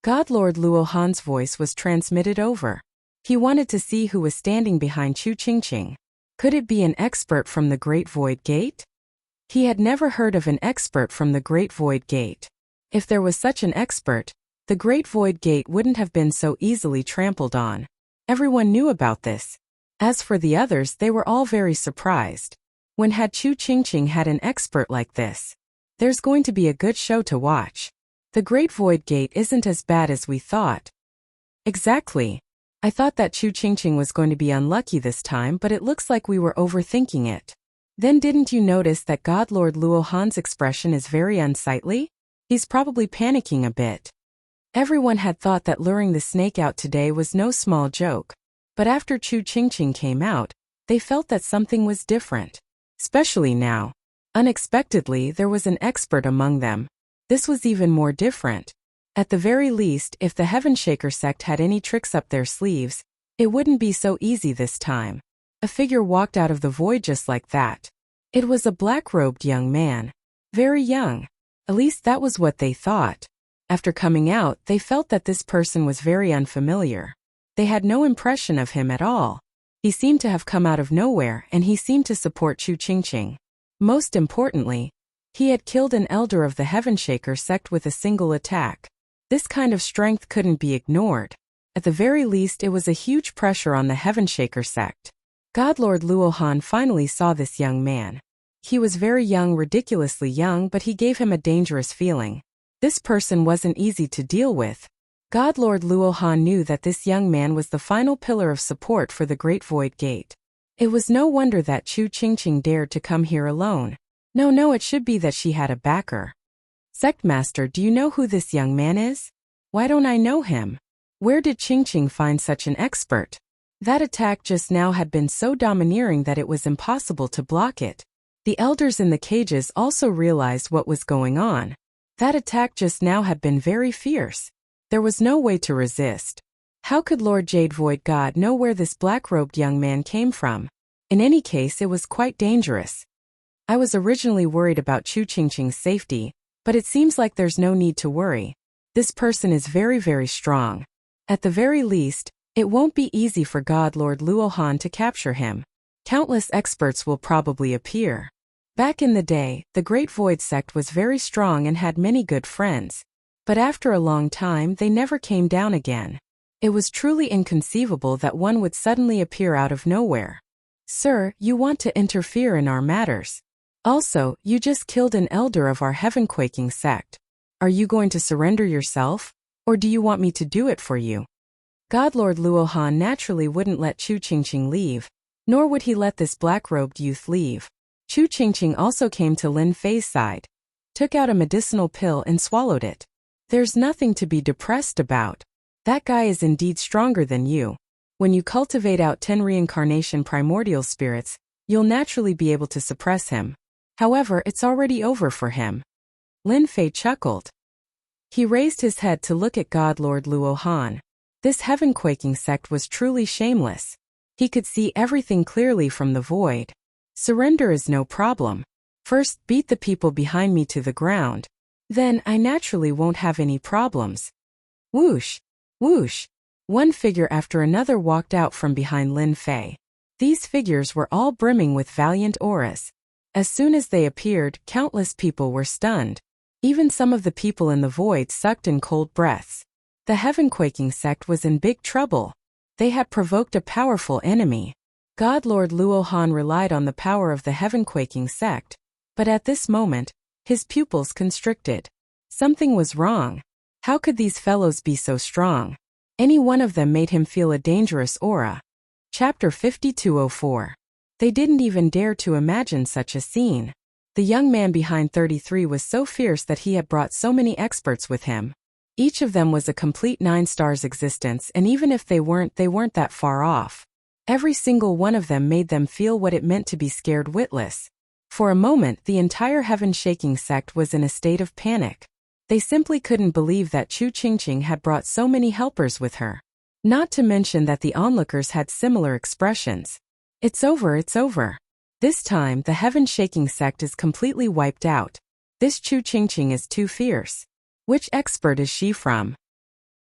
Godlord Luohan's voice was transmitted over. He wanted to see who was standing behind Chu Qingqing. Could it be an expert from the Great Void Gate? He had never heard of an expert from the Great Void Gate. If there was such an expert, the Great Void Gate wouldn't have been so easily trampled on. Everyone knew about this. As for the others, they were all very surprised. When had Chu Qingqing had an expert like this? There's going to be a good show to watch. The Great Void Gate isn't as bad as we thought. Exactly. I thought that Chu Qingqing was going to be unlucky this time, but it looks like we were overthinking it. Then didn't you notice that God Lord Luohan's expression is very unsightly? He's probably panicking a bit. Everyone had thought that luring the snake out today was no small joke. But after Chu Qingqing came out, they felt that something was different. Especially now. Unexpectedly, there was an expert among them. This was even more different. At the very least, if the Heaven Shaker sect had any tricks up their sleeves, it wouldn't be so easy this time. A figure walked out of the void just like that. It was a black-robed young man. Very young. At least that was what they thought. After coming out, they felt that this person was very unfamiliar. They had no impression of him at all. He seemed to have come out of nowhere, and he seemed to support Chu Qingqing. Most importantly, he had killed an elder of the Heaven Shaker sect with a single attack. This kind of strength couldn't be ignored. At the very least, it was a huge pressure on the Heaven Shaker sect. God Lord Luohan finally saw this young man. He was very young, ridiculously young, but he gave him a dangerous feeling. This person wasn't easy to deal with. God Lord Luohan knew that this young man was the final pillar of support for the Great Void Gate. It was no wonder that Chu Qingqing dared to come here alone. No, it should be that she had a backer. Sectmaster, do you know who this young man is? Why don't I know him? Where did Qingqing find such an expert? That attack just now had been so domineering that it was impossible to block it. The elders in the cages also realized what was going on. That attack just now had been very fierce. There was no way to resist. How could Lord Jade Void God know where this black-robed young man came from? In any case, it was quite dangerous. I was originally worried about Chu Qingqing's safety, but it seems like there's no need to worry. This person is very, very strong. At the very least, it won't be easy for God Lord Luohan to capture him. Countless experts will probably appear. Back in the day, the Great Void Sect was very strong and had many good friends. But after a long time, they never came down again. It was truly inconceivable that one would suddenly appear out of nowhere. Sir, you want to interfere in our matters. Also, you just killed an elder of our heaven-quaking sect. Are you going to surrender yourself? Or do you want me to do it for you? God Lord Luohan naturally wouldn't let Chu Qingqing leave, nor would he let this black-robed youth leave. Chu Qingqing also came to Lin Fei's side, took out a medicinal pill and swallowed it. There's nothing to be depressed about. That guy is indeed stronger than you. When you cultivate out 10 reincarnation primordial spirits, you'll naturally be able to suppress him. However, it's already over for him. Lin Fei chuckled. He raised his head to look at God Lord Luohan. This heaven-quaking sect was truly shameless. He could see everything clearly from the void. Surrender is no problem. First, beat the people behind me to the ground. Then, I naturally won't have any problems. Whoosh! Whoosh! One figure after another walked out from behind Lin Fei. These figures were all brimming with valiant auras. As soon as they appeared, countless people were stunned. Even some of the people in the void sucked in cold breaths. The heaven-quaking sect was in big trouble. They had provoked a powerful enemy. God Lord Luohan relied on the power of the heaven-quaking sect, but at this moment, his pupils constricted. Something was wrong. How could these fellows be so strong? Any one of them made him feel a dangerous aura. Chapter 5204. They didn't even dare to imagine such a scene. The young man behind 33 was so fierce that he had brought so many experts with him. Each of them was a complete 9 stars existence, and even if they weren't that far off. Every single one of them made them feel what it meant to be scared witless. For a moment, the entire heaven-shaking sect was in a state of panic. They simply couldn't believe that Chu Qingqing had brought so many helpers with her. Not to mention that the onlookers had similar expressions. It's over, it's over. This time, the heaven-shaking sect is completely wiped out. This Chu Qingqing is too fierce. Which expert is she from?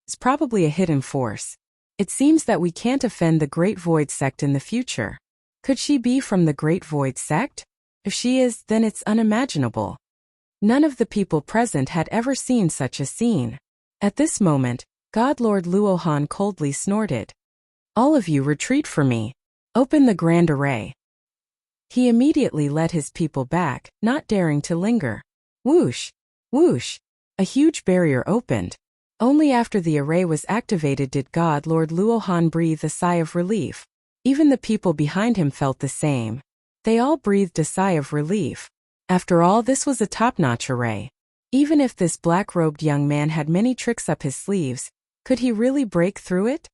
It's probably a hidden force. It seems that we can't offend the Great Void Sect in the future. Could she be from the Great Void Sect? If she is, then it's unimaginable. None of the people present had ever seen such a scene. At this moment, God Lord Luohan coldly snorted. All of you retreat for me. Open the grand array. He immediately led his people back, not daring to linger. Whoosh! Whoosh! A huge barrier opened. Only after the array was activated did God Lord Luohan breathe a sigh of relief. Even the people behind him felt the same. They all breathed a sigh of relief. After all, this was a top-notch array. Even if this black-robed young man had many tricks up his sleeves, could he really break through it?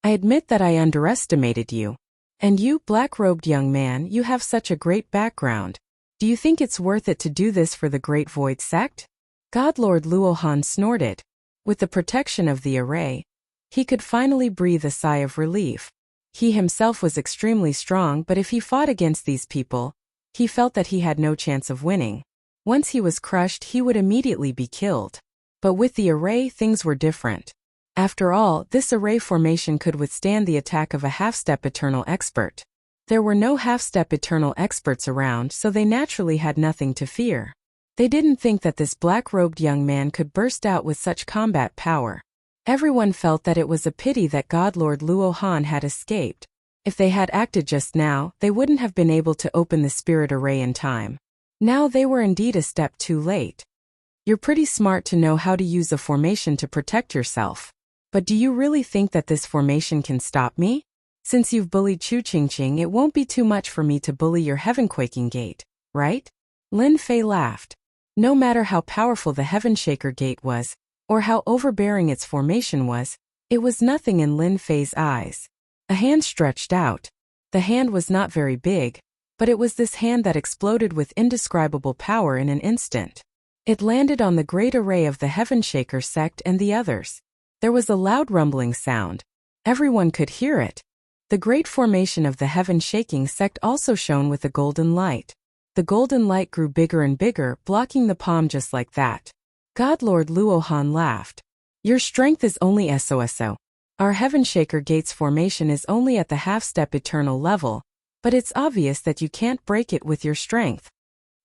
I admit that I underestimated you. And you, black-robed young man, you have such a great background. Do you think it's worth it to do this for the Great Void Sect? God Lord Luohan snorted. With the protection of the array, he could finally breathe a sigh of relief. He himself was extremely strong, but if he fought against these people, he felt that he had no chance of winning. Once he was crushed, he would immediately be killed. But with the array, things were different. After all, this array formation could withstand the attack of a half-step eternal expert. There were no half-step eternal experts around, so they naturally had nothing to fear. They didn't think that this black-robed young man could burst out with such combat power. Everyone felt that it was a pity that God Lord Luohan had escaped. If they had acted just now, they wouldn't have been able to open the spirit array in time. Now they were indeed a step too late. You're pretty smart to know how to use a formation to protect yourself. But do you really think that this formation can stop me? Since you've bullied Chu Qingqing, it won't be too much for me to bully your Heaven-Quaking Gate, right? Lin Fei laughed. No matter how powerful the Heaven-Shaker Gate was, or how overbearing its formation was, it was nothing in Lin Fei's eyes. A hand stretched out. The hand was not very big, but it was this hand that exploded with indescribable power in an instant. It landed on the great array of the Heaven-Shaker sect and the others. There was a loud rumbling sound. Everyone could hear it. The great formation of the Heaven-Shaking sect also shone with a golden light. The golden light grew bigger and bigger, blocking the palm just like that. God Lord Luohan laughed. Your strength is only SOSO. Our Heaven-Shaker Gate's formation is only at the half-step eternal level, but it's obvious that you can't break it with your strength.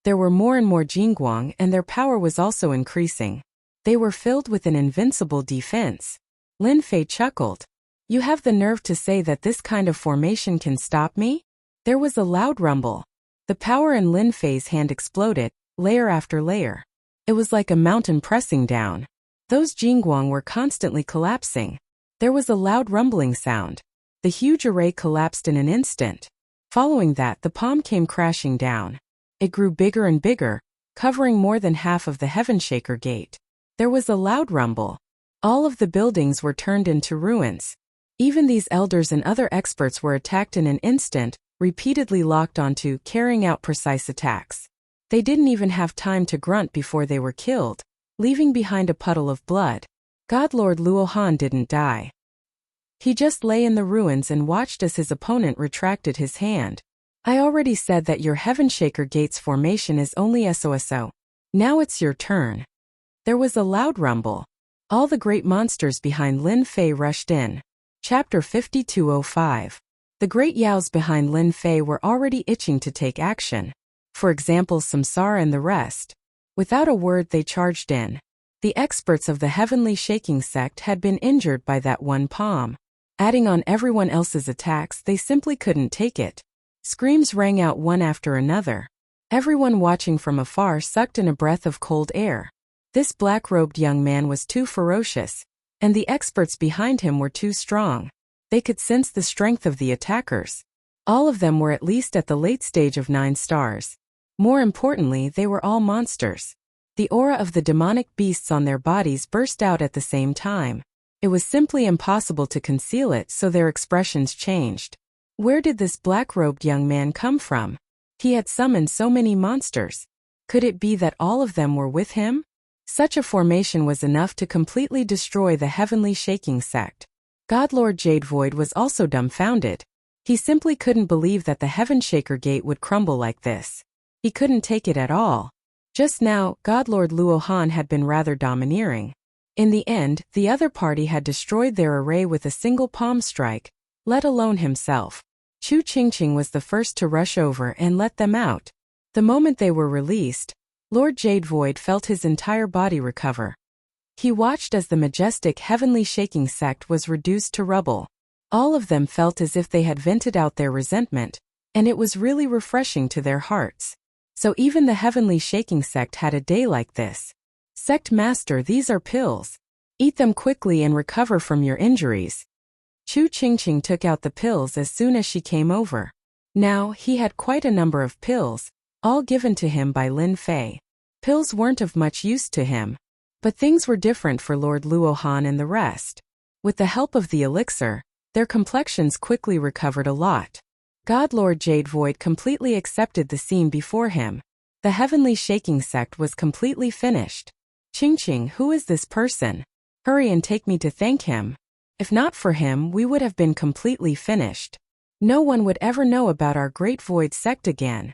There were more and more Jingguang, and their power was also increasing. They were filled with an invincible defense. Lin Fei chuckled. You have the nerve to say that this kind of formation can stop me? There was a loud rumble. The power in Lin Fei's hand exploded, layer after layer. It was like a mountain pressing down. Those Jingguang were constantly collapsing. There was a loud rumbling sound. The huge array collapsed in an instant. Following that, the palm came crashing down. It grew bigger and bigger, covering more than half of the Heaven-Shaker Gate. There was a loud rumble. All of the buildings were turned into ruins. Even these elders and other experts were attacked in an instant, repeatedly locked onto carrying out precise attacks. They didn't even have time to grunt before they were killed, leaving behind a puddle of blood. God Lord Luohan didn't die. He just lay in the ruins and watched as his opponent retracted his hand. I already said that your Heaven-Shaker Gate's formation is only SOSO. Now it's your turn. There was a loud rumble. All the great monsters behind Lin Fei rushed in. Chapter 5205. The great Yaos behind Lin Fei were already itching to take action. For example, Samsara and the rest. Without a word, they charged in. The experts of the Heavenly Shaking sect had been injured by that one palm. Adding on everyone else's attacks, they simply couldn't take it. Screams rang out one after another. Everyone watching from afar sucked in a breath of cold air. This black-robed young man was too ferocious, and the experts behind him were too strong. They could sense the strength of the attackers. All of them were at least at the late stage of 9 stars. More importantly, they were all monsters. The aura of the demonic beasts on their bodies burst out at the same time. It was simply impossible to conceal it, so their expressions changed. Where did this black-robed young man come from? He had summoned so many monsters. Could it be that all of them were with him? Such a formation was enough to completely destroy the Heavenly Shaking sect. God Lord Jade Void was also dumbfounded. He simply couldn't believe that the Heaven-Shaker Gate would crumble like this. He couldn't take it at all. Just now, God Lord Luohan had been rather domineering. In the end, the other party had destroyed their array with a single palm strike, let alone himself. Chu Qingqing was the first to rush over and let them out. The moment they were released, Lord Jade Void felt his entire body recover. He watched as the majestic Heavenly Shaking sect was reduced to rubble. All of them felt as if they had vented out their resentment, and it was really refreshing to their hearts. So even the Heavenly Shaking sect had a day like this. Sect Master, these are pills. Eat them quickly and recover from your injuries. Chu Qingqing took out the pills as soon as she came over. Now, he had quite a number of pills, all given to him by Lin Fei. Pills weren't of much use to him. But things were different for Lord Luohan and the rest. With the help of the elixir, their complexions quickly recovered a lot. God Lord Jade Void completely accepted the scene before him. The heavenly shaking sect was completely finished. Qingqing, who is this person? Hurry and take me to thank him. If not for him, we would have been completely finished. No one would ever know about our great void sect again.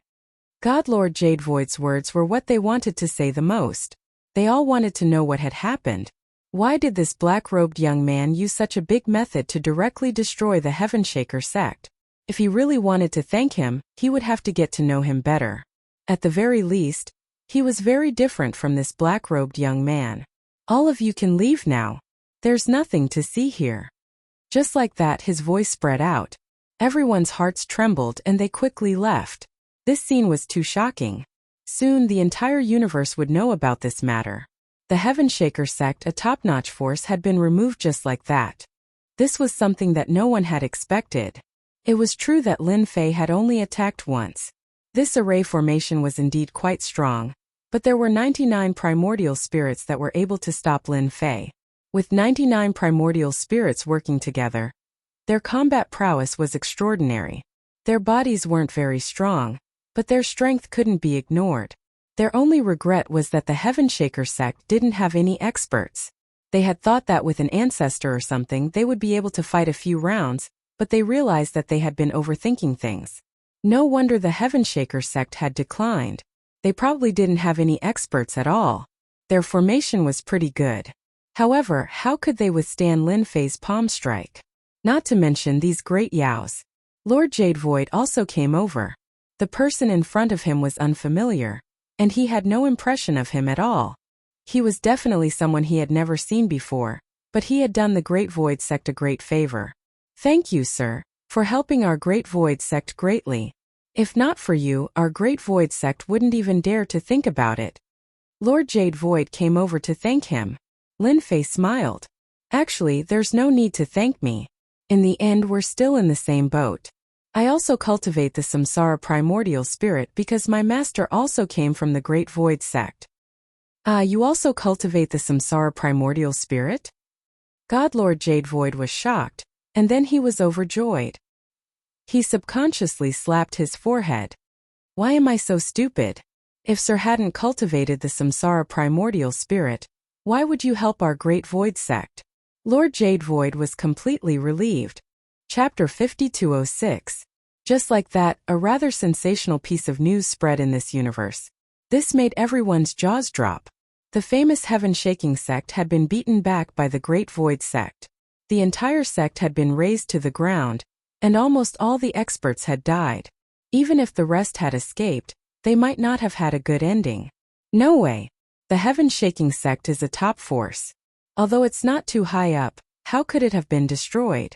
God Lord Jade Void's words were what they wanted to say the most. They all wanted to know what had happened. Why did this black-robed young man use such a big method to directly destroy the Heavenshaker sect? If he really wanted to thank him, he would have to get to know him better. At the very least, he was very different from this black-robed young man. All of you can leave now. There's nothing to see here. Just like that, his voice spread out. Everyone's hearts trembled and they quickly left. This scene was too shocking. Soon the entire universe would know about this matter. The Heavenshaker sect, a top-notch force, had been removed just like that. This was something that no one had expected. It was true that Lin Fei had only attacked once. This array formation was indeed quite strong, but there were 99 primordial spirits that were able to stop Lin Fei. With 99 primordial spirits working together, their combat prowess was extraordinary. Their bodies weren't very strong, but their strength couldn't be ignored. Their only regret was that the Heavenshaker sect didn't have any experts. They had thought that with an ancestor or something they would be able to fight a few rounds, but they realized that they had been overthinking things. No wonder the Heavenshaker sect had declined. They probably didn't have any experts at all. Their formation was pretty good. However, how could they withstand Lin Fei's palm strike? Not to mention these great yaos. Lord Jade Void also came over. The person in front of him was unfamiliar, and he had no impression of him at all. He was definitely someone he had never seen before, but he had done the Great Void Sect a great favor. Thank you, sir, for helping our Great Void Sect greatly. If not for you, our Great Void Sect wouldn't even dare to think about it. Lord Jade Void came over to thank him. Lin Fei smiled. Actually, there's no need to thank me. In the end, we're still in the same boat. I also cultivate the Samsara primordial spirit because my master also came from the Great Void Sect. You also cultivate the Samsara primordial spirit? God Lord Jade Void was shocked, and then he was overjoyed. He subconsciously slapped his forehead. Why am I so stupid? If Sir hadn't cultivated the Samsara primordial spirit, why would you help our Great Void Sect? Lord Jade Void was completely relieved. Chapter 5206. Just like that, a rather sensational piece of news spread in this universe. This made everyone's jaws drop. The famous Heaven-shaking sect had been beaten back by the Great Void Sect. The entire sect had been razed to the ground, and almost all the experts had died. Even if the rest had escaped, they might not have had a good ending. No way. The Heaven-shaking sect is a top force. Although it's not too high up, how could it have been destroyed?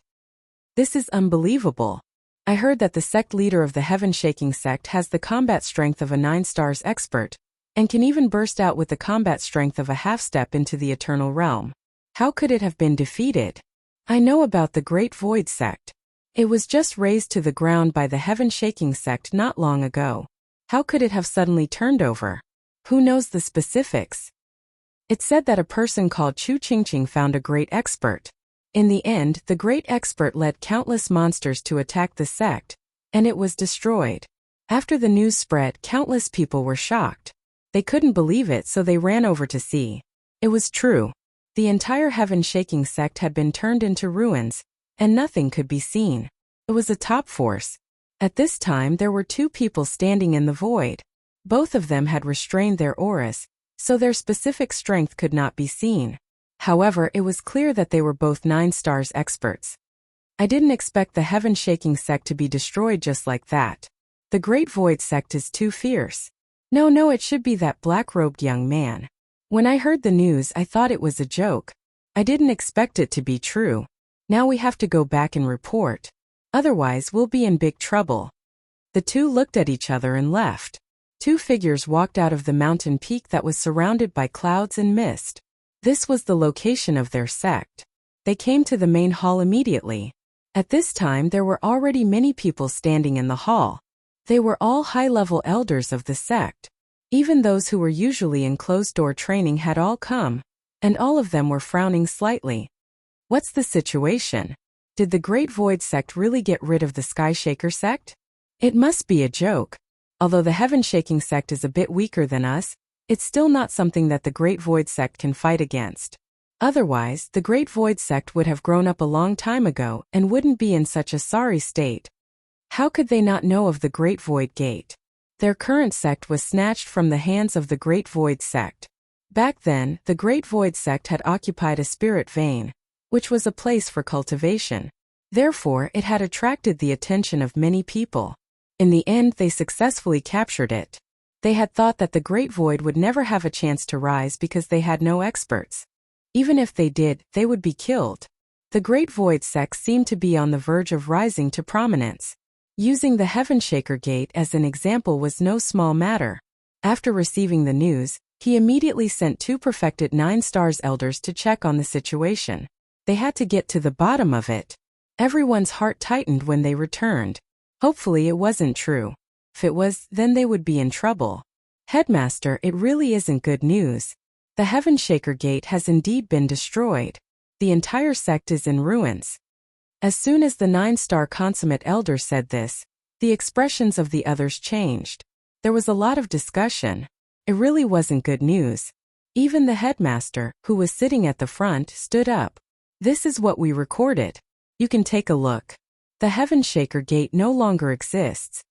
This is unbelievable. I heard that the sect leader of the Heaven-shaking sect has the combat strength of a 9-stars expert, and can even burst out with the combat strength of a half-step into the Eternal Realm. How could it have been defeated? I know about the Great Void Sect. It was just razed to the ground by the Heaven-shaking sect not long ago. How could it have suddenly turned over? Who knows the specifics? It said that a person called Chu Qingqing found a great expert. In the end, the great expert led countless monsters to attack the sect, and it was destroyed. After the news spread, countless people were shocked. They couldn't believe it, so they ran over to see. It was true. The entire Heaven-shaking sect had been turned into ruins, and nothing could be seen. It was a top force. At this time there were two people standing in the void. Both of them had restrained their auras, so their specific strength could not be seen. However, it was clear that they were both 9-stars experts. I didn't expect the Heaven-shaking sect to be destroyed just like that. The Great Void Sect is too fierce. No, it should be that black-robed young man. When I heard the news, I thought it was a joke. I didn't expect it to be true. Now we have to go back and report. Otherwise, we'll be in big trouble. The two looked at each other and left. Two figures walked out of the mountain peak that was surrounded by clouds and mist. This was the location of their sect. They came to the main hall immediately. At this time there were already many people standing in the hall. They were all high-level elders of the sect. Even those who were usually in closed-door training had all come, and all of them were frowning slightly. What's the situation? Did the Great Void sect really get rid of the Skyshaker sect? It must be a joke. Although the Heaven-Shaking sect is a bit weaker than us, it's still not something that the Great Void sect can fight against. Otherwise, the Great Void sect would have grown up a long time ago and wouldn't be in such a sorry state. How could they not know of the Great Void Gate? Their current sect was snatched from the hands of the Great Void sect. Back then, the Great Void sect had occupied a spirit vein, which was a place for cultivation. Therefore, it had attracted the attention of many people. In the end, they successfully captured it. They had thought that the Great Void would never have a chance to rise because they had no experts. Even if they did, they would be killed. The Great Void sect seemed to be on the verge of rising to prominence. Using the Heavenshaker Gate as an example was no small matter. After receiving the news, he immediately sent 2 perfected 9-stars elders to check on the situation. They had to get to the bottom of it. Everyone's heart tightened when they returned. Hopefully it wasn't true. If it was, then they would be in trouble. Headmaster, it really isn't good news. The Heavenshaker Gate has indeed been destroyed. The entire sect is in ruins. As soon as the 9-star consummate elder said this, the expressions of the others changed. There was a lot of discussion. It really wasn't good news. Even the headmaster, who was sitting at the front, stood up. This is what we recorded. You can take a look. The Heavenshaker Gate no longer exists.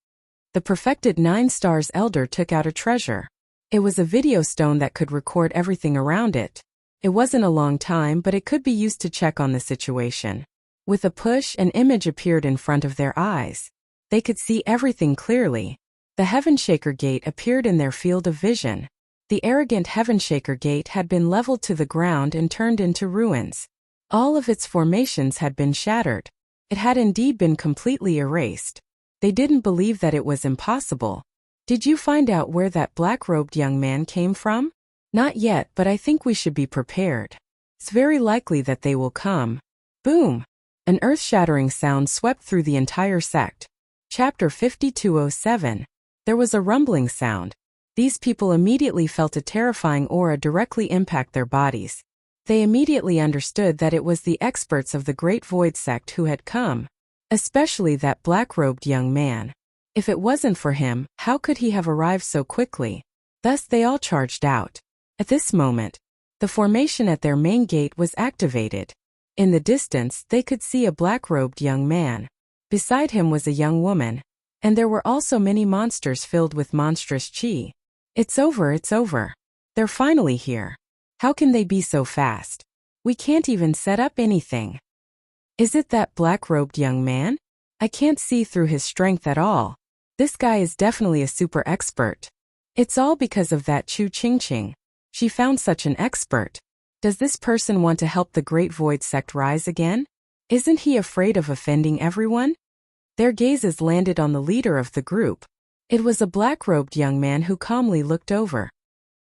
The perfected 9-stars elder took out a treasure. It was a video stone that could record everything around it. It wasn't a long time, but it could be used to check on the situation. With a push, an image appeared in front of their eyes. They could see everything clearly. The Heavenshaker Gate appeared in their field of vision. The arrogant Heavenshaker Gate had been leveled to the ground and turned into ruins. All of its formations had been shattered. It had indeed been completely erased. They didn't believe that it was impossible. Did you find out where that black-robed young man came from? Not yet, but I think we should be prepared. It's very likely that they will come. Boom! An earth-shattering sound swept through the entire sect. Chapter 5207. There was a rumbling sound. These people immediately felt a terrifying aura directly impact their bodies. They immediately understood that it was the experts of the Great Void sect who had come. Especially that black-robed young man. If it wasn't for him, how could he have arrived so quickly? Thus they all charged out. At this moment, the formation at their main gate was activated. In the distance, they could see a black-robed young man. Beside him was a young woman. And there were also many monsters filled with monstrous chi. It's over, it's over. They're finally here. How can they be so fast? We can't even set up anything. Is it that black-robed young man? I can't see through his strength at all. This guy is definitely a super expert. It's all because of that Chu Qingqing. She found such an expert. Does this person want to help the Great Void sect rise again? Isn't he afraid of offending everyone? Their gazes landed on the leader of the group. It was a black-robed young man who calmly looked over.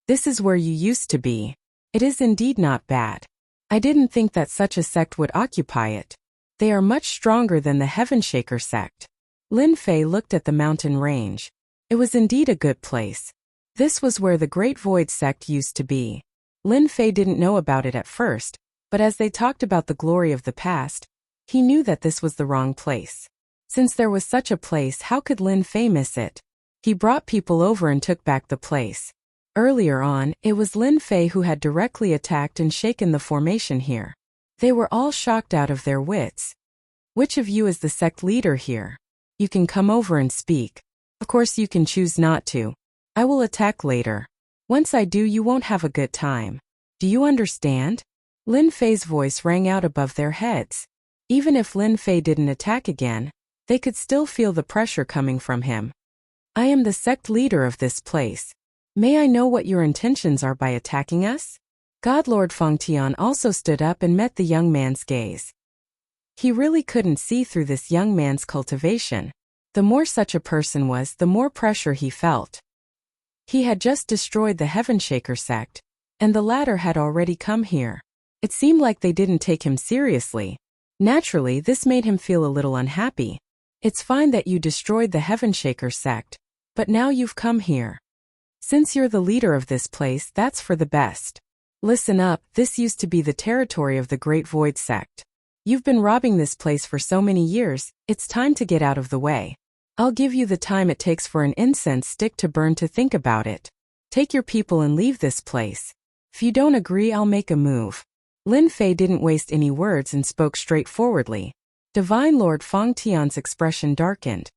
This is where you used to be. It is indeed not bad. I didn't think that such a sect would occupy it. They are much stronger than the Heavenshaker sect. Lin Fei looked at the mountain range. It was indeed a good place. This was where the Great Void sect used to be. Lin Fei didn't know about it at first, but as they talked about the glory of the past, he knew that this was the wrong place. Since there was such a place, how could Lin Fei miss it? He brought people over and took back the place. Earlier on, it was Lin Fei who had directly attacked and shaken the formation here. They were all shocked out of their wits. Which of you is the sect leader here? You can come over and speak. Of course you can choose not to. I will attack later. Once I do, you won't have a good time. Do you understand? Lin Fei's voice rang out above their heads. Even if Lin Fei didn't attack again, they could still feel the pressure coming from him. I am the sect leader of this place. May I know what your intentions are by attacking us? Godlord Fengtian also stood up and met the young man's gaze. He really couldn't see through this young man's cultivation. The more such a person was, the more pressure he felt. He had just destroyed the Heavenshaker sect, and the latter had already come here. It seemed like they didn't take him seriously. Naturally, this made him feel a little unhappy. It's fine that you destroyed the Heavenshaker sect, but now you've come here. Since you're the leader of this place, that's for the best. Listen up, this used to be the territory of the Great Void sect. You've been robbing this place for so many years, it's time to get out of the way. I'll give you the time it takes for an incense stick to burn to think about it. Take your people and leave this place. If you don't agree, I'll make a move. Lin Fei didn't waste any words and spoke straightforwardly. Divine Lord Feng Tian's expression darkened.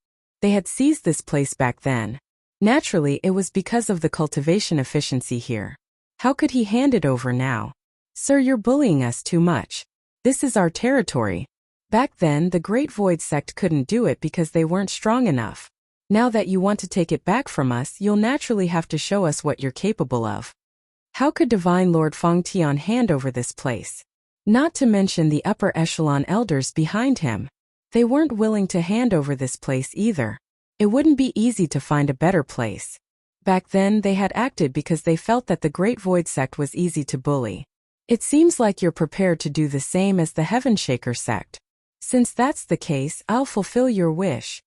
They had seized this place back then. Naturally, it was because of the cultivation efficiency here. How could he hand it over now? Sir, you're bullying us too much. This is our territory. Back then, the Great Void sect couldn't do it because they weren't strong enough. Now that you want to take it back from us, you'll naturally have to show us what you're capable of. How could Divine Lord Feng Tian hand over this place? Not to mention the upper echelon elders behind him. They weren't willing to hand over this place either. It wouldn't be easy to find a better place. Back then, they had acted because they felt that the Great Void sect was easy to bully. It seems like you're prepared to do the same as the Heavenshaker sect. Since that's the case, I'll fulfill your wish.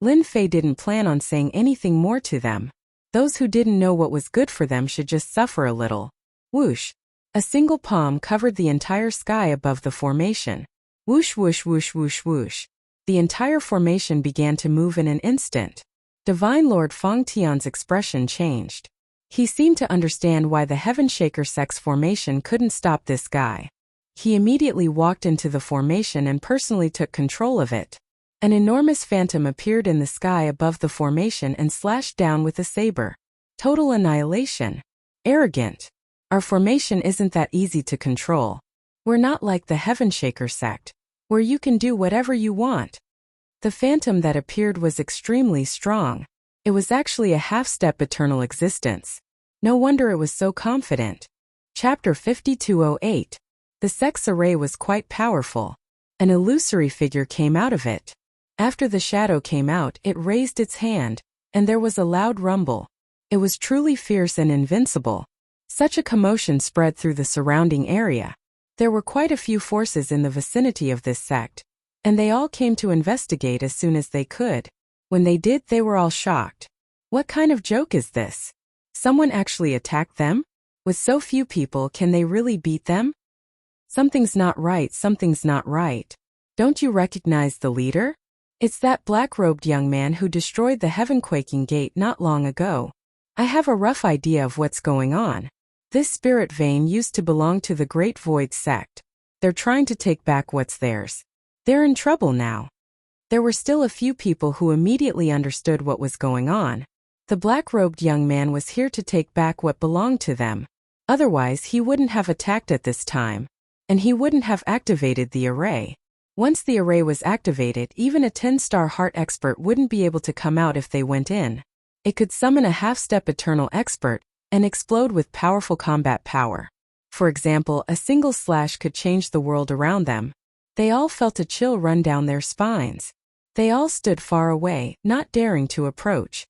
Lin Fei didn't plan on saying anything more to them. Those who didn't know what was good for them should just suffer a little. Whoosh! A single palm covered the entire sky above the formation. Whoosh whoosh whoosh whoosh whoosh. The entire formation began to move in an instant. Divine Lord Feng Tian's expression changed. He seemed to understand why the Heavenshaker sect's formation couldn't stop this guy. He immediately walked into the formation and personally took control of it. An enormous phantom appeared in the sky above the formation and slashed down with a saber. Total annihilation. Arrogant. Our formation isn't that easy to control. We're not like the Heavenshaker sect, where you can do whatever you want. The phantom that appeared was extremely strong. It was actually a half-step eternal existence. No wonder it was so confident. Chapter 5208. The sect's array was quite powerful. An illusory figure came out of it. After the shadow came out, it raised its hand, and there was a loud rumble. It was truly fierce and invincible. Such a commotion spread through the surrounding area. There were quite a few forces in the vicinity of this sect, and they all came to investigate as soon as they could. When they did, they were all shocked. What kind of joke is this? Someone actually attacked them? With so few people, can they really beat them? Something's not right, something's not right. Don't you recognize the leader? It's that black-robed young man who destroyed the Heaven-Quaking Gate not long ago. I have a rough idea of what's going on. This spirit vein used to belong to the Great Void sect. They're trying to take back what's theirs. They're in trouble now. There were still a few people who immediately understood what was going on. The black-robed young man was here to take back what belonged to them. Otherwise, he wouldn't have attacked at this time. And he wouldn't have activated the array. Once the array was activated, even a 10-star heart expert wouldn't be able to come out if they went in. It could summon a half-step eternal expert and explode with powerful combat power. For example, a single slash could change the world around them. They all felt a chill run down their spines. They all stood far away, not daring to approach.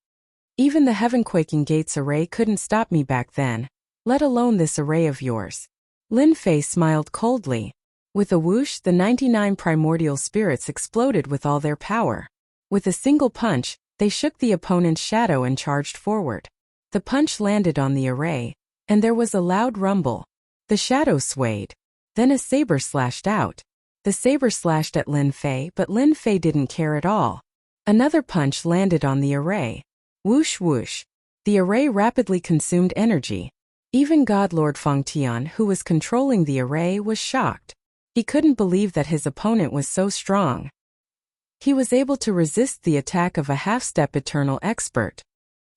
Even the Heaven-Quaking Gates array couldn't stop me back then, let alone this array of yours. Lin Fei smiled coldly. With a whoosh, the 99 primordial spirits exploded with all their power. With a single punch, they shook the opponent's shadow and charged forward. The punch landed on the array, and there was a loud rumble. The shadow swayed. Then a saber slashed out. The saber slashed at Lin Fei, but Lin Fei didn't care at all. Another punch landed on the array. Whoosh whoosh. The array rapidly consumed energy. Even God Lord Feng Tian, who was controlling the array, was shocked. He couldn't believe that his opponent was so strong. He was able to resist the attack of a half-step eternal expert.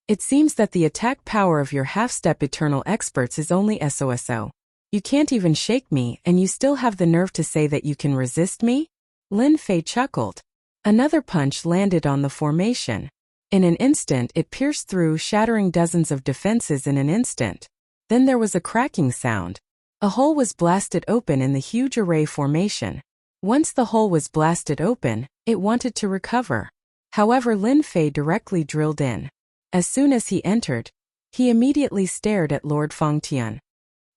It seems that the attack power of your half-step eternal experts is only SOSO. You can't even shake me, and you still have the nerve to say that you can resist me? Lin Fei chuckled. Another punch landed on the formation. In an instant, it pierced through, shattering dozens of defenses in an instant. Then there was a cracking sound. A hole was blasted open in the huge array formation. Once the hole was blasted open, it wanted to recover. However, Lin Fei directly drilled in. As soon as he entered, He immediately stared at Lord Fengtian.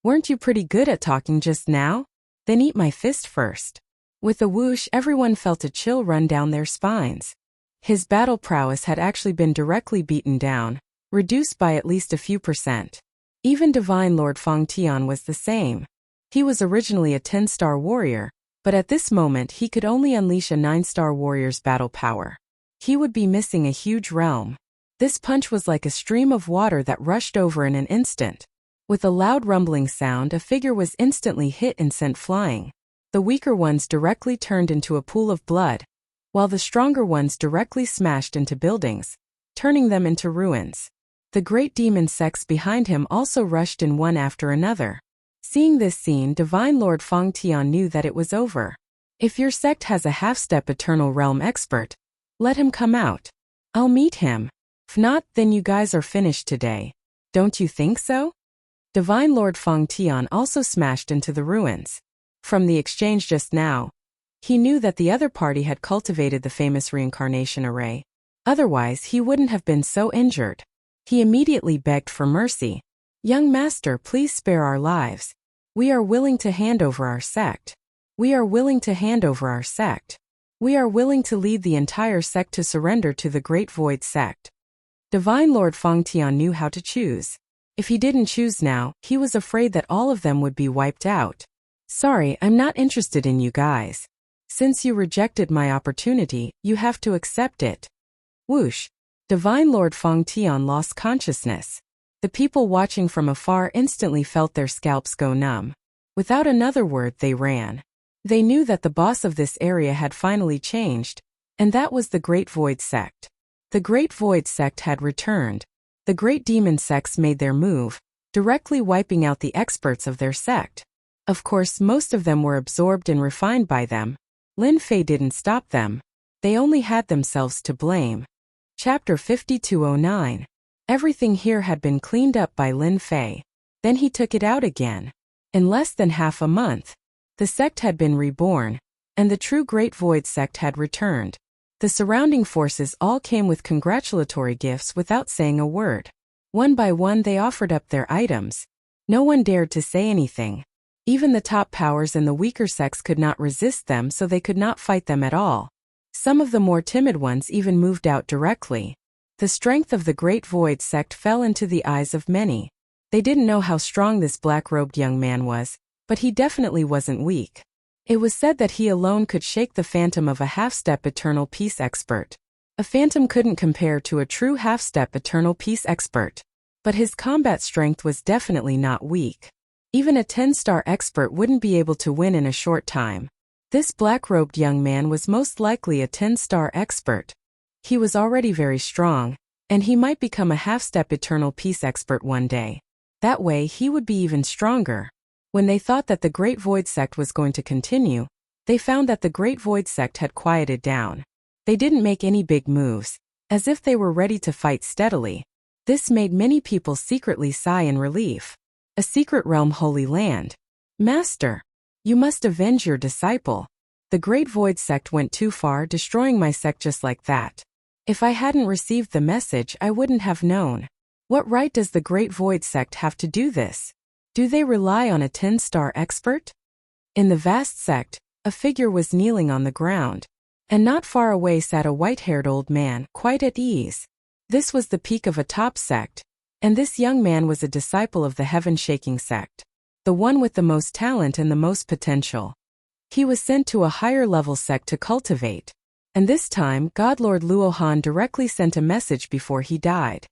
"Weren't you pretty good at talking just now? Then eat my fist first." With a whoosh, everyone felt a chill run down their spines. His battle prowess had actually been directly beaten down, reduced by at least a few %. Even Divine Lord Fengtian was the same. He was originally a 10-star warrior, but at this moment he could only unleash a 9-star warrior's battle power. He would be missing a huge realm. This punch was like a stream of water that rushed over in an instant. With a loud rumbling sound, a figure was instantly hit and sent flying. The weaker ones directly turned into a pool of blood, while the stronger ones directly smashed into buildings, turning them into ruins. The great demon sects behind him also rushed in one after another. Seeing this scene, Divine Lord Fengtian knew that it was over. If your sect has a half-step Eternal Realm expert, let him come out. I'll meet him. If not, then you guys are finished today. Don't you think so? Divine Lord Fengtian also smashed into the ruins. From the exchange just now, he knew that the other party had cultivated the famous reincarnation array. Otherwise, he wouldn't have been so injured. He immediately begged for mercy. "Young master, please spare our lives. We are willing to hand over our sect. We are willing to hand over our sect. We are willing to lead the entire sect to surrender to the Great Void sect." Divine Lord Fengtian knew how to choose. If he didn't choose now, he was afraid that all of them would be wiped out. "Sorry, I'm not interested in you guys. Since you rejected my opportunity, you have to accept it." Whoosh! Divine Lord Fengtian lost consciousness. The people watching from afar instantly felt their scalps go numb. Without another word, they ran. They knew that the boss of this area had finally changed, and that was the Great Void sect. The Great Void sect had returned. The great demon sects made their move, directly wiping out the experts of their sect. Of course, most of them were absorbed and refined by them. Lin Fei didn't stop them. They only had themselves to blame. Chapter 5209. Everything here had been cleaned up by Lin Fei. Then he took it out again. In less than half a month, the sect had been reborn, and the true Great Void sect had returned. The surrounding forces all came with congratulatory gifts without saying a word. One by one they offered up their items. No one dared to say anything. Even the top powers and the weaker sects could not resist them, so they could not fight them at all. Some of the more timid ones even moved out directly. The strength of the Great Void sect fell into the eyes of many. They didn't know how strong this black-robed young man was, but he definitely wasn't weak. It was said that he alone could shake the phantom of a half-step Eternal Peace expert. A phantom couldn't compare to a true half-step Eternal Peace expert. But his combat strength was definitely not weak. Even a 10-star expert wouldn't be able to win in a short time. This black-robed young man was most likely a 10-star expert. He was already very strong, and he might become a half-step Eternal Peace expert one day. That way he would be even stronger. When they thought that the Great Void sect was going to continue, they found that the Great Void sect had quieted down. They didn't make any big moves, as if they were ready to fight steadily. This made many people secretly sigh in relief. A secret realm Holy Land. Master, you must avenge your disciple. The Great Void sect went too far, destroying my sect just like that. If I hadn't received the message, I wouldn't have known. What right does the Great Void sect have to do this? Do they rely on a 10-star expert? In the vast sect, a figure was kneeling on the ground, and not far away sat a white-haired old man, quite at ease. This was the peak of a top sect, and this young man was a disciple of the heaven-shaking sect, the one with the most talent and the most potential. He was sent to a higher-level sect to cultivate, and this time God Lord Luohan directly sent a message before he died.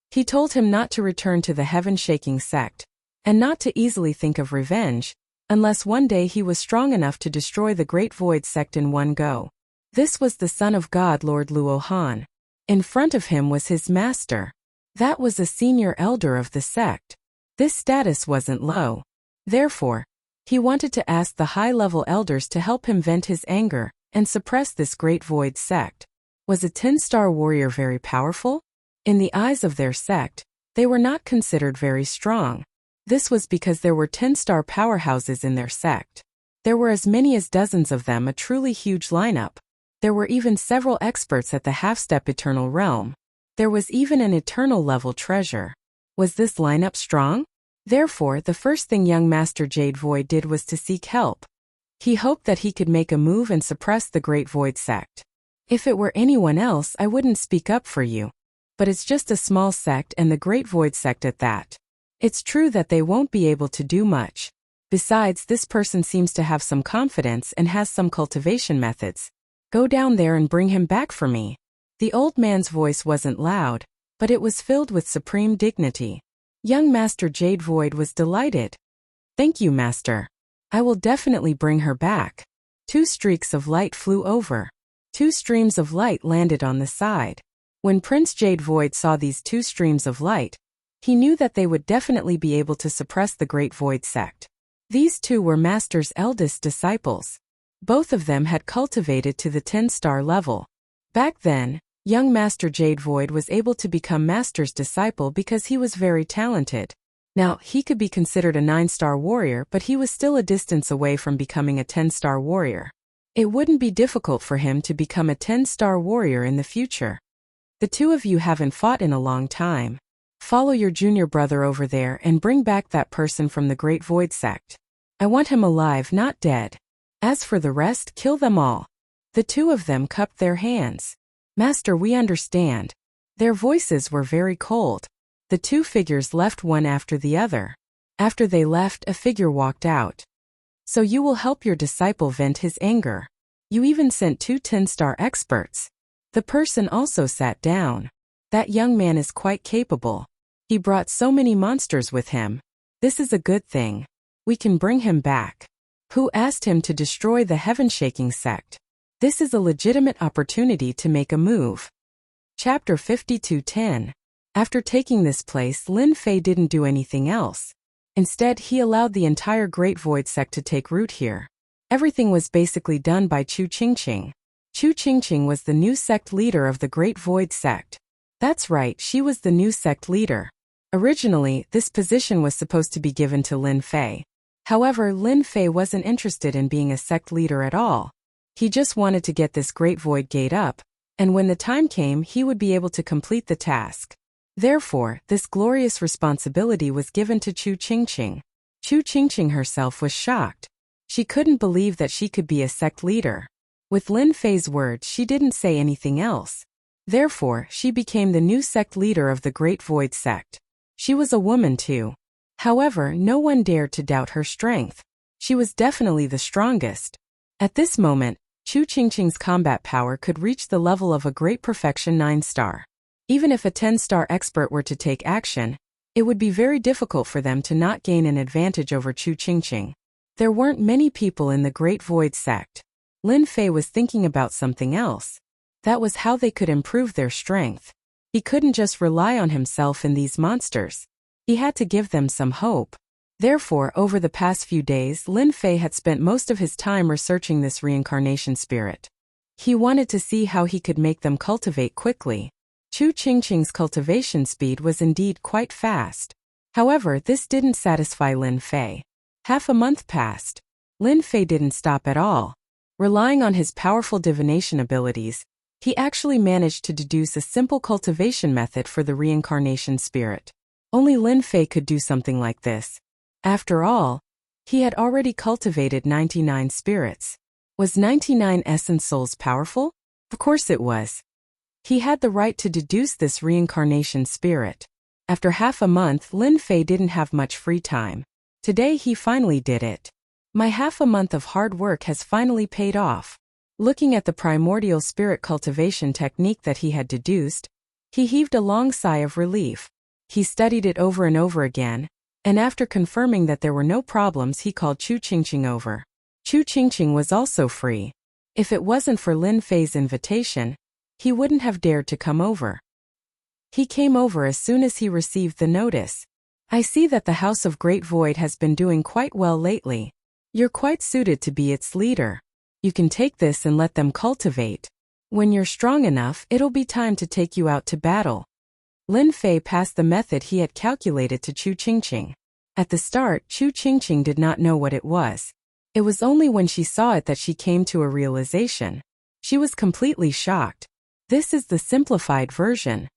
He told him not to return to the heaven-shaking sect, and not to easily think of revenge, unless one day he was strong enough to destroy the Great Void sect in one go. This was the son of God Lord Luohan. In front of him was his master. That was a senior elder of the sect. This status wasn't low. Therefore, he wanted to ask the high-level elders to help him vent his anger and suppress this Great Void sect. Was a 10-star warrior very powerful? In the eyes of their sect, they were not considered very strong. This was because there were 10-star powerhouses in their sect. There were as many as dozens of them, a truly huge lineup. There were even several experts at the half-step Eternal Realm. There was even an Eternal-level treasure. Was this lineup strong? Therefore, the first thing young Master Jade Void did was to seek help. He hoped that he could make a move and suppress the Great Void sect. If it were anyone else, I wouldn't speak up for you. But it's just a small sect, and the Great Void sect at that. It's true that they won't be able to do much. Besides, this person seems to have some confidence and has some cultivation methods. Go down there and bring him back for me. The old man's voice wasn't loud, but it was filled with supreme dignity. Young Master Jade Void was delighted. Thank you, Master. I will definitely bring her back. 2 streaks of light flew over. 2 streams of light landed on the side. When Prince Jade Void saw these 2 streams of light, he knew that they would definitely be able to suppress the Great Void sect. These 2 were Master's eldest disciples. Both of them had cultivated to the 10-star level. Back then, young Master Jade Void was able to become Master's disciple because he was very talented. Now, he could be considered a 9-star warrior, but he was still a distance away from becoming a 10-star warrior. It wouldn't be difficult for him to become a 10-star warrior in the future. The 2 of you haven't fought in a long time. Follow your junior brother over there and bring back that person from the Great Void sect. I want him alive, not dead. As for the rest, kill them all. The 2 of them cupped their hands. Master, we understand. Their voices were very cold. The 2 figures left one after the other. After they left, a figure walked out. So you will help your disciple vent his anger. You even sent 2 10-star experts. The person also sat down. That young man is quite capable. He brought so many monsters with him. This is a good thing. We can bring him back. Who asked him to destroy the Heaven-Shaking sect? This is a legitimate opportunity to make a move. Chapter 52:10. After taking this place, Lin Fei didn't do anything else. Instead, he allowed the entire Great Void sect to take root here. Everything was basically done by Chu Qingqing. Chu Qingqing was the new sect leader of the Great Void sect. That's right, she was the new sect leader. Originally, this position was supposed to be given to Lin Fei. However, Lin Fei wasn't interested in being a sect leader at all. He just wanted to get this Great Void Gate up, and when the time came, he would be able to complete the task. Therefore, this glorious responsibility was given to Chu Qingqing. Chu Qingqing herself was shocked. She couldn't believe that she could be a sect leader. With Lin Fei's words, she didn't say anything else. Therefore, she became the new sect leader of the Great Void sect. She was a woman too. However, no one dared to doubt her strength. She was definitely the strongest. At this moment, Chu Qingqing's combat power could reach the level of a Great Perfection 9-star. Even if a 10-star expert were to take action, it would be very difficult for them to not gain an advantage over Chu Qingqing. There weren't many people in the Great Void sect. Lin Fei was thinking about something else. That was how they could improve their strength. He couldn't just rely on himself and these monsters. He had to give them some hope. Therefore, over the past few days, Lin Fei had spent most of his time researching this reincarnation spirit. He wanted to see how he could make them cultivate quickly. Chu Qingqing's cultivation speed was indeed quite fast. However, this didn't satisfy Lin Fei. Half a month passed. Lin Fei didn't stop at all. Relying on his powerful divination abilities, he actually managed to deduce a simple cultivation method for the reincarnation spirit. Only Lin Fei could do something like this. After all, he had already cultivated 99 spirits. Was 99 essence souls powerful? Of course it was. He had the right to deduce this reincarnation spirit. After half a month, Lin Fei didn't have much free time. Today he finally did it. My half a month of hard work has finally paid off. Looking at the primordial spirit cultivation technique that he had deduced, he heaved a long sigh of relief. He studied it over and over again, and after confirming that there were no problems, he called Chu Qingqing over. Chu Qingqing was also free. If it wasn't for Lin Fei's invitation, he wouldn't have dared to come over. He came over as soon as he received the notice. I see that the House of Great Void has been doing quite well lately. You're quite suited to be its leader. You can take this and let them cultivate. When you're strong enough, it'll be time to take you out to battle. Lin Fei passed the method he had calculated to Chu Qingqing. At the start, Chu Qingqing did not know what it was. It was only when she saw it that she came to a realization. She was completely shocked. This is the simplified version.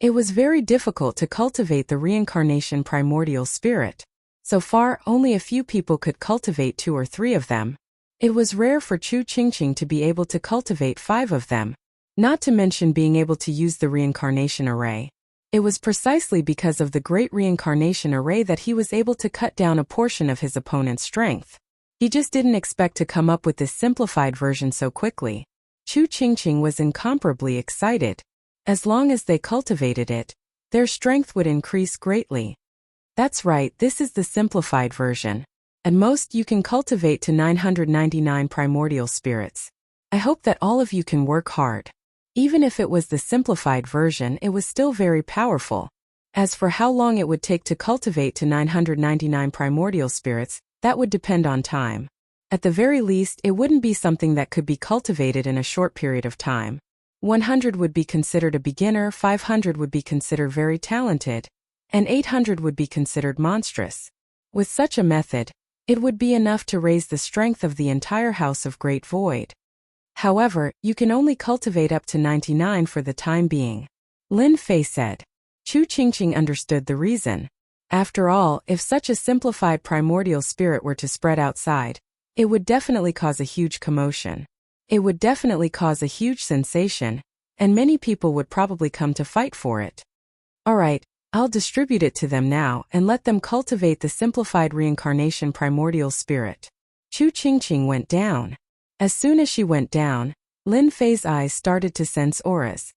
It was very difficult to cultivate the reincarnation primordial spirit. So far, only a few people could cultivate 2 or 3 of them. It was rare for Chu Qingqing to be able to cultivate 5 of them, not to mention being able to use the reincarnation array. It was precisely because of the great reincarnation array that he was able to cut down a portion of his opponent's strength. He just didn't expect to come up with this simplified version so quickly. Chu Qingqing was incomparably excited. As long as they cultivated it, their strength would increase greatly. That's right, this is the simplified version. At most, you can cultivate to 999 primordial spirits. I hope that all of you can work hard. Even if it was the simplified version, it was still very powerful. As for how long it would take to cultivate to 999 primordial spirits, that would depend on time. At the very least, it wouldn't be something that could be cultivated in a short period of time. 100 would be considered a beginner, 500 would be considered very talented, and 800 would be considered monstrous. With such a method, it would be enough to raise the strength of the entire House of Great Void. However, you can only cultivate up to 99 for the time being. Lin Fei said. Chu Qingqing understood the reason. After all, if such a simplified primordial spirit were to spread outside, it would definitely cause a huge commotion. It would definitely cause a huge sensation, and many people would probably come to fight for it. Alright, I'll distribute it to them now and let them cultivate the simplified reincarnation primordial spirit. Chu Qingqing went down. As soon as she went down, Lin Fei's eyes started to sense auras.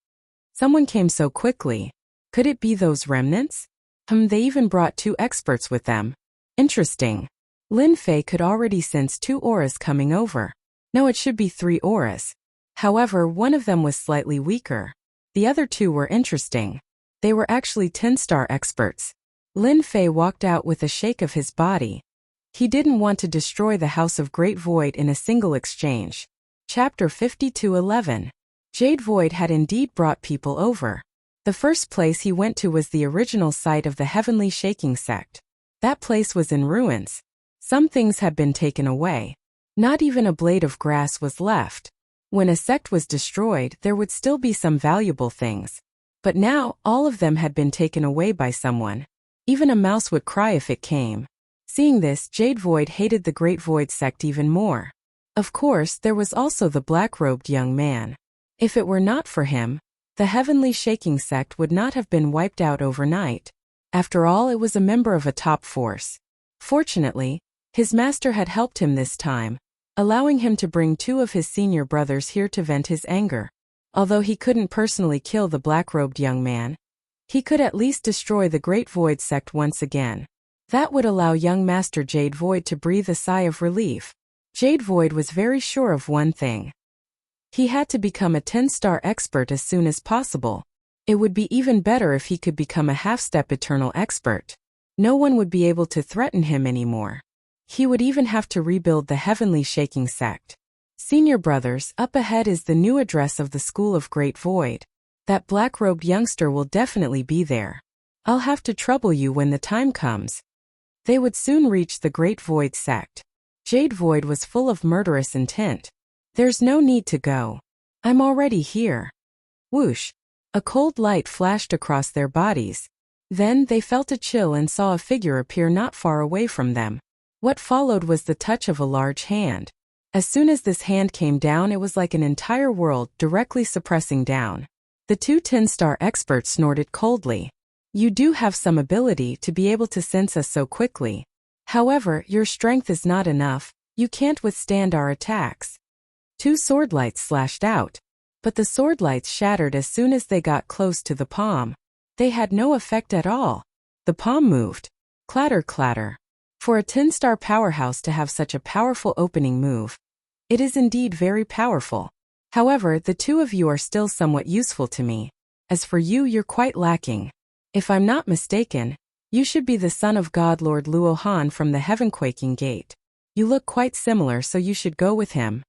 Someone came so quickly. Could it be those remnants? They even brought 2 experts with them. Interesting. Lin Fei could already sense 2 auras coming over. No, it should be 3 auras. However, one of them was slightly weaker. The other 2 were interesting. They were actually 10-star experts. Lin Fei walked out with a shake of his body. He didn't want to destroy the House of Great Void in a single exchange. Chapter 52:11. Jade Void had indeed brought people over. The first place he went to was the original site of the Heavenly Shaking Sect. That place was in ruins. Some things had been taken away. Not even a blade of grass was left. When a sect was destroyed, there would still be some valuable things. But now, all of them had been taken away by someone. Even a mouse would cry if it came. Seeing this, Jade Void hated the Great Void sect even more. Of course, there was also the black-robed young man. If it were not for him, the Heavenly Shaking Sect would not have been wiped out overnight. After all, it was a member of a top force. Fortunately, his master had helped him this time, allowing him to bring 2 of his senior brothers here to vent his anger. Although he couldn't personally kill the black-robed young man, he could at least destroy the Great Void sect once again. That would allow young Master Jade Void to breathe a sigh of relief. Jade Void was very sure of one thing. He had to become a 10-star expert as soon as possible. It would be even better if he could become a half-step eternal expert. No one would be able to threaten him anymore. He would even have to rebuild the Heavenly Shaking Sect. Senior brothers, up ahead is the new address of the School of Great Void. That black-robed youngster will definitely be there. I'll have to trouble you when the time comes. They would soon reach the Great Void sect. Jade Void was full of murderous intent. There's no need to go. I'm already here. Whoosh! A cold light flashed across their bodies. Then they felt a chill and saw a figure appear not far away from them. What followed was the touch of a large hand. As soon as this hand came down, it was like an entire world directly suppressing down. The 2 10-star experts snorted coldly. You do have some ability to be able to sense us so quickly. However, your strength is not enough. You can't withstand our attacks. 2 sword lights slashed out. But the sword lights shattered as soon as they got close to the palm. They had no effect at all. The palm moved. Clatter clatter. For a 10-star powerhouse to have such a powerful opening move, it is indeed very powerful. However, the 2 of you are still somewhat useful to me. As for you, you're quite lacking. If I'm not mistaken, you should be the son of God Lord Luohan from the Heaven-Quaking Gate. You look quite similar, so you should go with him.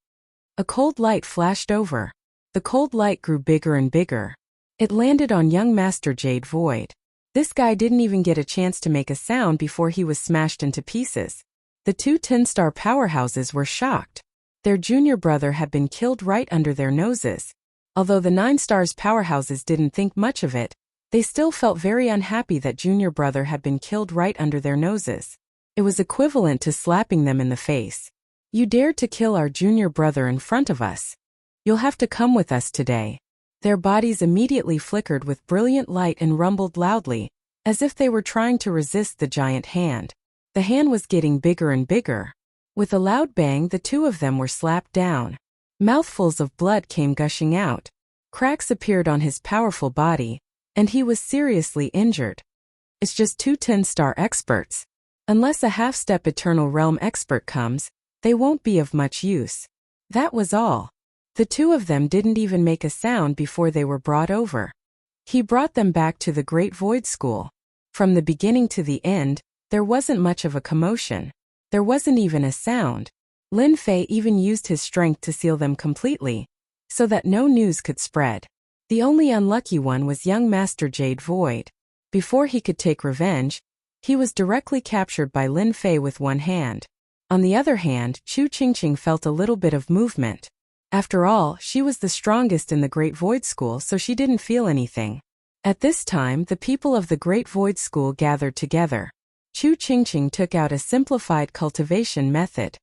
A cold light flashed over. The cold light grew bigger and bigger. It landed on young Master Jade Void. This guy didn't even get a chance to make a sound before he was smashed into pieces. The 2 10-star powerhouses were shocked. Their junior brother had been killed right under their noses. Although the 9 stars powerhouses didn't think much of it, They still felt very unhappy that junior brother had been killed right under their noses. It was equivalent to slapping them in the face. You dared to kill our junior brother in front of us. You'll have to come with us today. Their bodies immediately flickered with brilliant light and rumbled loudly, as if they were trying to resist the giant hand. The hand was getting bigger and bigger. With a loud bang, the two of them were slapped down. Mouthfuls of blood came gushing out. Cracks appeared on his powerful body, and he was seriously injured. It's just two 10-star experts. Unless a half-step Eternal Realm expert comes, they won't be of much use. That was all. The two of them didn't even make a sound before they were brought over. He brought them back to the Great Void School. From the beginning to the end, there wasn't much of a commotion. There wasn't even a sound. Lin Fei even used his strength to seal them completely, so that no news could spread. The only unlucky one was young Master Jade Void. Before he could take revenge, he was directly captured by Lin Fei with one hand. On the other hand, Chu Qingqing felt a little bit of movement. After all, she was the strongest in the Great Void School, so she didn't feel anything. At this time, the people of the Great Void School gathered together. Chu Qingqing took out a simplified cultivation method.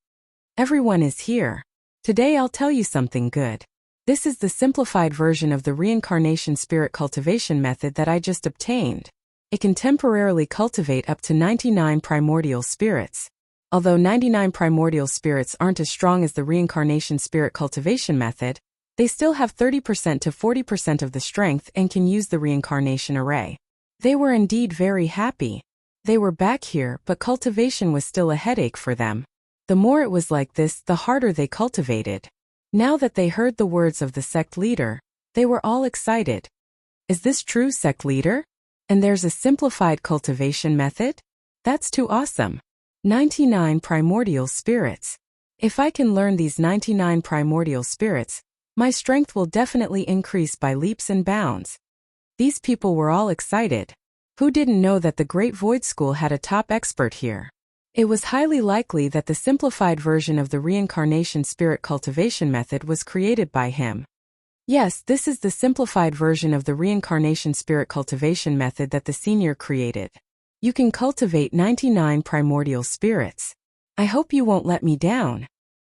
Everyone is here. Today I'll tell you something good. This is the simplified version of the reincarnation spirit cultivation method that I just obtained. It can temporarily cultivate up to 99 primordial spirits. Although 99 primordial spirits aren't as strong as the reincarnation spirit cultivation method, they still have 30% to 40% of the strength and can use the reincarnation array. They were indeed very happy. They were back here, but cultivation was still a headache for them. The more it was like this, the harder they cultivated. Now that they heard the words of the sect leader, they were all excited. Is this true, sect leader? And there's a simplified cultivation method? That's too awesome. 99 primordial spirits. If I can learn these 99 primordial spirits, my strength will definitely increase by leaps and bounds. These people were all excited. Who didn't know that the Great Void School had a top expert here? It was highly likely that the simplified version of the reincarnation spirit cultivation method was created by him. Yes, this is the simplified version of the reincarnation spirit cultivation method that the senior created. You can cultivate 99 primordial spirits. I hope you won't let me down.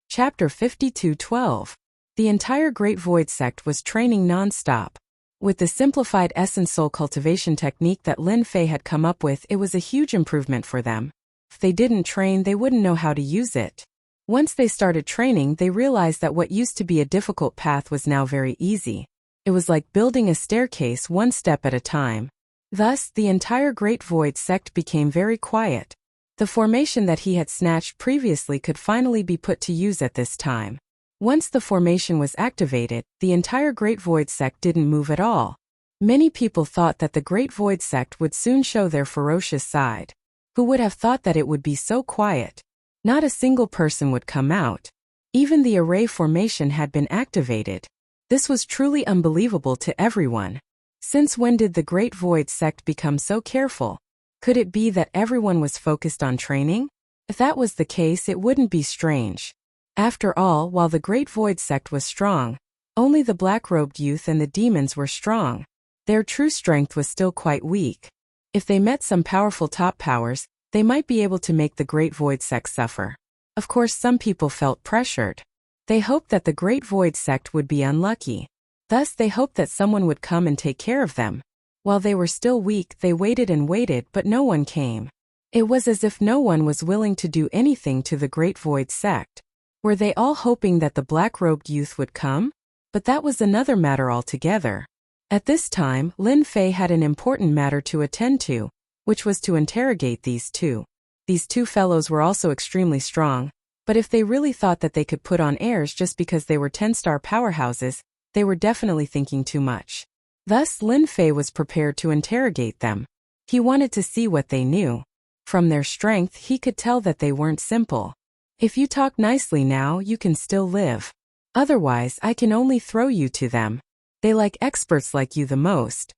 Chapter 52:12. The entire Great Void sect was training non-stop. With the simplified essence soul cultivation technique that Lin Fei had come up with, it was a huge improvement for them. If they didn't train, they wouldn't know how to use it. Once they started training, they realized that what used to be a difficult path was now very easy. It was like building a staircase one step at a time. Thus, the entire Great Void sect became very quiet. The formation that he had snatched previously could finally be put to use at this time. Once the formation was activated, the entire Great Void sect didn't move at all. Many people thought that the Great Void sect would soon show their ferocious side. Who would have thought that it would be so quiet? Not a single person would come out. Even the array formation had been activated. This was truly unbelievable to everyone. Since when did the Great Void sect become so careful? Could it be that everyone was focused on training? If that was the case, it wouldn't be strange. After all, while the Great Void sect was strong, only the black-robed youth and the demons were strong. Their true strength was still quite weak. If they met some powerful top powers, they might be able to make the Great Void sect suffer. Of course, some people felt pressured. They hoped that the Great Void sect would be unlucky. Thus, they hoped that someone would come and take care of them. While they were still weak, they waited and waited, but no one came. It was as if no one was willing to do anything to the Great Void sect. Were they all hoping that the black-robed youth would come? But that was another matter altogether. At this time, Lin Fei had an important matter to attend to, which was to interrogate these two. These two fellows were also extremely strong, but if they really thought that they could put on airs just because they were 10-star powerhouses, they were definitely thinking too much. Thus, Lin Fei was prepared to interrogate them. He wanted to see what they knew. From their strength, he could tell that they weren't simple. If you talk nicely now, you can still live. Otherwise, I can only throw you to them. They like experts like you the most.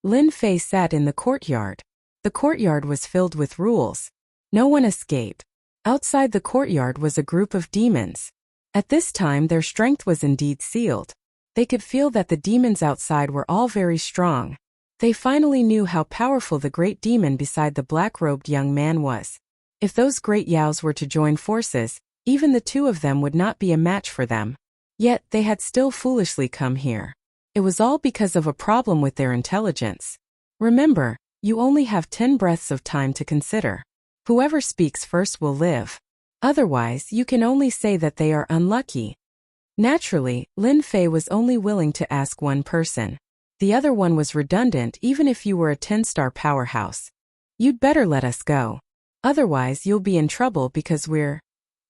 Lin Fei sat in the courtyard. The courtyard was filled with rules. No one escaped. Outside the courtyard was a group of demons. At this time, their strength was indeed sealed. They could feel that the demons outside were all very strong. They finally knew how powerful the great demon beside the black-robed young man was. If those great Yaos were to join forces, even the two of them would not be a match for them. Yet, they had still foolishly come here. It was all because of a problem with their intelligence. Remember, you only have 10 breaths of time to consider. Whoever speaks first will live. Otherwise, you can only say that they are unlucky. Naturally, Lin Fei was only willing to ask one person. The other one was redundant even if you were a 10-star powerhouse. You'd better let us go. Otherwise you'll be in trouble because we're...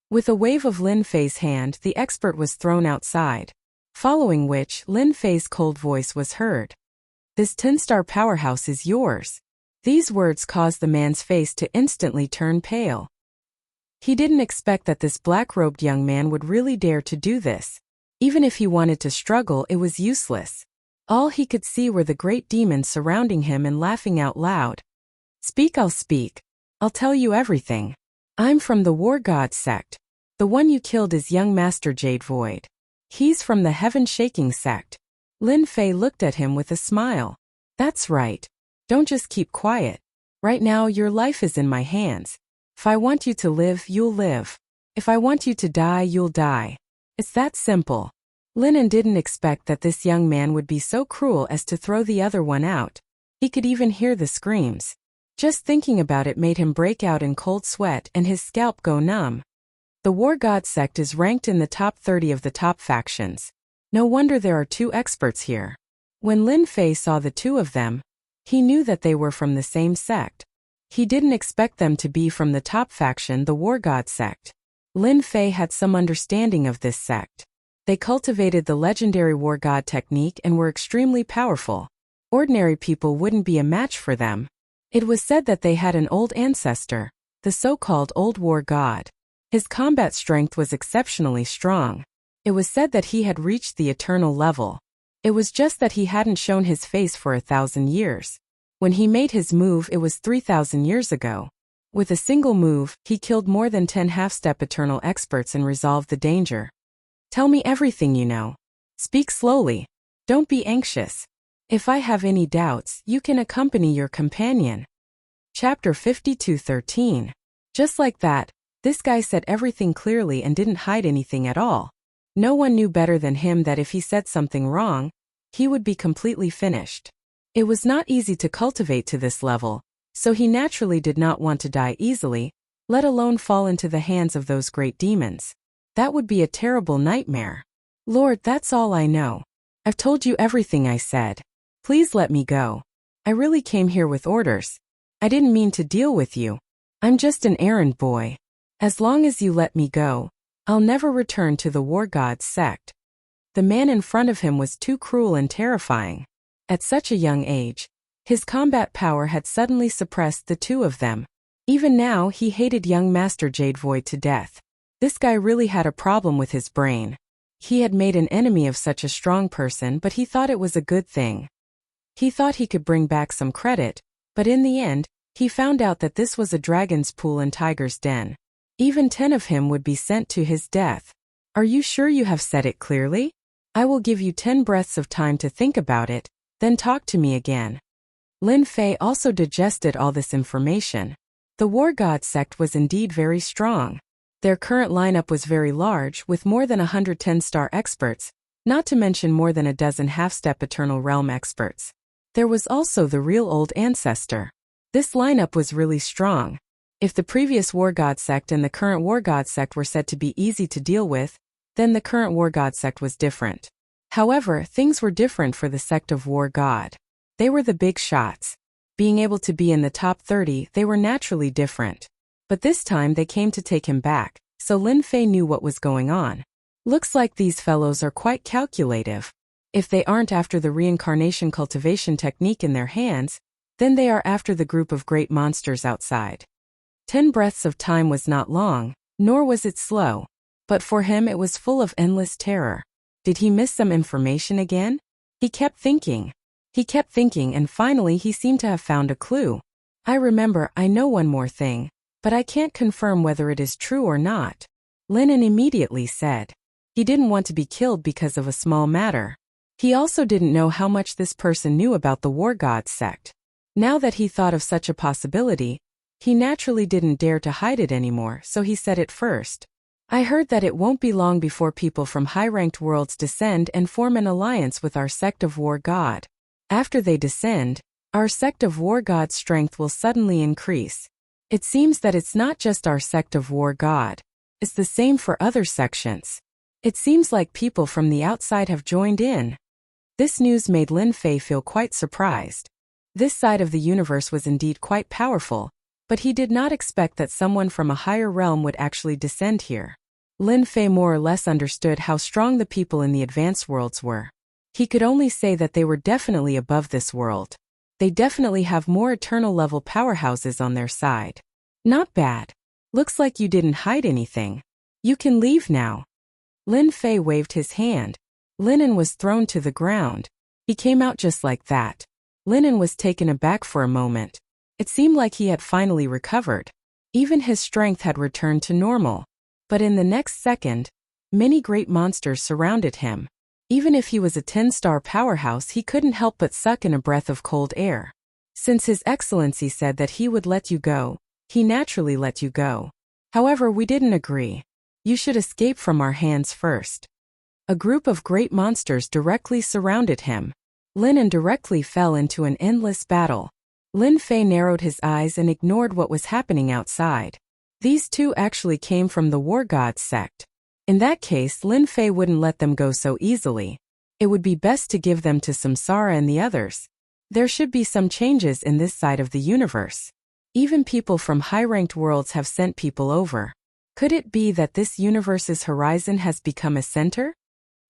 With a wave of Lin Fei's hand, the expert was thrown outside. Following which, Lin Fei's cold voice was heard. This 10-star powerhouse is yours. These words caused the man's face to instantly turn pale. He didn't expect that this black-robed young man would really dare to do this. Even if he wanted to struggle, it was useless. All he could see were the great demons surrounding him and laughing out loud. Speak, I'll speak. I'll tell you everything. I'm from the War God sect. The one you killed is young Master Jade Void. He's from the Heaven-Shaking sect. Lin Fei looked at him with a smile. That's right. Don't just keep quiet. Right now your life is in my hands. If I want you to live, you'll live. If I want you to die, you'll die. It's that simple. Lin didn't expect that this young man would be so cruel as to throw the other one out. He could even hear the screams. Just thinking about it made him break out in cold sweat and his scalp go numb. The War God sect is ranked in the top 30 of the top factions. No wonder there are 2 experts here. When Lin Fei saw the 2 of them, he knew that they were from the same sect. He didn't expect them to be from the top faction, the War God sect. Lin Fei had some understanding of this sect. They cultivated the legendary War God technique and were extremely powerful. Ordinary people wouldn't be a match for them. It was said that they had an old ancestor, the so-called Old War God. His combat strength was exceptionally strong. It was said that he had reached the eternal level. It was just that he hadn't shown his face for 1,000 years. When he made his move, it was 3,000 years ago. With a single move, he killed more than 10 half-step eternal experts and resolved the danger. Tell me everything you know. Speak slowly. Don't be anxious. If I have any doubts, you can accompany your companion. Chapter 52:13. Just like that, this guy said everything clearly and didn't hide anything at all. No one knew better than him that if he said something wrong, he would be completely finished. It was not easy to cultivate to this level, so he naturally did not want to die easily, let alone fall into the hands of those great demons. That would be a terrible nightmare. Lord, that's all I know. I've told you everything I said. Please let me go. I really came here with orders. I didn't mean to deal with you. I'm just an errand boy. As long as you let me go, I'll never return to the War God's sect. The man in front of him was too cruel and terrifying. At such a young age, his combat power had suddenly suppressed the 2 of them. Even now, he hated young Master Jade Void to death. This guy really had a problem with his brain. He had made an enemy of such a strong person, but he thought it was a good thing. He thought he could bring back some credit, but in the end, he found out that this was a dragon's pool and tiger's den. Even 10 of him would be sent to his death. Are you sure you have said it clearly? I will give you 10 breaths of time to think about it, then talk to me again. Lin Fei also digested all this information. The War God sect was indeed very strong. Their current lineup was very large, with more than 110-star experts, not to mention more than a dozen half-step Eternal Realm experts. There was also the real old ancestor. This lineup was really strong. If the previous War God sect and the current War God sect were said to be easy to deal with, then the current War God sect was different. However, things were different for the sect of War God. They were the big shots. Being able to be in the top 30, they were naturally different. But this time they came to take him back, so Lin Fei knew what was going on. Looks like these fellows are quite calculative. If they aren't after the reincarnation cultivation technique in their hands, then they are after the group of great monsters outside. 10 breaths of time was not long, nor was it slow. But for him it was full of endless terror. Did he miss some information again? He kept thinking. And finally he seemed to have found a clue. I know one more thing, but I can't confirm whether it is true or not. Lin immediately said. He didn't want to be killed because of a small matter. He also didn't know how much this person knew about the War Gods sect. Now that he thought of such a possibility, he naturally didn't dare to hide it anymore, so he said it first. I heard that it won't be long before people from high-ranked worlds descend and form an alliance with our sect of War God. After they descend, our sect of War God's strength will suddenly increase. It seems that it's not just our sect of War God. It's the same for other sections. It seems like people from the outside have joined in. This news made Lin Fei feel quite surprised. This side of the universe was indeed quite powerful, but he did not expect that someone from a higher realm would actually descend here. Lin Fei more or less understood how strong the people in the advanced worlds were. He could only say that they were definitely above this world. They definitely have more eternal level powerhouses on their side. Not bad. Looks like you didn't hide anything. You can leave now. Lin Fei waved his hand. Linen was thrown to the ground. He came out just like that. Linen was taken aback for a moment. It seemed like he had finally recovered. Even his strength had returned to normal. But in the next second, many great monsters surrounded him. Even if he was a 10-star powerhouse, he couldn't help but suck in a breath of cold air. Since His Excellency said that he would let you go, he naturally let you go. However, we didn't agree. You should escape from our hands first. A group of great monsters directly surrounded him. Linen directly fell into an endless battle. Lin Fei narrowed his eyes and ignored what was happening outside. These two actually came from the War Gods sect. In that case, Lin Fei wouldn't let them go so easily. It would be best to give them to Samsara and the others. There should be some changes in this side of the universe. Even people from high-ranked worlds have sent people over. Could it be that this universe's horizon has become a center?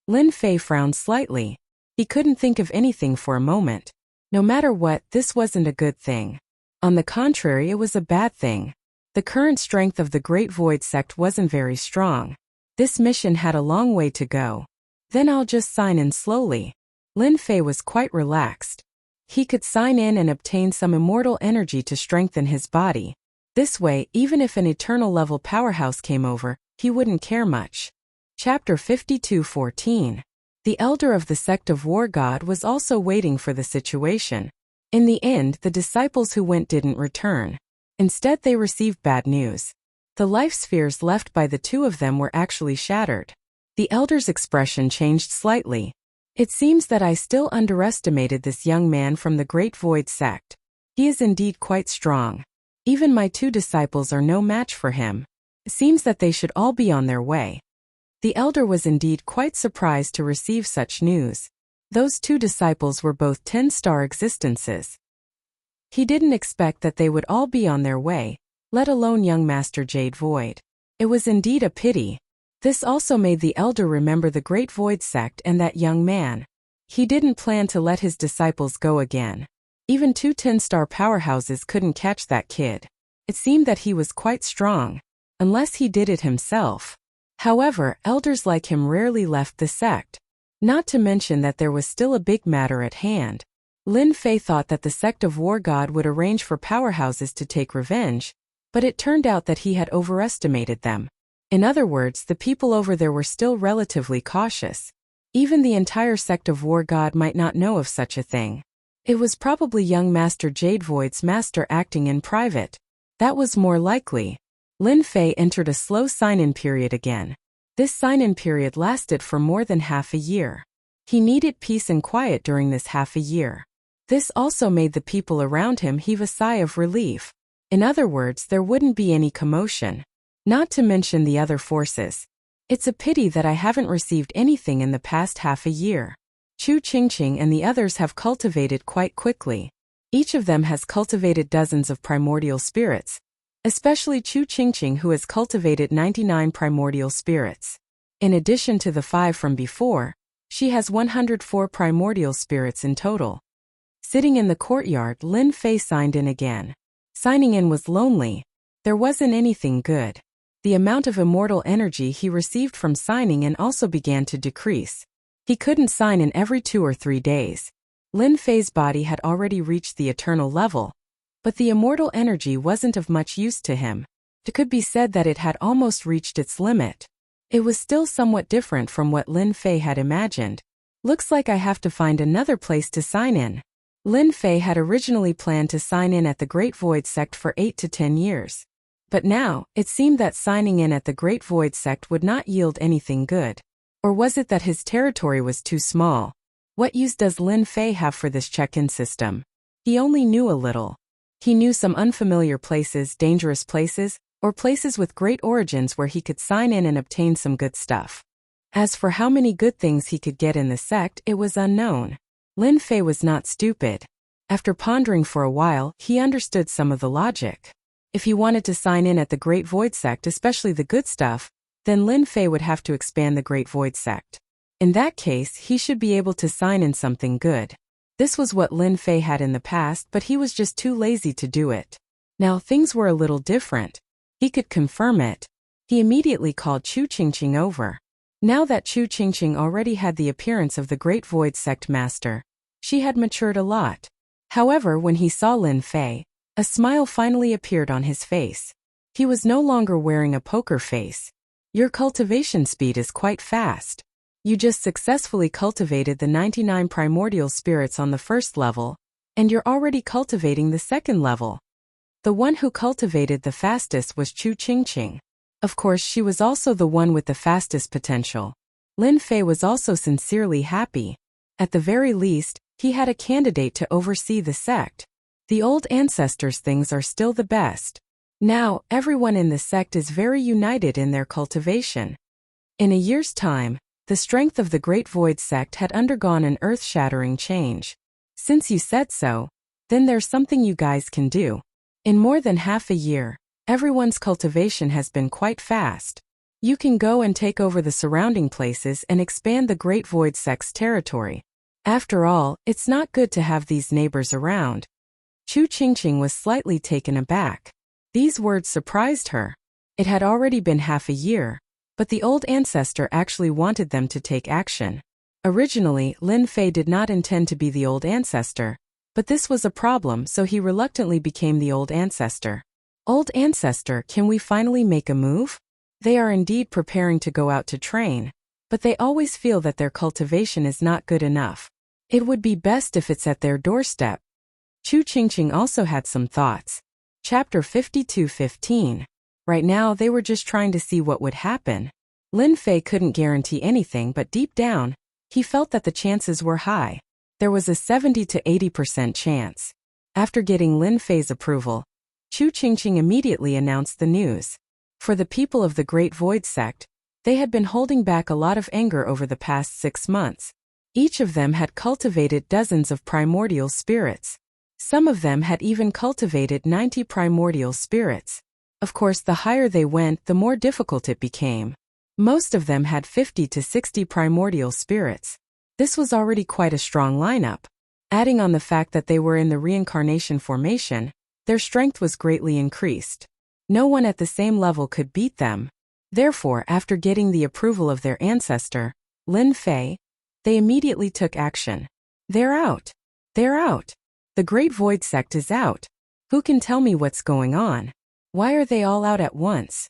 Lin Fei frowned slightly. He couldn't think of anything for a moment. No matter what, this wasn't a good thing. On the contrary, it was a bad thing. The current strength of the Great Void sect wasn't very strong. This mission had a long way to go. Then I'll just sign in slowly. Lin Fei was quite relaxed. He could sign in and obtain some immortal energy to strengthen his body. This way, even if an eternal level powerhouse came over, he wouldn't care much. Chapter 52:14. The elder of the sect of War God was also waiting for the situation. In the end, the disciples who went didn't return. Instead, they received bad news. The life spheres left by the two of them were actually shattered. The elder's expression changed slightly. It seems that I still underestimated this young man from the Great Void sect. He is indeed quite strong. Even my two disciples are no match for him. It seems that they should all be on their way. The elder was indeed quite surprised to receive such news. Those two disciples were both 10-star existences. He didn't expect that they would all be on their way, let alone young Master Jade Void. It was indeed a pity. This also made the elder remember the Great Void sect and that young man. He didn't plan to let his disciples go again. Even two 10-star powerhouses couldn't catch that kid. It seemed that he was quite strong, unless he did it himself. However, elders like him rarely left the sect. Not to mention that there was still a big matter at hand. Lin Fei thought that the sect of War God would arrange for powerhouses to take revenge, but it turned out that he had overestimated them. In other words, the people over there were still relatively cautious. Even the entire sect of War God might not know of such a thing. It was probably young Master Jade Void's master acting in private. That was more likely. Lin Fei entered a slow sign-in period again. This sign-in period lasted for more than half a year. He needed peace and quiet during this half a year. This also made the people around him heave a sigh of relief. In other words, there wouldn't be any commotion. Not to mention the other forces. It's a pity that I haven't received anything in the past half a year. Chu Qingqing and the others have cultivated quite quickly. Each of them has cultivated dozens of primordial spirits. Especially Chu Qingqing, who has cultivated 99 primordial spirits. In addition to the 5 from before, she has 104 primordial spirits in total. Sitting in the courtyard, Lin Fei signed in again. Signing in was lonely. There wasn't anything good. The amount of immortal energy he received from signing in also began to decrease. He couldn't sign in every 2 or 3 days. Lin Fei's body had already reached the eternal level. But the immortal energy wasn't of much use to him. It could be said that it had almost reached its limit. It was still somewhat different from what Lin Fei had imagined. Looks like I have to find another place to sign in. Lin Fei had originally planned to sign in at the Great Void Sect for 8 to 10 years. But now, it seemed that signing in at the Great Void Sect would not yield anything good. Or was it that his territory was too small? What use does Lin Fei have for this check-in system? He only knew a little. He knew some unfamiliar places, dangerous places, or places with great origins where he could sign in and obtain some good stuff. As for how many good things he could get in the sect, it was unknown. Lin Fei was not stupid. After pondering for a while, he understood some of the logic. If he wanted to sign in at the Great Void Sect, especially the good stuff, then Lin Fei would have to expand the Great Void Sect. In that case, he should be able to sign in something good. This was what Lin Fei had in the past, but he was just too lazy to do it. Now things were a little different. He could confirm it. He immediately called Chu Qingqing over. Now that Chu Qingqing already had the appearance of the Great Void Sect Master, she had matured a lot. However, when he saw Lin Fei, a smile finally appeared on his face. He was no longer wearing a poker face. Your cultivation speed is quite fast. You just successfully cultivated the 99 primordial spirits on the first level, and you're already cultivating the second level. The one who cultivated the fastest was Chu Qingqing. Of course, she was also the one with the fastest potential. Lin Fei was also sincerely happy. At the very least, he had a candidate to oversee the sect. The old ancestors' things are still the best. Now, everyone in the sect is very united in their cultivation. In a year's time, the strength of the Great Void Sect had undergone an earth-shattering change. Since you said so, then there's something you guys can do. In more than half a year, everyone's cultivation has been quite fast. You can go and take over the surrounding places and expand the Great Void Sect's territory. After all, it's not good to have these neighbors around. Chu Qingqing was slightly taken aback. These words surprised her. It had already been half a year, but the old ancestor actually wanted them to take action. Originally, Lin Fei did not intend to be the old ancestor, but this was a problem, so he reluctantly became the old ancestor. Old ancestor, can we finally make a move? They are indeed preparing to go out to train, but they always feel that their cultivation is not good enough. It would be best if it's at their doorstep. Chu Qingqing also had some thoughts. Chapter 52:15. Right now they were just trying to see what would happen. Lin Fei couldn't guarantee anything, but deep down, he felt that the chances were high. There was a 70 to 80% chance. After getting Lin Fei's approval, Chu Qingqing immediately announced the news. For the people of the Great Void Sect, they had been holding back a lot of anger over the past 6 months. Each of them had cultivated dozens of primordial spirits. Some of them had even cultivated 90 primordial spirits. Of course, the higher they went, the more difficult it became. Most of them had 50 to 60 primordial spirits. This was already quite a strong lineup. Adding on the fact that they were in the reincarnation formation, their strength was greatly increased. No one at the same level could beat them. Therefore, after getting the approval of their ancestor, Lin Fei, they immediately took action. They're out. They're out. The Great Void Sect is out. Who can tell me what's going on? Why are they all out at once?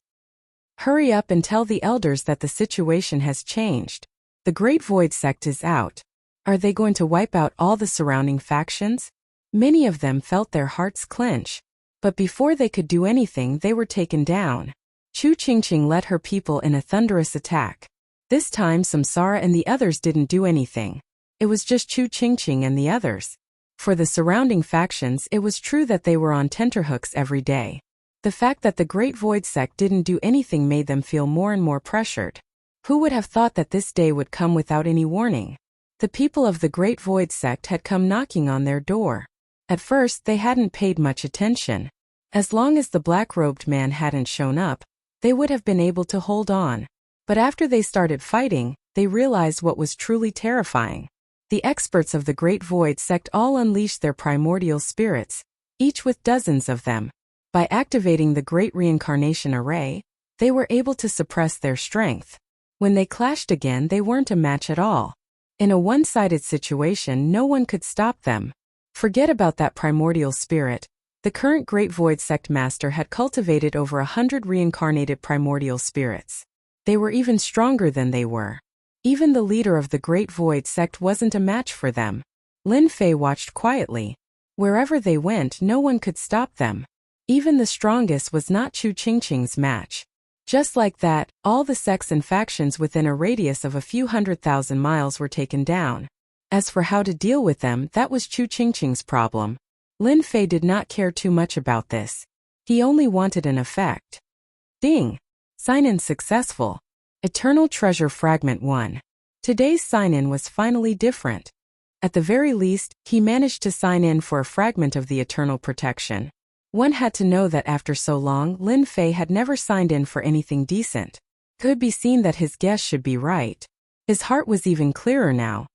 Hurry up and tell the elders that the situation has changed. The Great Void Sect is out. Are they going to wipe out all the surrounding factions? Many of them felt their hearts clench. But before they could do anything, they were taken down. Chu Qingqing led her people in a thunderous attack. This time Samsara and the others didn't do anything. It was just Chu Qingqing and the others. For the surrounding factions, it was true that they were on tenterhooks every day. The fact that the Great Void Sect didn't do anything made them feel more and more pressured. Who would have thought that this day would come without any warning? The people of the Great Void Sect had come knocking on their door. At first, they hadn't paid much attention. As long as the black-robed man hadn't shown up, they would have been able to hold on. But after they started fighting, they realized what was truly terrifying. The experts of the Great Void Sect all unleashed their primordial spirits, each with dozens of them. By activating the Great Reincarnation Array, they were able to suppress their strength. When they clashed again, they weren't a match at all. In a one-sided situation, no one could stop them. Forget about that primordial spirit. The current Great Void Sect Master had cultivated over 100 reincarnated primordial spirits. They were even stronger than they were. Even the leader of the Great Void sect wasn't a match for them. Lin Fei watched quietly. Wherever they went, no one could stop them. Even the strongest was not Chu Qingqing's match. Just like that, all the sects and factions within a radius of a few 100,000 miles were taken down. As for how to deal with them, that was Chu Qingqing's problem. Lin Fei did not care too much about this. He only wanted an effect. Ding! Sign-in successful. Eternal Treasure Fragment 1. Today's sign-in was finally different. At the very least, he managed to sign in for a fragment of the Eternal Protection. One had to know that after so long, Lin Fei had never signed in for anything decent. Could be seen that his guess should be right. His heart was even clearer now.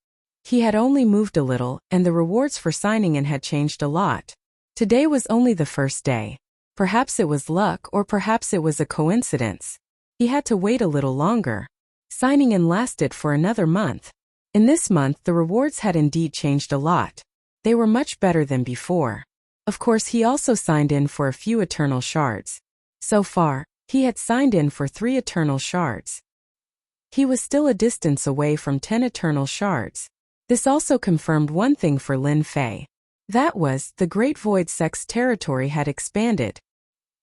He had only moved a little, and the rewards for signing in had changed a lot. Today was only the first day. Perhaps it was luck, or perhaps it was a coincidence. He had to wait a little longer. Signing in lasted for another month. In this month, the rewards had indeed changed a lot. They were much better than before. Of course, he also signed in for a few Eternal Shards. So far, he had signed in for 3 Eternal Shards. He was still a distance away from 10 Eternal Shards. This also confirmed one thing for Lin Fei. That was, the Great Void Sect's territory had expanded.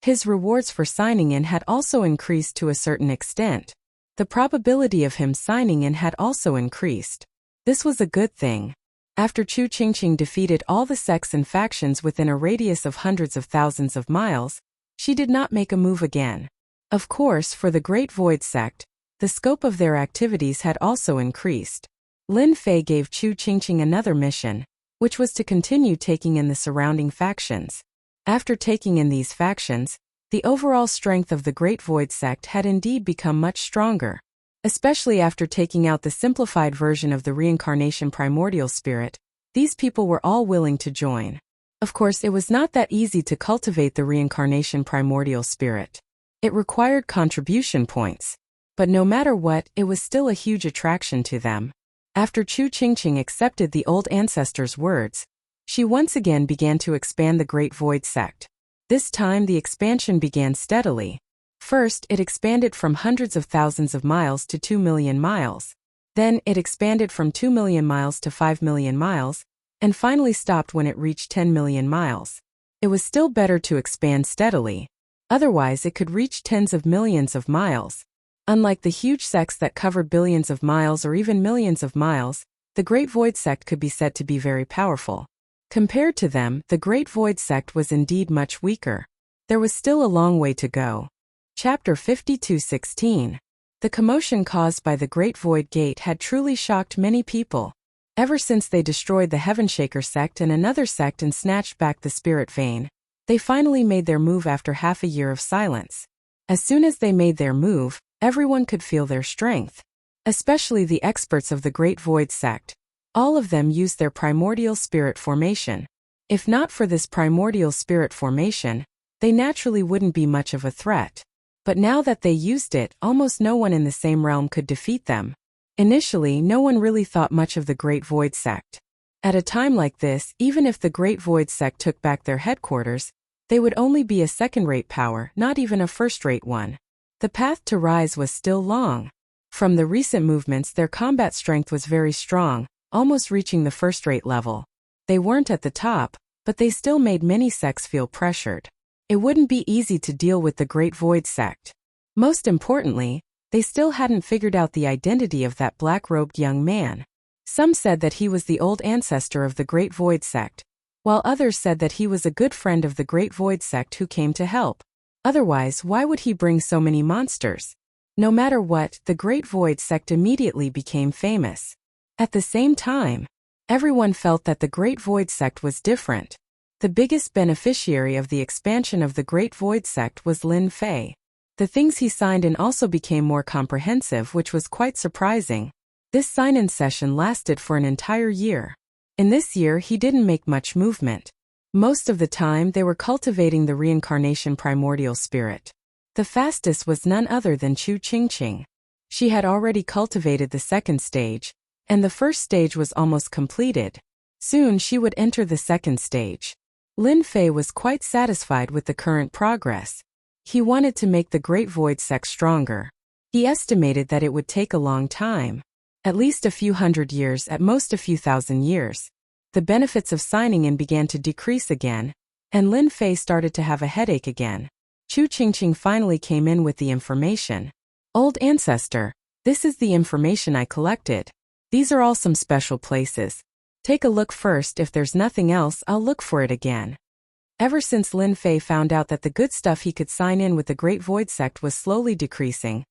His rewards for signing in had also increased to a certain extent. The probability of him signing in had also increased. This was a good thing. After Chu Qingqing defeated all the sects and factions within a radius of hundreds of thousands of miles, she did not make a move again. Of course, for the Great Void Sect, the scope of their activities had also increased. Lin Fei gave Chu Qingqing another mission, which was to continue taking in the surrounding factions. After taking in these factions, the overall strength of the Great Void Sect had indeed become much stronger. Especially after taking out the simplified version of the reincarnation primordial spirit, these people were all willing to join. Of course, it was not that easy to cultivate the reincarnation primordial spirit. It required contribution points. But no matter what, it was still a huge attraction to them. After Chu Qingqing accepted the old ancestor's words, she once again began to expand the Great Void Sect. This time the expansion began steadily. First, it expanded from hundreds of thousands of miles to 2 million miles. Then, it expanded from 2 million miles to 5 million miles, and finally stopped when it reached 10 million miles. It was still better to expand steadily. Otherwise, it could reach tens of millions of miles. Unlike the huge sects that covered billions of miles or even millions of miles, the Great Void Sect could be said to be very powerful. Compared to them, the Great Void Sect was indeed much weaker. There was still a long way to go. Chapter 52:16. The commotion caused by the Great Void Gate had truly shocked many people. Ever since they destroyed the Heavenshaker sect and another sect and snatched back the Spirit Vein, they finally made their move after half a year of silence. As soon as they made their move, everyone could feel their strength. Especially the experts of the Great Void sect. All of them used their primordial spirit formation. If not for this primordial spirit formation, they naturally wouldn't be much of a threat. But now that they used it, almost no one in the same realm could defeat them. Initially, no one really thought much of the Great Void Sect. At a time like this, even if the Great Void Sect took back their headquarters, they would only be a second-rate power, not even a first-rate one. The path to rise was still long. From the recent movements, their combat strength was very strong, almost reaching the first-rate level. They weren't at the top, but they still made many sects feel pressured. It wouldn't be easy to deal with the Great Void Sect. Most importantly, they still hadn't figured out the identity of that black-robed young man. Some said that he was the old ancestor of the Great Void Sect, while others said that he was a good friend of the Great Void Sect who came to help. Otherwise, why would he bring so many monsters? No matter what, the Great Void Sect immediately became famous. At the same time, everyone felt that the Great Void Sect was different. The biggest beneficiary of the expansion of the Great Void Sect was Lin Fei. The things he signed in also became more comprehensive, which was quite surprising. This sign-in session lasted for an entire year. In this year, he didn't make much movement. Most of the time, they were cultivating the reincarnation primordial spirit. The fastest was none other than Chu Qingqing. She had already cultivated the second stage, and the first stage was almost completed. Soon she would enter the second stage. Lin Fei was quite satisfied with the current progress. He wanted to make the Great Void Sect stronger. He estimated that it would take a long time. At least a few hundred years, at most a few thousand years. The benefits of signing in began to decrease again, and Lin Fei started to have a headache again. Chu Qingqing finally came in with the information. Old ancestor, this is the information I collected. These are all some special places. Take a look first. If there's nothing else, I'll look for it again. Ever since Lin Fei found out that the good stuff he could sign in with the Great Void Sect was slowly decreasing,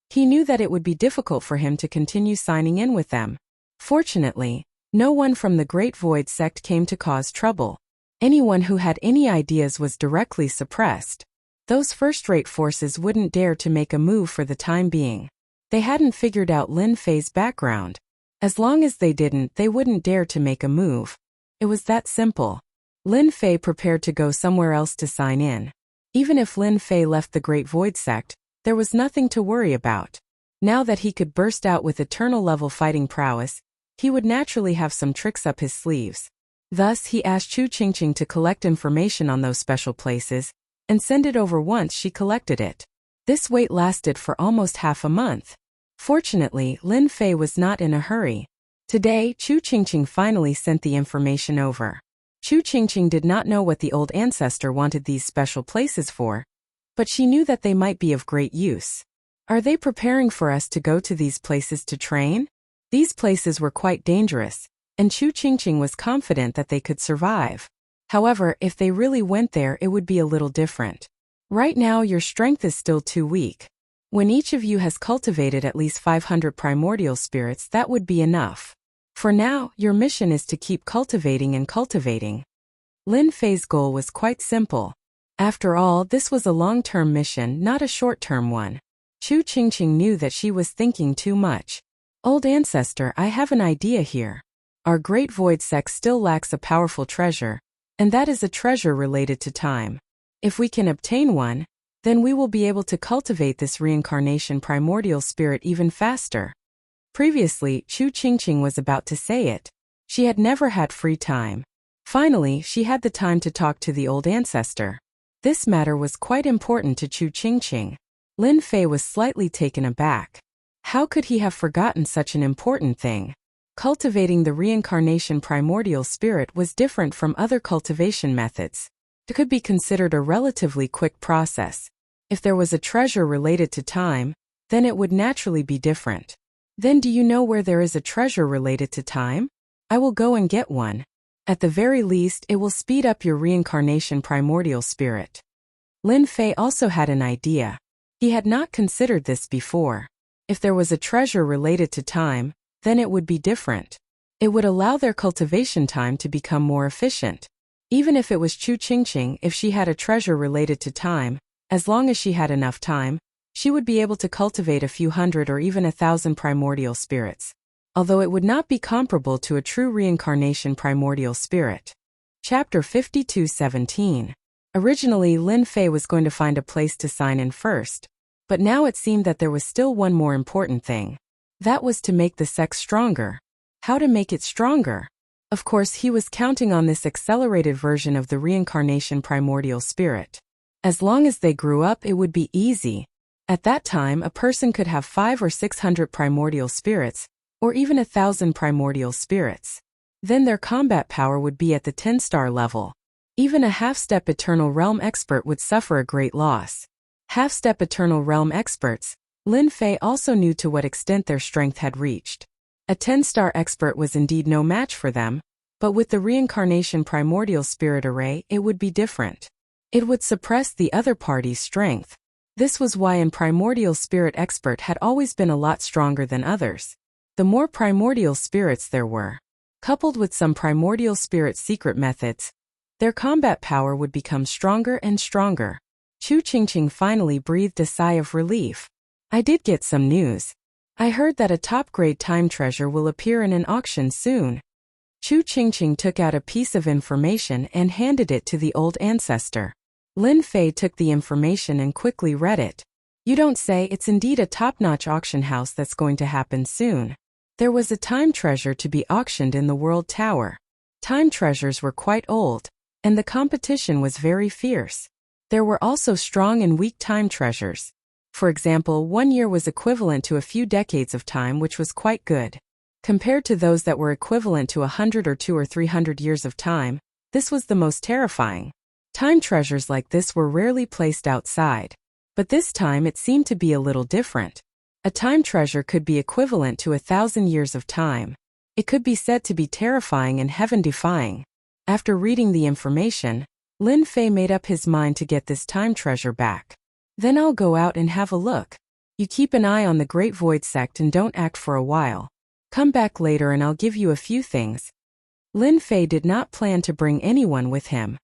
he knew that it would be difficult for him to continue signing in with them. Fortunately, no one from the Great Void Sect came to cause trouble. Anyone who had any ideas was directly suppressed. Those first-rate forces wouldn't dare to make a move for the time being. They hadn't figured out Lin Fei's background. As long as they didn't, they wouldn't dare to make a move. It was that simple. Lin Fei prepared to go somewhere else to sign in. Even if Lin Fei left the Great Void Sect, there was nothing to worry about. Now that he could burst out with eternal-level fighting prowess, he would naturally have some tricks up his sleeves. Thus, he asked Chu Qingqing to collect information on those special places, and send it over once she collected it. This wait lasted for almost half a month. Fortunately, Lin Fei was not in a hurry. Today, Chu Qingqing finally sent the information over. Chu Qingqing did not know what the old ancestor wanted these special places for, but she knew that they might be of great use. Are they preparing for us to go to these places to train? These places were quite dangerous, and Chu Qingqing was confident that they could survive. However, if they really went there, it would be a little different. Right now, your strength is still too weak. When each of you has cultivated at least 500 primordial spirits, that would be enough. For now, your mission is to keep cultivating and cultivating. Lin Fei's goal was quite simple. After all, this was a long-term mission, not a short-term one. Chu Qingqing knew that she was thinking too much. Old ancestor, I have an idea here. Our Great Void Sect still lacks a powerful treasure, and that is a treasure related to time. If we can obtain one, then we will be able to cultivate this reincarnation primordial spirit even faster. Previously, Chu Qingqing was about to say it. She had never had free time. Finally, she had the time to talk to the old ancestor. This matter was quite important to Chu Qingqing. Lin Fei was slightly taken aback. How could he have forgotten such an important thing? Cultivating the reincarnation primordial spirit was different from other cultivation methods. It could be considered a relatively quick process. If there was a treasure related to time, then it would naturally be different. Then do you know where there is a treasure related to time? I will go and get one. At the very least, it will speed up your reincarnation primordial spirit. Lin Fei also had an idea. He had not considered this before. If there was a treasure related to time, then it would be different. It would allow their cultivation time to become more efficient. Even if it was Chu Qingqing, if she had a treasure related to time, as long as she had enough time, she would be able to cultivate a few hundred or even 1,000 primordial spirits, although it would not be comparable to a true reincarnation primordial spirit. Chapter 52:17. Originally, Lin Fei was going to find a place to sign in first, but now it seemed that there was still one more important thing. That was to make the sect stronger. How to make it stronger? Of course, he was counting on this accelerated version of the reincarnation primordial spirit. As long as they grew up, it would be easy. At that time, a person could have 500 or 600 primordial spirits, or even 1,000 primordial spirits. Then their combat power would be at the 10-star level. Even a half-step Eternal Realm expert would suffer a great loss. Half-step Eternal Realm experts, Lin Fei also knew to what extent their strength had reached. A 10-star expert was indeed no match for them, but with the reincarnation primordial spirit array, it would be different. It would suppress the other party's strength. This was why an primordial spirit expert had always been a lot stronger than others. The more primordial spirits there were, coupled with some primordial spirit secret methods, their combat power would become stronger and stronger. Chu Qingqing finally breathed a sigh of relief. I did get some news. I heard that a top-grade time treasure will appear in an auction soon. Chu Qingqing took out a piece of information and handed it to the old ancestor. Lin Fei took the information and quickly read it. You don't say. It's indeed a top-notch auction house that's going to happen soon. There was a time treasure to be auctioned in the World Tower. Time treasures were quite old, and the competition was very fierce. There were also strong and weak time treasures. For example, 1 year was equivalent to a few decades of time, which was quite good. Compared to those that were equivalent to 100 or 200 or 300 years of time, this was the most terrifying. Time treasures like this were rarely placed outside. But this time it seemed to be a little different. A time treasure could be equivalent to 1,000 years of time. It could be said to be terrifying and heaven-defying. After reading the information, Lin Fei made up his mind to get this time treasure back. Then I'll go out and have a look. You keep an eye on the Great Void Sect and don't act for a while. Come back later and I'll give you a few things. Lin Fei did not plan to bring anyone with him.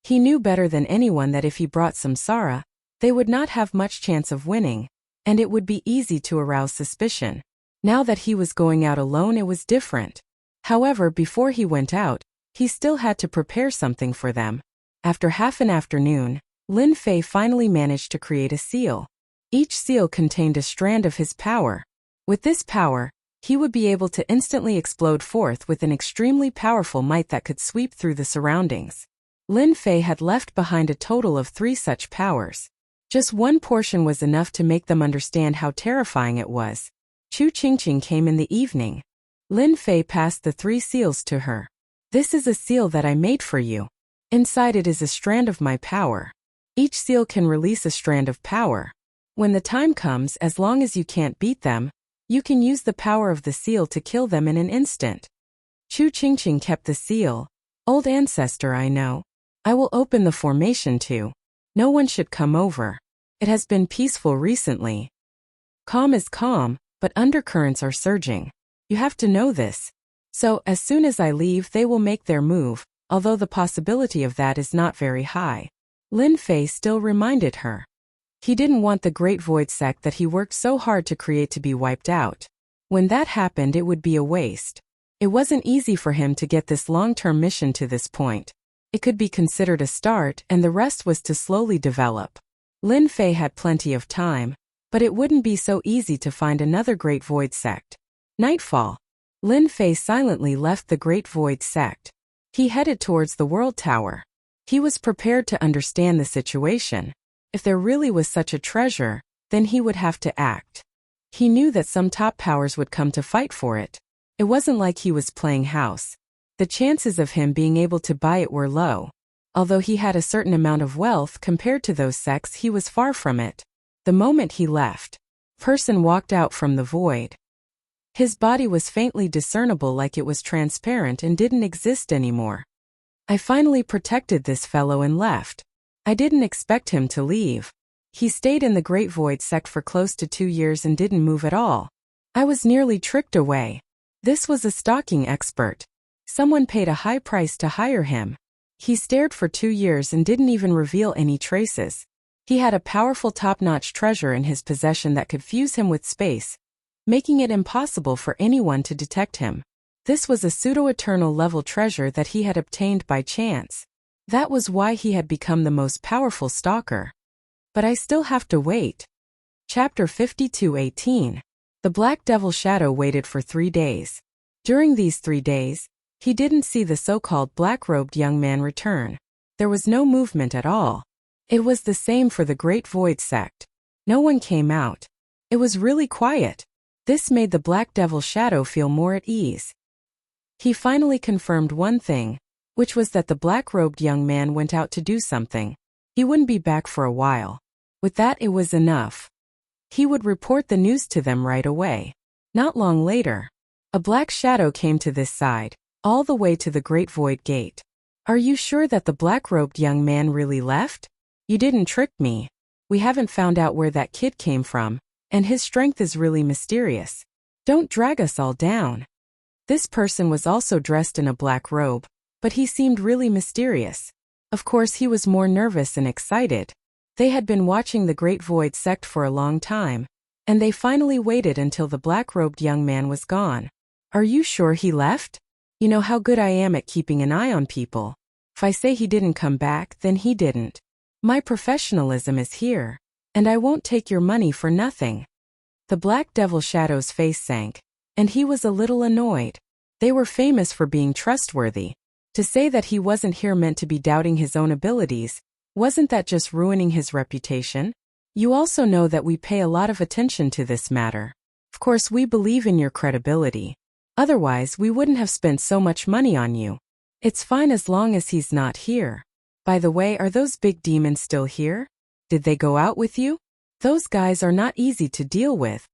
He knew better than anyone that if he brought samsara, they would not have much chance of winning, and it would be easy to arouse suspicion. Now that he was going out alone, it was different. However, before he went out, he still had to prepare something for them. After half an afternoon, Lin Fei finally managed to create a seal. Each seal contained a strand of his power. With this power, he would be able to instantly explode forth with an extremely powerful might that could sweep through the surroundings. Lin Fei had left behind a total of 3 such powers. Just one portion was enough to make them understand how terrifying it was. Chu Qingqing came in the evening. Lin Fei passed the 3 seals to her. This is a seal that I made for you. Inside it is a strand of my power. Each seal can release a strand of power. When the time comes, as long as you can't beat them, you can use the power of the seal to kill them in an instant. Chu Qingqing kept the seal. Old ancestor, I know. I will open the formation too. No one should come over. It has been peaceful recently. Calm is calm, but undercurrents are surging. You have to know this. So, as soon as I leave, they will make their move, although the possibility of that is not very high. Lin Fei still reminded her. He didn't want the Great Void Sect that he worked so hard to create to be wiped out. When that happened, it would be a waste. It wasn't easy for him to get this long-term mission to this point. It could be considered a start, and the rest was to slowly develop. Lin Fei had plenty of time, but it wouldn't be so easy to find another Great Void Sect. Nightfall. Lin Fei silently left the Great Void Sect. He headed towards the World Tower. He was prepared to understand the situation. If there really was such a treasure, then he would have to act. He knew that some top powers would come to fight for it. It wasn't like he was playing house. The chances of him being able to buy it were low. Although he had a certain amount of wealth compared to those sects, he was far from it. The moment he left, person walked out from the void. His body was faintly discernible, like it was transparent and didn't exist anymore. I finally protected this fellow and left. I didn't expect him to leave. He stayed in the Great Void Sect for close to 2 years and didn't move at all. I was nearly tricked away. This was a stalking expert. Someone paid a high price to hire him. He stared for 2 years and didn't even reveal any traces. He had a powerful top-notch treasure in his possession that could fuse him with space, making it impossible for anyone to detect him. This was a pseudo-eternal level treasure that he had obtained by chance. That was why he had become the most powerful stalker. But I still have to wait. Chapter 52:18. The Black Devil Shadow waited for 3 days. During these 3 days, he didn't see the so-called black-robed young man return. There was no movement at all. It was the same for the Great Void Sect. No one came out. It was really quiet. This made the Black Devil Shadow feel more at ease. He finally confirmed one thing, which was that the black-robed young man went out to do something. He wouldn't be back for a while. With that, it was enough. He would report the news to them right away. Not long later, a black shadow came to this side, all the way to the Great Void Gate. Are you sure that the black-robed young man really left? You didn't trick me. We haven't found out where that kid came from, and his strength is really mysterious. Don't drag us all down. This person was also dressed in a black robe, but he seemed really mysterious. Of course, he was more nervous and excited. They had been watching the Great Void Sect for a long time, and they finally waited until the black-robed young man was gone. Are you sure he left? You know how good I am at keeping an eye on people. If I say he didn't come back, then he didn't. My professionalism is here, and I won't take your money for nothing. The Black Devil Shadow's face sank, and he was a little annoyed. They were famous for being trustworthy. To say that he wasn't here meant to be doubting his own abilities. Wasn't that just ruining his reputation? You also know that we pay a lot of attention to this matter. Of course, we believe in your credibility. Otherwise, we wouldn't have spent so much money on you. It's fine as long as he's not here. By the way, are those big demons still here? Did they go out with you? Those guys are not easy to deal with.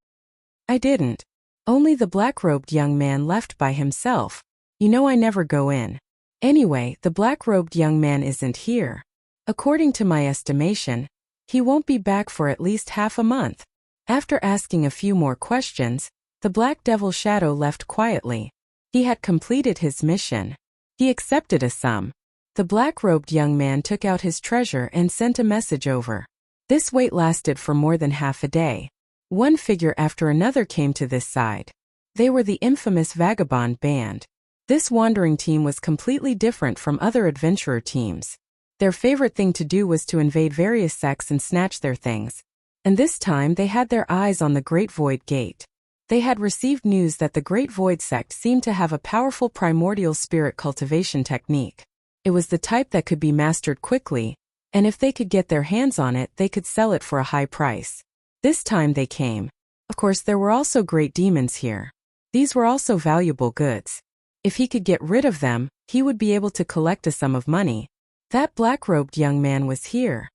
I didn't. Only the black-robed young man left by himself. You know I never go in. Anyway, the black-robed young man isn't here. According to my estimation, he won't be back for at least half a month. After asking a few more questions, the Black Devil Shadow left quietly. He had completed his mission. He accepted a sum. The black-robed young man took out his treasure and sent a message over. This wait lasted for more than half a day. One figure after another came to this side. They were the infamous Vagabond Band. This wandering team was completely different from other adventurer teams. Their favorite thing to do was to invade various sects and snatch their things. And this time they had their eyes on the Great Void Gate. They had received news that the Great Void sect seemed to have a powerful primordial spirit cultivation technique. It was the type that could be mastered quickly, and if they could get their hands on it, they could sell it for a high price. This time they came. Of course, there were also great demons here. These were also valuable goods. If he could get rid of them, he would be able to collect a sum of money. That black-robed young man was here.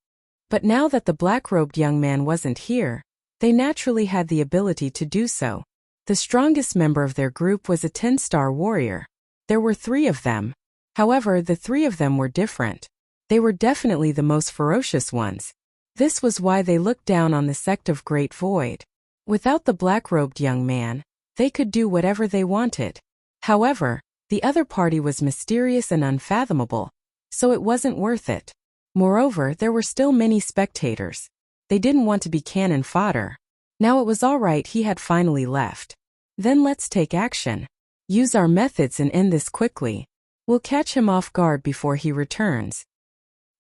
But now that the black-robed young man wasn't here, they naturally had the ability to do so. The strongest member of their group was a 10-star warrior. There were 3 of them. However, the 3 of them were different. They were definitely the most ferocious ones. This was why they looked down on the sect of Great Void. Without the black-robed young man, they could do whatever they wanted. However, the other party was mysterious and unfathomable, so it wasn't worth it. Moreover, there were still many spectators. They didn't want to be cannon fodder. Now it was all right, he had finally left. Then let's take action. Use our methods and end this quickly. We'll catch him off guard before he returns.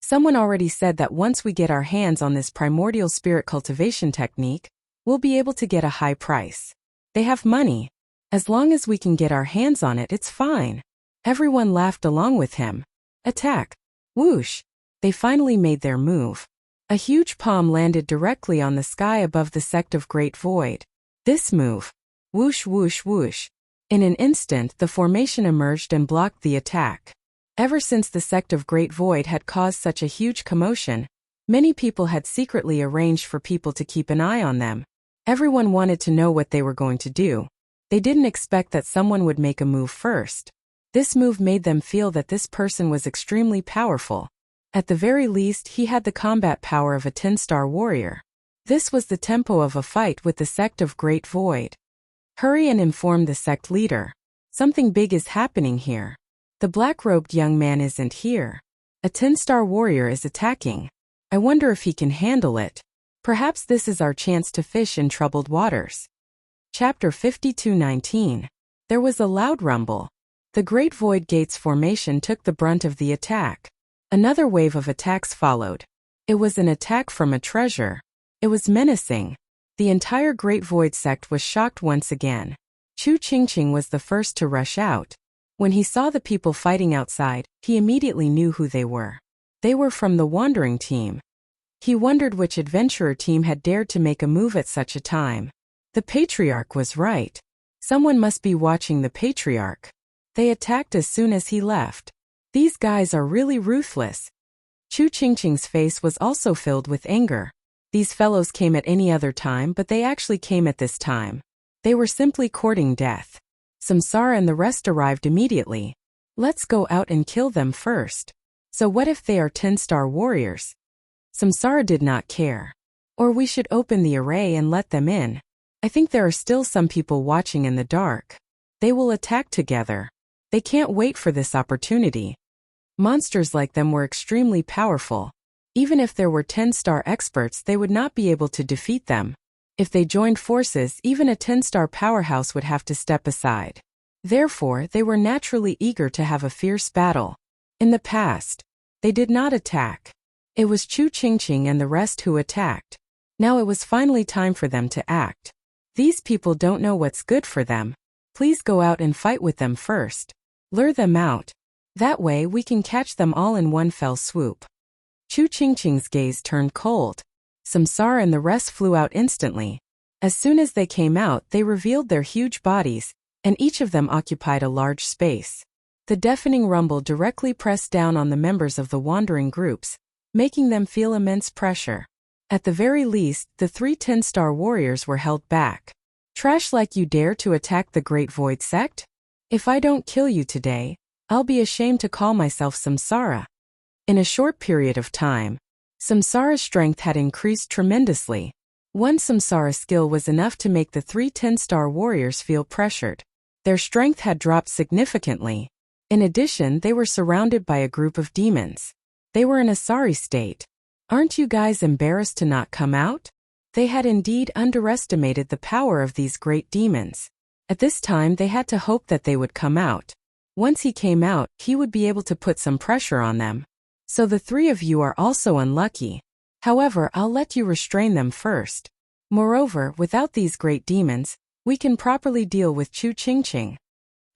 Someone already said that once we get our hands on this primordial spirit cultivation technique, we'll be able to get a high price. They have money. As long as we can get our hands on it, it's fine. Everyone laughed along with him. Attack. Whoosh. They finally made their move. A huge palm landed directly on the sky above the sect of Great Void. This move. Whoosh whoosh whoosh. In an instant, the formation emerged and blocked the attack. Ever since the sect of Great Void had caused such a huge commotion, many people had secretly arranged for people to keep an eye on them. Everyone wanted to know what they were going to do. They didn't expect that someone would make a move first. This move made them feel that this person was extremely powerful. At the very least, he had the combat power of a 10-star warrior. This was the tempo of a fight with the sect of Great Void. Hurry and inform the sect leader. Something big is happening here. The black-robed young man isn't here. A 10-star warrior is attacking. I wonder if he can handle it. Perhaps this is our chance to fish in troubled waters. Chapter 52:19. There was a loud rumble. The Great Void Gate's formation took the brunt of the attack. Another wave of attacks followed. It was an attack from a treasure. It was menacing. The entire Great Void sect was shocked once again. Chu Qingqing was the first to rush out. When he saw the people fighting outside, he immediately knew who they were. They were from the Wandering Team. He wondered which adventurer team had dared to make a move at such a time. The Patriarch was right. Someone must be watching the Patriarch. They attacked as soon as he left. These guys are really ruthless. Chu Qingqing's face was also filled with anger. These fellows came at any other time, but they actually came at this time. They were simply courting death. Samsara and the rest arrived immediately. Let's go out and kill them first. So what if they are 10-star warriors? Samsara did not care. Or we should open the array and let them in. I think there are still some people watching in the dark. They will attack together. They can't wait for this opportunity. Monsters like them were extremely powerful. Even if there were 10-star experts, they would not be able to defeat them. If they joined forces, even a 10-star powerhouse would have to step aside. Therefore, they were naturally eager to have a fierce battle. In the past, they did not attack. It was Chu Qingqing and the rest who attacked. Now it was finally time for them to act. These people don't know what's good for them. Please go out and fight with them first. Lure them out. That way we can catch them all in one fell swoop. Chu Qingqing's gaze turned cold. Samsara and the rest flew out instantly. As soon as they came out, they revealed their huge bodies, and each of them occupied a large space. The deafening rumble directly pressed down on the members of the wandering groups, making them feel immense pressure. At the very least, the 3 10-star warriors were held back. Trash like you dare to attack the Great Void Sect? If I don't kill you today, I'll be ashamed to call myself Samsara. In a short period of time, Samsara's strength had increased tremendously. One Samsara skill was enough to make the 3 10-star warriors feel pressured. Their strength had dropped significantly. In addition, they were surrounded by a group of demons. They were in a sorry state. Aren't you guys embarrassed to not come out? They had indeed underestimated the power of these great demons. At this time, they had to hope that they would come out. Once he came out, he would be able to put some pressure on them. So the 3 of you are also unlucky. However, I'll let you restrain them first. Moreover, without these great demons, we can properly deal with Chu Qingqing.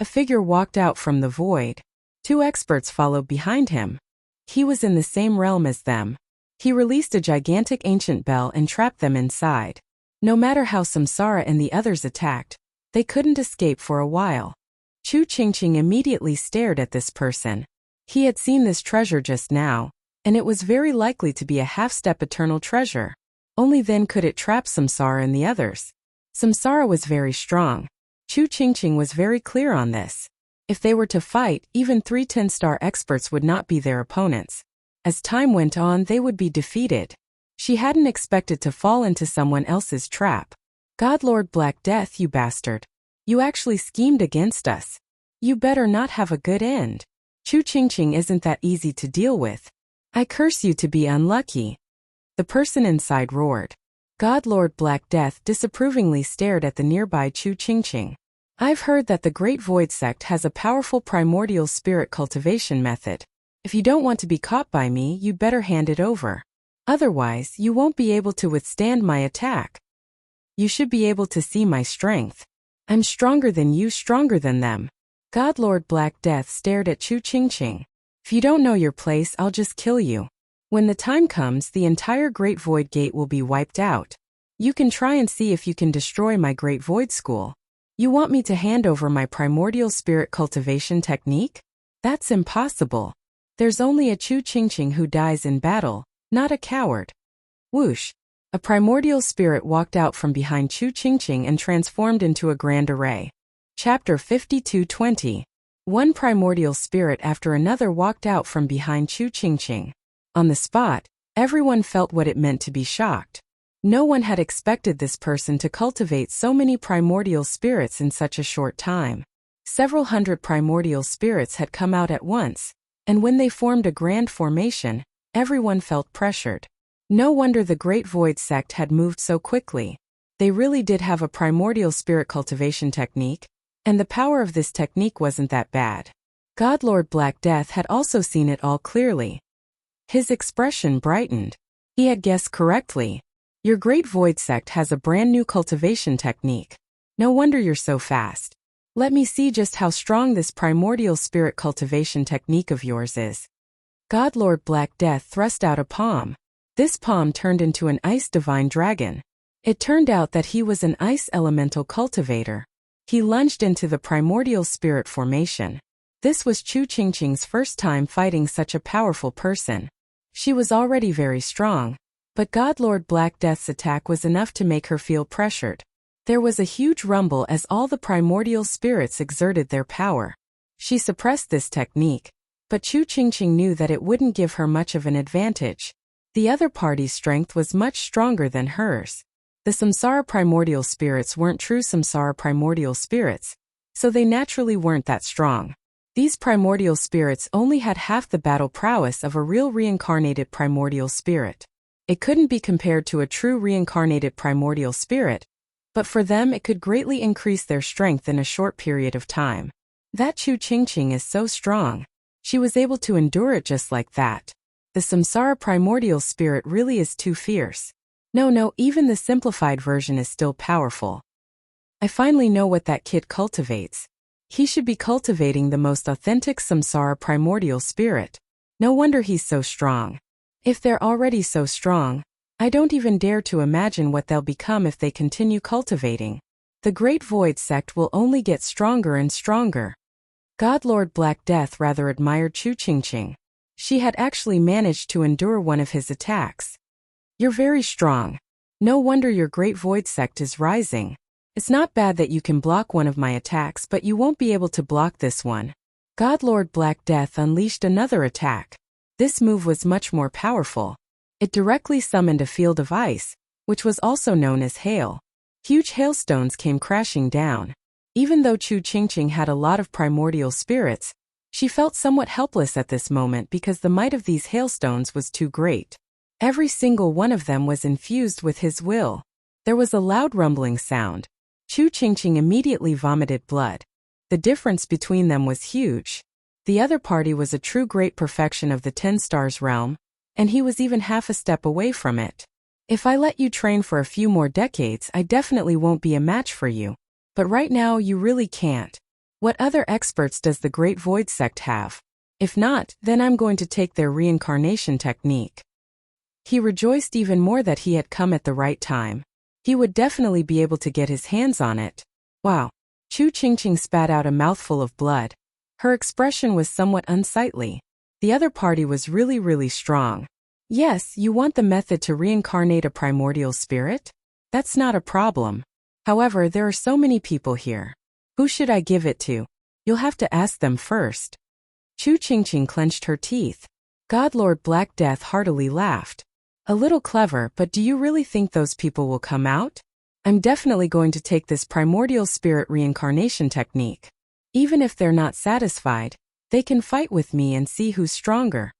A figure walked out from the void. 2 experts followed behind him. He was in the same realm as them. He released a gigantic ancient bell and trapped them inside. No matter how Samsara and the others attacked, they couldn't escape for a while. Chu Qingqing immediately stared at this person. He had seen this treasure just now, and it was very likely to be a half-step eternal treasure. Only then could it trap Samsara and the others. Samsara was very strong. Chu Qingqing was very clear on this. If they were to fight, even 3 10-star experts would not be their opponents. As time went on, they would be defeated. She hadn't expected to fall into someone else's trap. God Lord Black Death, you bastard. You actually schemed against us. You better not have a good end. Chu Qingqing isn't that easy to deal with. I curse you to be unlucky. The person inside roared. God Lord Black Death disapprovingly stared at the nearby Chu Qingqing. I've heard that the Great Void Sect has a powerful primordial spirit cultivation method. If you don't want to be caught by me, you'd better hand it over. Otherwise, you won't be able to withstand my attack. You should be able to see my strength. I'm stronger than you, stronger than them. God Lord Black Death stared at Chu Qingqing. If you don't know your place, I'll just kill you. When the time comes, the entire Great Void Gate will be wiped out. You can try and see if you can destroy my Great Void School. You want me to hand over my primordial spirit cultivation technique? That's impossible. There's only a Chu Qingqing who dies in battle, not a coward. Whoosh! A primordial spirit walked out from behind Chu Qingqing and transformed into a grand array. Chapter 52:20. One primordial spirit after another walked out from behind Chu Qingqing. On the spot, everyone felt what it meant to be shocked. No one had expected this person to cultivate so many primordial spirits in such a short time. Several hundred primordial spirits had come out at once, and when they formed a grand formation, everyone felt pressured. No wonder the Great Void Sect had moved so quickly. They really did have a primordial spirit cultivation technique, and the power of this technique wasn't that bad. God Lord Black Death had also seen it all clearly. His expression brightened. He had guessed correctly. Your Great Void Sect has a brand new cultivation technique. No wonder you're so fast. Let me see just how strong this primordial spirit cultivation technique of yours is. God Lord Black Death thrust out a palm. This palm turned into an ice divine dragon. It turned out that he was an ice elemental cultivator. He lunged into the primordial spirit formation. This was Chu Qingqing's first time fighting such a powerful person. She was already very strong, but God Lord Black Death's attack was enough to make her feel pressured. There was a huge rumble as all the primordial spirits exerted their power. She suppressed this technique, but Chu Qingqing knew that it wouldn't give her much of an advantage. The other party's strength was much stronger than hers. The Samsara primordial spirits weren't true Samsara primordial spirits, so they naturally weren't that strong. These primordial spirits only had half the battle prowess of a real reincarnated primordial spirit. It couldn't be compared to a true reincarnated primordial spirit, but for them it could greatly increase their strength in a short period of time. That Chu Qingqing is so strong. She was able to endure it just like that. The Samsara primordial spirit really is too fierce. No, even the simplified version is still powerful. I finally know what that kid cultivates. He should be cultivating the most authentic Samsara primordial spirit. No wonder he's so strong. If they're already so strong, I don't even dare to imagine what they'll become if they continue cultivating. The Great Void Sect will only get stronger and stronger. God Lord Black Death rather admired Chu Qingqing. She had actually managed to endure one of his attacks. You're very strong. No wonder your Great Void Sect is rising. It's not bad that you can block one of my attacks, but you won't be able to block this one. God Lord Black Death unleashed another attack. This move was much more powerful. It directly summoned a field of ice, which was also known as hail. Huge hailstones came crashing down. Even though Chu Qingqing had a lot of primordial spirits, she felt somewhat helpless at this moment because the might of these hailstones was too great. Every single one of them was infused with his will. There was a loud rumbling sound. Chu Qingqing immediately vomited blood. The difference between them was huge. The other party was a true great perfection of the 10 stars realm, and he was even half a step away from it. If I let you train for a few more decades, I definitely won't be a match for you. But right now you really can't. What other experts does the Great Void Sect have? If not, then I'm going to take their reincarnation technique. He rejoiced even more that he had come at the right time. He would definitely be able to get his hands on it. Wow. Chu Qingqing spat out a mouthful of blood. Her expression was somewhat unsightly. The other party was really strong. Yes, you want the method to reincarnate a primordial spirit? That's not a problem. However, there are so many people here. Who should I give it to? You'll have to ask them first. Chu Qingqing clenched her teeth. God Lord Black Death heartily laughed. A little clever, but do you really think those people will come out? I'm definitely going to take this primordial spirit reincarnation technique. Even if they're not satisfied, they can fight with me and see who's stronger.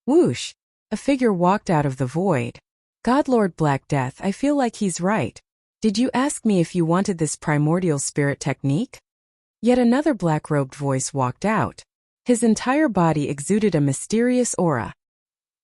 Whoosh! A figure walked out of the void. God Lord Black Death, I feel like he's right. Did you ask me if you wanted this primordial spirit technique? Yet another black-robed voice walked out. His entire body exuded a mysterious aura.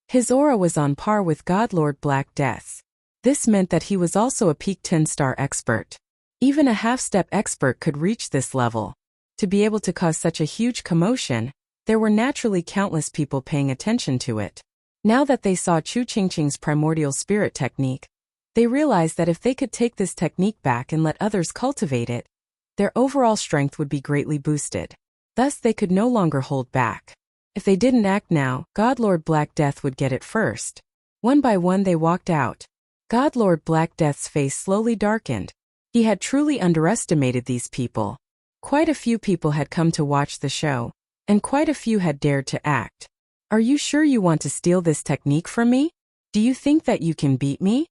His aura was on par with God Lord Black Death's. This meant that he was also a peak 10-star expert. Even a half-step expert could reach this level. To be able to cause such a huge commotion, there were naturally countless people paying attention to it. Now that they saw Chu Qingqing's primordial spirit technique, they realized that if they could take this technique back and let others cultivate it, their overall strength would be greatly boosted. Thus they could no longer hold back. If they didn't act now, God Lord Black Death would get it first. One by one they walked out. God Lord Black Death's face slowly darkened. He had truly underestimated these people. Quite a few people had come to watch the show, and quite a few had dared to act. Are you sure you want to steal this technique from me? Do you think that you can beat me?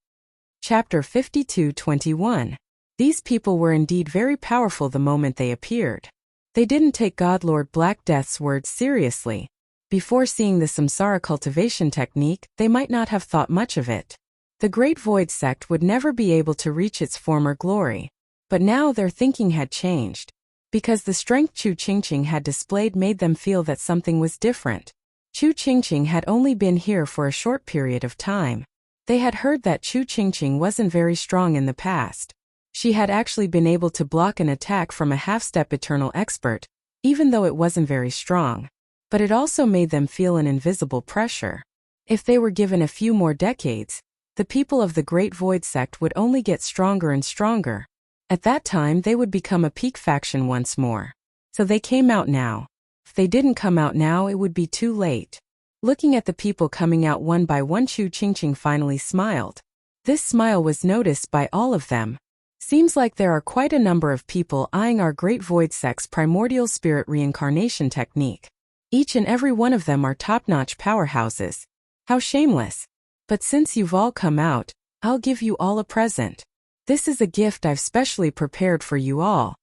Chapter 52:21. These people were indeed very powerful the moment they appeared. They didn't take God Lord Black Death's words seriously. Before seeing the Samsara cultivation technique, they might not have thought much of it. The Great Void Sect would never be able to reach its former glory. But now their thinking had changed. Because the strength Chu Qingqing had displayed made them feel that something was different. Chu Qingqing had only been here for a short period of time. They had heard that Chu Qingqing wasn't very strong in the past. She had actually been able to block an attack from a half-step eternal expert, even though it wasn't very strong. But it also made them feel an invisible pressure. If they were given a few more decades, the people of the Great Void Sect would only get stronger and stronger. At that time they would become a peak faction once more. So they came out now. If they didn't come out now, it would be too late. Looking at the people coming out one by one, Chu Qingqing finally smiled. This smile was noticed by all of them. Seems like there are quite a number of people eyeing our Great Void Sect's primordial spirit reincarnation technique. Each and every one of them are top-notch powerhouses. How shameless. But since you've all come out, I'll give you all a present. This is a gift I've specially prepared for you all.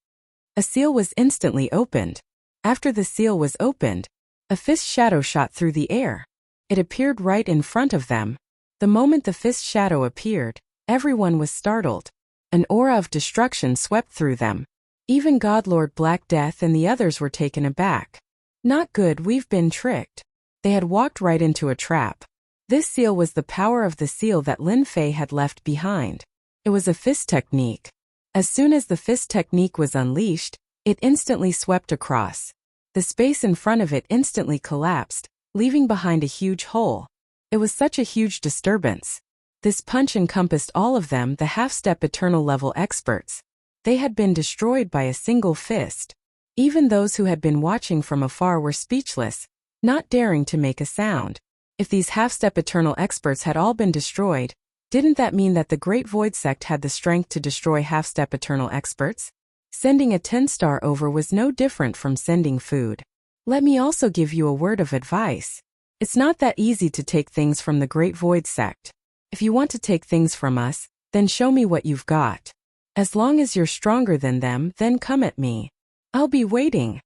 A seal was instantly opened. After the seal was opened, a fist shadow shot through the air. It appeared right in front of them. The moment the fist shadow appeared, everyone was startled. An aura of destruction swept through them. Even God Lord Black Death and the others were taken aback. Not good, we've been tricked. They had walked right into a trap. This seal was the power of the seal that Lin Fei had left behind. It was a fist technique. As soon as the fist technique was unleashed, it instantly swept across. The space in front of it instantly collapsed, leaving behind a huge hole. It was such a huge disturbance. This punch encompassed all of them, the half-step eternal level experts. They had been destroyed by a single fist. Even those who had been watching from afar were speechless, not daring to make a sound. If these half-step eternal experts had all been destroyed, didn't that mean that the Great Void Sect had the strength to destroy half-step eternal experts? Sending a 10-star over was no different from sending food. Let me also give you a word of advice. It's not that easy to take things from the Great Void Sect. If you want to take things from us, then show me what you've got. As long as you're stronger than them, then come at me. I'll be waiting.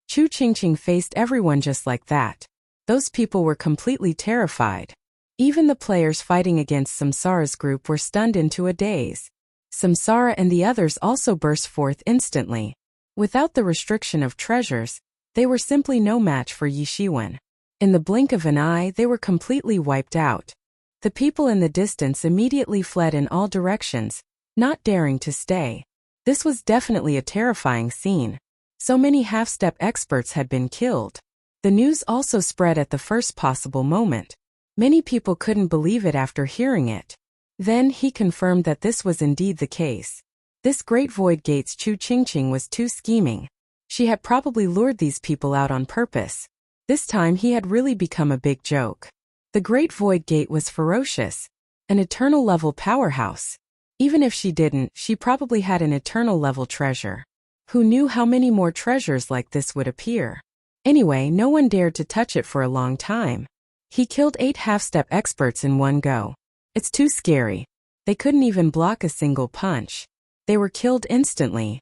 Chu Qingqing faced everyone just like that. Those people were completely terrified. Even the players fighting against Samsara's group were stunned into a daze. Samsara and the others also burst forth instantly. Without the restriction of treasures, they were simply no match for Yi Shiwen. In the blink of an eye, they were completely wiped out. The people in the distance immediately fled in all directions, not daring to stay. This was definitely a terrifying scene. So many half-step experts had been killed. The news also spread at the first possible moment. Many people couldn't believe it after hearing it. Then he confirmed that this was indeed the case. This Great Void Gate's Chu Qingqing was too scheming. She had probably lured these people out on purpose. This time he had really become a big joke. The Great Void Gate was ferocious, an eternal level powerhouse. Even if she didn't, she probably had an eternal level treasure. Who knew how many more treasures like this would appear? Anyway, no one dared to touch it for a long time. He killed 8 half-step experts in one go. It's too scary. They couldn't even block a single punch. They were killed instantly.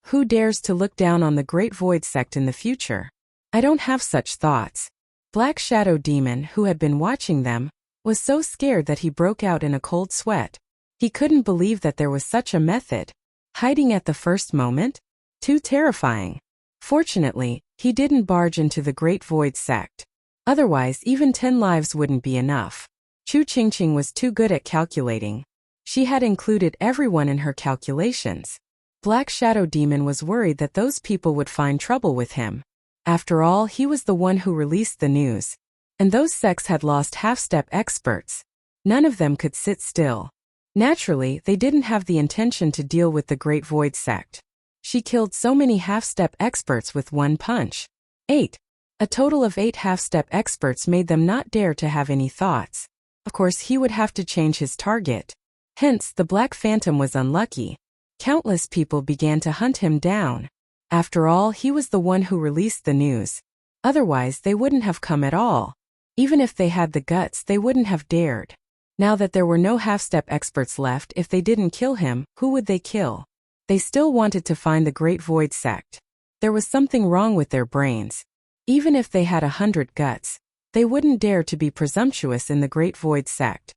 Who dares to look down on the Great Void Sect in the future? I don't have such thoughts. Black Shadow Demon, who had been watching them, was so scared that he broke out in a cold sweat. He couldn't believe that there was such a method. Hiding at the first moment? Too terrifying. Fortunately, he didn't barge into the Great Void Sect. Otherwise, even 10 lives wouldn't be enough. Chu Qingqing was too good at calculating. She had included everyone in her calculations. Black Shadow Demon was worried that those people would find trouble with him. After all, he was the one who released the news. And those sects had lost half-step experts. None of them could sit still. Naturally, they didn't have the intention to deal with the Great Void Sect. She killed so many half-step experts with one punch. 8. A total of 8 half-step experts made them not dare to have any thoughts. Of course, he would have to change his target. Hence, the Black Phantom was unlucky. Countless people began to hunt him down. After all, he was the one who released the news. Otherwise, they wouldn't have come at all. Even if they had the guts, they wouldn't have dared. Now that there were no half-step experts left, if they didn't kill him, who would they kill? They still wanted to find the Great Void Sect. There was something wrong with their brains. Even if they had 100 guts, they wouldn't dare to be presumptuous in the Great Void Sect.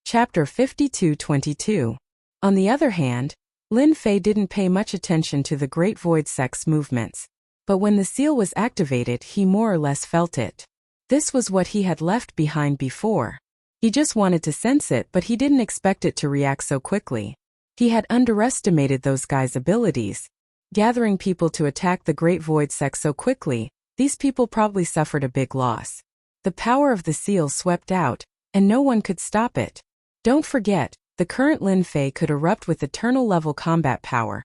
Chapter 52-22. On the other hand, Lin Fei didn't pay much attention to the Great Void Sect's movements. But when the seal was activated, he more or less felt it. This was what he had left behind before. He just wanted to sense it, but he didn't expect it to react so quickly. He had underestimated those guys' abilities. Gathering people to attack the Great Void Sect so quickly, these people probably suffered a big loss. The power of the seal swept out, and no one could stop it. Don't forget, the current Lin Fei could erupt with eternal level combat power.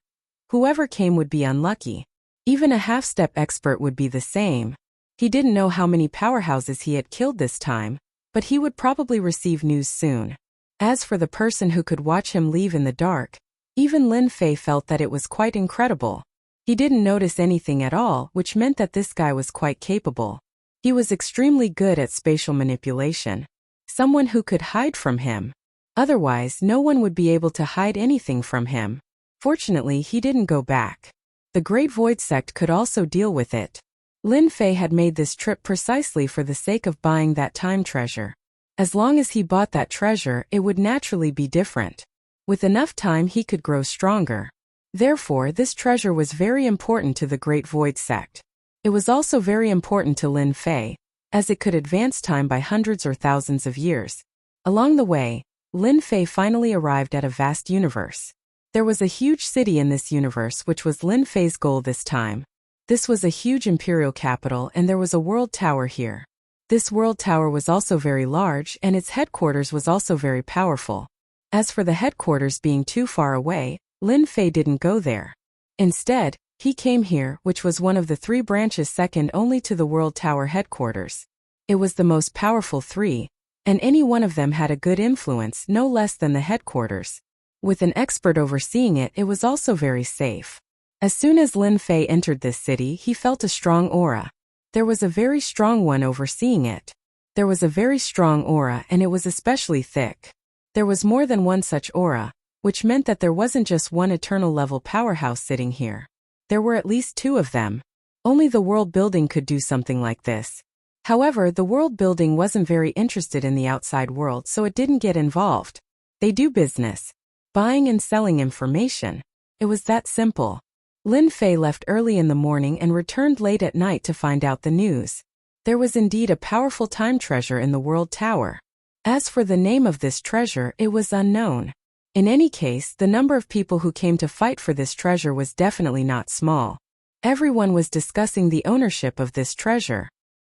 Whoever came would be unlucky. Even a half-step expert would be the same. He didn't know how many powerhouses he had killed this time, but he would probably receive news soon. As for the person who could watch him leave in the dark, even Lin Fei felt that it was quite incredible. He didn't notice anything at all, which meant that this guy was quite capable. He was extremely good at spatial manipulation. Someone who could hide from him. Otherwise, no one would be able to hide anything from him. Fortunately, he didn't go back. The Great Void Sect could also deal with it. Lin Fei had made this trip precisely for the sake of buying that time treasure. As long as he bought that treasure, it would naturally be different. With enough time, he could grow stronger. Therefore, this treasure was very important to the Great Void Sect. It was also very important to Lin Fei, as it could advance time by hundreds or thousands of years. Along the way, Lin Fei finally arrived at a vast universe. There was a huge city in this universe, which was Lin Fei's goal this time. This was a huge imperial capital, and there was a world tower here. This world tower was also very large, and its headquarters was also very powerful. As for the headquarters being too far away, Lin Fei didn't go there. Instead, he came here, which was one of the 3 branches second only to the world tower headquarters. It was the most powerful 3, and any one of them had a good influence, no less than the headquarters. With an expert overseeing it, it was also very safe. As soon as Lin Fei entered this city, he felt a strong aura. There was a very strong one overseeing it. There was a very strong aura, and it was especially thick. There was more than one such aura, which meant that there wasn't just one eternal level powerhouse sitting here. There were at least 2 of them. Only the world building could do something like this. However, the world building wasn't very interested in the outside world, so it didn't get involved. They do business. Buying and selling information. It was that simple. Lin Fei left early in the morning and returned late at night to find out the news. There was indeed a powerful time treasure in the world tower. As for the name of this treasure, it was unknown. In any case, the number of people who came to fight for this treasure was definitely not small. Everyone was discussing the ownership of this treasure.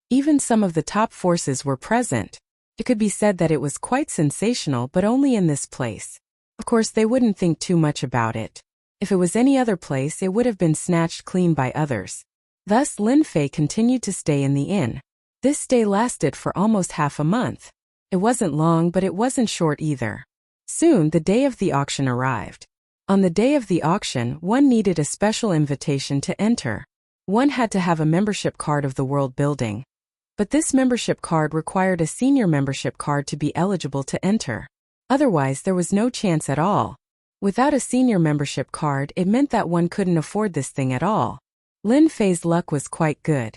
Even some of the top forces were present. It could be said that it was quite sensational, but only in this place. Of course, they wouldn't think too much about it. If it was any other place, it would have been snatched clean by others. Thus, Lin Fei continued to stay in the inn. This stay lasted for almost half a month. It wasn't long, but it wasn't short either. Soon, the day of the auction arrived. On the day of the auction, one needed a special invitation to enter. One had to have a membership card of the world building. But this membership card required a senior membership card to be eligible to enter. Otherwise, there was no chance at all. Without a senior membership card, it meant that one couldn't afford this thing at all. Lin Fei's luck was quite good.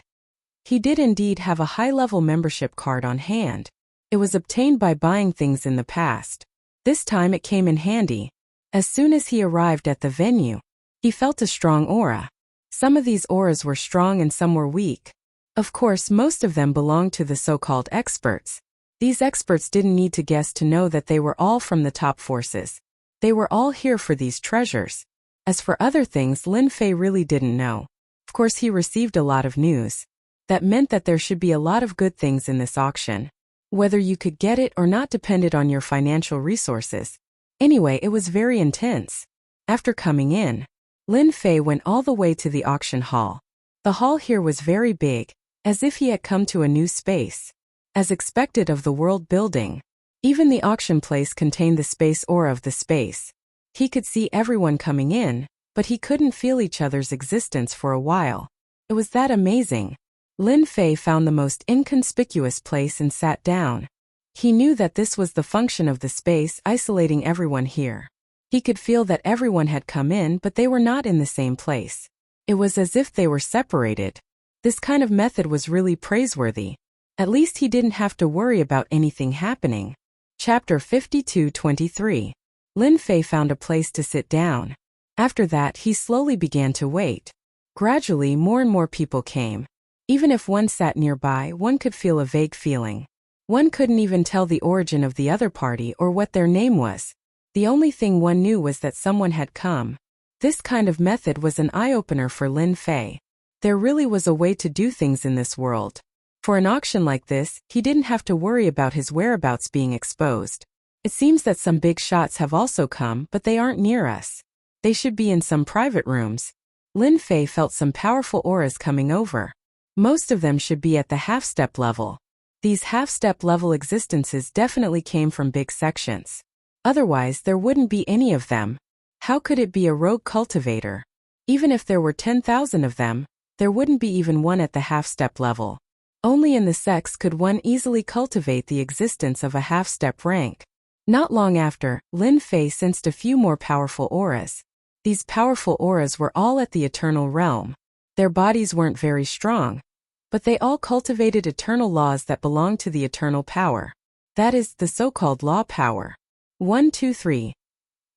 He did indeed have a high-level membership card on hand. It was obtained by buying things in the past. This time it came in handy. As soon as he arrived at the venue, he felt a strong aura. Some of these auras were strong and some were weak. Of course, most of them belonged to the so-called experts. These experts didn't need to guess to know that they were all from the top forces. They were all here for these treasures. As for other things, Lin Fei really didn't know. Of course, he received a lot of news. That meant that there should be a lot of good things in this auction. Whether you could get it or not depended on your financial resources. Anyway, it was very intense. After coming in, Lin Fei went all the way to the auction hall. The hall here was very big, as if he had come to a new space. As expected of the world building, even the auction place contained the space aura of the space. He could see everyone coming in, but he couldn't feel each other's existence for a while. It was that amazing. Lin Fei found the most inconspicuous place and sat down. He knew that this was the function of the space isolating everyone here. He could feel that everyone had come in, but they were not in the same place. It was as if they were separated. This kind of method was really praiseworthy. At least he didn't have to worry about anything happening. Chapter 52-23. Lin Fei found a place to sit down. After that, he slowly began to wait. Gradually, more and more people came. Even if one sat nearby, one could feel a vague feeling. One couldn't even tell the origin of the other party or what their name was. The only thing one knew was that someone had come. This kind of method was an eye-opener for Lin Fei. There really was a way to do things in this world. For an auction like this, he didn't have to worry about his whereabouts being exposed. It seems that some big shots have also come, but they aren't near us. They should be in some private rooms. Lin Fei felt some powerful auras coming over. Most of them should be at the half-step level. These half-step level existences definitely came from big sections. Otherwise, there wouldn't be any of them. How could it be a rogue cultivator? Even if there were 10,000 of them, there wouldn't be even one at the half-step level. Only in the sects could one easily cultivate the existence of a half-step rank. Not long after, Lin Fei sensed a few more powerful auras. These powerful auras were all at the eternal realm. Their bodies weren't very strong, but they all cultivated eternal laws that belonged to the eternal power. That is, the so-called law power. 1, 2, 3.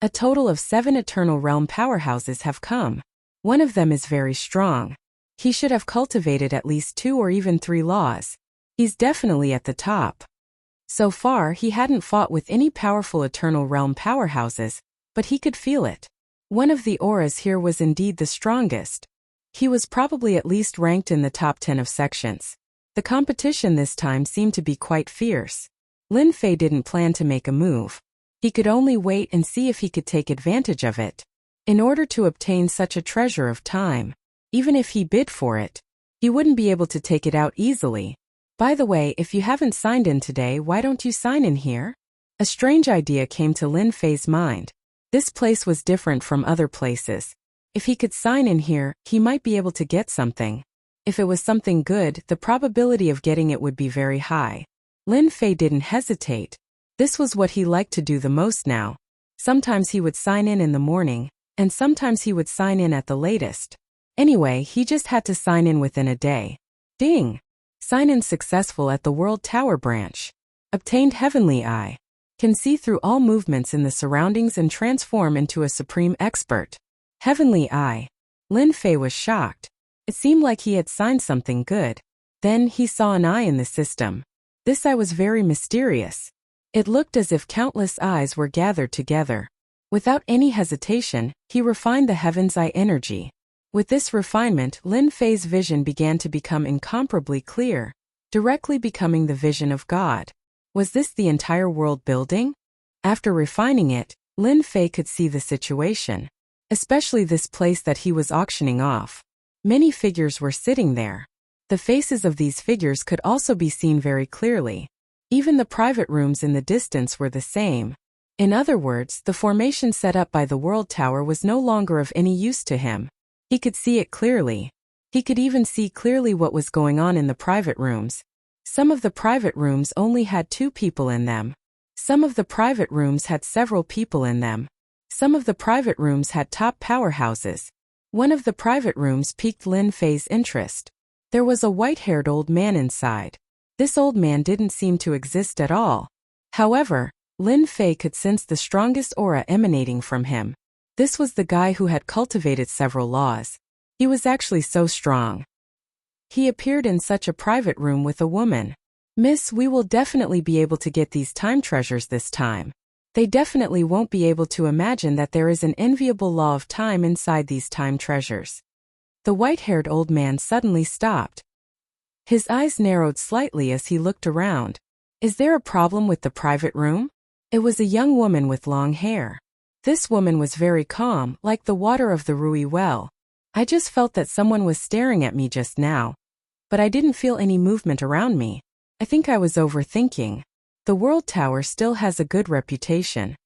A total of 7 eternal realm powerhouses have come. One of them is very strong. He should have cultivated at least 2 or even 3 laws. He's definitely at the top. So far, he hadn't fought with any powerful eternal realm powerhouses, but he could feel it. One of the auras here was indeed the strongest. He was probably at least ranked in the top 10 of sections. The competition this time seemed to be quite fierce. Lin Fei didn't plan to make a move. He could only wait and see if he could take advantage of it. In order to obtain such a treasure of time, even if he bid for it, he wouldn't be able to take it out easily. By the way, if you haven't signed in today, why don't you sign in here? A strange idea came to Lin Fei's mind. This place was different from other places. If he could sign in here, he might be able to get something. If it was something good, the probability of getting it would be very high. Lin Fei didn't hesitate. This was what he liked to do the most now. Sometimes he would sign in the morning, and sometimes he would sign in at the latest. Anyway, he just had to sign in within a day. Ding! Sign in successful at the World Tower branch. Obtained Heavenly Eye. Can see through all movements in the surroundings and transform into a supreme expert. Heavenly Eye. Lin Fei was shocked. It seemed like he had signed something good. Then he saw an eye in the system. This eye was very mysterious. It looked as if countless eyes were gathered together. Without any hesitation, he refined the Heaven's Eye energy. With this refinement, Lin Fei's vision began to become incomparably clear, directly becoming the vision of God. Was this the entire world building? After refining it, Lin Fei could see the situation, especially this place that he was auctioning off. Many figures were sitting there. The faces of these figures could also be seen very clearly. Even the private rooms in the distance were the same. In other words, the formation set up by the World Tower was no longer of any use to him. He could see it clearly. He could even see clearly what was going on in the private rooms. Some of the private rooms only had 2 people in them. Some of the private rooms had several people in them. Some of the private rooms had top powerhouses. One of the private rooms piqued Lin Fei's interest. There was a white-haired old man inside. This old man didn't seem to exist at all. However, Lin Fei could sense the strongest aura emanating from him. This was the guy who had cultivated several laws. He was actually so strong. He appeared in such a private room with a woman. Miss, we will definitely be able to get these time treasures this time. They definitely won't be able to imagine that there is an enviable law of time inside these time treasures. The white-haired old man suddenly stopped. His eyes narrowed slightly as he looked around. Is there a problem with the private room? It was a young woman with long hair. This woman was very calm, like the water of the Rui well. I just felt that someone was staring at me just now. But I didn't feel any movement around me. I think I was overthinking. The World Tower still has a good reputation.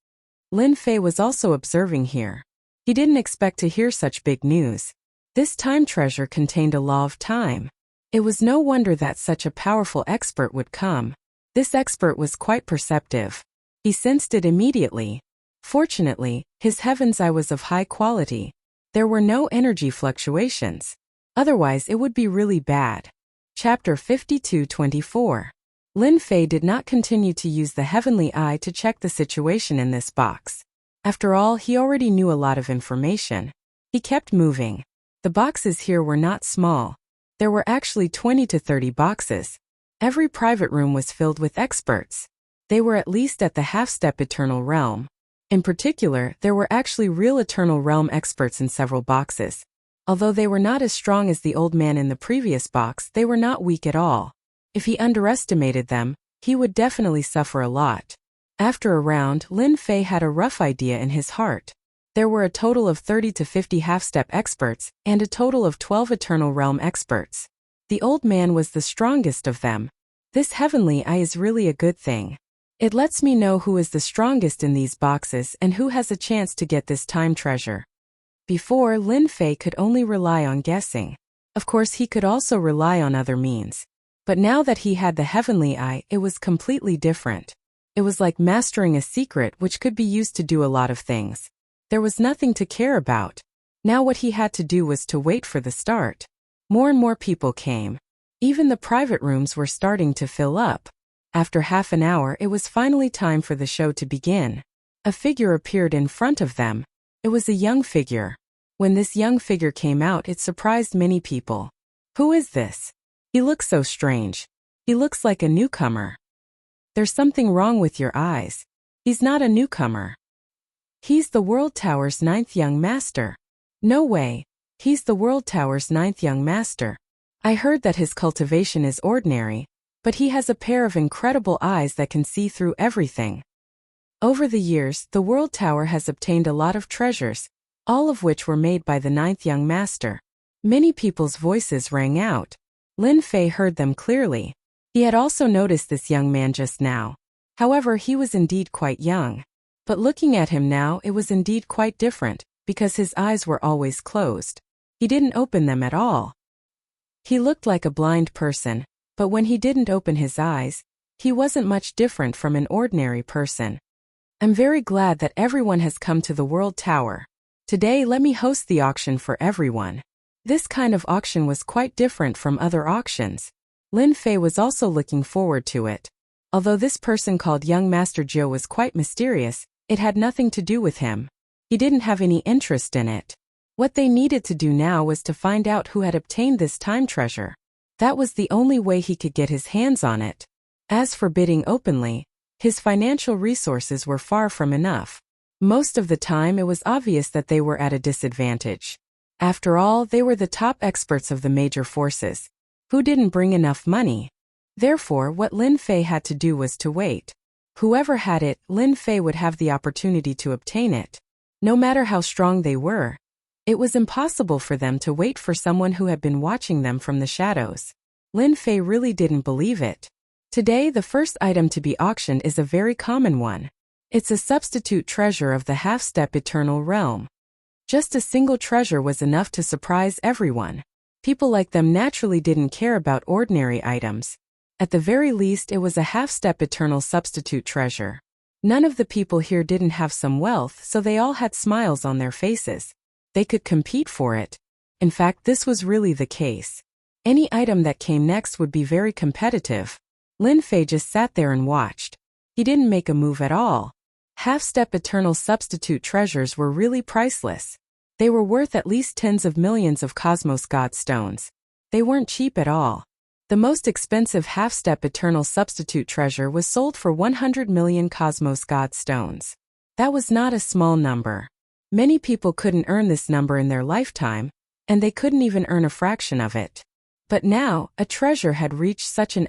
Lin Fei was also observing here. He didn't expect to hear such big news. This time treasure contained a law of time. It was no wonder that such a powerful expert would come. This expert was quite perceptive. He sensed it immediately. Fortunately, his Heaven's Eye was of high quality. There were no energy fluctuations. Otherwise, it would be really bad. Chapter 52-24. Lin Fei did not continue to use the Heavenly Eye to check the situation in this box. After all, he already knew a lot of information. He kept moving. The boxes here were not small. There were actually 20 to 30 boxes. Every private room was filled with experts. They were at least at the half-step Eternal Realm. In particular, there were actually real Eternal Realm experts in several boxes. Although they were not as strong as the old man in the previous box, they were not weak at all. If he underestimated them, he would definitely suffer a lot. After a round, Lin Fei had a rough idea in his heart. There were a total of 30 to 50 half-step experts, and a total of 12 Eternal Realm experts. The old man was the strongest of them. This Heavenly Eye is really a good thing. It lets me know who is the strongest in these boxes and who has a chance to get this time treasure. Before, Lin Fei could only rely on guessing. Of course, he could also rely on other means. But now that he had the Heavenly Eye, it was completely different. It was like mastering a secret which could be used to do a lot of things. There was nothing to care about. Now what he had to do was to wait for the start. More and more people came. Even the private rooms were starting to fill up. After half an hour, it was finally time for the show to begin. A figure appeared in front of them. It was a young figure. When this young figure came out, it surprised many people. Who is this? He looks so strange. He looks like a newcomer. There's something wrong with your eyes. He's not a newcomer. He's the World Tower's 9th young master. No way. He's the World Tower's 9th young master. I heard that his cultivation is ordinary, but he has a pair of incredible eyes that can see through everything. Over the years, the World Tower has obtained a lot of treasures, all of which were made by the ninth young master. Many people's voices rang out. Lin Fei heard them clearly. He had also noticed this young man just now. However, he was indeed quite young. But looking at him now, it was indeed quite different, because his eyes were always closed. He didn't open them at all. He looked like a blind person, but when he didn't open his eyes, he wasn't much different from an ordinary person. I'm very glad that everyone has come to the World Tower. Today let me host the auction for everyone. This kind of auction was quite different from other auctions. Lin Fei was also looking forward to it. Although this person called Young Master Zhou was quite mysterious, it had nothing to do with him. He didn't have any interest in it. What they needed to do now was to find out who had obtained this time treasure. That was the only way he could get his hands on it. As for bidding openly, his financial resources were far from enough. Most of the time it was obvious that they were at a disadvantage. After all, they were the top experts of the major forces, who didn't bring enough money. Therefore, what Lin Fei had to do was to wait. Whoever had it, Lin Fei would have the opportunity to obtain it. No matter how strong they were, it was impossible for them to wait for someone who had been watching them from the shadows. Lin Fei really didn't believe it. Today, the first item to be auctioned is a very common one. It's a substitute treasure of the half-step eternal realm. Just a single treasure was enough to surprise everyone. People like them naturally didn't care about ordinary items. At the very least, it was a half-step eternal substitute treasure. None of the people here didn't have some wealth, so they all had smiles on their faces. They could compete for it. In fact, this was really the case. Any item that came next would be very competitive. Lin Fei just sat there and watched. He didn't make a move at all. Half-step eternal substitute treasures were really priceless. They were worth at least tens of millions of Cosmos God stones. They weren't cheap at all. The most expensive half-step eternal substitute treasure was sold for 100 million Cosmos God stones. That was not a small number. Many people couldn't earn this number in their lifetime, and they couldn't even earn a fraction of it. But now, a treasure had reached such an